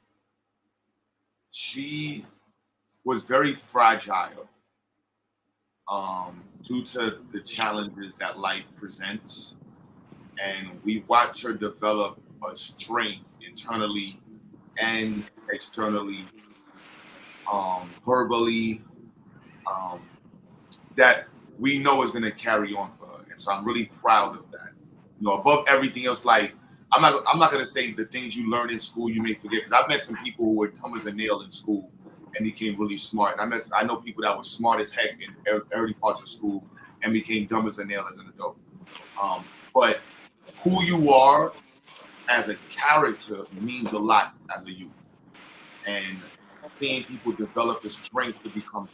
She was very fragile due to the challenges that life presents. And we've watched her develop a strength internally and externally, verbally, that we know is going to carry on for her. And so I'm really proud of that. Above everything else, like I'm not going to say the things you learn in school you may forget, because I've met some people who were dumb as a nail in school and became really smart. And I know people that were smart as heck in early parts of school and became dumb as a nail as an adult. But who you are as a character means a lot as a youth. And seeing people develop the strength to become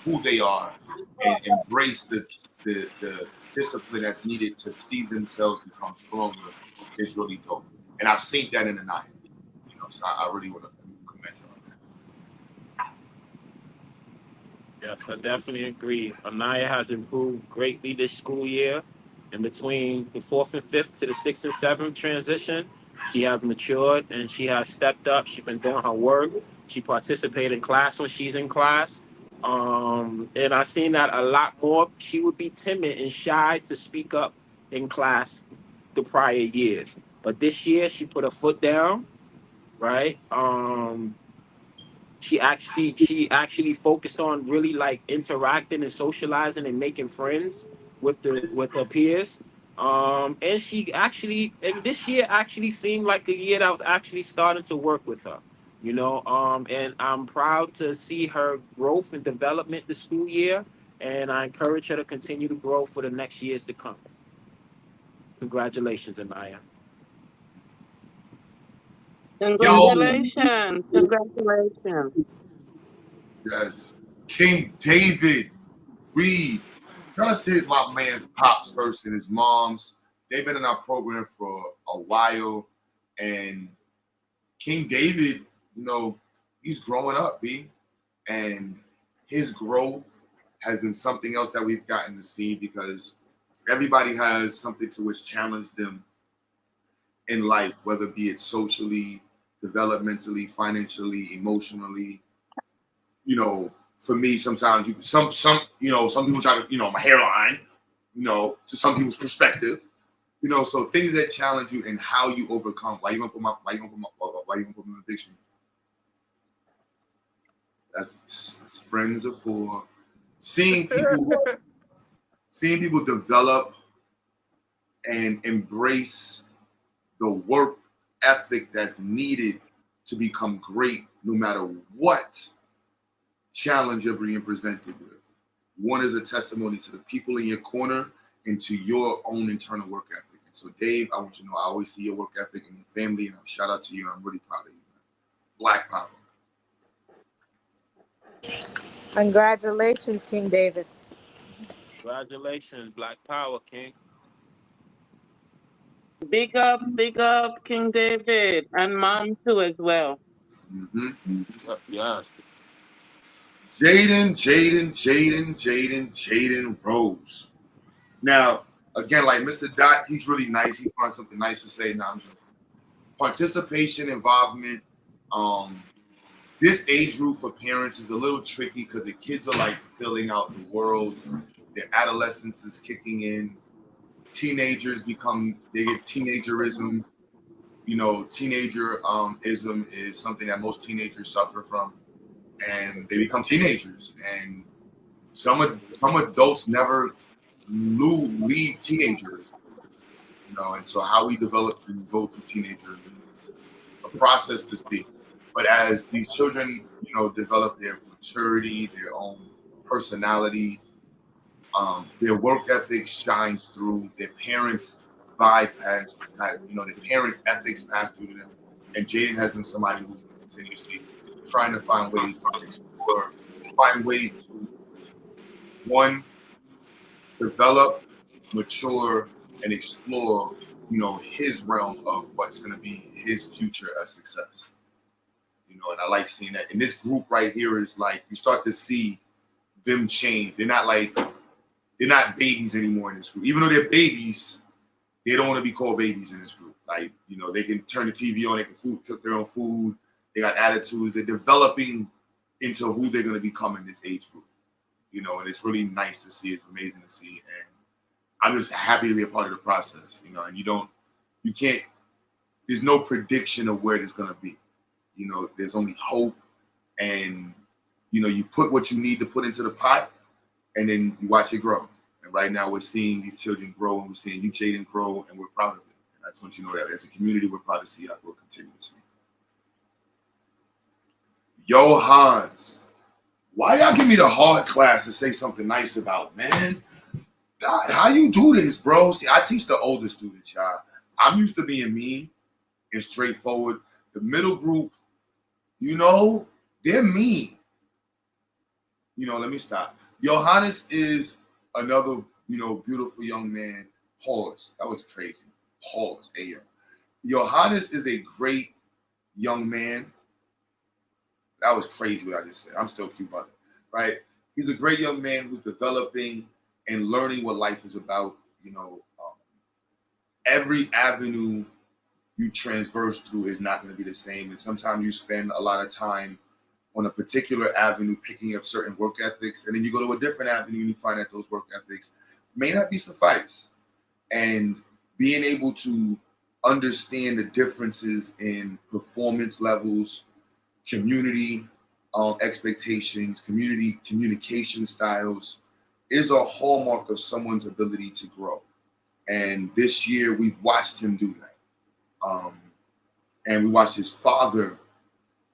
who they are and embrace the discipline that's needed to see themselves become stronger is really dope. And I've seen that in the night. So I really want to commend her on that. Yes, I definitely agree. Anaya has improved greatly this school year. In between the 4th and 5th to the 6th and 7th transition, she has matured and she has stepped up. She's been doing her work. She participated in class when she's in class. And I've seen that a lot more. She would be timid and shy to speak up in class the prior years. But this year she put her foot down, right? She actually focused on really like interacting and socializing and making friends with her peers. And this year actually seemed like a year that was actually starting to work with her. And I'm proud to see her growth and development this school year, and I encourage her to continue to grow for the next years to come. Congratulations, Anaya. Congratulations. Congratulations. Yes. King David Reed. Shout out to my man's pops first and his moms. They've been in our program for a while. And King David, he's growing up, B. And his growth has been something else that we've gotten to see, because everybody has something to which challenge them in life, whether be it socially, developmentally, financially, emotionally. For me, sometimes some people try to, my hairline, to some people's perspective, so things that challenge you and how you overcome. Why you gonna put me in the dictionary? That's friends are for. seeing people develop and embrace the work ethic that's needed to become great no matter what challenge you're being presented with. One is a testimony to the people in your corner and to your own internal work ethic. And so, Dave, I want you to know I always see your work ethic and your family, and I'm shout out to you. I'm really proud of you, man. Black power. Congratulations, King David. Congratulations, Black Power, King. Big up, King David, and mom too as well. Mm-hmm. Yes. Jaden Rose. Now, again, like Mr. Dot, he's really nice. He finds something nice to say. Now, participation, involvement. This age group for parents is a little tricky because the kids are like filling out the world. Their adolescence is kicking in. Teenagers they get teenagerism. You know, teenagerism is something that most teenagers suffer from, and they become teenagers. And some adults never leave teenagers, you know, and so how we develop and go through teenager is a process to see. But as these children, you know, develop their maturity, their own personality, their work ethic shines through. Their parents' their parents' ethics pass through to them. And Jaden has been somebody who's been continuously trying to find ways to explore, find ways to one, develop, mature, and explore, you know, his realm of what's going to be his future as success. You know, and I like seeing that. And this group right here is like, you start to see them change. They're not babies anymore in this group. Even though they're babies, they don't want to be called babies in this group. Like, you know, they can turn the TV on, they can cook their own food, they got attitudes, they're developing into who they're going to become in this age group. You know, and it's really nice to see. It's amazing to see. And I'm just happy to be a part of the process, you know, and there's no prediction of where it's going to be. You know, there's only hope, and, you know, you put what you need to put into the pot, and then you watch it grow. And right now we're seeing these children grow, and we're seeing you, Jaden, grow, and we're proud of it. And I just want you to know that as a community, we're proud to see y'all grow continuously. Yo, Hans, why y'all give me the hard class to say something nice about, man? God, how you do this, bro? See, I teach the older students, y'all. I'm used to being mean and straightforward. The middle group, you know, they're mean. You know, let me stop. Johannes is another, you know, beautiful young man. Pause. That was crazy. Pause. Hey, yo. Johannes is a great young man. That was crazy what I just said. I'm still cute about it, right? He's a great young man who's developing and learning what life is about. You know, every avenue you transverse through is not going to be the same. And sometimes you spend a lot of time on a particular avenue picking up certain work ethics, and then you go to a different avenue and you find that those work ethics may not be suffice. And being able to understand the differences in performance levels, community expectations, community communication styles is a hallmark of someone's ability to grow. And this year we've watched him do that. And we watched his father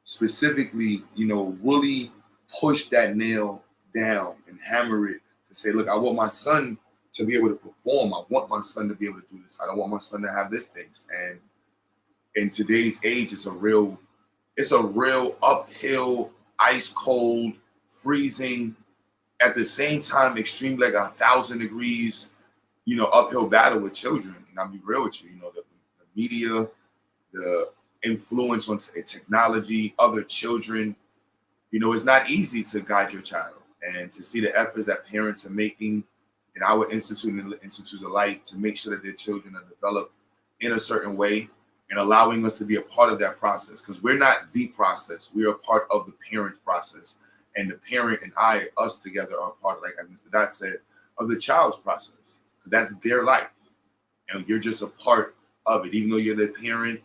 specifically, you know, really push that nail down and hammer it to say, look, I want my son to be able to perform. I want my son to be able to do this. I don't want my son to have this things. And in today's age, it's a real uphill, ice cold, freezing, at the same time, extreme, like 1,000 degrees, you know, uphill battle with children. And I'll be real with you, you know, the media, the influence on technology, other children, you know, it's not easy to guide your child. And to see the efforts that parents are making in our institute and the institutes alike to make sure that their children are developed in a certain way and allowing us to be a part of that process. Because we're not the process. We are a part of the parent's process. And the parent and us together are part, like Mr. Dot said, of the child's process. Because that's their life. And you're just a part of it. Even though you're the parent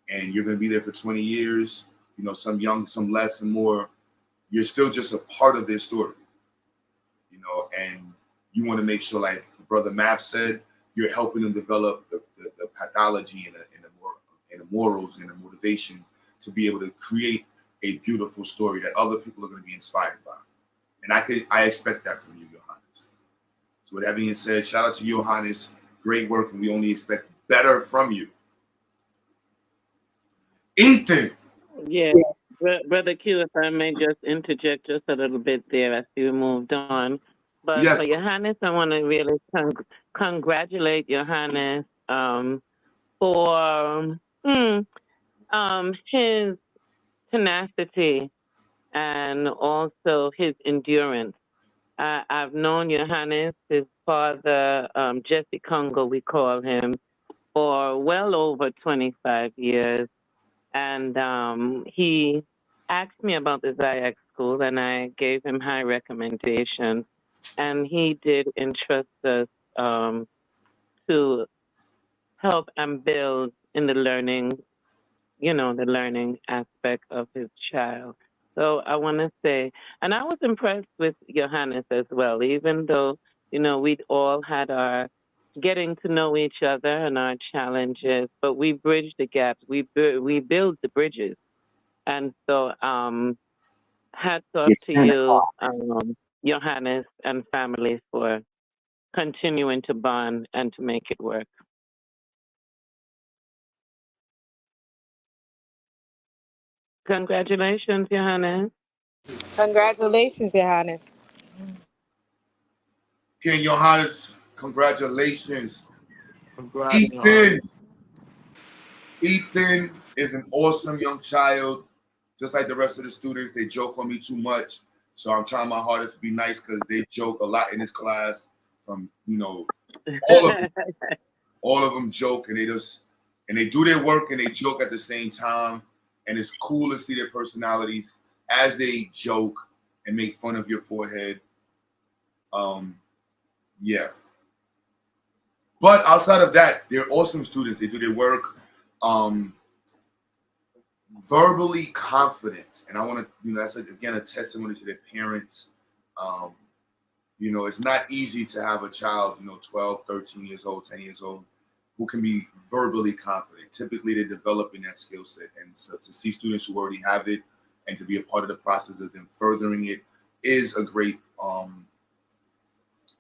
and you're going to be there for 20 years, you know, some young, some less and more, you're still just a part of their story. and you want to make sure, like Brother Matt said, you're helping them develop the pathology and the morals and the motivation to be able to create a beautiful story that other people are going to be inspired by. And I expect that from you, Johannes. So with that being said, shout out to Johannes. Great work, and we only expect better from you. Ethan. Yeah, Brother Q, if I may just interject just a little bit there as you moved on. But Yes. for Johannes, I want to really congratulate Johannes for his tenacity and also his endurance. I've known Johannes, his father, Jesse Congo, we call him, for well over 25 years. And he asked me about the XyayX school, and I gave him high recommendations. And he did entrust us to help and build in the learning, the learning aspect of his child. So I want to say, and I was impressed with Johannes as well, even though, we'd all had our getting to know each other and our challenges, but we bridged the gaps. We build the bridges. And so, hats off It's to 10 you, o'clock. Johannes and family, for continuing to bond and to make it work. Congratulations, Johannes. Congratulations, Johannes. King Johannes, congratulations. Congrats, Ethan. Johannes. Ethan is an awesome young child. Just like the rest of the students, they joke on me too much. So I'm trying my hardest to be nice because they joke a lot in this class. From all of them, all of them joke and they do their work and they joke at the same time. And it's cool to see their personalities as they joke and make fun of your forehead. Yeah. But outside of that, they're awesome students. They do their work. Verbally confident, and I want to, that's again a testimony to their parents. It's not easy to have a child, 12, 13 years old, 10 years old, who can be verbally confident. Typically, they're developing that skill set, and so to see students who already have it and to be a part of the process of them furthering it is a great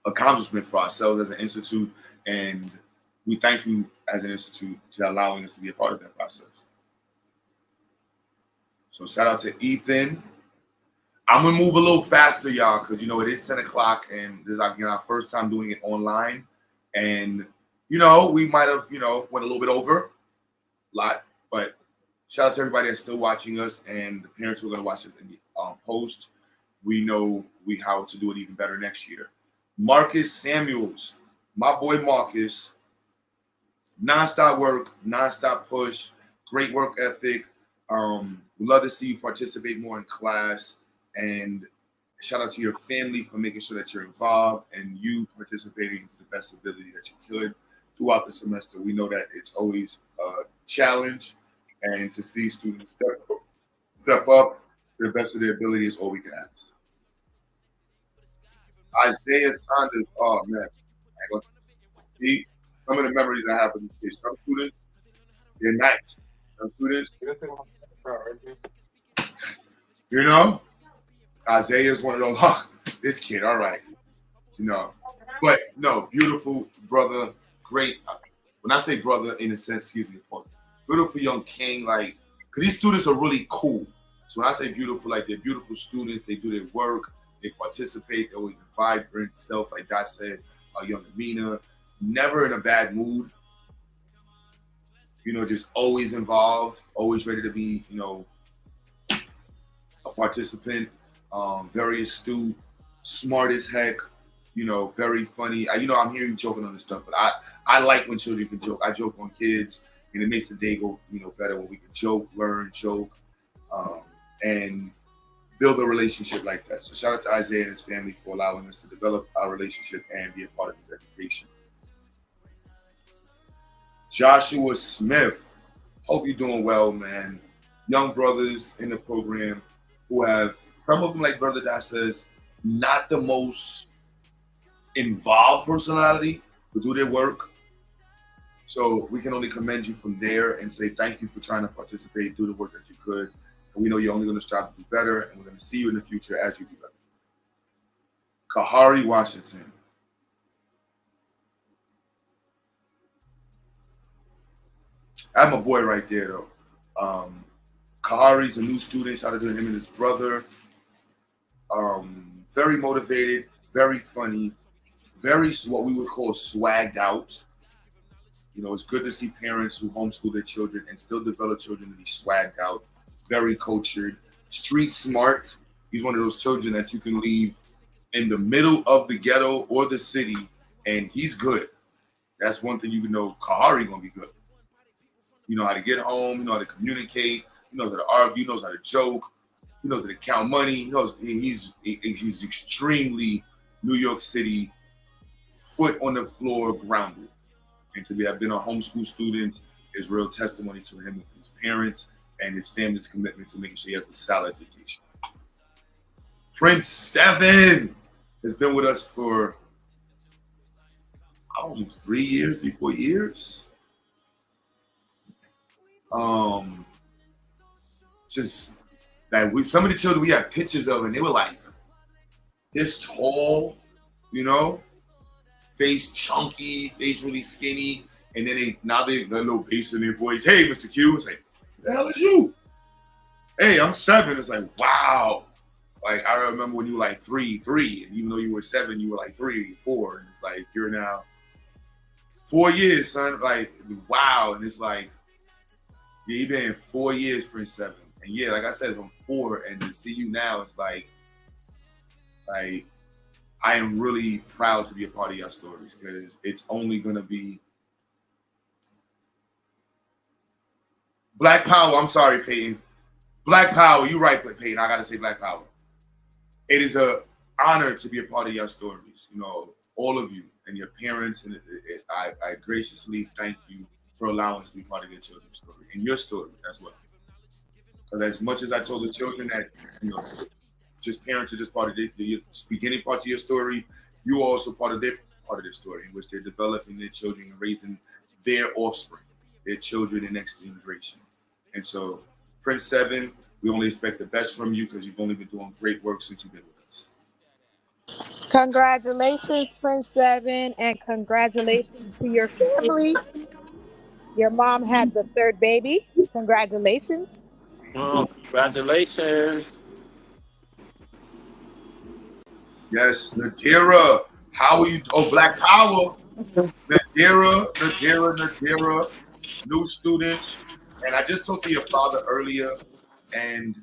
accomplishment for ourselves as an institute, and we thank you as an institute to allowing us to be a part of that process. So shout out to Ethan. I'm gonna move a little faster, y'all, because it is 10 o'clock and this is again our first time doing it online. And we might have, went a little bit over a lot, but shout out to everybody that's still watching us and the parents who are gonna watch it in the post. We know how to do it even better next year. Marcus Samuels, my boy Marcus, nonstop work, nonstop push, great work ethic. We'd love to see you participate more in class, and shout out to your family for making sure that you're involved and you participating to the best ability that you could throughout the semester. We know that it's always a challenge, and to see students step up to the best of their ability is all we can ask. Isaiah Saunders, oh man, I go see some of the memories I have with these kids. Some students, they're nice. Some students, Isaiah is one of those. Huh, this kid, all right, but no, beautiful brother, great. When I say brother, in a sense, excuse me, beautiful young king, like, because these students are really cool. So when I say beautiful, like, they're beautiful students, they do their work, they participate, they're always vibrant, stuff like that said, young Amina, never in a bad mood, just always involved, always ready to be, a participant, very astute, smart as heck, very funny. I'm hearing you joking on this stuff, but I like when children can joke. I joke on kids, and it makes the day go, better when we can joke, learn, joke, and build a relationship like that. So shout out to Isaiah and his family for allowing us to develop our relationship and be a part of his education. Joshua Smith, hope you're doing well, man. Young brothers in the program who have, some of them, like Brother Dad says, not the most involved personality to do their work. So we can only commend you from there and say thank you for trying to participate, do the work that you could. And we know you're only going to strive to do better, and we're going to see you in the future as you do better. Kahari Washington. I have my boy right there, though. Kahari's a new student. Shout out to him and his brother. Very motivated, very funny, very what we would call swagged out. You know, it's good to see parents who homeschool their children and still develop children to be swagged out, very cultured, street smart. He's one of those children that you can leave in the middle of the ghetto or the city, and he's good. That's one thing you can know. Kahari gonna be good. You know how to get home. You know how to communicate. He knows how to argue. He knows how to joke. He knows how to count money. He knows he's extremely New York City, foot on the floor, grounded. And to have been a homeschool student is real testimony to him, his parents, and his family's commitment to making sure he has a solid education. Prince 7 has been with us for almost 3 years, 4 years. Just like some of the children we have pictures of, and they were like this tall, you know, face chunky, face really skinny, and then they got a little bass in their voice. Hey, Mr. Q, it's like, who the hell is you? Hey, I'm 7. It's like, wow. Like I remember when you were like 3, and even though you were 7, you were like 3, 4, and it's like you're now 4 years, son. Like wow, and it's like yeah, you've been 4 years, Prince 7. And yeah, like I said, from 4, and to see you now, it's like I am really proud to be a part of your stories because it's only gonna be Black Power. I'm sorry, Peyton. Black Power. You're right, Peyton. I gotta say Black Power. It is an honor to be a part of your stories. You know, all of you and your parents, and I graciously thank you for allowing us to be part of your children's story and your story as well. Because as much as I told the children that, you know, just parents are just part of the beginning parts of your story, you are also part of their story in which they're developing their children and raising their offspring, their children in next generation. And so, Prince 7, we only expect the best from you because you've only been doing great work since you've been with us. Congratulations, Prince 7, and congratulations to your family. Your mom had the 3rd baby. Congratulations. Oh, congratulations. Yes, Nadira. How are you? Oh, Black Power. Nadira. New student. And I just talked to your father earlier, and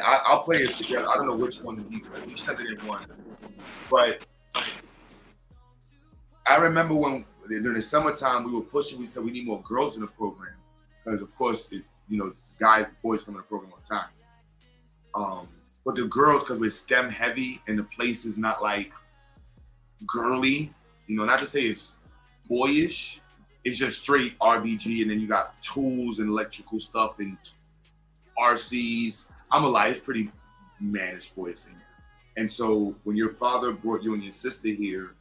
I'll play it together. I don't know which one he sent it in one. But I remember when during the summertime we were pushing, we said we need more girls in the program. Because of course it's, you know, guys, boys come in the program all the time. But the girls, because we're STEM heavy and the place is not like girly, you know, not to say it's boyish, it's just straight RBG, and then you got tools and electrical stuff and RCs. I'm a lie, it's pretty managed boys in here. And so when your father brought you and your sister here,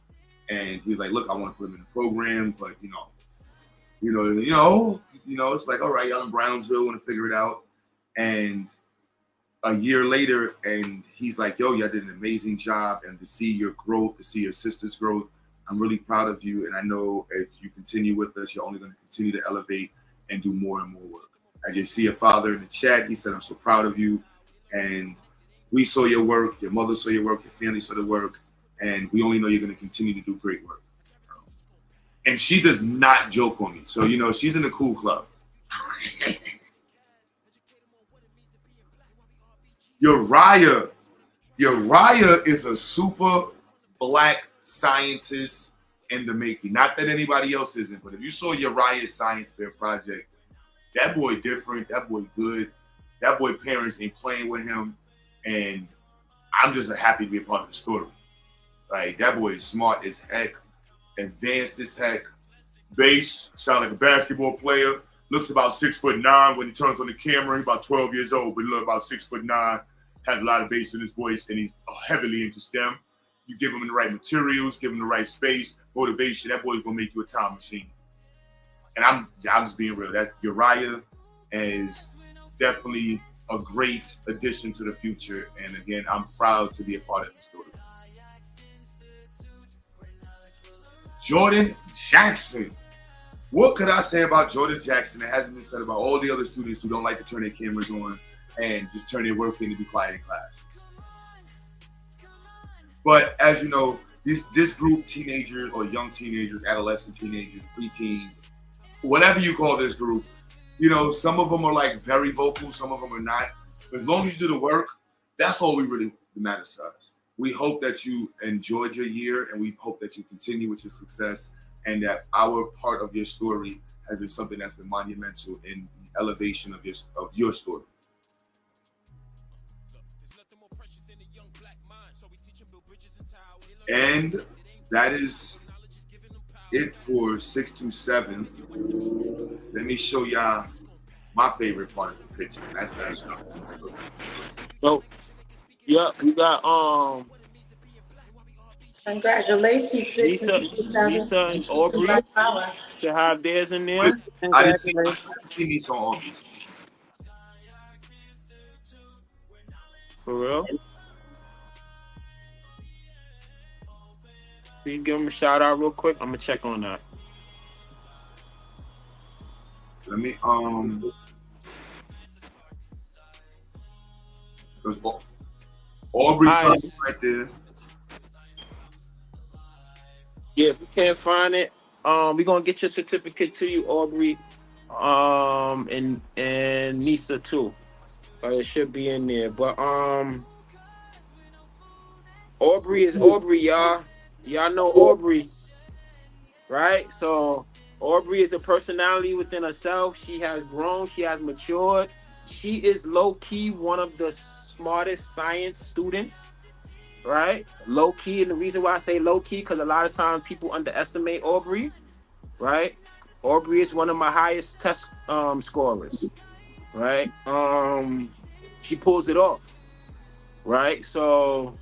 and he was like, look, I want to put them in the program, but it's like, all right, y'all in Brownsville, want to figure it out. And a year later, and he's like, yo, y'all did an amazing job, and to see your growth, to see your sister's growth, I'm really proud of you, and I know as you continue with us, you're only going to continue to elevate and do more and more work. I just see your father in the chat. He said, I'm so proud of you, and we saw your work, your mother saw your work, your family saw the work, and we only know you're going to continue to do great work. And she does not joke on me, so, you know, she's in the cool club. Uriah is a super Black scientist in the making. Not that anybody else isn't, but if you saw Uriah's science fair project, that boy different, that boy good, that boy parents ain't playing with him, and I'm just happy to be a part of the story. Like, that boy is smart as heck, advanced as heck, bass, sound like a basketball player, looks about 6'9" when he turns on the camera. He's about 12 years old, but he looks about 6'9", has a lot of bass in his voice, and he's heavily into STEM. You give him the right materials, give him the right space, motivation. That boy's gonna make you a time machine. And I'm just being real. That Uriah is definitely a great addition to the future. And again, I'm proud to be a part of the story. Jordan Jackson. What could I say about Jordan Jackson that hasn't been said about all the other students who don't like to turn their cameras on and just turn their work in to be quiet in class? But as you know, this group, teenagers or young teenagers, adolescent teenagers, preteens, whatever you call this group, you know, some of them are like very vocal, some of them are not. But as long as you do the work, that's all we really matters to us. We hope that you enjoyed your year, and we hope that you continue with your success, and that our part of your story has been something that's been monumental in the elevation of your story. And that is it for 627. Let me show y'all my favorite part of the picture. That's So, yeah, you got Congratulations, Lisa and Aubrey to have theirs in there. I didn't see these on Aubrey. For real. Can you give them a shout out real quick? I'm gonna check on that. Let me there's Aubrey's son is right there. Yeah, if you can't find it, we're gonna get your certificate to you, Aubrey, and Nisa too. It should be in there. But Aubrey is Aubrey, y'all. Y'all know Aubrey, right? So Aubrey is a personality within herself. She has grown, she has matured. She is low-key one of the smartest science students, right? Low-key, and the reason why I say low-key, because a lot of times people underestimate Aubrey, right? Aubrey is one of my highest test scorers, right? She pulls it off, right? So,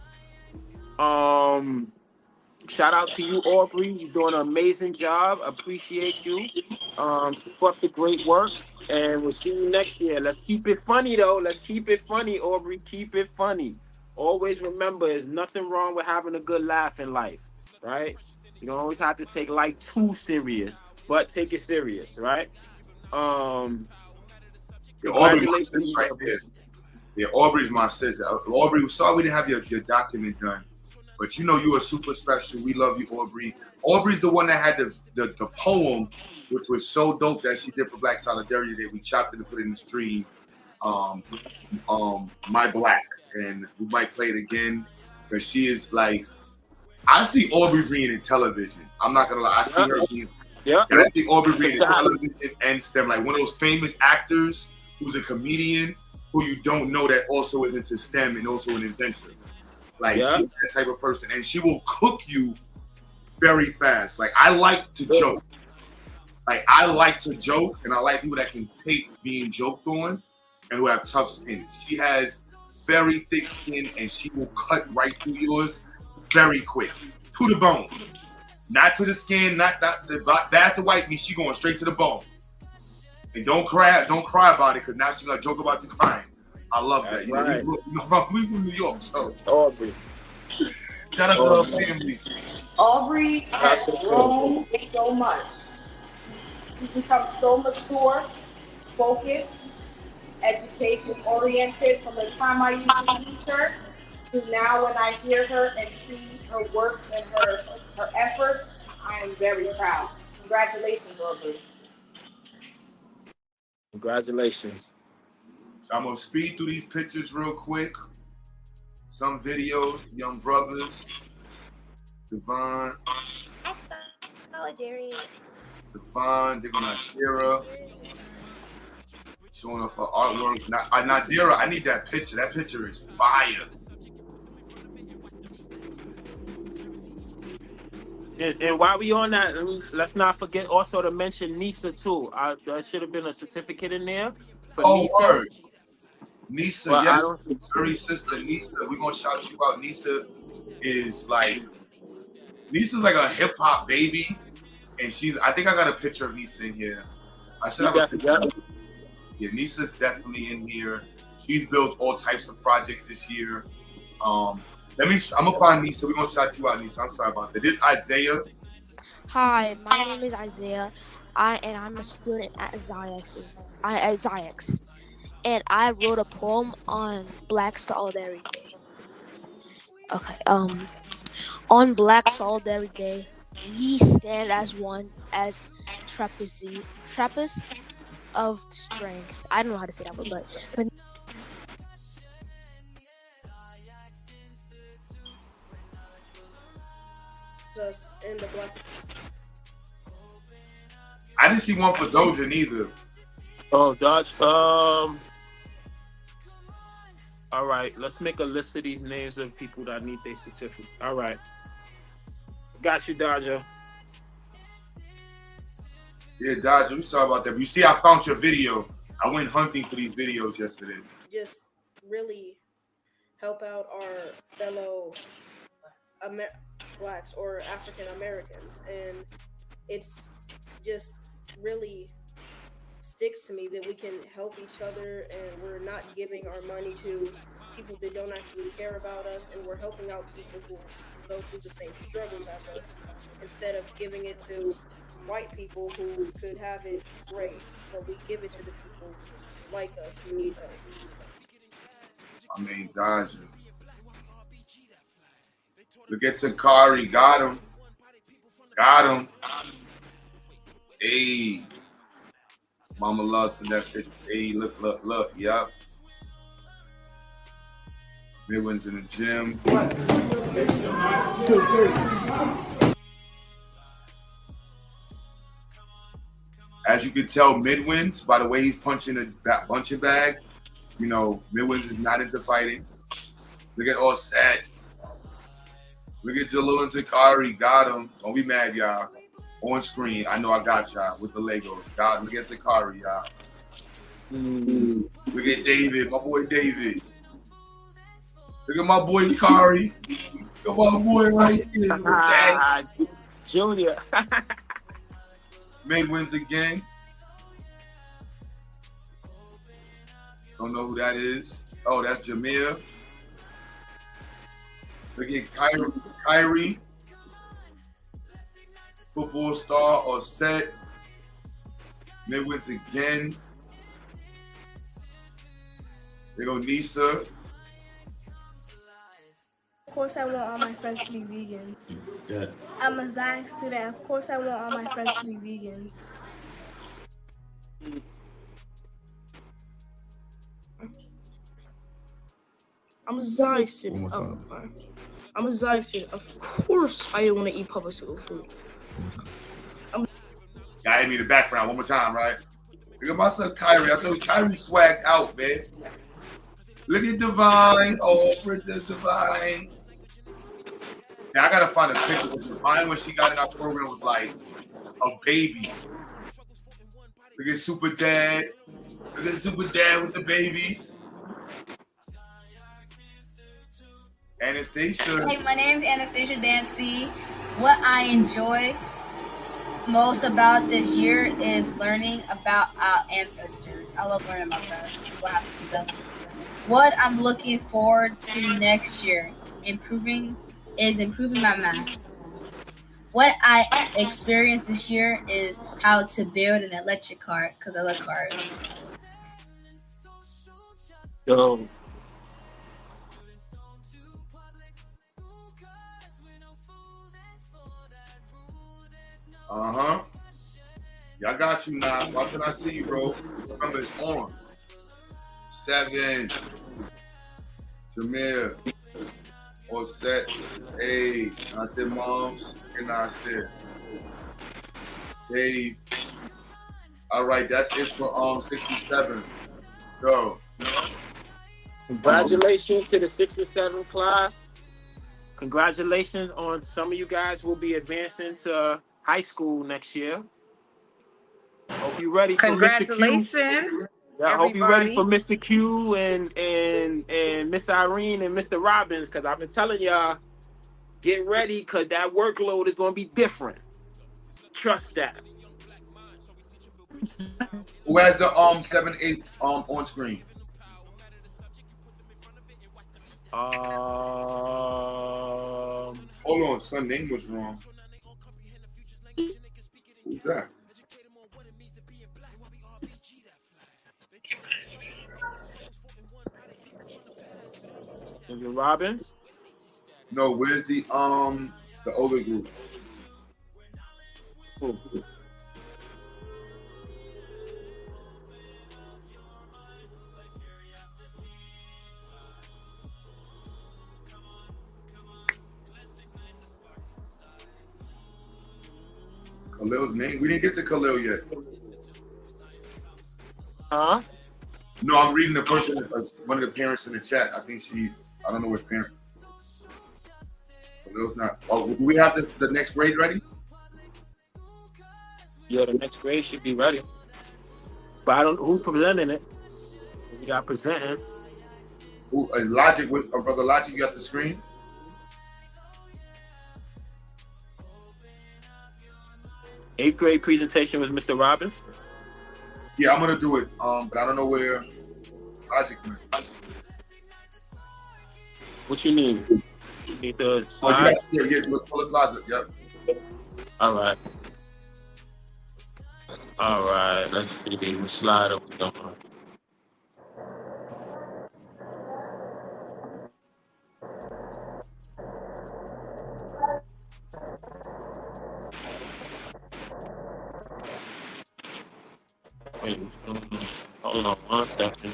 shout out to you, Aubrey. You're doing an amazing job. Appreciate you. Keep up the great work, and we'll see you next year. Let's keep it funny, though. Let's keep it funny, Aubrey. Keep it funny. Always remember, there's nothing wrong with having a good laugh in life, right? You don't always have to take life too serious, but take it serious, right? Congratulations, right there. Yeah, Aubrey's my sister. Aubrey, sorry we didn't have your document done. But you know you are super special. We love you, Aubrey. Aubrey's the one that had the poem, which was so dope that she did for Black Solidarity Day. We chopped it and put it in the stream. My Black. And we might play it again. Because she is like, I see Aubrey being in television. I'm not gonna lie. I see her being and I see Aubrey being in television and STEM, like one of those famous actors who's a comedian who you don't know that also is into STEM and also an inventor. Like she's that type of person, and she will cook you very fast. Like I like to joke. Like I like to joke, and I like people that can take being joked on and who have tough skin. She has very thick skin, and she will cut right through yours very quick to the bone. Not to the skin, not the that's the white meat. She going straight to the bone. And don't cry about it, because now she's gonna joke about you crying. I love that. Right. We from New York, so Aubrey. Shout out to her family. Aubrey has grown so much. She's become so mature, focused, education oriented from the time I used to teach her to now when I hear her and see her works and her efforts. I am very proud. Congratulations, Aubrey. Congratulations. So I'm gonna speed through these pictures real quick. Some videos, young brothers, Devon, they're gonna Nadira, showing off her artwork. Nadira, I need that picture. That picture is fire. And while we on that, let's not forget also to mention Nisa too. There should have been a certificate in there for Nisa. Word. Nisa, Well, yes, sorry sister Nisa. We're gonna shout you out, Nisa. is like Nisa's like a hip hop baby, and I think I got a picture of Nisa in here. I should have a picture. Yeah, Nisa's definitely in here. She's built all types of projects this year. I'm gonna find Nisa. We're gonna shout you out, Nisa. I'm sorry about that. This is Isaiah. Hi, my name is Isaiah. I'm a student at XyayX, and I wrote a poem on Black Solidarity Day. Okay. On Black Solidarity Day, we stand as one, as trappist of strength. I don't know how to say that one, but us in the Black. I didn't see one for Doja neither. Oh, Dodge. All right, let's make a list of these names of people that need their certificate. All right. Got you, Dodger. Yeah, Dodger, we sorry about that. But you see, I found your video. I went hunting for these videos yesterday. Just really help out our fellow Blacks or African Americans. And it's just really sticks to me that we can help each other and we're not giving our money to people that don't actually care about us, and we're helping out people who go through the same struggles as us instead of giving it to white people who could have it great, but we give it to the people like us who need help. I mean, Dodger. Look at Sakari. Got him. Got him. Hey. Mama loves in that picture. Hey, look. Yup. Midwinds in the gym. As you can tell, Midwinds, by the way he's punching a punching bag, you know, Midwinds is not into fighting. Look at all set. Look at Jalil and Takari. Got him. Don't be mad, y'all. On screen, I know I got y'all with the Legos. God, look at Takari, y'all. Look at David, my boy David. Look at my boy Kari. Look at my boy right there. Junior. Midwinds again. Don't know who that is. Oh, that's Jameer. Look at Kyrie. Football star or set. Midwinds again. They go Nisa. Of course, I want all my friends to be vegan. Yeah. I'm a XyayX student. Of course, I want all my friends to be vegans. I'm a XyayX student. I'm a XyayX student. Of course, I want to eat public school food. Y'all hit me in the background one more time, right? Look at my son Kyrie. I told you Kyrie swagged out, man. Look at Divine. Oh, Princess Divine. Now I gotta find a picture of Divine when she got in our program was like a baby. Look at Super Dad. Look at Super Dad with the babies. Anastasia. Hey, my name is Anastasia Dancy. What I enjoy most about this year is learning about our ancestors. I love learning about that, what happened to them. What I'm looking forward to next year, improving my math. What I experienced this year is how to build an electric car, because I love cars. Yo. Uh-huh. Y'all got you, Nas. Why should I see you, bro? Remember, it's on. 7. Jameer. All set. Hey. I said moms. And I said Dave. All right, that's it for 67. Go. Congratulations to the 67 class. Congratulations on some of you guys will be advancing to high school next year. Hope you're ready for Mr. Q. Congratulations, I hope you're ready for Mr. Q and Miss Irene and Mr. Robbins, because I've been telling y'all Get ready, cause that workload is gonna be different. Trust that. Who has the 7-8 on screen? Hold on, son name was wrong. Who's that? Mr. Robbins? No, where's the older group? Ooh. Khalil's name? We didn't get to Khalil yet. Huh? No, I'm reading the person, one of the parents in the chat. I think I don't know which parent. Khalil's not. Oh, do we have the next grade ready? Yeah, the next grade should be ready. But I don't know who's presenting it. We got presenting. Who, Logic, with Brother Logic, you got the screen? Eighth grade presentation with Mr. Robbins. Yeah, I'm gonna do it. But I don't know where Logic went. What you need? You need the slides? slides? Yeah, full of slides. Yep. All right. All right. Let's see what slide are we on? Wait, hold on 1 second.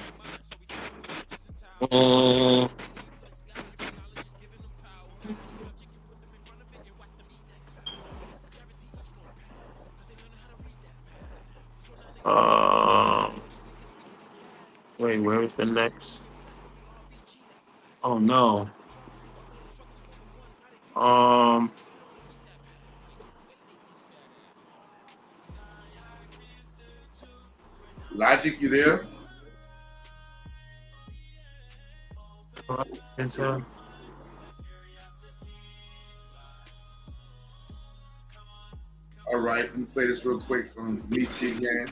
Wait, where is the next? Oh no. Logic, you there? All right, let me play this real quick from Nietzsche again.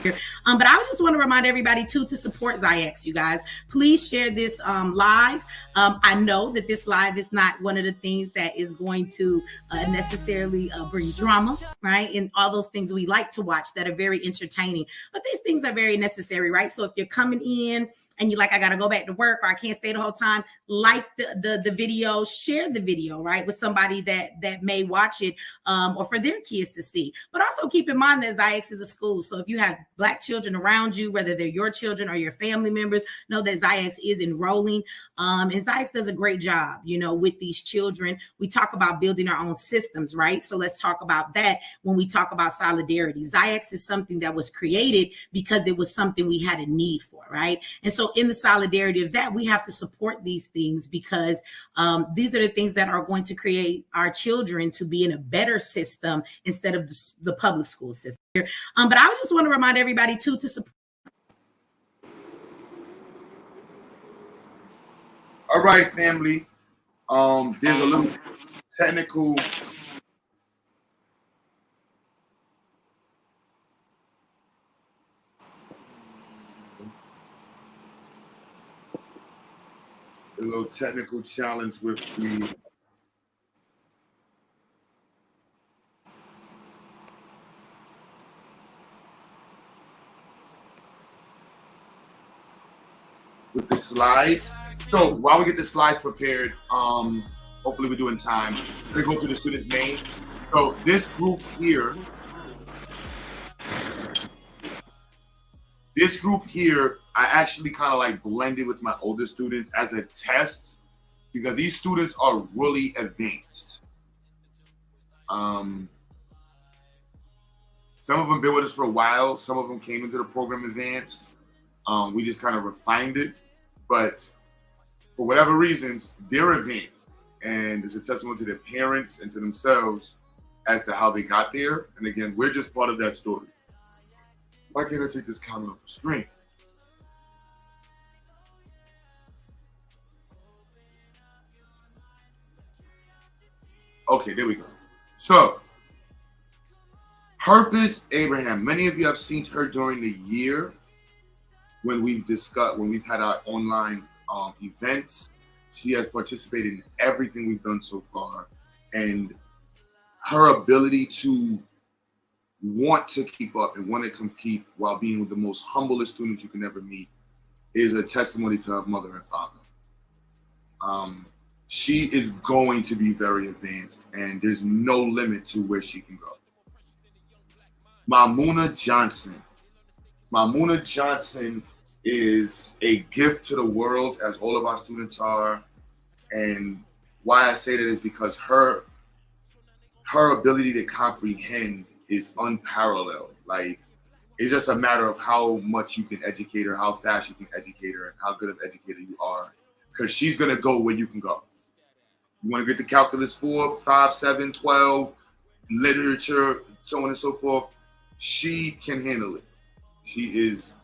But I just want to remind everybody too to support XyayX, you guys. Please share this live. I know that this live is not one of the things that is going to necessarily bring drama, right? And all those things we like to watch that are very entertaining. But these things are very necessary, right? So if you're coming in and you're like, I got to go back to work or I can't stay the whole time, like the video, share the video, right? With somebody that may watch it or for their kids to see. But also keep in mind that XyayX is a school. So if you have Black children around you, whether they're your children or your family members, know that XyayX is enrolling. And XyayX does a great job, with these children. We talk about building our own systems, right? So let's talk about that when we talk about solidarity. XyayX is something that was created because it was something we had a need for, right? And so in the solidarity of that, we have to support these things because these are the things that are going to create our children to be in a better system instead of the public school system. But I just want to remind everybody too to support. All right, family. There's a little technical challenge with the slides. So while we get the slides prepared, hopefully we do in time. We're gonna go through the student's name. So this group here, I actually kind of like blended with my older students as a test because these students are really advanced. Some of them been with us for a while. Some of them came into the program advanced. We just kind of refined it, but for whatever reasons, they're advanced. And it's a testament to their parents and to themselves as to how they got there. And again, we're just part of that story. Why can't I take this comment off the screen? Okay, there we go. So, Purpose Abraham. Many of you have seen her during the year when we've had our online events. She has participated in everything we've done so far, and her ability to want to keep up and want to compete while being with the most humblest students you can ever meet is a testimony to her mother and father. She is going to be very advanced, and there's no limit to where she can go. Mamuna Johnson. Mamuna Johnson is a gift to the world, as all of our students are. And why I say that is because her ability to comprehend is unparalleled. Like, it's just a matter of how much you can educate her, how fast you can educate her, and how good of an educator you are. Because she's going to go where you can go. You want to get the calculus 4, 5, 7, 12, literature, so on and so forth. She can handle it. She is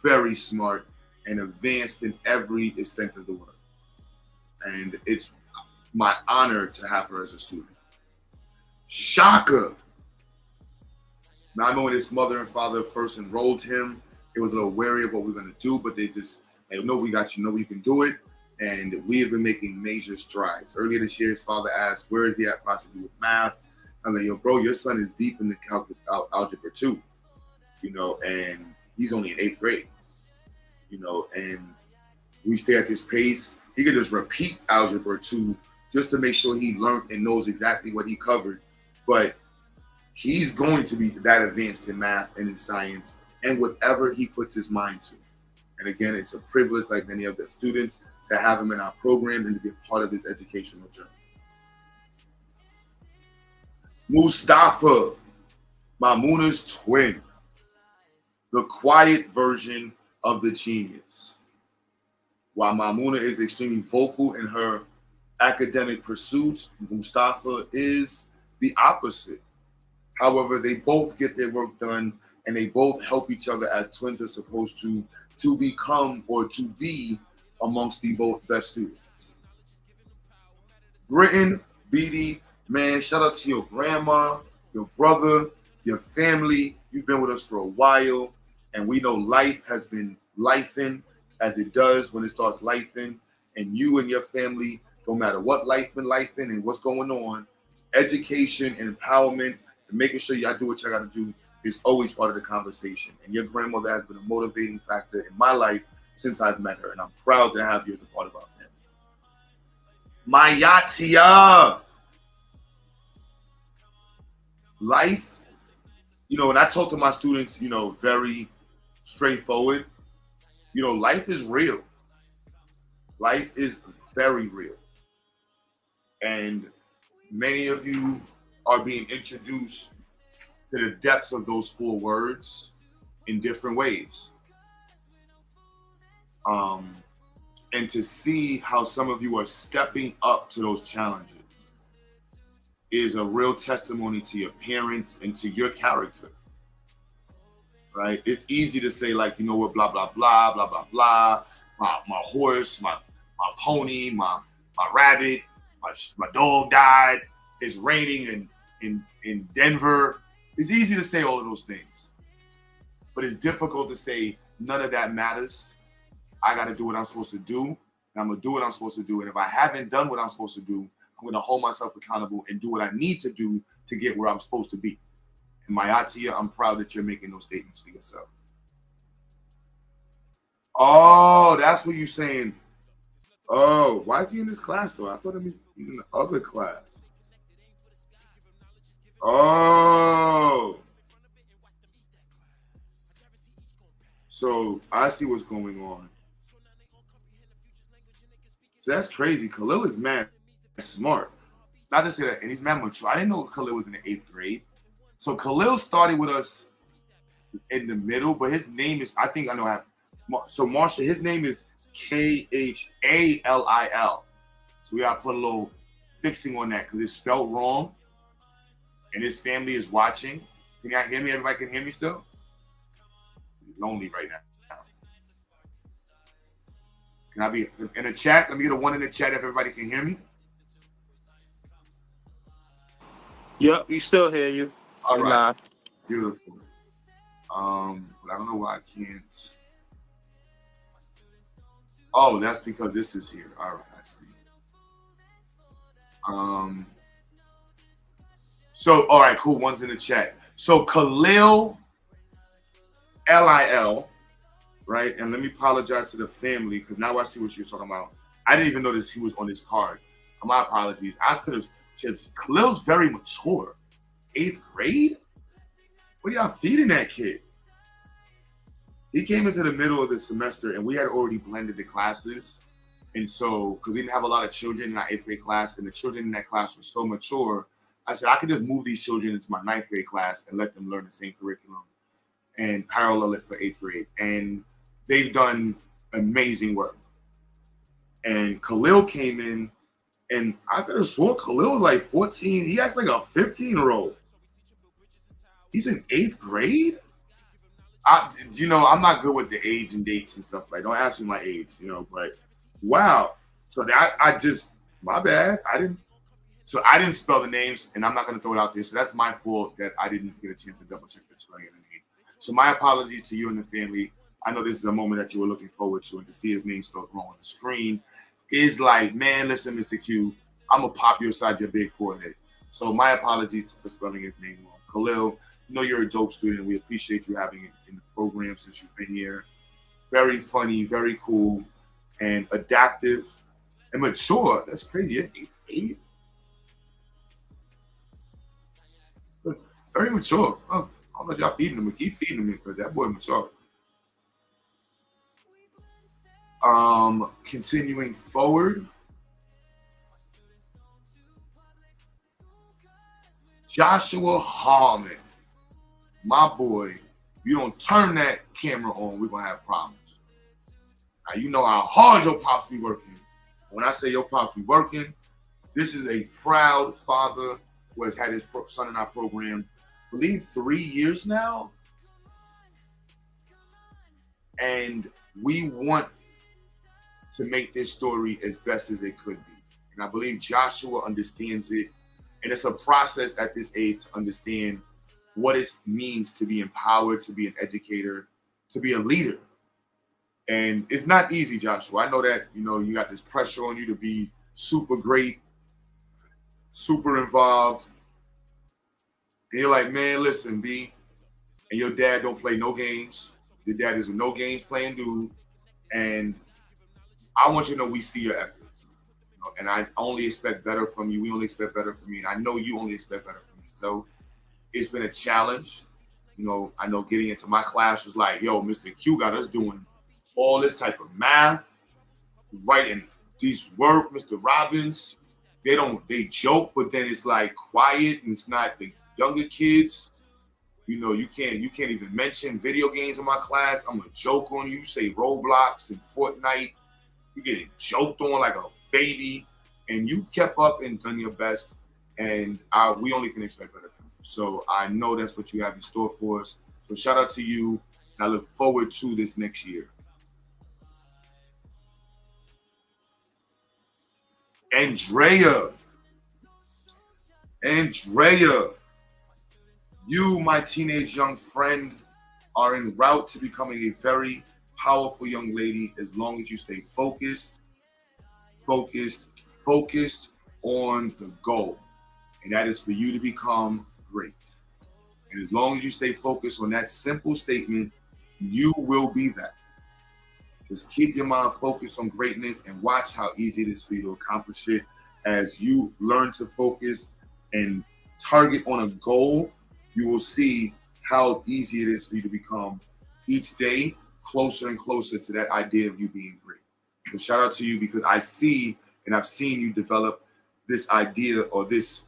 very smart and advanced in every extent of the word. And it's my honor to have her as a student. Shaka. Now, I know when his mother and father first enrolled him, it was a little wary of what we're going to do, but they just, like, no, we got you, know we can do it. And we have been making major strides. Earlier this year, his father asked, where is he at possibly with math? I'm like, yo, bro, your son is deep in the algebra 2, and he's only in 8th grade, and we stay at this pace. He could just repeat algebra 2 just to make sure he learned and knows exactly what he covered. But he's going to be that advanced in math and in science and whatever he puts his mind to. And again, it's a privilege, like many of the students, to have him in our program and to be a part of his educational journey. Mustafa, Mamuna's twin, the quiet version of the genius. While Mamuna is extremely vocal in her academic pursuits, Mustafa is the opposite. However, they both get their work done, and they both help each other as twins are supposed to become or to be amongst the both best students. Britton, Beatty, man, shout out to your grandma, your brother, your family. You've been with us for a while, and we know life has been lifing as it does when it starts lifing. And you and your family, no matter what life been lifing and what's going on, education and empowerment and making sure y'all do what y'all got to do is always part of the conversation. And your grandmother has been a motivating factor in my life since I've met her, and I'm proud to have you as a part of our family. Mayatia. Life, and I talk to my students, very straightforward. Life is real. Life is very real. And many of you are being introduced to the depths of those 4 words in different ways. And to see how some of you are stepping up to those challenges is a real testimony to your parents and to your character, right? It's easy to say, like, what, blah, blah, blah, blah, blah, blah. My horse, my pony, my rabbit, my dog died. It's raining in Denver. It's easy to say all of those things, but it's difficult to say none of that matters. I got to do what I'm supposed to do, and I'm going to do what I'm supposed to do. And if I haven't done what I'm supposed to do, I'm going to hold myself accountable and do what I need to do to get where I'm supposed to be. And Mayatia, I'm proud that you're making those statements for yourself. Oh, that's what you're saying. Oh, why is he in this class, though? I thought he's in the other class. Oh. So I see what's going on. So that's crazy. Khalil is mad smart. Not to say that, and he's mad mature. I didn't know Khalil was in the 8th grade. So Khalil started with us in the middle, but his name is, I think I know. So Marsha, his name is Khalil. So we got to put a little fixing on that because it's spelled wrong. And his family is watching. Can y'all hear me? Everybody can hear me still? I'm lonely right now. Can I be in the chat? Let me get a 1 in the chat if everybody can hear me. Yep, we still hear you. All You right. live. Beautiful. But I don't know why I can't. Oh, that's because this is here. All right, I see. So, all right, cool. One's in the chat. So, Khalil, Lil, right? And let me apologize to the family because now I see what you're talking about. I didn't even notice he was on this card. My apologies. I could have just. Khalil's very mature. 8th grade? What are y'all feeding that kid? He came into the middle of the semester and we had already blended the classes. And so, because we didn't have a lot of children in our 8th grade class, and the children in that class were so mature, I said I could just move these children into my 9th grade class and let them learn the same curriculum and parallel it for 8th grade. And they've done amazing work. And Khalil came in, and I could have swore Khalil was like 14. He acts like a 15-year-old. He's in 8th grade? I'm not good with the age and dates and stuff. Like, don't ask me my age, but wow. So that my bad. I didn't spell the names, and I'm not going to throw it out there. So that's my fault that I didn't get a chance to double check the spelling of the name. So my apologies to you and the family. I know this is a moment that you were looking forward to, and to see his name spelled wrong on the screen is like, man, listen, Mr. Q, I'm going to pop you aside your big forehead. So my apologies for spelling his name wrong. Khalil, you're a dope student. We appreciate you having it in the program since you've been here. Very funny, very cool, and adaptive and mature. That's crazy. You're 8th grade? That's very mature. Oh, how much y'all feeding him? We keep feeding him because that boy mature. Continuing forward. Joshua Harmon. My boy, if you don't turn that camera on, we're going to have problems. Now, you know how hard your pops be working. When I say your pops be working, this is a proud father who has had his son in our program, I believe 3 years now. And we want to make this story as best as it could be. And I believe Joshua understands it. And it's a process at this age to understand what it means to be empowered, to be an educator, to be a leader. And it's not easy, Joshua. I know that, you got this pressure on you to be super great, super involved. And you're like, man, listen, B, and your dad don't play no games. Your dad is a no games playing dude. And I want you to know we see your efforts. And I only expect better from you. We only expect better from you. And I know you only expect better from me. So it's been a challenge. I know getting into my class was like, yo, Mr. Q got us doing all this type of math, writing these work, Mr. Robbins. They joke, but then it's like quiet, and it's not the younger kids. You can't even mention video games in my class. I'm gonna joke on you, say Roblox and Fortnite. You're getting joked on like a baby, and you've kept up and done your best, and we only can expect better from you. So I know that's what you have in store for us. So shout out to you, and I look forward to this next year. Andrea, you, my teenage young friend, are en route to becoming a very powerful young lady as long as you stay focused on the goal. And that is for you to become great. And as long as you stay focused on that simple statement, you will be that. Just keep your mind focused on greatness and watch how easy it is for you to accomplish it. As you learn to focus and target on a goal, you will see how easy it is for you to become each day closer and closer to that idea of you being great. So shout out to you, because I see and I've seen you develop this idea or this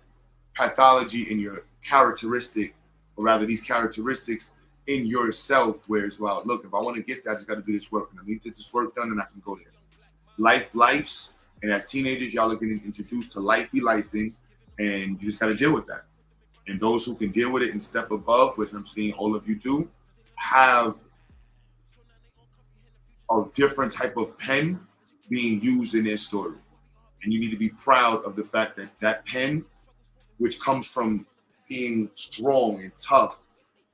pathology in your characteristic, or rather these characteristics in yourself, where it's, well, look, if I want to get that, I just got to do this work. And I need to get this work done and I can go there. Life's. And as teenagers, y'all are getting introduced to life be lifing, and you just got to deal with that. And those who can deal with it and step above, which I'm seeing all of you do, have a different type of pen being used in their story. And you need to be proud of the fact that that pen, which comes from being strong and tough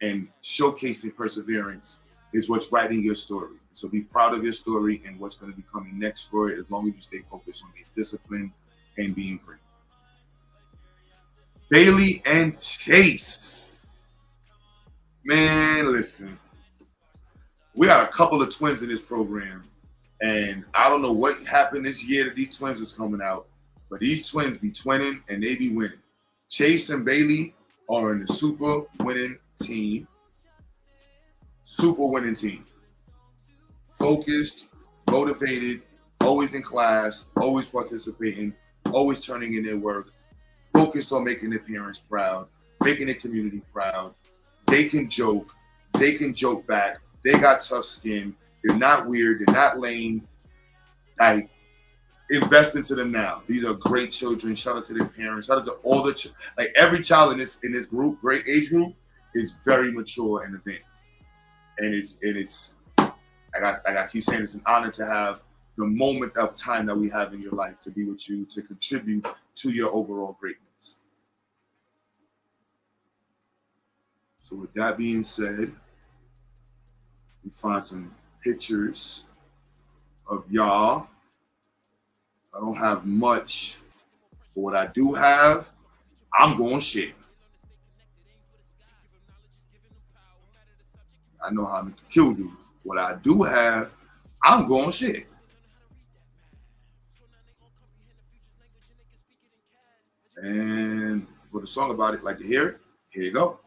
and showcasing perseverance is what's writing your story. So be proud of your story and what's going to be coming next for it, as long as you stay focused on being disciplined and being great. Bailey and Chase. Man, listen. We got a couple of twins in this program, and I don't know what happened this year that these twins was coming out, but these twins be twinning and they be winning. Chase and Bailey are in the super winning team. Super winning team. Focused, motivated, always in class, always participating, always turning in their work, focused on making their parents proud, making their community proud. They can joke back. They got tough skin. They're not weird. They're not lame. Like, invest into them now. These are great children. Shout out to their parents. Shout out to all the like every child in this group, great age group, is very mature and advanced. And it's I keep saying, it's an honor to have the moment of time that we have in your life to be with you, to contribute to your overall greatness. So with that being said, we find some pictures of y'all. I don't have much, but what I do have, I'm going to share. I know how to kill you. What I do have, I'm going to share. And for the song about it, like to hear it? Here you go.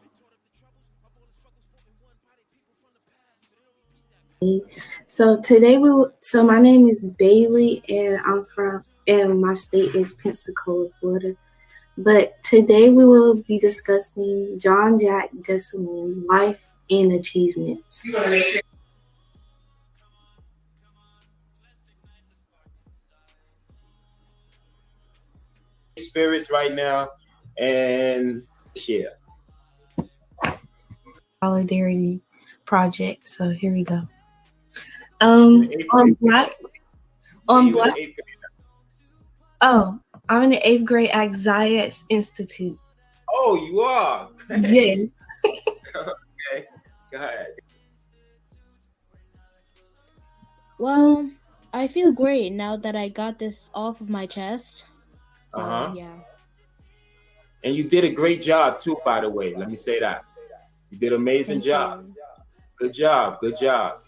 So my name is Bailey, and my state is Pensacola, Florida. But today we will be discussing John Jack Dessalines' life and achievements. Spirits right now, and share. Solidarity project. So here we go. I'm in the 8th grade at XyayX Institute. Oh, you are? Yes. Okay, go ahead. Well, I feel great now that I got this off of my chest. So, yeah. And you did a great job too, by the way. Let me say that. You did an amazing job. Good job. Good job.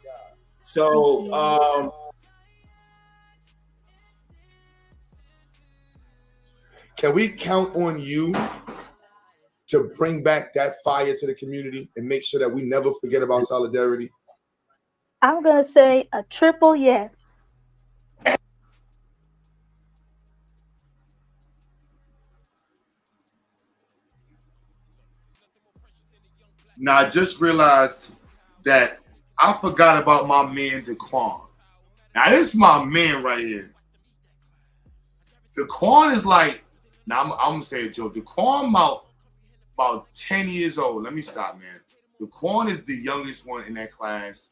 So, can we count on you to bring back that fire to the community and make sure that we never forget about solidarity? I'm going to say a triple yes. Now, I just realized that I forgot about my man, Daquan. Now, this is my man right here. Daquan is like, now I'm going to say it, Joe. Daquan about 10 years old. Let me stop, man. Daquan is the youngest one in that class.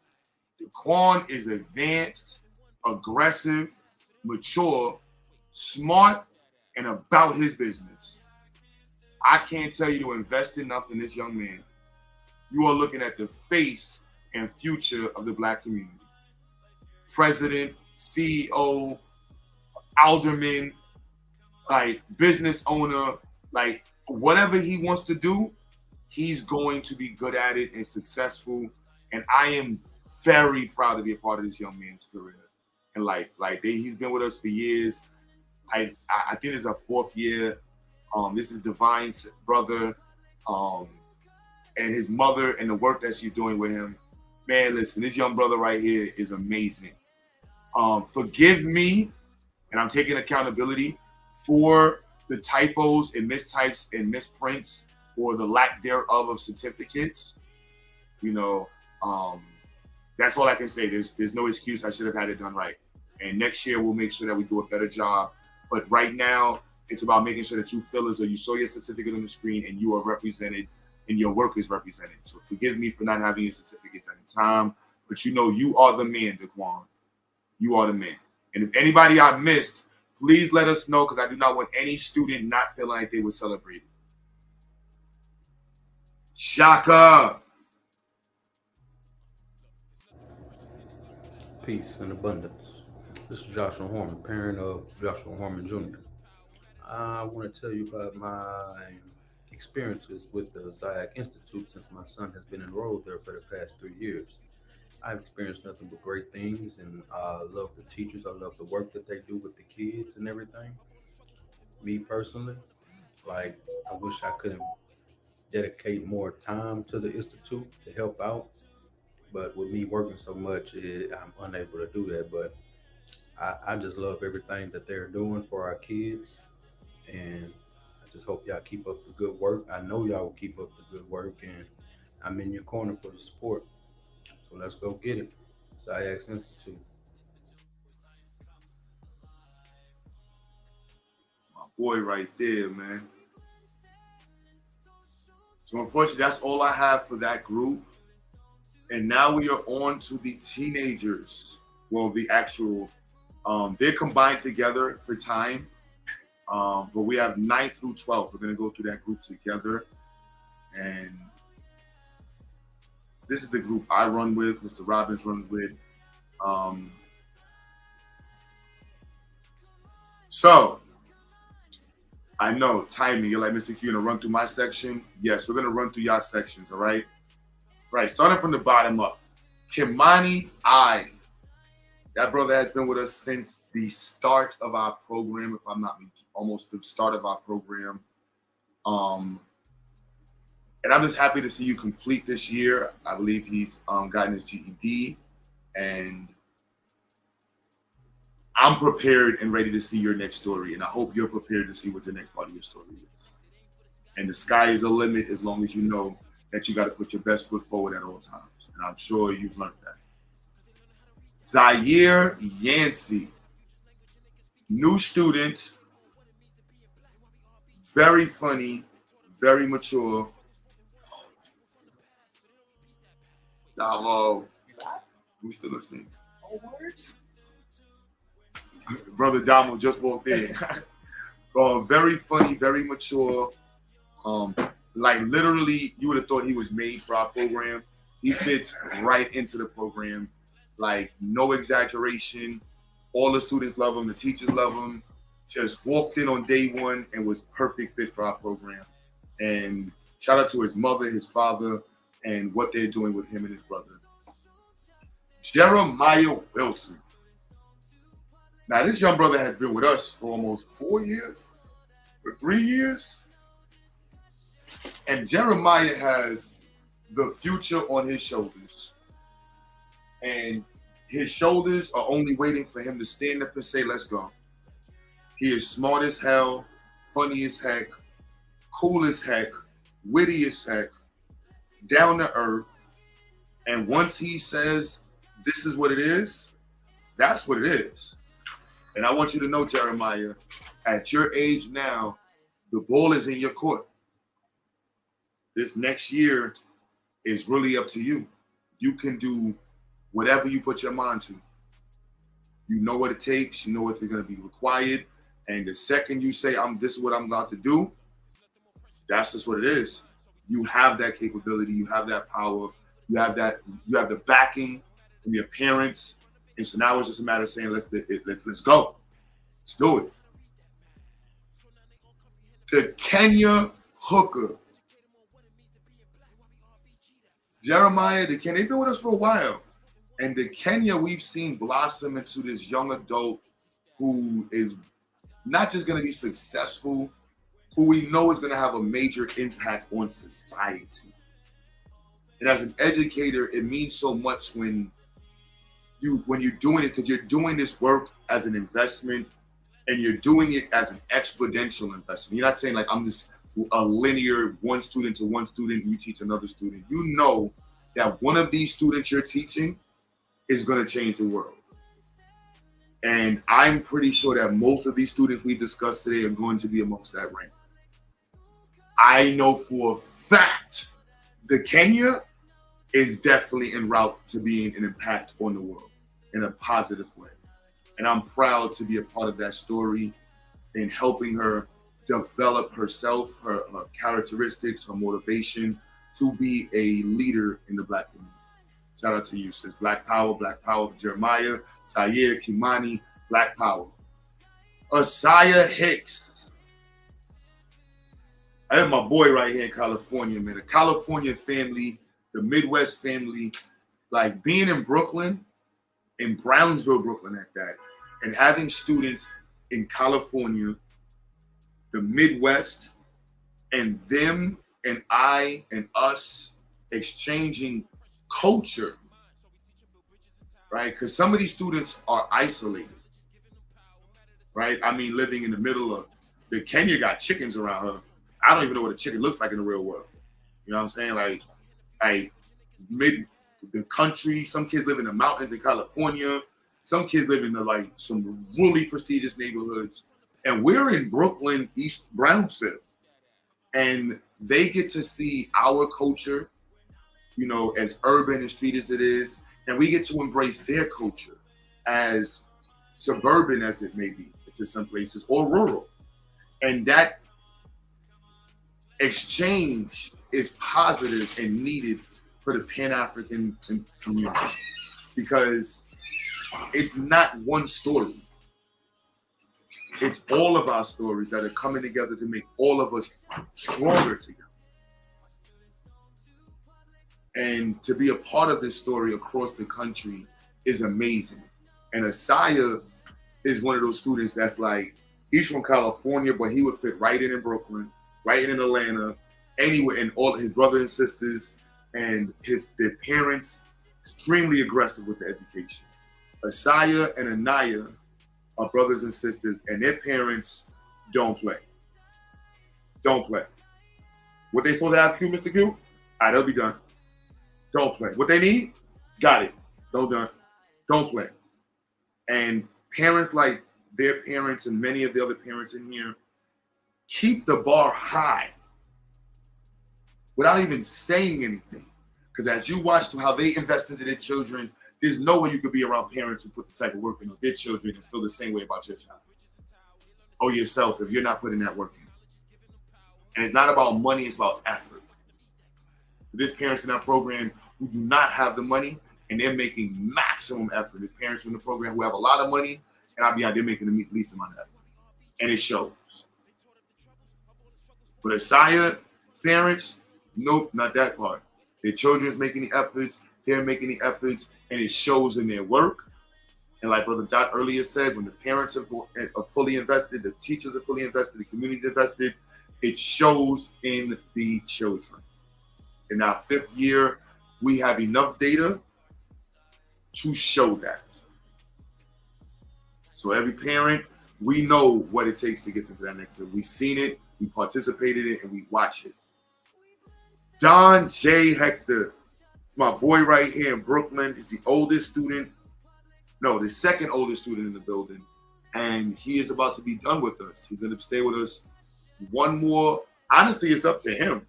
Daquan is advanced, aggressive, mature, smart, and about his business. I can't tell you to invest enough in this young man. You are looking at the face and future of the Black community. President, CEO, alderman, like business owner, like whatever he wants to do, he's going to be good at it and successful. And I am very proud to be a part of this young man's career and life. Like he's been with us for years. I think it's a 4th year. This is Divine's brother, and his mother, and the work that she's doing with him. Man, listen, this young brother right here is amazing. Forgive me, and I'm taking accountability for the typos and mistypes and misprints or the lack thereof of certificates. You know, that's all I can say. There's no excuse. I should have had it done right. And next year we'll make sure that we do a better job. But right now, it's about making sure that you feel as though you saw your certificate on the screen and you are represented and your work is represented. So forgive me for not having your certificate done in time, but you know you are the man, Daquan. You are the man. And if anybody I missed, please let us know, because I do not want any student not feeling like they were celebrated. Shaka. Peace and abundance. This is Joshua Horman, parent of Joshua Horman Jr. I want to tell you about my experiences with the XyayX Institute since my son has been enrolled there for the past 3 years. I've experienced nothing but great things, and I love the teachers. I love the work that they do with the kids and everything. Me personally, like, I wish I could dedicate more time to the institute to help out, but with me working so much, I'm unable to do that. But I just love everything that they're doing for our kids, and I just hope y'all keep up the good work. I know y'all will keep up the good work, and I'm in your corner for the support. So let's go get it. XyayX Institute. My boy right there, man. So unfortunately, that's all I have for that group. And now we are on to the teenagers. Well, the actual, they're combined together for time. But we have 9th through 12th. We're going to go through that group together. And this is the group I run with, Mr. Robbins runs with. So, I know, timing. You're like, Mr. Q, gonna run through my section? Yes, we're going to run through your sections, all right? Right, starting from the bottom up. Kimani I. That brother has been with us since the start of our program, if I'm not almost the start of our program. And I'm just happy to see you complete this year. I believe he's gotten his GED, and I'm prepared and ready to see your next story. And I hope you're prepared to see what the next part of your story is. And the sky is the limit as long as you know that you got to put your best foot forward at all times. And I'm sure you've learned that. Zaire Yancey, new student, very funny, very mature. Damo, we still listening. Brother Damo just walked in. Very funny, very mature. Like literally, you would have thought he was made for our program. He fits right into the program. Like, no exaggeration. All the students love him. The teachers love him. Just walked in on day one and was perfect fit for our program. And shout out to his mother, his father, and what they're doing with him and his brother. Jeremiah Wilson. Now, this young brother has been with us for almost 4 years, or 3 years. And Jeremiah has the future on his shoulders. And his shoulders are only waiting for him to stand up and say, let's go. He is smart as hell, funny as heck, cool as heck, witty as heck, down to earth. And once he says, this is what it is, that's what it is. And I want you to know, Jeremiah, at your age now, the ball is in your court. This next year is really up to you. You can do whatever you put your mind to. You know what it takes. You know what's going to be required. And the second you say, this is what I'm about to do, that's just what it is. You have that capability. You have that power. You have the backing from your parents. And so now it's just a matter of saying, let's go. Let's do it. To Kenya Hooker. Jeremiah, they've been with us for a while. And the Kenya we've seen blossom into this young adult who is not just going to be successful, who we know is going to have a major impact on society. And as an educator, it means so much when you're doing it, because you're doing this work as an investment and you're doing it as an exponential investment. You're not saying like I'm just a linear one student to one student and you teach another student. You know that one of these students you're teaching is going to change the world. And I'm pretty sure that most of these students we discussed today are going to be amongst that rank. I know for a fact the Kenya is definitely en route to being an impact on the world in a positive way. And I'm proud to be a part of that story in helping her develop herself, her characteristics, her motivation, to be a leader in the Black community. Shout out to you, sis. Black Power, Jeremiah, Zaire, Kimani, Black Power. XyayX. I have my boy right here in California, man. The California family, the Midwest family, like being in Brooklyn, in Brownsville, Brooklyn at that, and having students in California, the Midwest, and them and I and us exchanging culture, right? Because some of these students are isolated, right? I mean, living in the middle of the Kenya got chickens around her. I don't even know what a chicken looks like in the real world. You know what I'm saying? Like mid the country. Some kids live in the mountains in California. Some kids live in like some really prestigious neighborhoods. And we're in Brooklyn, East Brownsville. And they get to see our culture, you know, as urban and street as it is. And we get to embrace their culture as suburban as it may be to some places, or rural. And that exchange is positive and needed for the Pan-African community, because it's not one story. It's all of our stories that are coming together to make all of us stronger together. And to be a part of this story across the country is amazing. And Asaya is one of those students that's like, he's from California, but he would fit right in Brooklyn, right in Atlanta, anywhere, and all his brothers and sisters and their parents, extremely aggressive with the education. Asaya and Anaya are brothers and sisters, and their parents don't play. Don't play. What they supposed to have, Q, Mr. Q? All right, they'll be done. Don't play. What they need? Got it. Don't play. And parents like their parents and many of the other parents in here keep the bar high without even saying anything. Because as you watch how they invest into their children, there's no way you could be around parents who put the type of work in on their children and feel the same way about your child or yourself if you're not putting that work in. And it's not about money, it's about effort. There's parents in our program who do not have the money and they're making maximum effort. There's parents in the program who have a lot of money and I'll be out there making the least amount of effort. And it shows. But Asaya parents, nope, not that part. Their children's making the efforts, they're making the efforts, and it shows in their work. And like Brother Dot earlier said, when the parents are fully invested, the teachers are fully invested, the community is invested, it shows in the children. In our 5th year, we have enough data to show that. So every parent, we know what it takes to get to that next level. We've seen it, we participated in it, and we watch it. Don J. Hector, it's my boy right here in Brooklyn. He's the oldest student, no, the second oldest student in the building. And he is about to be done with us. He's gonna stay with us one more. Honestly, it's up to him.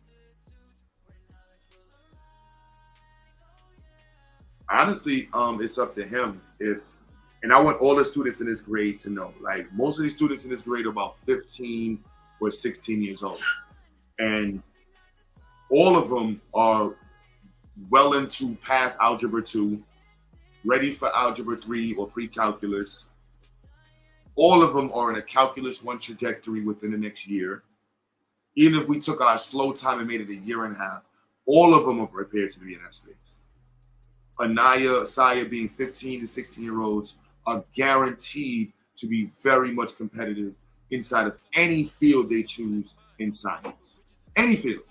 Honestly, it's up to him. And I want all the students in this grade to know, like most of these students in this grade are about 15 or 16 years old. And all of them are well into past Algebra 2, ready for Algebra 3 or pre-calculus. All of them are in a Calculus 1 trajectory within the next year. Even if we took our slow time and made it a year and a half, all of them are prepared to be in that space. Anaya, Asaya being 15 and 16-year-olds are guaranteed to be very much competitive inside of any field they choose in science. Any field.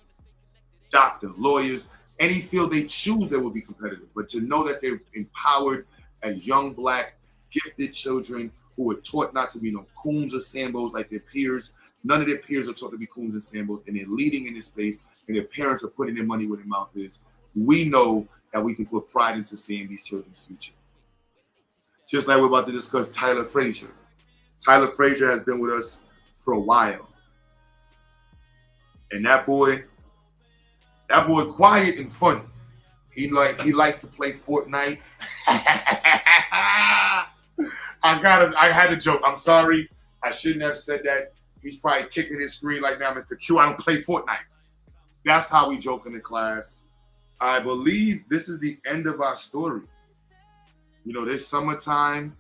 Doctor, lawyers, any field they choose, they will be competitive. But to know that they're empowered as young, Black, gifted children who are taught not to be no coons or sambos like their peers. None of their peers are taught to be coons and sambos, and they're leading in this space, and their parents are putting their money where their mouth is. We know that we can put pride into seeing these children's future. Just like we're about to discuss Tyler Frazier. Tyler Frazier has been with us for a while. And that boy quiet and funny. He likes to play Fortnite. I had a joke. I'm sorry. I shouldn't have said that. He's probably kicking his screen like now, Mr. Q. I don't play Fortnite. That's how we joke in the class. I believe this is the end of our story. You know, this summertime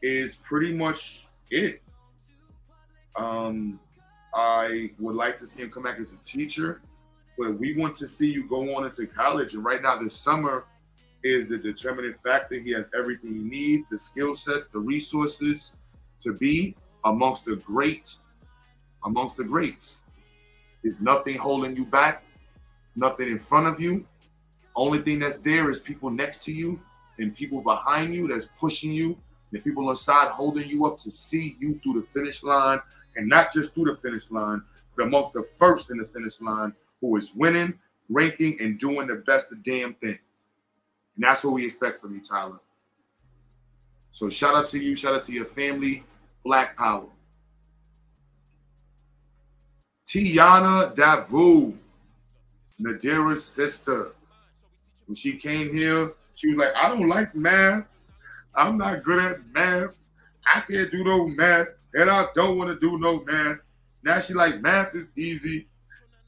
is pretty much it. I would like to see him come back as a teacher, but we want to see you go on into college. And right now, this summer is the determining factor. He has everything he needs, the skill sets, the resources to be amongst the greats. Amongst the greats. There's nothing holding you back, nothing in front of you. Only thing that's there is people next to you and people behind you that's pushing you, and people on the side holding you up to see you through the finish line, and not just through the finish line, but amongst the first in the finish line who is winning, ranking, and doing the best of damn thing. And that's what we expect from you, Tyler. So shout out to you, shout out to your family. Black Power. Tiana Davu, Nadira's sister. When she came here, she was like, I don't like math. I'm not good at math. I can't do no math. And I don't want to do no math. Now she like, math is easy.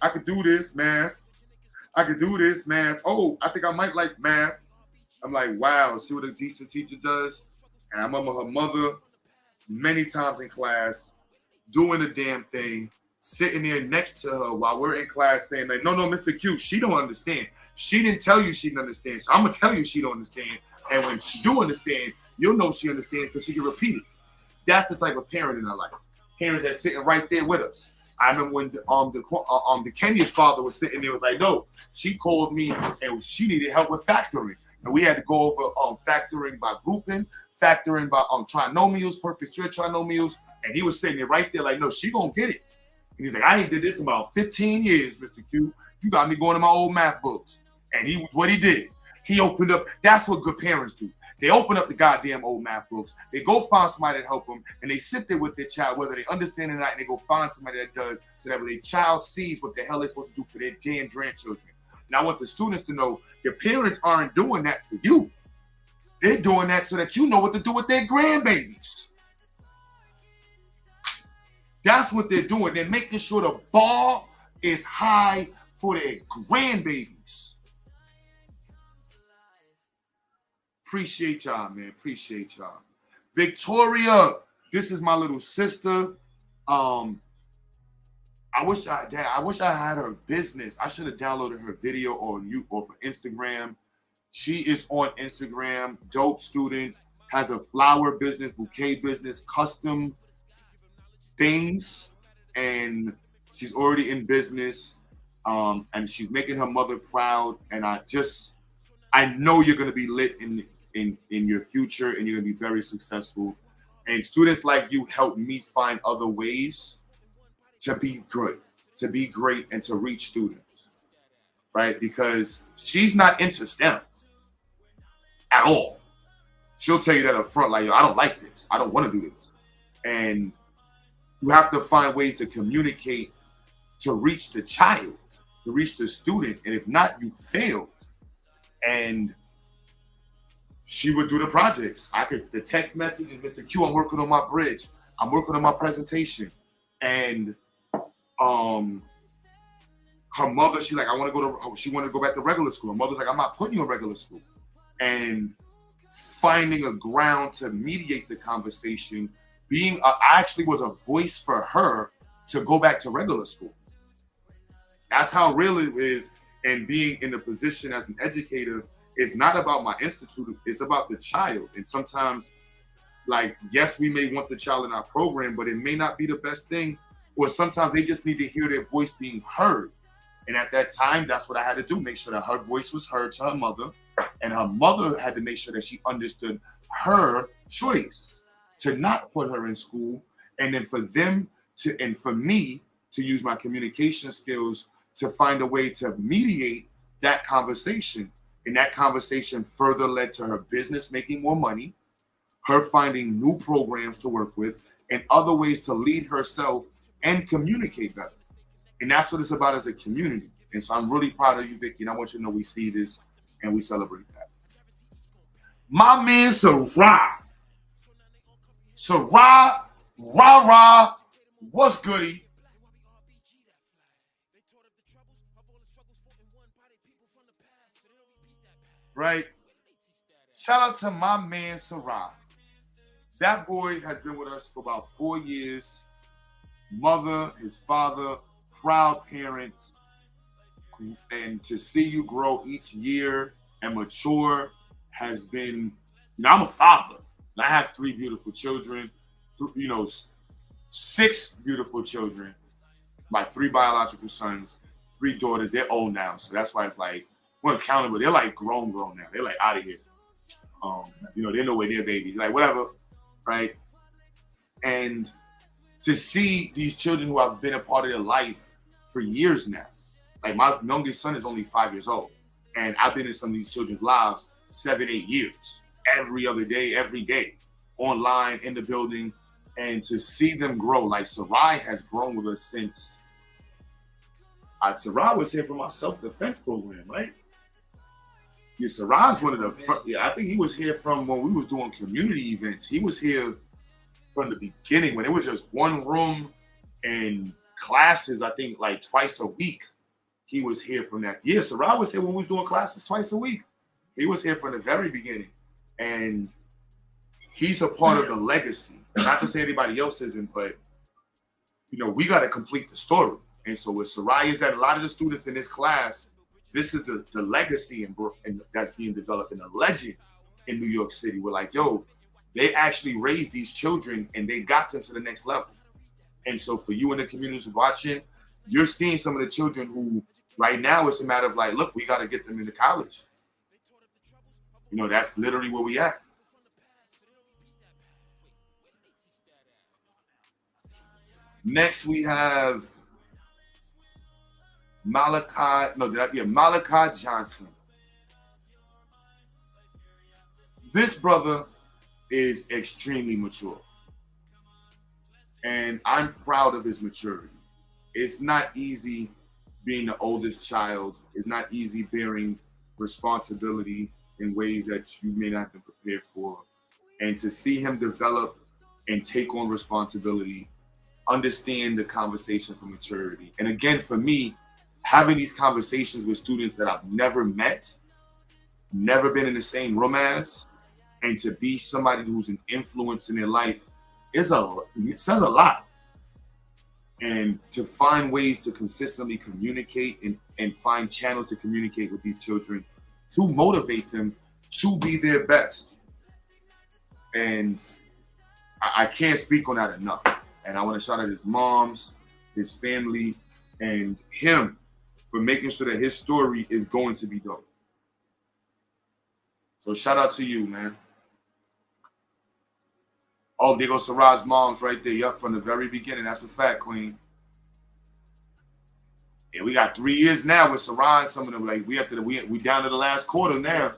I could do this math. I could do this math. Oh, I think I might like math. I'm like, wow, see what a decent teacher does? And I remember her mother many times in class doing the damn thing, sitting there next to her while we're in class saying like, no, Mr. Q, she don't understand. She didn't tell you she didn't understand. So I'm going to tell you she don't understand. And when she do understand, you'll know she understands because she can repeat it. That's the type of parent in our life. Parents that's sitting right there with us. I remember when the Kenya's father was sitting there was like, no, she called me and she needed help with factoring. And we had to go over factoring by grouping, factoring by trinomials, perfect square trinomials. And he was sitting there right there like, no, she gonna get it. And he's like, I ain't did this in about 15 years, Mr. Q. You got me going to my old math books. And what he did, he opened up, that's what good parents do. They open up the goddamn old math books. They go find somebody to help them, and they sit there with their child, whether they understand it or not, and they go find somebody that does, so that when their child sees what the hell they're supposed to do for their damn grandchildren. And I want the students to know your parents aren't doing that for you. They're doing that so that you know what to do with their grandbabies. That's what they're doing. They're making sure the bar is high for their grandbabies. Appreciate y'all, man. Appreciate y'all. Victoria, this is my little sister. I wish I had her business. I should have downloaded her video or for Instagram. She is on Instagram. Dope student. Has a flower business, bouquet business, custom things, and she's already in business. And she's making her mother proud. And I know you're going to be lit in your future, and you're going to be very successful. And students like you help me find other ways to be good, to be great, and to reach students, right? Because she's not into STEM at all. She'll tell you that up front, like, yo, I don't like this. I don't want to do this. And you have to find ways to communicate to reach the child, to reach the student. And if not, you failed. And she would do the projects. The text messages, Mr. Q, I'm working on my bridge. I'm working on my presentation. And her mother, she wanted to go back to regular school. Her mother's like, I'm not putting you in regular school. And finding a ground to mediate the conversation, I actually was a voice for her to go back to regular school. That's how real it is. And being in the position as an educator is not about my institute, it's about the child. And sometimes, yes, we may want the child in our program, but it may not be the best thing. Or sometimes they just need to hear their voice being heard. And at that time, that's what I had to do, make sure that her voice was heard to her mother. And her mother had to make sure that she understood her choice to not put her in school. And then for me to use my communication skills to find a way to mediate that conversation. And that conversation further led to her business making more money, her finding new programs to work with, and other ways to lead herself and communicate better. And that's what it's about as a community. And so I'm really proud of you, Vicky, and I want you to know we see this and we celebrate that. My man, Sarah, what's goody? right? Shout out to my man, Sarai. That boy has been with us for about 4 years. Mother, his father, proud parents. And to see you grow each year and mature has been, I'm a father. And I have 3 beautiful children, 6 beautiful children, my 3 biological sons, 3 daughters. They're old now. So that's why it's like, we're accountable. They're like grown now. They're like out of here. They're nowhere near babies. Like, whatever, right? And to see these children who have been a part of their life for years now. Like, my youngest son is only 5 years old. And I've been in some of these children's lives 7, 8 years. Every other day, every day. Online, in the building. And to see them grow. Like, Sarai has grown with us since... Sarai was here for my self-defense program, right? Yeah, Sarai's one of the first... Yeah, I think he was here from when we was doing community events. He was here from the beginning when it was just one room and classes, I think, like twice a week. He was here from that. Yeah, Sarai was here when we was doing classes twice a week. He was here from the very beginning. And he's a part of the legacy. Not to say anybody else isn't, but, we got to complete the story. And so with Sarai is that a lot of the students in this class, this is the legacy and that's being developed and a legend in New York City. We're like, yo, they actually raised these children and they got them to the next level. And so for you in the communities watching, you're seeing some of the children who right now it's a matter of like, look, we got to get them into college. That's literally where we at. Next we have Malachi Johnson. This brother is extremely mature. And I'm proud of his maturity. It's not easy being the oldest child. It's not easy bearing responsibility in ways that you may not have been prepared for. And to see him develop and take on responsibility, understand the conversation for maturity. And again, for me, having these conversations with students that I've never met, never been in the same room as, and to be somebody who's an influence in their life it says a lot. And to find ways to consistently communicate and find channels to communicate with these children to motivate them to be their best. And I can't speak on that enough. And I want to shout out his moms, his family, and him for making sure that his story is going to be dope. So shout out to you, man. Oh, there goes Sarai's mom's right there. Yup, from the very beginning. That's a fact, Queen. Yeah, we got 3 years now with Sarai and some of them. Like we down to the last quarter now.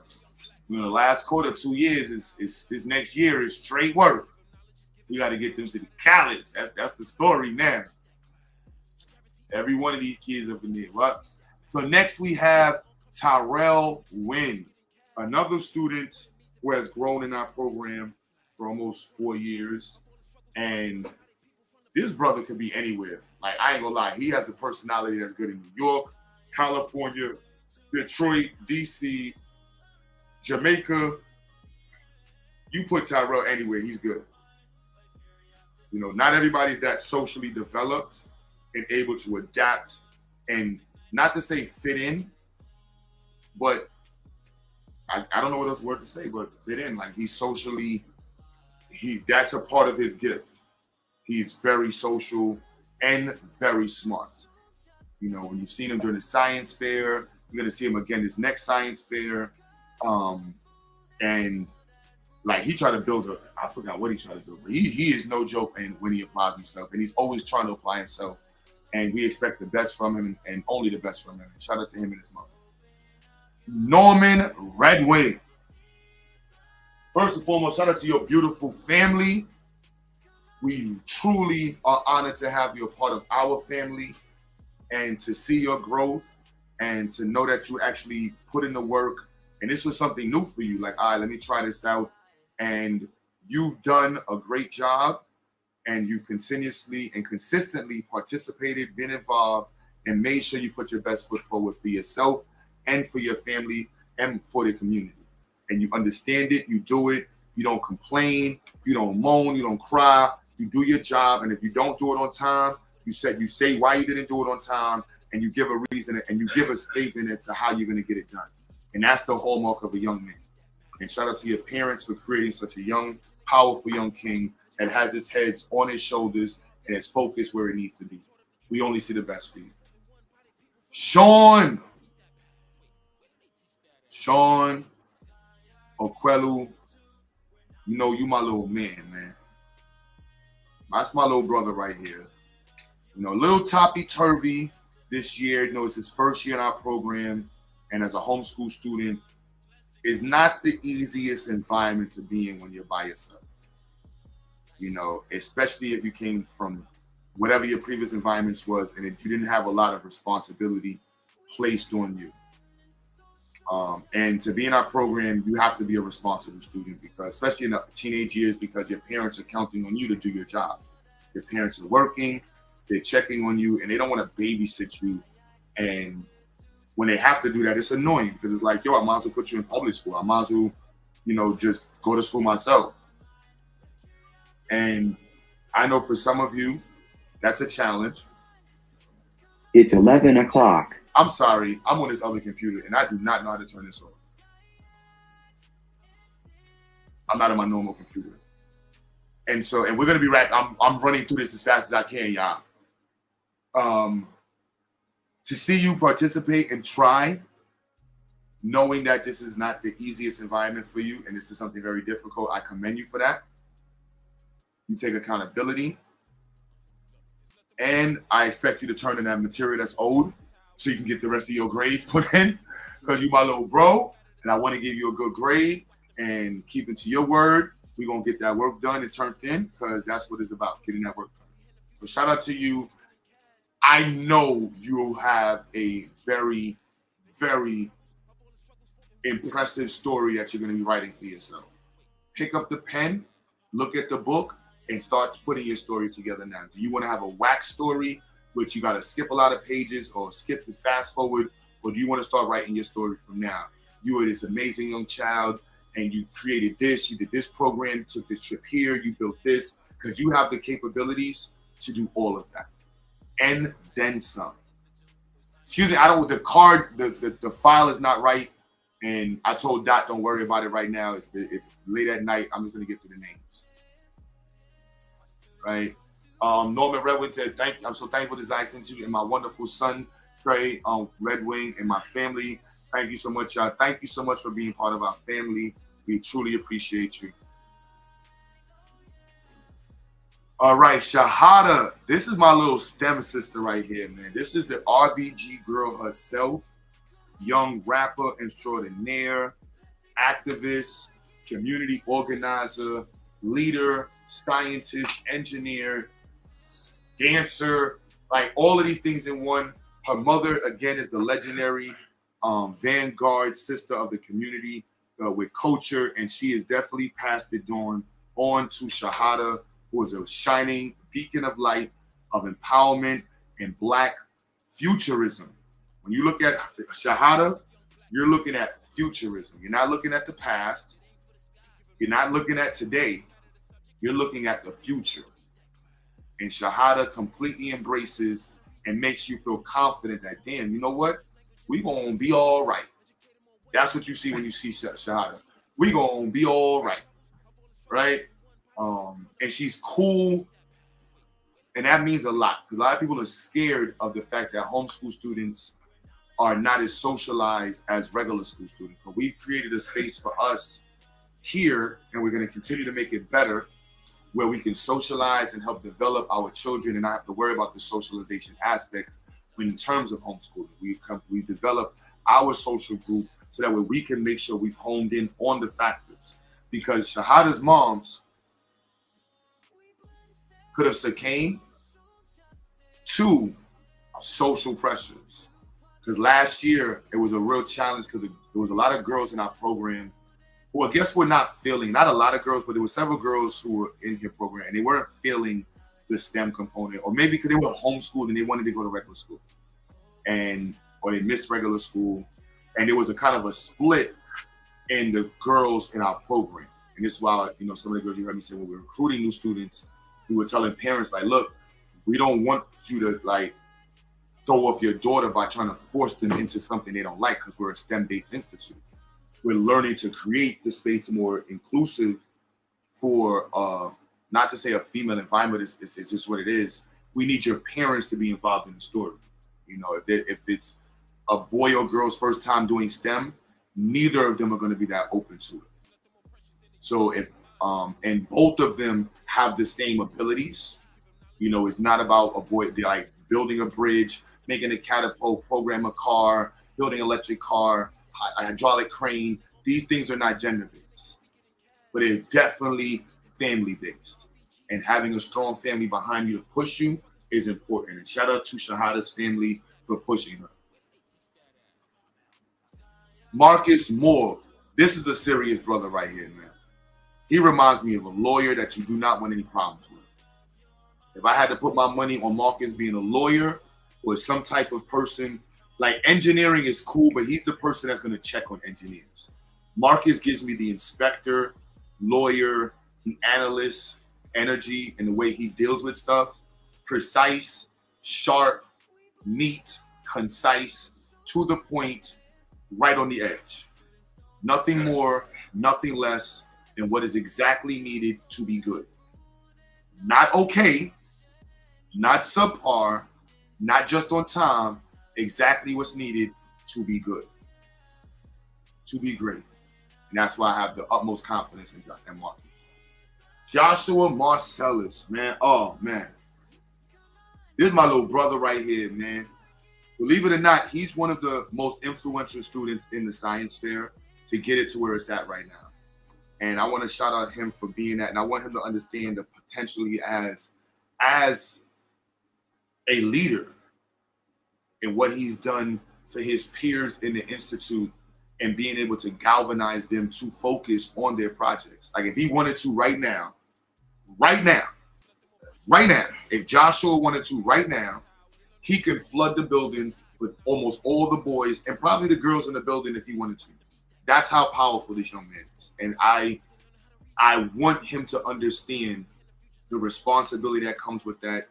Last quarter, 2 years is this next year is straight work. We got to get them to the college. That's the story now. Every one of these kids up in there. What? So next we have Tyrell Wynn, another student who has grown in our program for almost 4 years. And this brother could be anywhere. Like, I ain't gonna lie, he has a personality that's good in New York, California, Detroit, DC, Jamaica. You put Tyrell anywhere, he's good. Not everybody's that socially developed and able to adapt and not to say fit in, but I don't know what else word to say, but fit in. Like that's a part of his gift. He's very social and very smart. When you've seen him during the science fair, you're gonna see him again this next science fair. And like he tried to build I forgot what he tried to build, but he is no joke and when he applies himself, and he's always trying to apply himself. And we expect the best from him and only the best from him. And shout out to him and his mother. Norman Redwing. First and foremost, shout out to your beautiful family. We truly are honored to have you a part of our family and to see your growth and to know that you actually put in the work. And this was something new for you. Like, all right, let me try this out. And you've done a great job. And you've continuously and consistently participated, been involved, and made sure you put your best foot forward for yourself and for your family. and for the community. And you understand it, you do it, you don't complain, you don't moan, you don't cry, you do your job. And if you don't do it on time, you say why you didn't do it on time, and you give a reason and you give a statement as to how you're going to get it done. And that's the hallmark of a young man. And shout out to your parents for creating such a young, powerful young king that has his head on his shoulders and is focused where it needs to be. We only see the best for you. Sean Okwelu, you know you my little man. That's my little brother right here. You know, a little topsy-turvy this year. You know, it's his first year in our program, and as a homeschool student, is not the easiest environment to be in when you're by yourself. You know, especially if you came from whatever your previous environments was, and if you didn't have a lot of responsibility placed on you. And to be in our program, you have to be a responsible student, because especially in the teenage years, because your parents are counting on you to do your job. Your parents are working, they're checking on you, and they don't want to babysit you. And when they have to do that, it's annoying, because it's like, yo, I might as well put you in public school. I might as well, you know, just go to school myself. And I know for some of you, that's a challenge. It's 11 o'clock. I'm sorry, I'm on this other computer and I do not know how to turn this off. I'm not on my normal computer. And we're gonna be right. I'm running through this as fast as I can, y'all. To see you participate and try, knowing that this is not the easiest environment for you and this is something very difficult, I commend you for that. You take accountability. And I expect you to turn in that material that's old so you can get the rest of your grades put in, because you my little bro, and I want to give you a good grade and keep it to your word. We're going to get that work done and turned in, because that's what it's about, getting that work done. So shout out to you. I know you'll have a very, very impressive story that you're going to be writing for yourself. Pick up the pen, look at the book, and start putting your story together now. Do you want to have a wax story, which you got to skip a lot of pages or skip and fast forward, or do you want to start writing your story from now? You are this amazing young child, and you created this, you did this program, took this trip here, you built this, because you have the capabilities to do all of that. And then some. Excuse me, the file is not right, and I told Dot, don't worry about it right now. It's late at night. I'm just going to get through the names. Right? Norman Redwing said, I'm so thankful to XyayX Institute and my wonderful son, Trey Red Wing, and my family. Thank you so much, y'all. Thank you so much for being part of our family. We truly appreciate you. All right, Shahada. This is my little STEM sister right here, man. This is the RBG girl herself. Young rapper extraordinaire, activist, community organizer, leader, scientist, engineer, dancer, like all of these things in one. Her mother, again, is the legendary vanguard sister of the community with culture, and she has definitely passed it on to Shahada, who is a shining beacon of light, of empowerment, and Black futurism. When you look at Shahada, you're looking at futurism. You're not looking at the past. You're not looking at today. You're looking at the future. And Shahada completely embraces and makes you feel confident that, damn, you know what? We gonna be all right. That's what you see when you see Shahada. We gonna be all right, right? And she's cool, and that means a lot, because a lot of people are scared of the fact that homeschool students are not as socialized as regular school students. But we've created a space for us here, and we're going to continue to make it better, where we can socialize and help develop our children and not have to worry about the socialization aspect in terms of homeschooling. We develop our social group so that way we can make sure we've honed in on the factors. Because Shahada's moms could have succumbed to social pressures. Because last year, it was a real challenge because there was a lot of girls in our program who I guess were not feeling, not a lot of girls, but there were several girls who were in your program and they weren't feeling the STEM component, or maybe because they were homeschooled and they wanted to go to regular school, or they missed regular school. And there was a kind of a split in the girls in our program. And this is why, some of the girls you heard me say when we're recruiting new students, we were telling parents, like, look, we don't want you to like throw off your daughter by trying to force them into something they don't like, because we're a STEM-based institute. We're learning to create the space more inclusive for, not to say a female environment, it's just what it is. We need your parents to be involved in the story. If it's a boy or girl's first time doing STEM, neither of them are going to be that open to it. So and both of them have the same abilities. It's not about a boy like building a bridge, making a catapult, program a car, building an electric car, a hydraulic crane. These things are not gender-based, but they're definitely family-based. And having a strong family behind you to push you is important. And shout out to Shahada's family for pushing her. Marcus Moore, this is a serious brother right here, man. He reminds me of a lawyer that you do not want any problems with. If I had to put my money on Marcus being a lawyer or some type of person, like engineering is cool, but he's the person that's going to check on engineers. Marcus gives me the inspector, lawyer, the analyst energy and the way he deals with stuff. Precise, sharp, neat, concise, to the point, right on the edge. Nothing more, nothing less than what is exactly needed to be good. Not okay, not subpar, not just on time, exactly what's needed to be good, to be great. And that's why I have the utmost confidence in Marcus. Joshua Marcellus, man. Oh, man. This is my little brother right here, man. Believe it or not, he's one of the most influential students in the science fair to get it to where it's at right now. And I want to shout out him for being that. And I want him to understand the potential he has as a leader and what he's done for his peers in the Institute and being able to galvanize them to focus on their projects. Like if he wanted to right now, if Joshua wanted to right now, he could flood the building with almost all the boys and probably the girls in the building if he wanted to. That's how powerful this young man is. And I want him to understand the responsibility that comes with that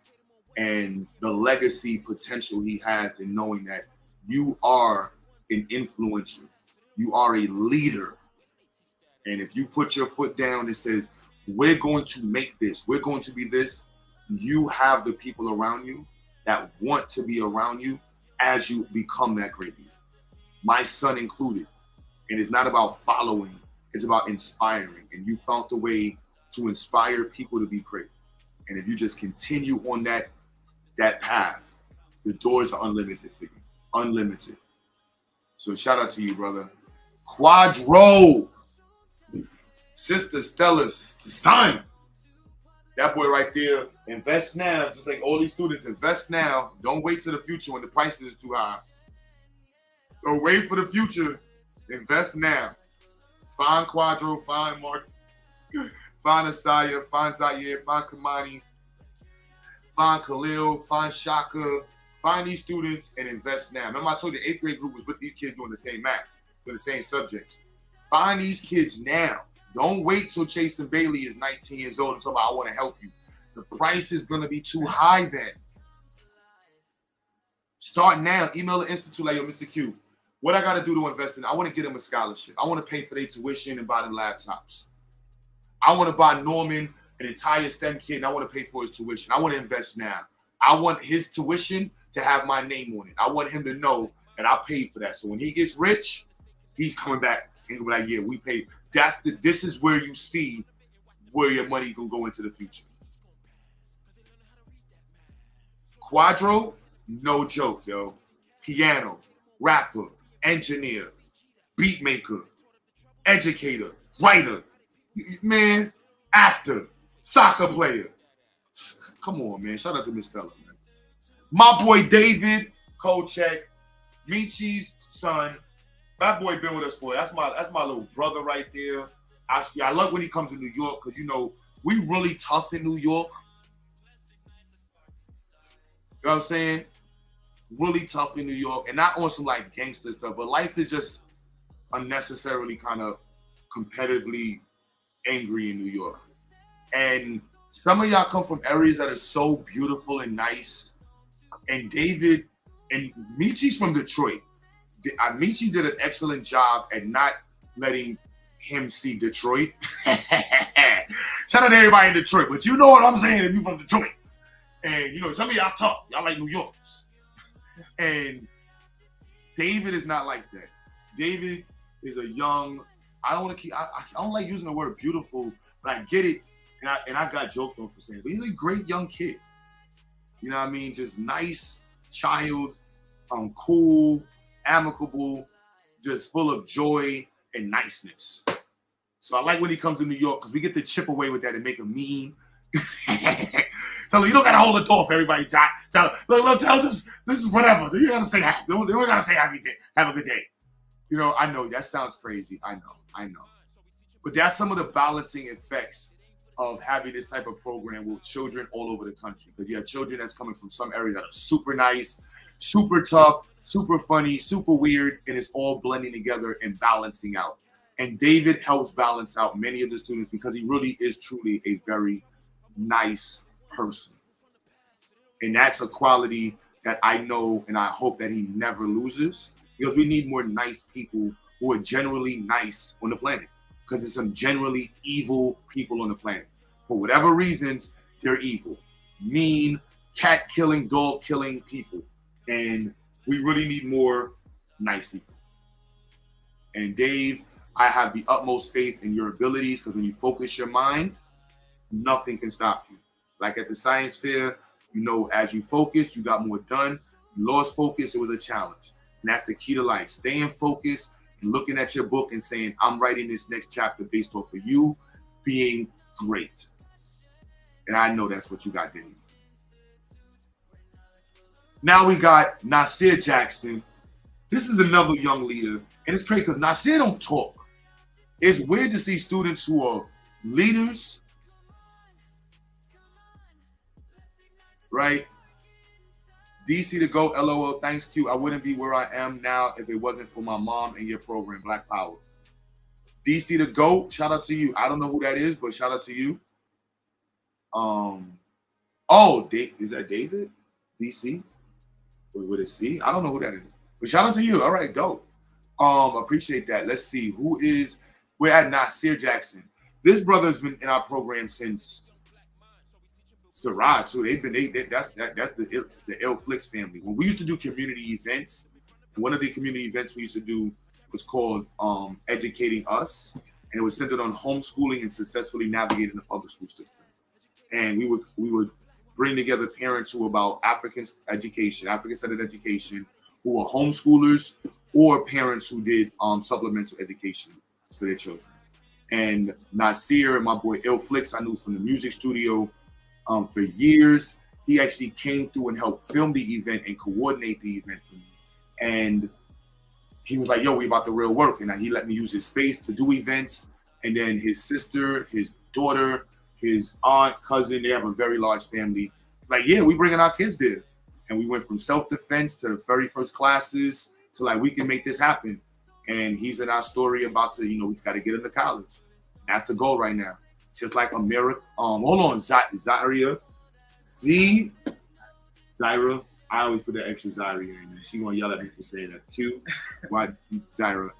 and the legacy potential he has in knowing that you are an influencer. You are a leader. And if you put your foot down and says, we're going to make this, we're going to be this, you have the people around you that want to be around you as you become that great leader. My son included. And it's not about following, it's about inspiring. And you found the way to inspire people to be great. And if you just continue on that path, the doors are unlimited for you. Unlimited. So shout out to you, brother. Quadro. Sister Stella's son. That boy right there, invest now. Just like all these students, invest now. Don't wait till the future when the prices is too high. Don't wait for the future. Invest now. Find Quadro, find Mark, find Asaya, find Zaire, find Kamani, find Khalil, find Shaka, find these students and invest now. Remember I told you the 8th grade group was with these kids doing the same math, doing the same subjects. Find these kids now. Don't wait till Chase and Bailey is 19 years old and tell me I want to help you. The price is going to be too high then. Start now. Email the institute like, yo, Mr. Q, what I got to do to invest in? I want to get them a scholarship. I want to pay for their tuition and buy them laptops. I want to buy Norman an entire STEM kit and I want to pay for his tuition. I want to invest now. I want his tuition to have my name on it. I want him to know that I paid for that. So when he gets rich, he's coming back and he'll be like, yeah, we paid. This is where you see where your money can go into the future. Quadro, no joke, yo. Piano, rapper, engineer, beat maker, educator, writer, man, actor, soccer player. Come on, man. Shout out to Miss Stella, man. My boy David, Kochek, Michi's son. That boy been with us for that's my little brother right there. Actually, I love when he comes to New York because you know we really tough in New York. You know what I'm saying? really tough in New York, and not on some like gangster stuff, but life is just unnecessarily kind of competitively angry in New York. And some of y'all come from areas that are so beautiful and nice. And David and Michi's from Detroit. Michi did an excellent job at not letting him see Detroit. Shout out to everybody in Detroit, but you know what I'm saying if you're from Detroit. And you know, some of y'all tough. Y'all like New Yorkers. And David is not like that. David is a young, I don't like using the word beautiful, but I get it. And I got joked on for saying it, but he's a great young kid. You know what I mean? Just nice child, cool, amicable, just full of joy and niceness. So I like when he comes to New York because we get to chip away with that and make him mean. Tell him you don't gotta hold the door for everybody. Tell him, look, tell this is whatever. You gotta say happy. You don't gotta say happy day. Have a good day. You know, I know that sounds crazy. I know. But that's some of the balancing effects of having this type of program with children all over the country. Because you have children that's coming from some areas that are super nice, super tough, super funny, super weird, and it's all blending together and balancing out. And David helps balance out many of the students because he really is truly a very nice person. And that's a quality that I know and I hope that he never loses, because we need more nice people who are generally nice on the planet, because there's some generally evil people on the planet. For whatever reasons, they're evil, mean, cat killing, dog killing people. And we really need more nice people. And Dave, I have the utmost faith in your abilities, because when you focus your mind, nothing can stop you. Like at the science fair, you know, as you focus, you got more done. You lost focus, it was a challenge. And that's the key to life. Staying focused and looking at your book and saying, I'm writing this next chapter based off of you being great. And I know that's what you got, Denise. Now we got Nasir Jackson. This is another young leader. And it's crazy because Nasir don't talk. It's weird to see students who are leaders, right? DC to go, LOL, thanks Q. I wouldn't be where I am now if it wasn't for my mom and your program, Black Power. DC to go, shout out to you. I don't know who that is, but shout out to you. Is that David? DC? With a C? I don't know who that is. But shout out to you. All right, dope. Appreciate that. Let's see. We're at Nasir Jackson. This brother's been in our program since Sarah too. That's the Ill Flicks family. When we used to do community events, one of the community events we used to do was called Educating Us, and it was centered on homeschooling and successfully navigating the public school system. And we would bring together parents who were about African-centered education, who were homeschoolers, or parents who did supplemental education for their children. And Nasir and my boy Ill Flicks, I knew from the music studio for years. He actually came through and helped film the event and coordinate the event for me. And he was like, yo, we about the real work. And he let me use his space to do events. And then his sister, his daughter, his aunt, cousin, they have a very large family. Like, yeah, we bringing our kids there. And we went from self-defense to very first classes to like, we can make this happen. And he's in our story about to, we've got to get him to college. That's the goal right now. Just like America. Hold on, Zaira. Zaira. I always put that extra Zaira in there. She gonna yell at me for saying that. Q. Why Zaira?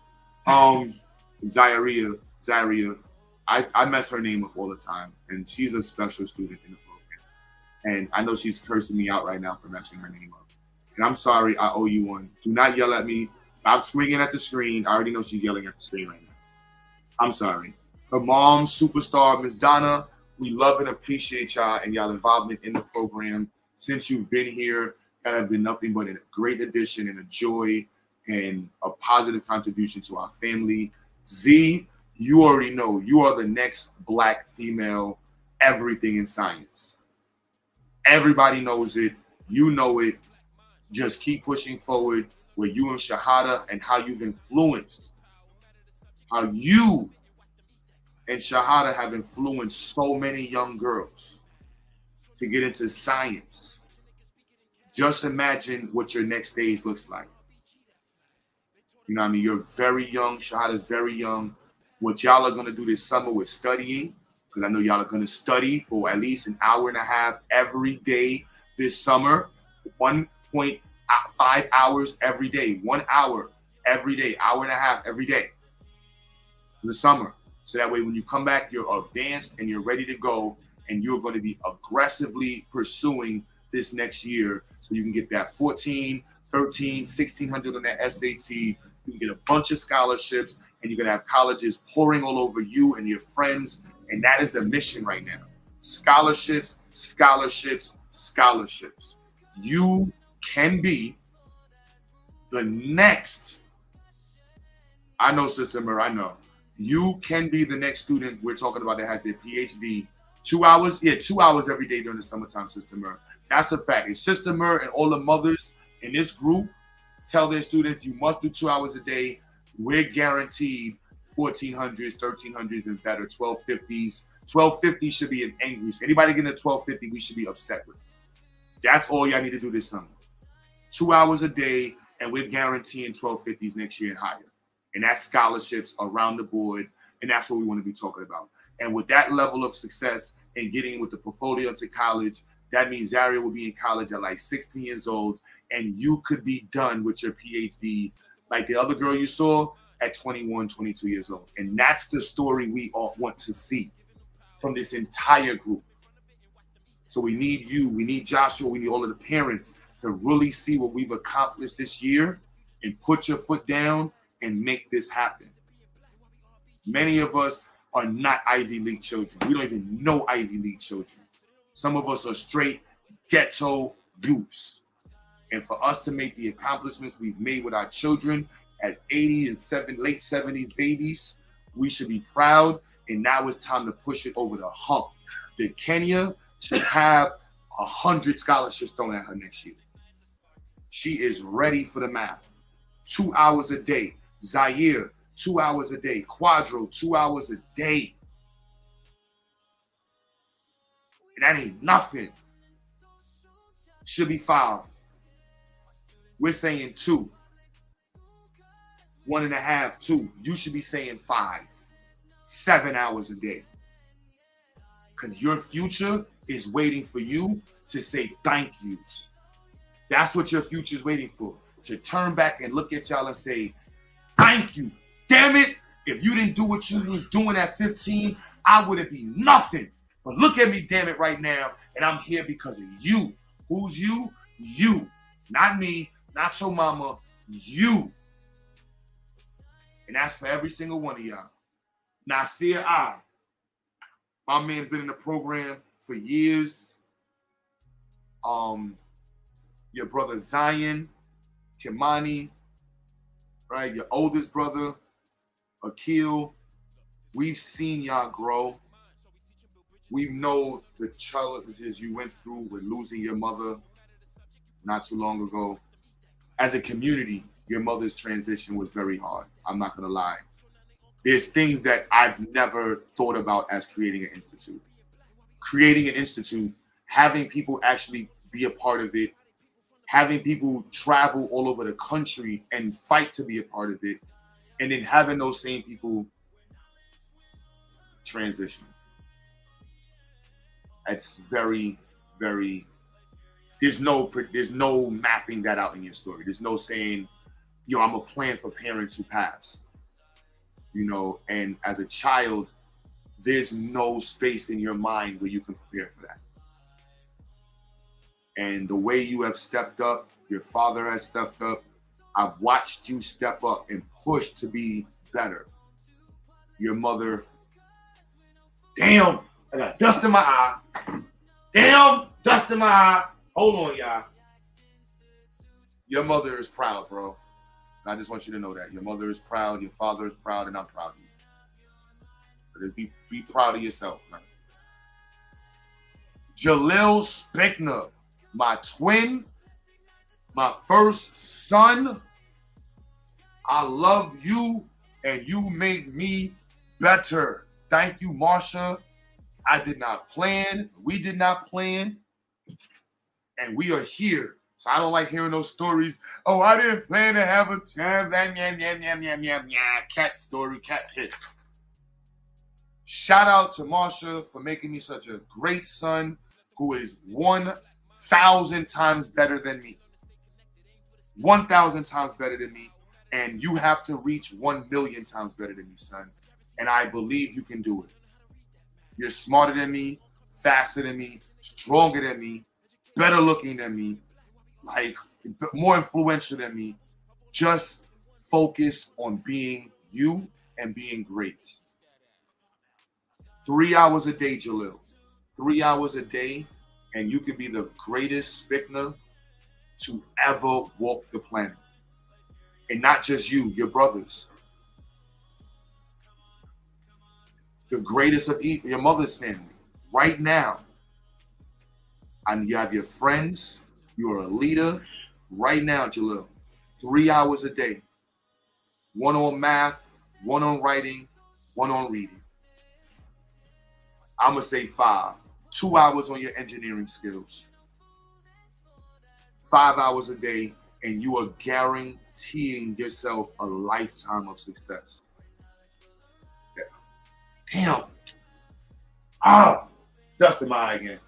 Zaria. I mess her name up all the time, and she's a special student in the program. And I know she's cursing me out right now for messing her name up. And I'm sorry, I owe you one. Do not yell at me. Stop swinging at the screen. I already know she's yelling at the screen right now. I'm sorry. Her mom, superstar, Miss Donna, we love and appreciate y'all and y'all involvement in the program. Since you've been here, that have been nothing but a great addition and a joy and a positive contribution to our family. Z, you already know, you are the next Black female everything in science. Everybody knows it. You know it. Just keep pushing forward with you and Shahada and how you've influenced, how you and Shahada have influenced so many young girls to get into science. Just imagine what your next stage looks like. You know what I mean? You're very young. Shahada's very young. What y'all are going to do this summer with studying, because I know y'all are going to study for at least an hour and a half every day this summer. 1.5 hours every day. 1 hour every day. Hour and a half every day. The summer. So that way when you come back, you're advanced and you're ready to go, and you're going to be aggressively pursuing this next year so you can get that 14, 13, 1600 on that SAT. You can get a bunch of scholarships, and you're going to have colleges pouring all over you and your friends. And that is the mission right now. Scholarships, scholarships, scholarships. You can be the next. I know, Sister Mer, I know. You can be the next student we're talking about that has their PhD. 2 hours? Yeah, 2 hours every day during the summertime, Sister Mer. That's a fact. And Sister Mer and all the mothers in this group tell their students you must do 2 hours a day. We're guaranteed 1400s, 1300s, and better, 1250s. 1250 should be an angry. Anybody getting a 1250, we should be upset with. That's all y'all need to do this summer. 2 hours a day, and we're guaranteeing 1250s next year and higher. And that's scholarships around the board, and that's what we want to be talking about. And with that level of success and getting with the portfolio to college, that means Zaria will be in college at like 16 years old, and you could be done with your PhD like the other girl you saw at 21, 22 years old. And that's the story we all want to see from this entire group. So we need you, we need Joshua, we need all of the parents to really see what we've accomplished this year and put your foot down and make this happen. Many of us are not Ivy League children. We don't even know Ivy League children. Some of us are straight ghetto youths. And for us to make the accomplishments we've made with our children as 80 and late 70s babies, we should be proud. And now it's time to push it over the hump. That Kenya should have 100 scholarships thrown at her next year. She is ready for the math. 2 hours a day. Zaire, 2 hours a day. Quadro, 2 hours a day. And that ain't nothing. Should be 5. We're saying 2. 1.5, 2. You should be saying 5. 7 hours a day. Because your future is waiting for you to say thank you. That's what your future is waiting for. To turn back and look at y'all and say, thank you. Damn it. If you didn't do what you was doing at 15, I wouldn't be nothing. But look at me, damn it, right now. And I'm here because of you. Who's you? You. Not me. Not your mama. You. And that's for every single one of y'all. Nasir I. My man's been in the program for years. Your brother Zion, Kimani, right? Your oldest brother, Akil. We've seen y'all grow. We know the challenges you went through with losing your mother not too long ago. As a community, your mother's transition was very hard. I'm not gonna lie. There's things that I've never thought about as creating an institute. Creating an institute, having people actually be a part of it, having people travel all over the country and fight to be a part of it, and then having those same people transition. It's very, very, there's no mapping that out in your story. There's no saying, yo, I'm a plan for parents who pass. You know, and as a child, there's no space in your mind where you can prepare for that. And the way you have stepped up, your father has stepped up. I've watched you step up and push to be better. Your mother, damn, I got dust in my eye. Damn, dust in my eye. Hold on, y'all. Your mother is proud, bro. I just want you to know that. Your mother is proud, your father is proud, and I'm proud of you. But just be proud of yourself, man. Jalil Spickner, my twin, my first son. I love you, and you make me better. Thank you, Marsha. I did not plan. We did not plan. And we are here So I don't like hearing those stories. Oh, I didn't plan to have a child. Cat story, cat piss. Shout out to Marsha for making me such a great son who is 1,000 times better than me. 1,000 times better than me. And you have to reach 1,000,000 times better than me, son. And I believe you can do it. You're smarter than me, faster than me, stronger than me, better looking than me, like more influential than me. Just focus on being you and being great. 3 hours a day, Jalil. 3 hours a day, and you can be the greatest spicna to ever walk the planet. And not just you, your brothers. The greatest of your mother's family. Right now. And you have your friends. You're a leader. Right now, Jalil. 3 hours a day. 1 on math, 1 on writing, 1 on reading. I'm going to say 5. 2 hours on your engineering skills. 5 hours a day, and you are guaranteeing yourself a lifetime of success. Yeah. Damn. Dust in my eye again.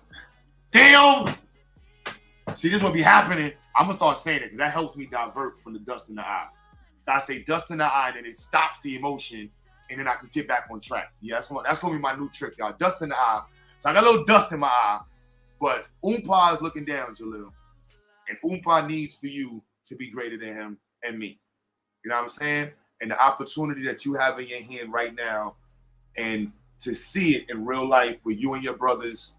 Damn. See, this will be happening. I'm going to start saying it because that helps me divert from the dust in the eye. I say dust in the eye, and then it stops the emotion, and then I can get back on track. Yeah, that's going to be my new trick, y'all. Dust in the eye. So I got a little dust in my eye, but Oompa is looking down, Jalil. And Oompa needs for you to be greater than him and me. You know what I'm saying? And the opportunity that you have in your hand right now and to see it in real life with you and your brothers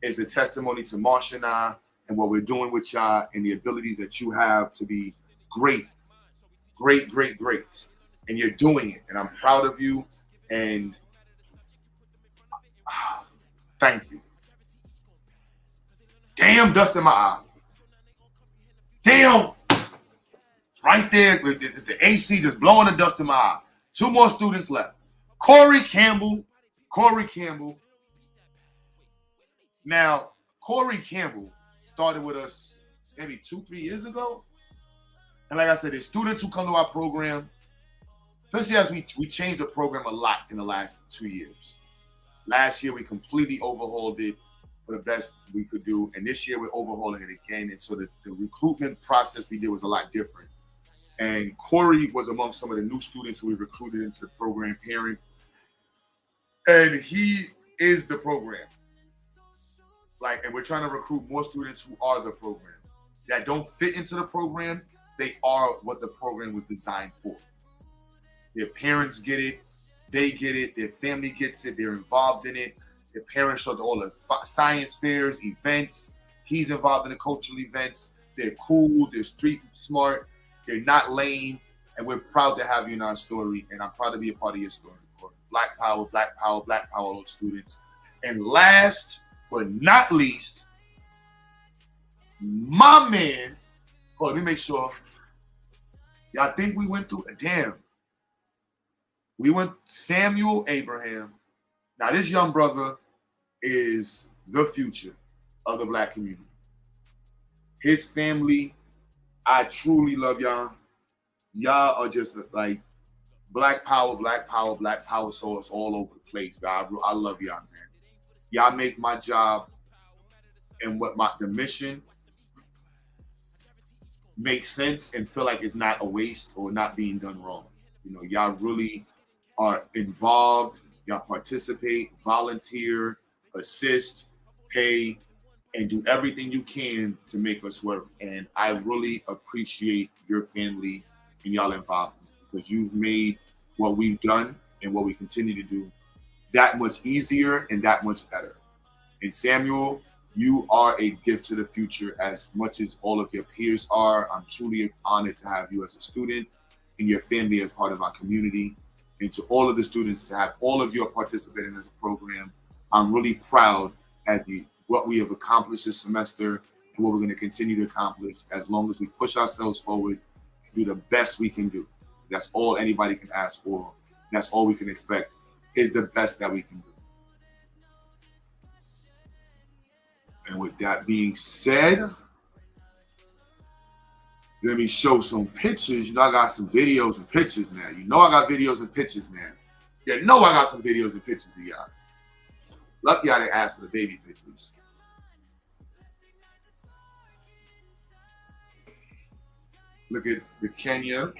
is a testimony to Marsha and I and what we're doing with y'all and the abilities that you have to be great. Great, great, great. And you're doing it. And I'm proud of you. And thank you. Damn, dust in my eye. Damn. Right there. It's the AC just blowing the dust in my eye. 2 more students left. Corey Campbell. Now, Corey Campbell started with us maybe 2-3 years ago. And like I said, there's students who come to our program, especially as we changed the program a lot in the last 2 years. Last year, we completely overhauled it for the best we could do. And this year, we're overhauling it again. And so the recruitment process we did was a lot different. And Corey was among some of the new students who we recruited into the program, parent. And he is the program. And we're trying to recruit more students who are the program. That don't fit into the program, they are what the program was designed for. Their parents get it, they get it, their family gets it, they're involved in it. Their parents show all the science fairs, events. He's involved in the cultural events. They're cool, they're street smart, they're not lame, and we're proud to have you in our story, and I'm proud to be a part of your story. Black power, black power, black power, all those students. And last but not least, my man, let me make sure. Y'all think we went through? Damn. We went Samuel Abraham. Now, this young brother is the future of the Black community. His family, I truly love y'all. Y'all are just like black power, black power, black power source all over the place. I love y'all, man. Y'all make my job and the mission make sense and feel like it's not a waste or not being done wrong. Y'all really are involved. Y'all participate, volunteer, assist, pay, and do everything you can to make us work. And I really appreciate your family and y'all involvement because you've made what we've done and what we continue to do that much easier and that much better. And Samuel, you are a gift to the future as much as all of your peers are. I'm truly honored to have you as a student and your family as part of our community. And to all of the students, to have all of you participating in the program, I'm really proud at what we have accomplished this semester and what we're going to continue to accomplish as long as we push ourselves forward and do the best we can do. That's all anybody can ask for. That's all we can expect is the best that we can do. And with that being said, let me show some pictures. You know, I got some videos and pictures now. You know I got videos and pictures now. You know I got some videos and pictures of y'all. Lucky I didn't ask for the baby pictures. Look at the Kenya.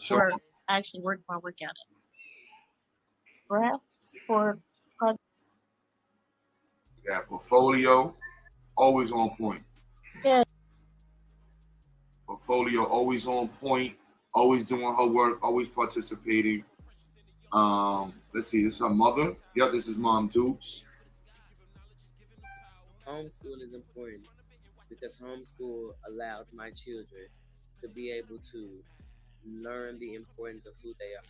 Or actually work my workout. Breath for Yeah, portfolio, always on point. Yeah. Portfolio, always on point, always doing her work, always participating. Let's see, this is her mother. Yep, this is Mom Dukes. Homeschool is important because homeschool allows my children to be able to learn the importance of who they are.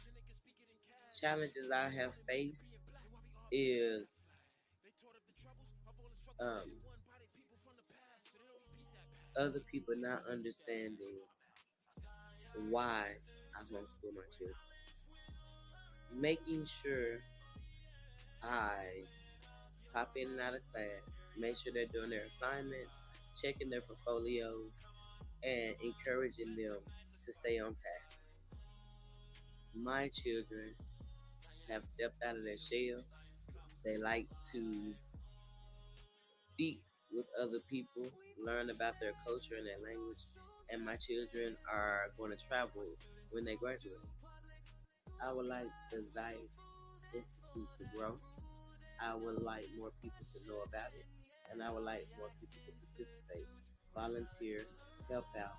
Challenges I have faced is other people not understanding why I homeschool my children. Making sure I pop in and out of class, make sure they're doing their assignments, checking their portfolios, and encouraging them to stay on task. My children have stepped out of their shell. They like to speak with other people, learn about their culture and their language, and my children are going to travel when they graduate. I would like the XyayX Institute to grow. I would like more people to know about it, and I would like more people to participate, volunteer, help out,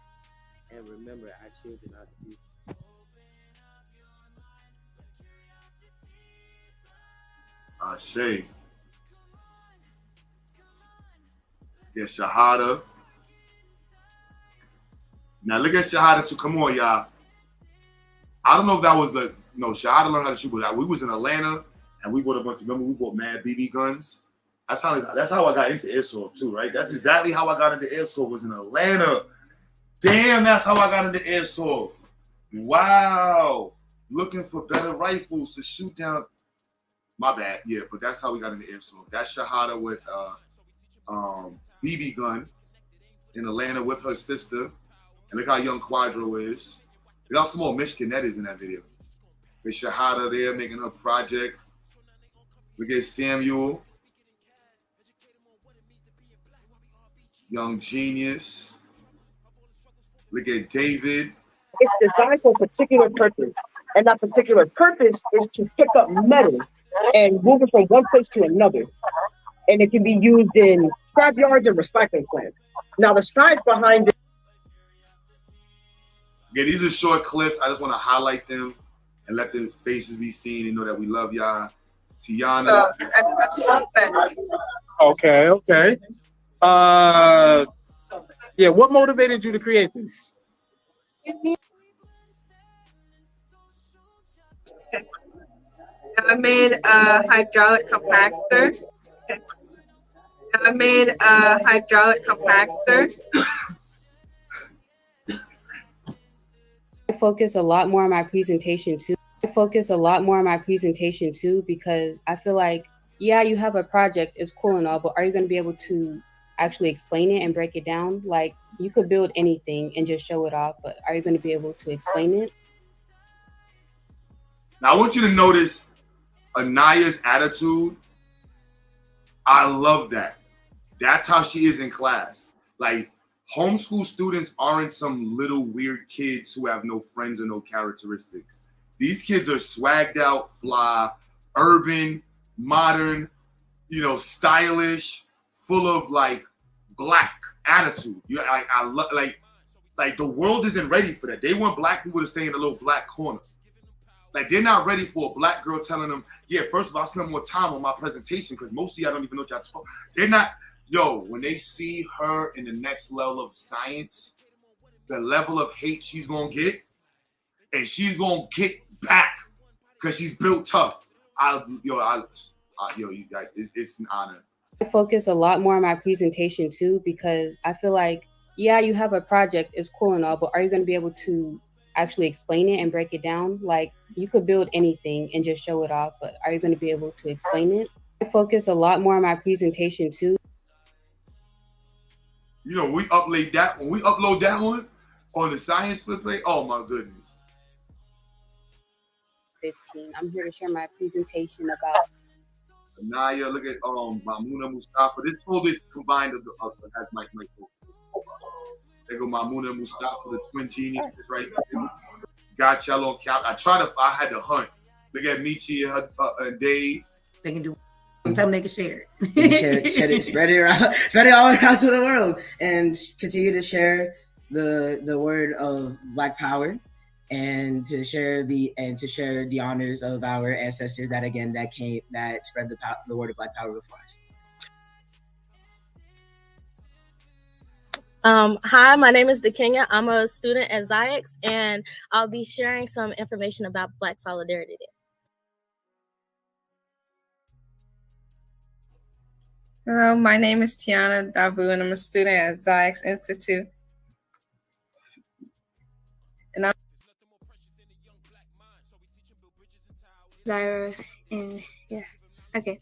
and remember our children are the future. Shay. Yeah, Shahada. Now look at Shahada too. Come on, y'all. I don't know if that was Shahada learned how to shoot, but we was in Atlanta and we bought a bunch. Remember, we bought mad BB guns. That's how I got into airsoft too, right? That's exactly how I got into airsoft. Was in Atlanta. Damn, that's how I got into airsoft. Wow, looking for better rifles to shoot down. My bad, yeah, but that's how we got into airsoft. That's Shahada with BB gun in Atlanta with her sister. And look how young Quadro is. Look how small Michigan is in that video. There's Shahada there making her project. Look at Samuel. Young genius. Look at David. It's designed for a particular purpose. And that particular purpose is to pick up metal and move it from one place to another. And it can be used in scrap yards and recycling plants. Now, the science behind it. Yeah, these are short clips. I just want to highlight them and let their faces be seen and know that we love y'all. Tiana. Okay. Yeah, what motivated you to create this? I made a hydraulic compactor. I focus a lot more on my presentation too. Because I feel like, yeah, you have a project, it's cool and all, but are you going to be able to actually explain it and break it down? Like, you could build anything and just show it off, but are you going to be able to explain it? Now, I want you to notice Anaya's attitude. I love that. That's how she is in class. Like, homeschool students aren't some little weird kids who have no friends or no characteristics. These kids are swagged out, fly, urban, modern, stylish, full of like black attitude. I love like the world isn't ready for that. They want black people to stay in a little black corner. Like, they're not ready for a black girl telling them, yeah, first of all, I spend more time on my presentation because most of y'all don't even know what y'all talk. They're not, when they see her in the next level of science, the level of hate she's going to get, and she's going to kick back because she's built tough. It's an honor. I focus a lot more on my presentation too, because I feel like, yeah, you have a project, it's cool and all, but are you going to be able to actually explain it and break it down? Like, you could build anything and just show it off, but are you going to be able to explain it? I focus a lot more on my presentation too. You know, we upload that when we upload that one on the science flip play. Oh my goodness. 15. I'm here to share my presentation about Naya, look at Mamuna Mustafa. This folder is combined of has my there go Mamuna Mustafa, the twin genies right there. Got Cello and Cap. I had to hunt. Look at Michi and Dave. They can do. Sometimes they can share it. Share it, spread it around, spread it all around to the world, and continue to share the word of Black Power, and to share the honors of our ancestors that spread the word of Black Power before us. Hi, my name is DeKenya. I'm a student at XyayX, and I'll be sharing some information about Black Solidarity Day. Hello, my name is Tiana Dabu, and I'm a student at XyayX Institute. And I'm Zyra, and yeah, okay.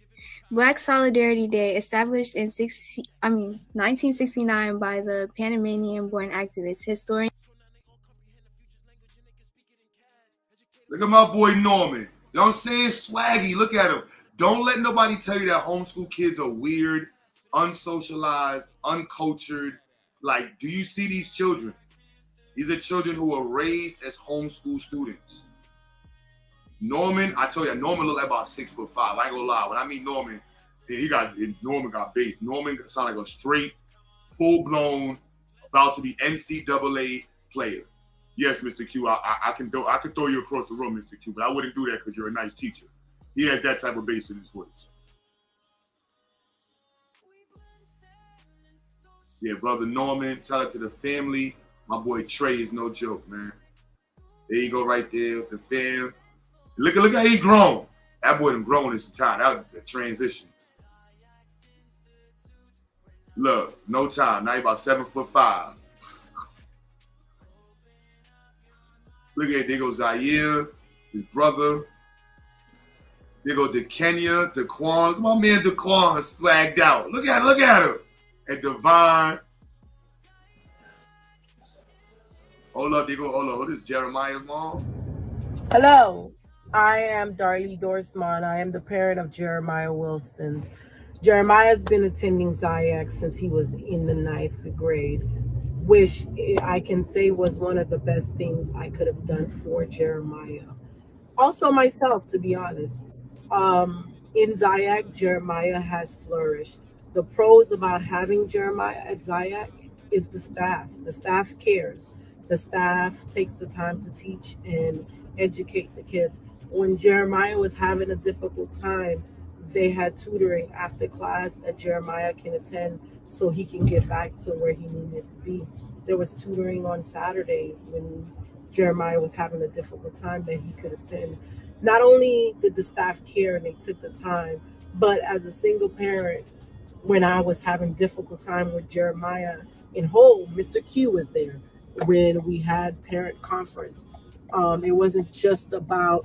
Black Solidarity Day, established in 1969 by the Panamanian-born activist, historian. Look at my boy Norman. You know what I'm saying? Swaggy. Look at him. Don't let nobody tell you that homeschool kids are weird, unsocialized, uncultured. Like, do you see these children? These are children who are raised as homeschool students. Norman, I tell you, Norman look like about 6'5". I ain't gonna lie. When I meet Norman, Norman got base. Norman sound like a straight, full-blown, about to be NCAA player. Yes, Mr. Q, I can throw you across the room, Mr. Q, but I wouldn't do that because you're a nice teacher. He has that type of bass in his voice. Yeah, brother Norman, tell it to the family. My boy Trey is no joke, man. There you go, right there with the fam. Look how he grown. That boy done grown this time. That was the transitions. Look, no time. Now he about 7'5". Look at it. There goes Zaire, his brother. There go DeKenya, DeQuan. My man DeQuan swagged out. Look at him. And Devon. Hold up. This is Jeremiah's mom. Hello. I am Darlie Dorsman. I am the parent of Jeremiah Wilson. Jeremiah's been attending XyayX since he was in the 9th grade, which I can say was one of the best things I could have done for Jeremiah. Also myself, to be honest. In XyayX, Jeremiah has flourished. The pros about having Jeremiah at XyayX is the staff. The staff cares. The staff takes the time to teach and educate the kids. When Jeremiah was having a difficult time, they had tutoring after class that Jeremiah can attend so he can get back to where he needed to be. There was tutoring on Saturdays when Jeremiah was having a difficult time that he could attend. Not only did the staff care and they took the time, but as a single parent, when I was having difficult time with Jeremiah in home, Mr. Q was there when we had parent conference. It wasn't just about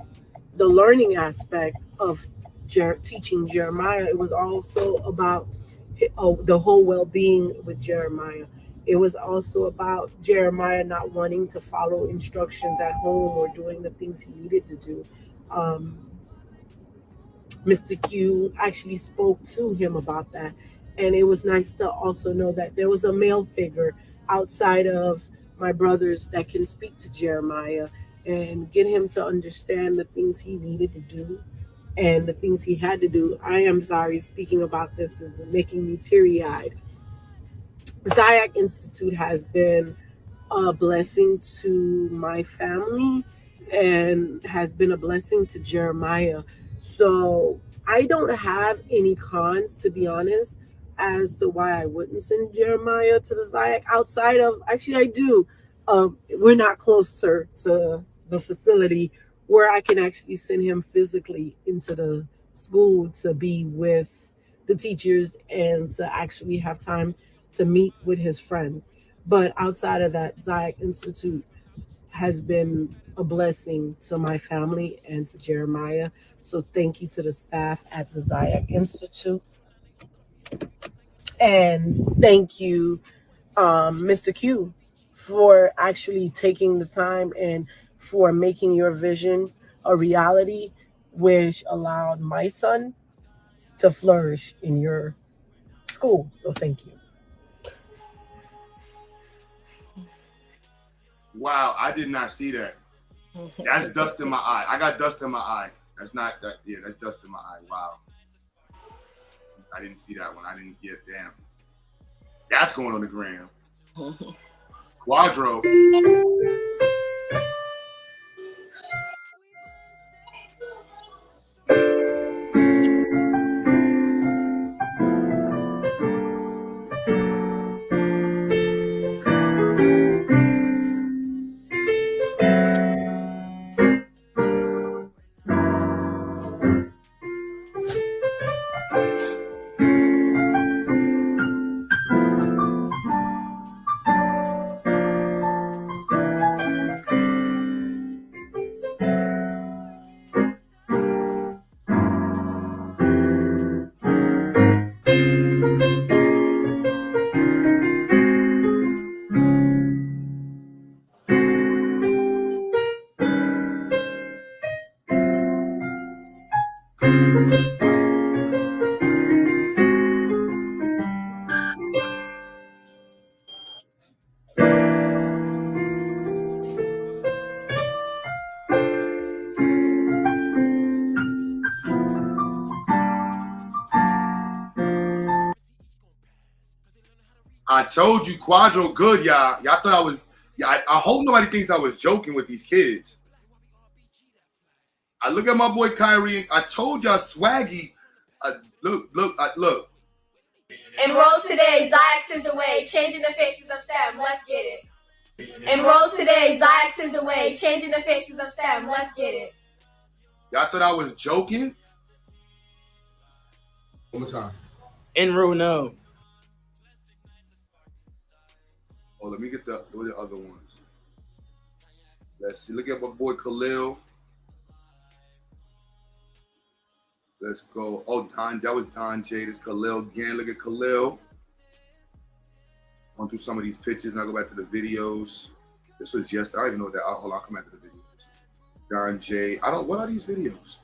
the learning aspect of teaching Jeremiah. It was also about the whole well-being with Jeremiah. It was also about Jeremiah not wanting to follow instructions at home or doing the things he needed to do. Mr. Q actually spoke to him about that. And it was nice to also know that there was a male figure outside of my brothers that can speak to Jeremiah and get him to understand the things he needed to do and the things he had to do. I am sorry, speaking about this is making me teary-eyed. XyayX Institute has been a blessing to my family and has been a blessing to Jeremiah. So I don't have any cons, to be honest, as to why I wouldn't send Jeremiah to the XyayX. Outside of, actually I do. We're not closer to the facility where I can actually send him physically into the school to be with the teachers and to actually have time to meet with his friends. But outside of that, XyayX Institute has been a blessing to my family and to Jeremiah. So thank you to the staff at the XyayX Institute. And thank you Mr. Q for actually taking the time and for making your vision a reality, which allowed my son to flourish in your school. So thank you. Wow, I did not see that. That's dust in my eye. I got dust in my eye. That's not that. Yeah, that's dust in my eye. Wow. I didn't see that one. I didn't get damn. That's going on the gram. Quadro. I told you, Quadro good, y'all. Y'all thought I was. Yeah, I hope nobody thinks I was joking with these kids. I look at my boy Kyrie. I told y'all, Swaggy. Look. Enroll today. XyayX is the way. Changing the faces of STEM. Let's get it. Enroll today. XyayX is the way. Changing the faces of STEM. Let's get it. Y'all thought I was joking? One more time. Enroll now. Oh, let me get the other ones. Let's see. Look at my boy Khalil. Let's go. Oh, Don. That was Don J. This Khalil again. Look at Khalil. Going through some of these pictures, and I'll go back to the videos. This was yesterday. I don't even know what that. Hold on, I'll come back to the videos. Don J. What are these videos?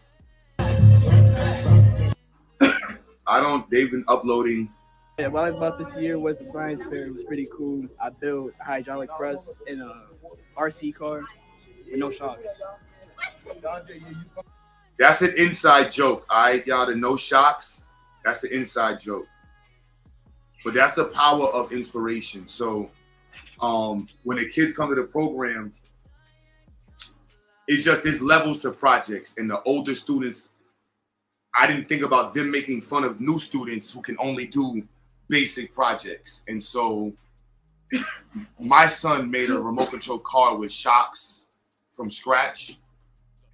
They've been uploading. Yeah, what I liked about this year was the science fair. It was pretty cool. I built a hydraulic press in a RC car with no shocks. That's an inside joke. All right, y'all, the no shocks. That's an inside joke. But that's the power of inspiration. So when the kids come to the program, it's just there's levels to projects. And the older students, I didn't think about them making fun of new students who can only do basic projects. And so my son made a remote control car with shocks from scratch.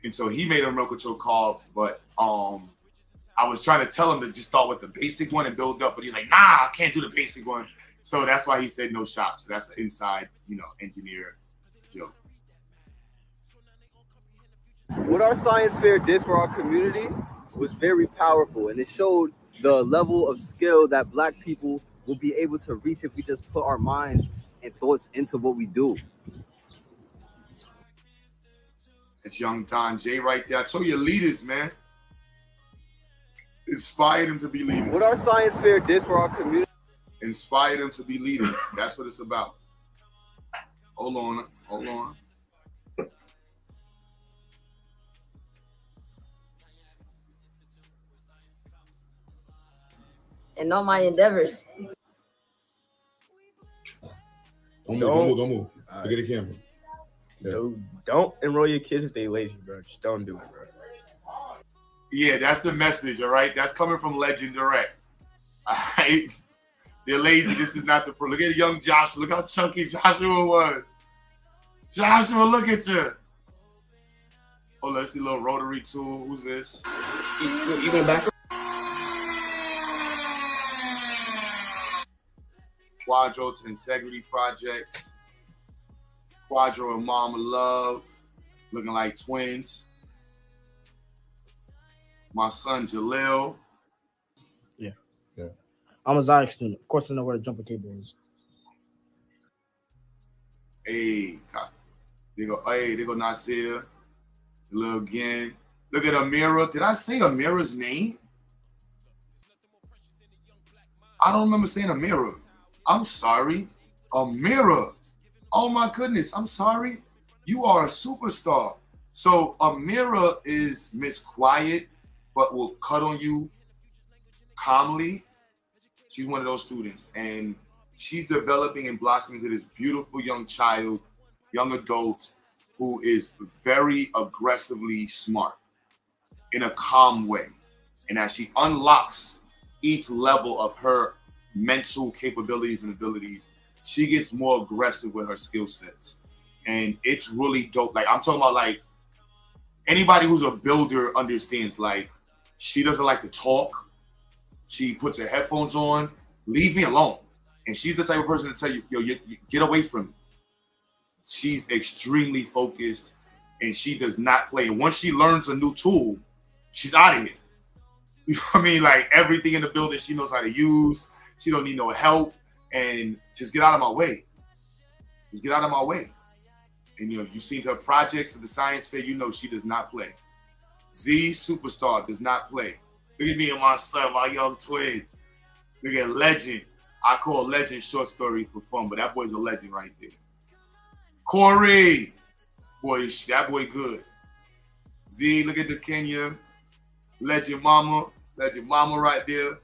And so he made a remote control car, but I was trying to tell him to just start with the basic one and build up, but he's like, nah, I can't do the basic one. So that's why he said no shocks. So that's an inside, engineer joke. What our science fair did for our community was very powerful, and it showed the level of skill that Black people will be able to reach if we just put our minds and thoughts into what we do. It's young Don J right there. I told you, leaders, man. Inspire them to be leaders. What our science fair did for our community. Inspire them to be leaders. That's what it's about. Hold on. And all my endeavors. Don't move. Look at the camera. Yeah. Don't enroll your kids if they lazy, bro. Just don't do it, bro. Yeah, that's the message, all right? That's coming from Legend Direct. All right? They're lazy. This is not the pro. Look at young Joshua. Look how chunky Joshua was. Joshua, look at you. Oh, let's see a little rotary tool. Who's this? You went back? Quadro to Integrity Projects. Quadro and Mama Love, looking like twins. My son Jalil. Yeah. I'm a XyayX student. Of course I know where the jumper cable is. Hey, they go Nasir. Look again. Look at Amira. Did I say Amira's name? I don't remember saying Amira. I'm sorry. Amira. Oh my goodness. I'm sorry. You are a superstar. So Amira is Miss Quiet, but will cut on you calmly. She's one of those students, and she's developing and blossoming into this beautiful young child, young adult, who is very aggressively smart in a calm way. And as she unlocks each level of her mental capabilities and abilities, she gets more aggressive with her skill sets. And it's really dope. Like, I'm talking about, like, anybody who's a builder understands, like, she doesn't like to talk. She puts her headphones on, leave me alone. And she's the type of person to tell you, yo, you get away from me. She's extremely focused, and she does not play. And once she learns a new tool, she's out of here. You know what I mean? Like, everything in the building she knows how to use. She don't need no help. And just get out of my way. Just get out of my way. And, you know, you've seen her projects at the science fair, you know she does not play. Z Superstar does not play. Look at me and my son, my young twin. Look at Legend. I call Legend short story for fun, but that boy's a legend right there. Corey. Boy, that boy good. Z, look at the Kenya. Legend Mama. Legend Mama right there.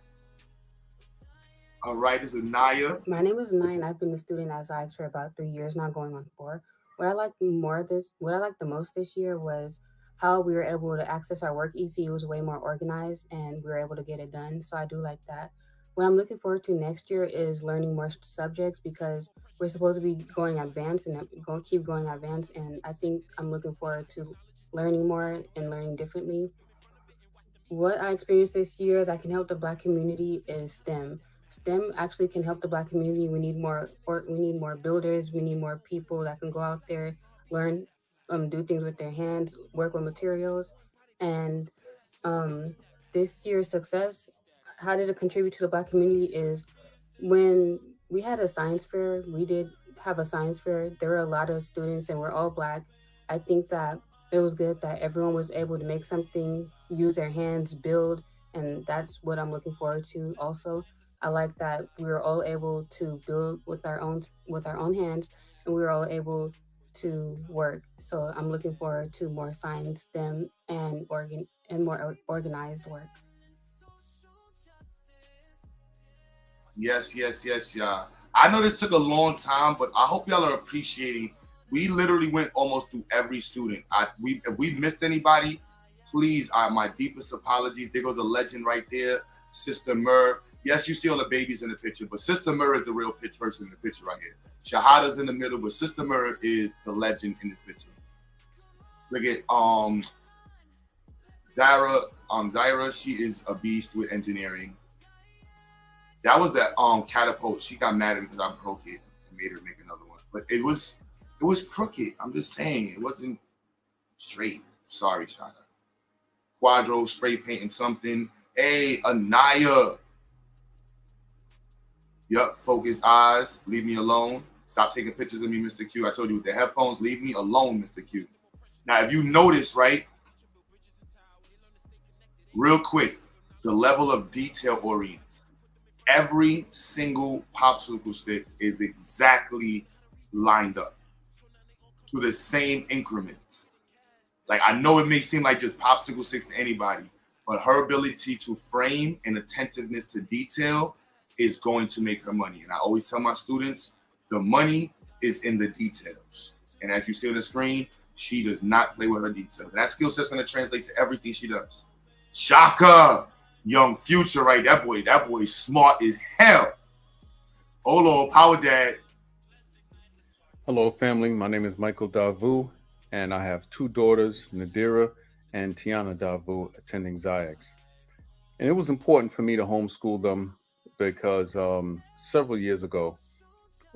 All right, this is Naya. My name is Naya, and I've been a student at XyayX for about 3 years now, going on 4. What I liked the most this year was how we were able to access our work easy. It was way more organized, and we were able to get it done. So I do like that. What I'm looking forward to next year is learning more subjects, because we're supposed to be going advanced and keep going advanced. And I think I'm looking forward to learning more and learning differently. What I experienced this year that can help the Black community is STEM. STEM actually can help the Black community. We need more builders. We need more people that can go out there, learn, do things with their hands, work with materials. And this year's success, how did it contribute to the Black community is when we had a science fair, we did have a science fair. There were a lot of students and we're all Black. I think that it was good that everyone was able to make something, use their hands, build, and that's what I'm looking forward to also. I like that we were all able to build with our own hands, and we were all able to work. So I'm looking forward to more science, STEM, and more organized work. Yes, y'all. I know this took a long time, but I hope y'all are appreciating. We literally went almost through every student. If we missed anybody, please, my deepest apologies. There goes a legend right there, Sister Mur. Yes, you see all the babies in the picture, but Sister Mur is the real person in the picture right here. Shahada's in the middle, but Sister Mur is the legend in the picture. Look at Zaira, she is a beast with engineering. That was that catapult. She got mad at me because I broke it and made her make another one. But it was crooked. I'm just saying, it wasn't straight. Sorry, Shada. Quadro spray painting something. Hey, Anaya. Yup, focused eyes. Leave me alone. Stop taking pictures of me, Mr. Q. I told you with the headphones, leave me alone, Mr. Q. Now, if you notice, right, real quick, the level of detail oriented. Every single popsicle stick is exactly lined up to the same increment. Like, I know it may seem like just popsicle sticks to anybody, but her ability to frame and attentiveness to detail is going to make her money. And I always tell my students, the money is in the details. And as you see on the screen, she does not play with her details. And that skill set's going to translate to everything she does. Shaka, young future, right? That boy's smart as hell. Hold on, Power Dad. Hello, family. My name is Michael Davu, and I have 2 daughters, Nadira and Tiana Davu, attending XyayX. And it was important for me to homeschool them because several years ago,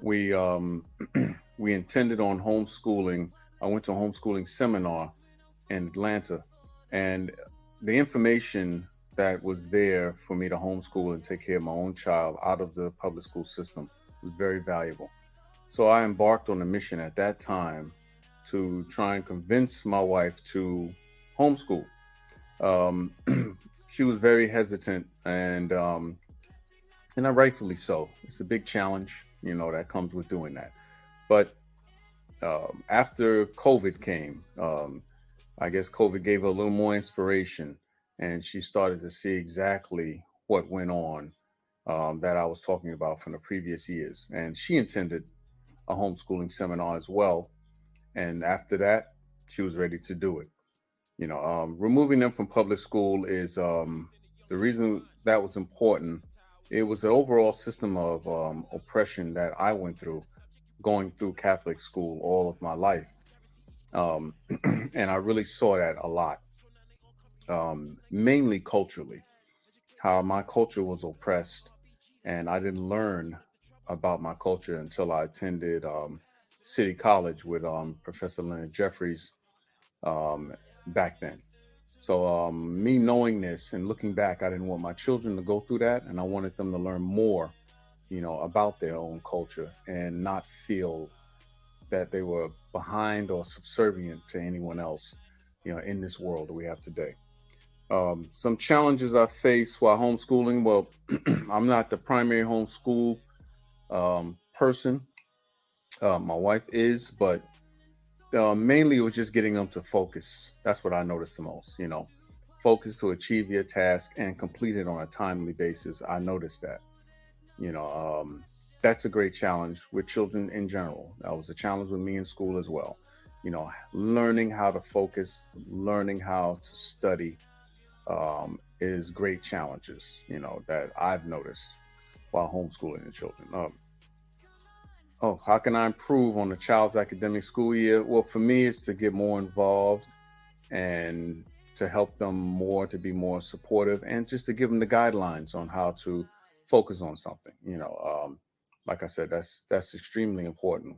we intended on homeschooling. I went to a homeschooling seminar in Atlanta, and the information that was there for me to homeschool and take care of my own child out of the public school system was very valuable. So I embarked on a mission at that time to try and convince my wife to homeschool. Um, she was very hesitant, and rightfully so. It's a big challenge, that comes with doing that. But after COVID came, I guess COVID gave her a little more inspiration, and she started to see exactly what went on that I was talking about from the previous years. And she attended a homeschooling seminar as well. And after that, she was ready to do it. Removing them from public school is the reason that was important. It was an overall system of oppression that I went through going through Catholic school all of my life. Um, and I really saw that a lot, mainly culturally, how my culture was oppressed. And I didn't learn about my culture until I attended City College with Professor Leonard Jeffries back then. So, me knowing this and looking back, I didn't want my children to go through that, and I wanted them to learn more, about their own culture and not feel that they were behind or subservient to anyone else, in this world that we have today. Some challenges I face while homeschooling. Well, I'm not the primary homeschool person. My wife is, but mainly it was just getting them to focus. That's what I noticed the most. Focus to achieve your task and complete it on a timely basis. I noticed that. You know, that's a great challenge with children in general. That was a challenge with me in school as well. Learning how to focus, learning how to study is great challenges. That I've noticed while homeschooling the children. Oh, how can I improve on the child's academic school year? Well, for me, it's to get more involved and to help them more, to be more supportive, and just to give them the guidelines on how to focus on something. Like I said, that's extremely important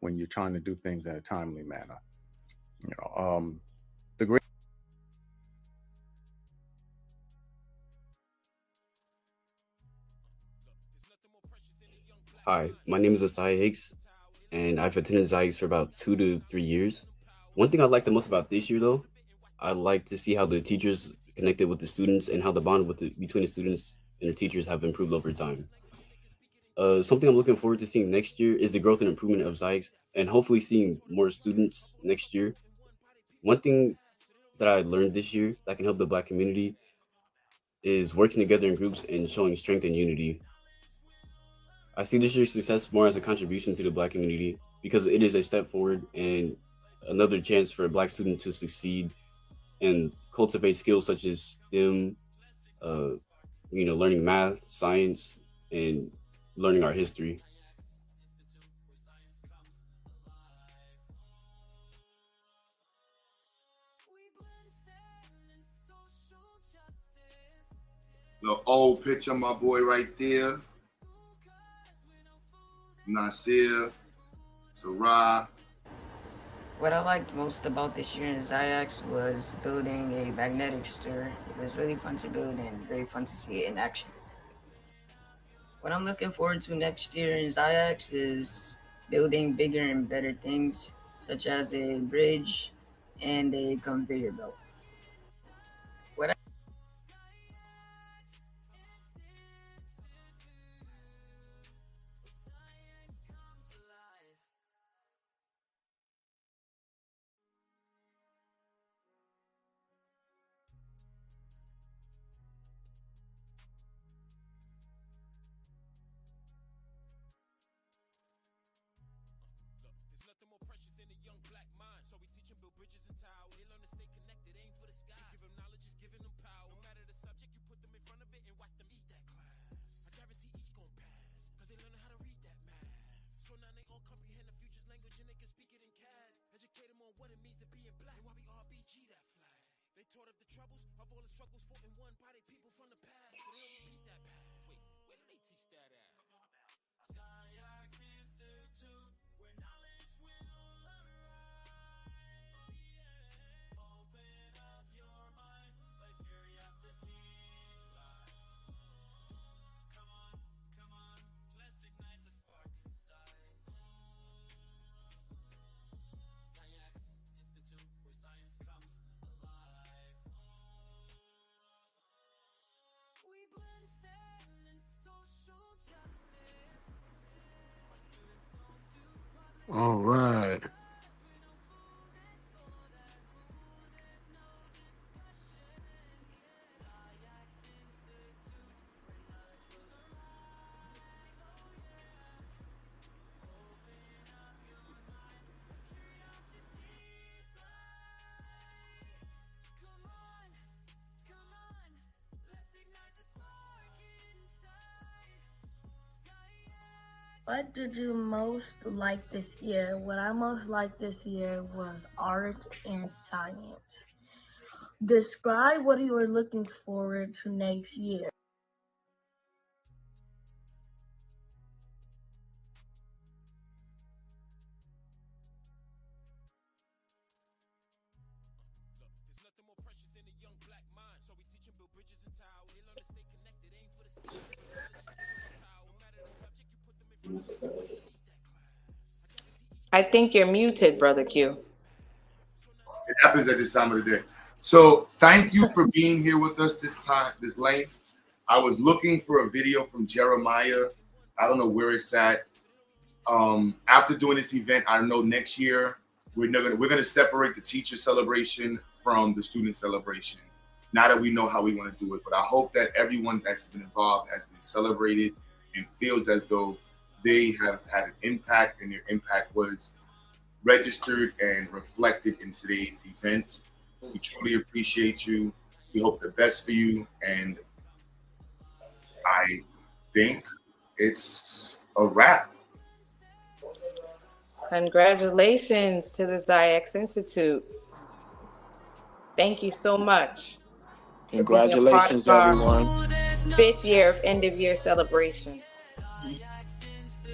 when you're trying to do things in a timely manner. The great Hi, my name is XyayX, and I've attended XyayX for about 2 to 3 years. One thing I like the most about this year, though, I like to see how the teachers connected with the students and how the bond between the students and the teachers have improved over time. Something I'm looking forward to seeing next year is the growth and improvement of XyayX, and hopefully seeing more students next year. One thing that I learned this year that can help the Black community is working together in groups and showing strength and unity. I see this year's success more as a contribution to the Black community because it is a step forward and another chance for a Black student to succeed and cultivate skills such as STEM, uh, learning math, science, and learning our history. The old picture, my boy, right there. Nasir, Sarah. What I liked most about this year in XyayX was building a magnetic stir. It was really fun to build and very fun to see it in action. What I'm looking forward to next year in XyayX is building bigger and better things, such as a bridge and a conveyor belt. What I All right. What did you most like this year? What I most liked this year was art and science. Describe what you are looking forward to next year. I think you're muted, Brother Q. It happens at this time of the day. So thank you for being here with us this length. I was looking for a video from Jeremiah. I don't know where it's at. After doing this event, I know next year we're gonna separate the teacher celebration from the student celebration. Now that we know how we want to do it, but I hope that everyone that's been involved has been celebrated and feels as though they have had an impact and their impact was registered and reflected in today's event. We truly appreciate you. We hope the best for you, and I think it's a wrap. Congratulations to the XyayX Institute. Thank you so much. Congratulations, for being a part of everyone. our 5th year of end of year celebration.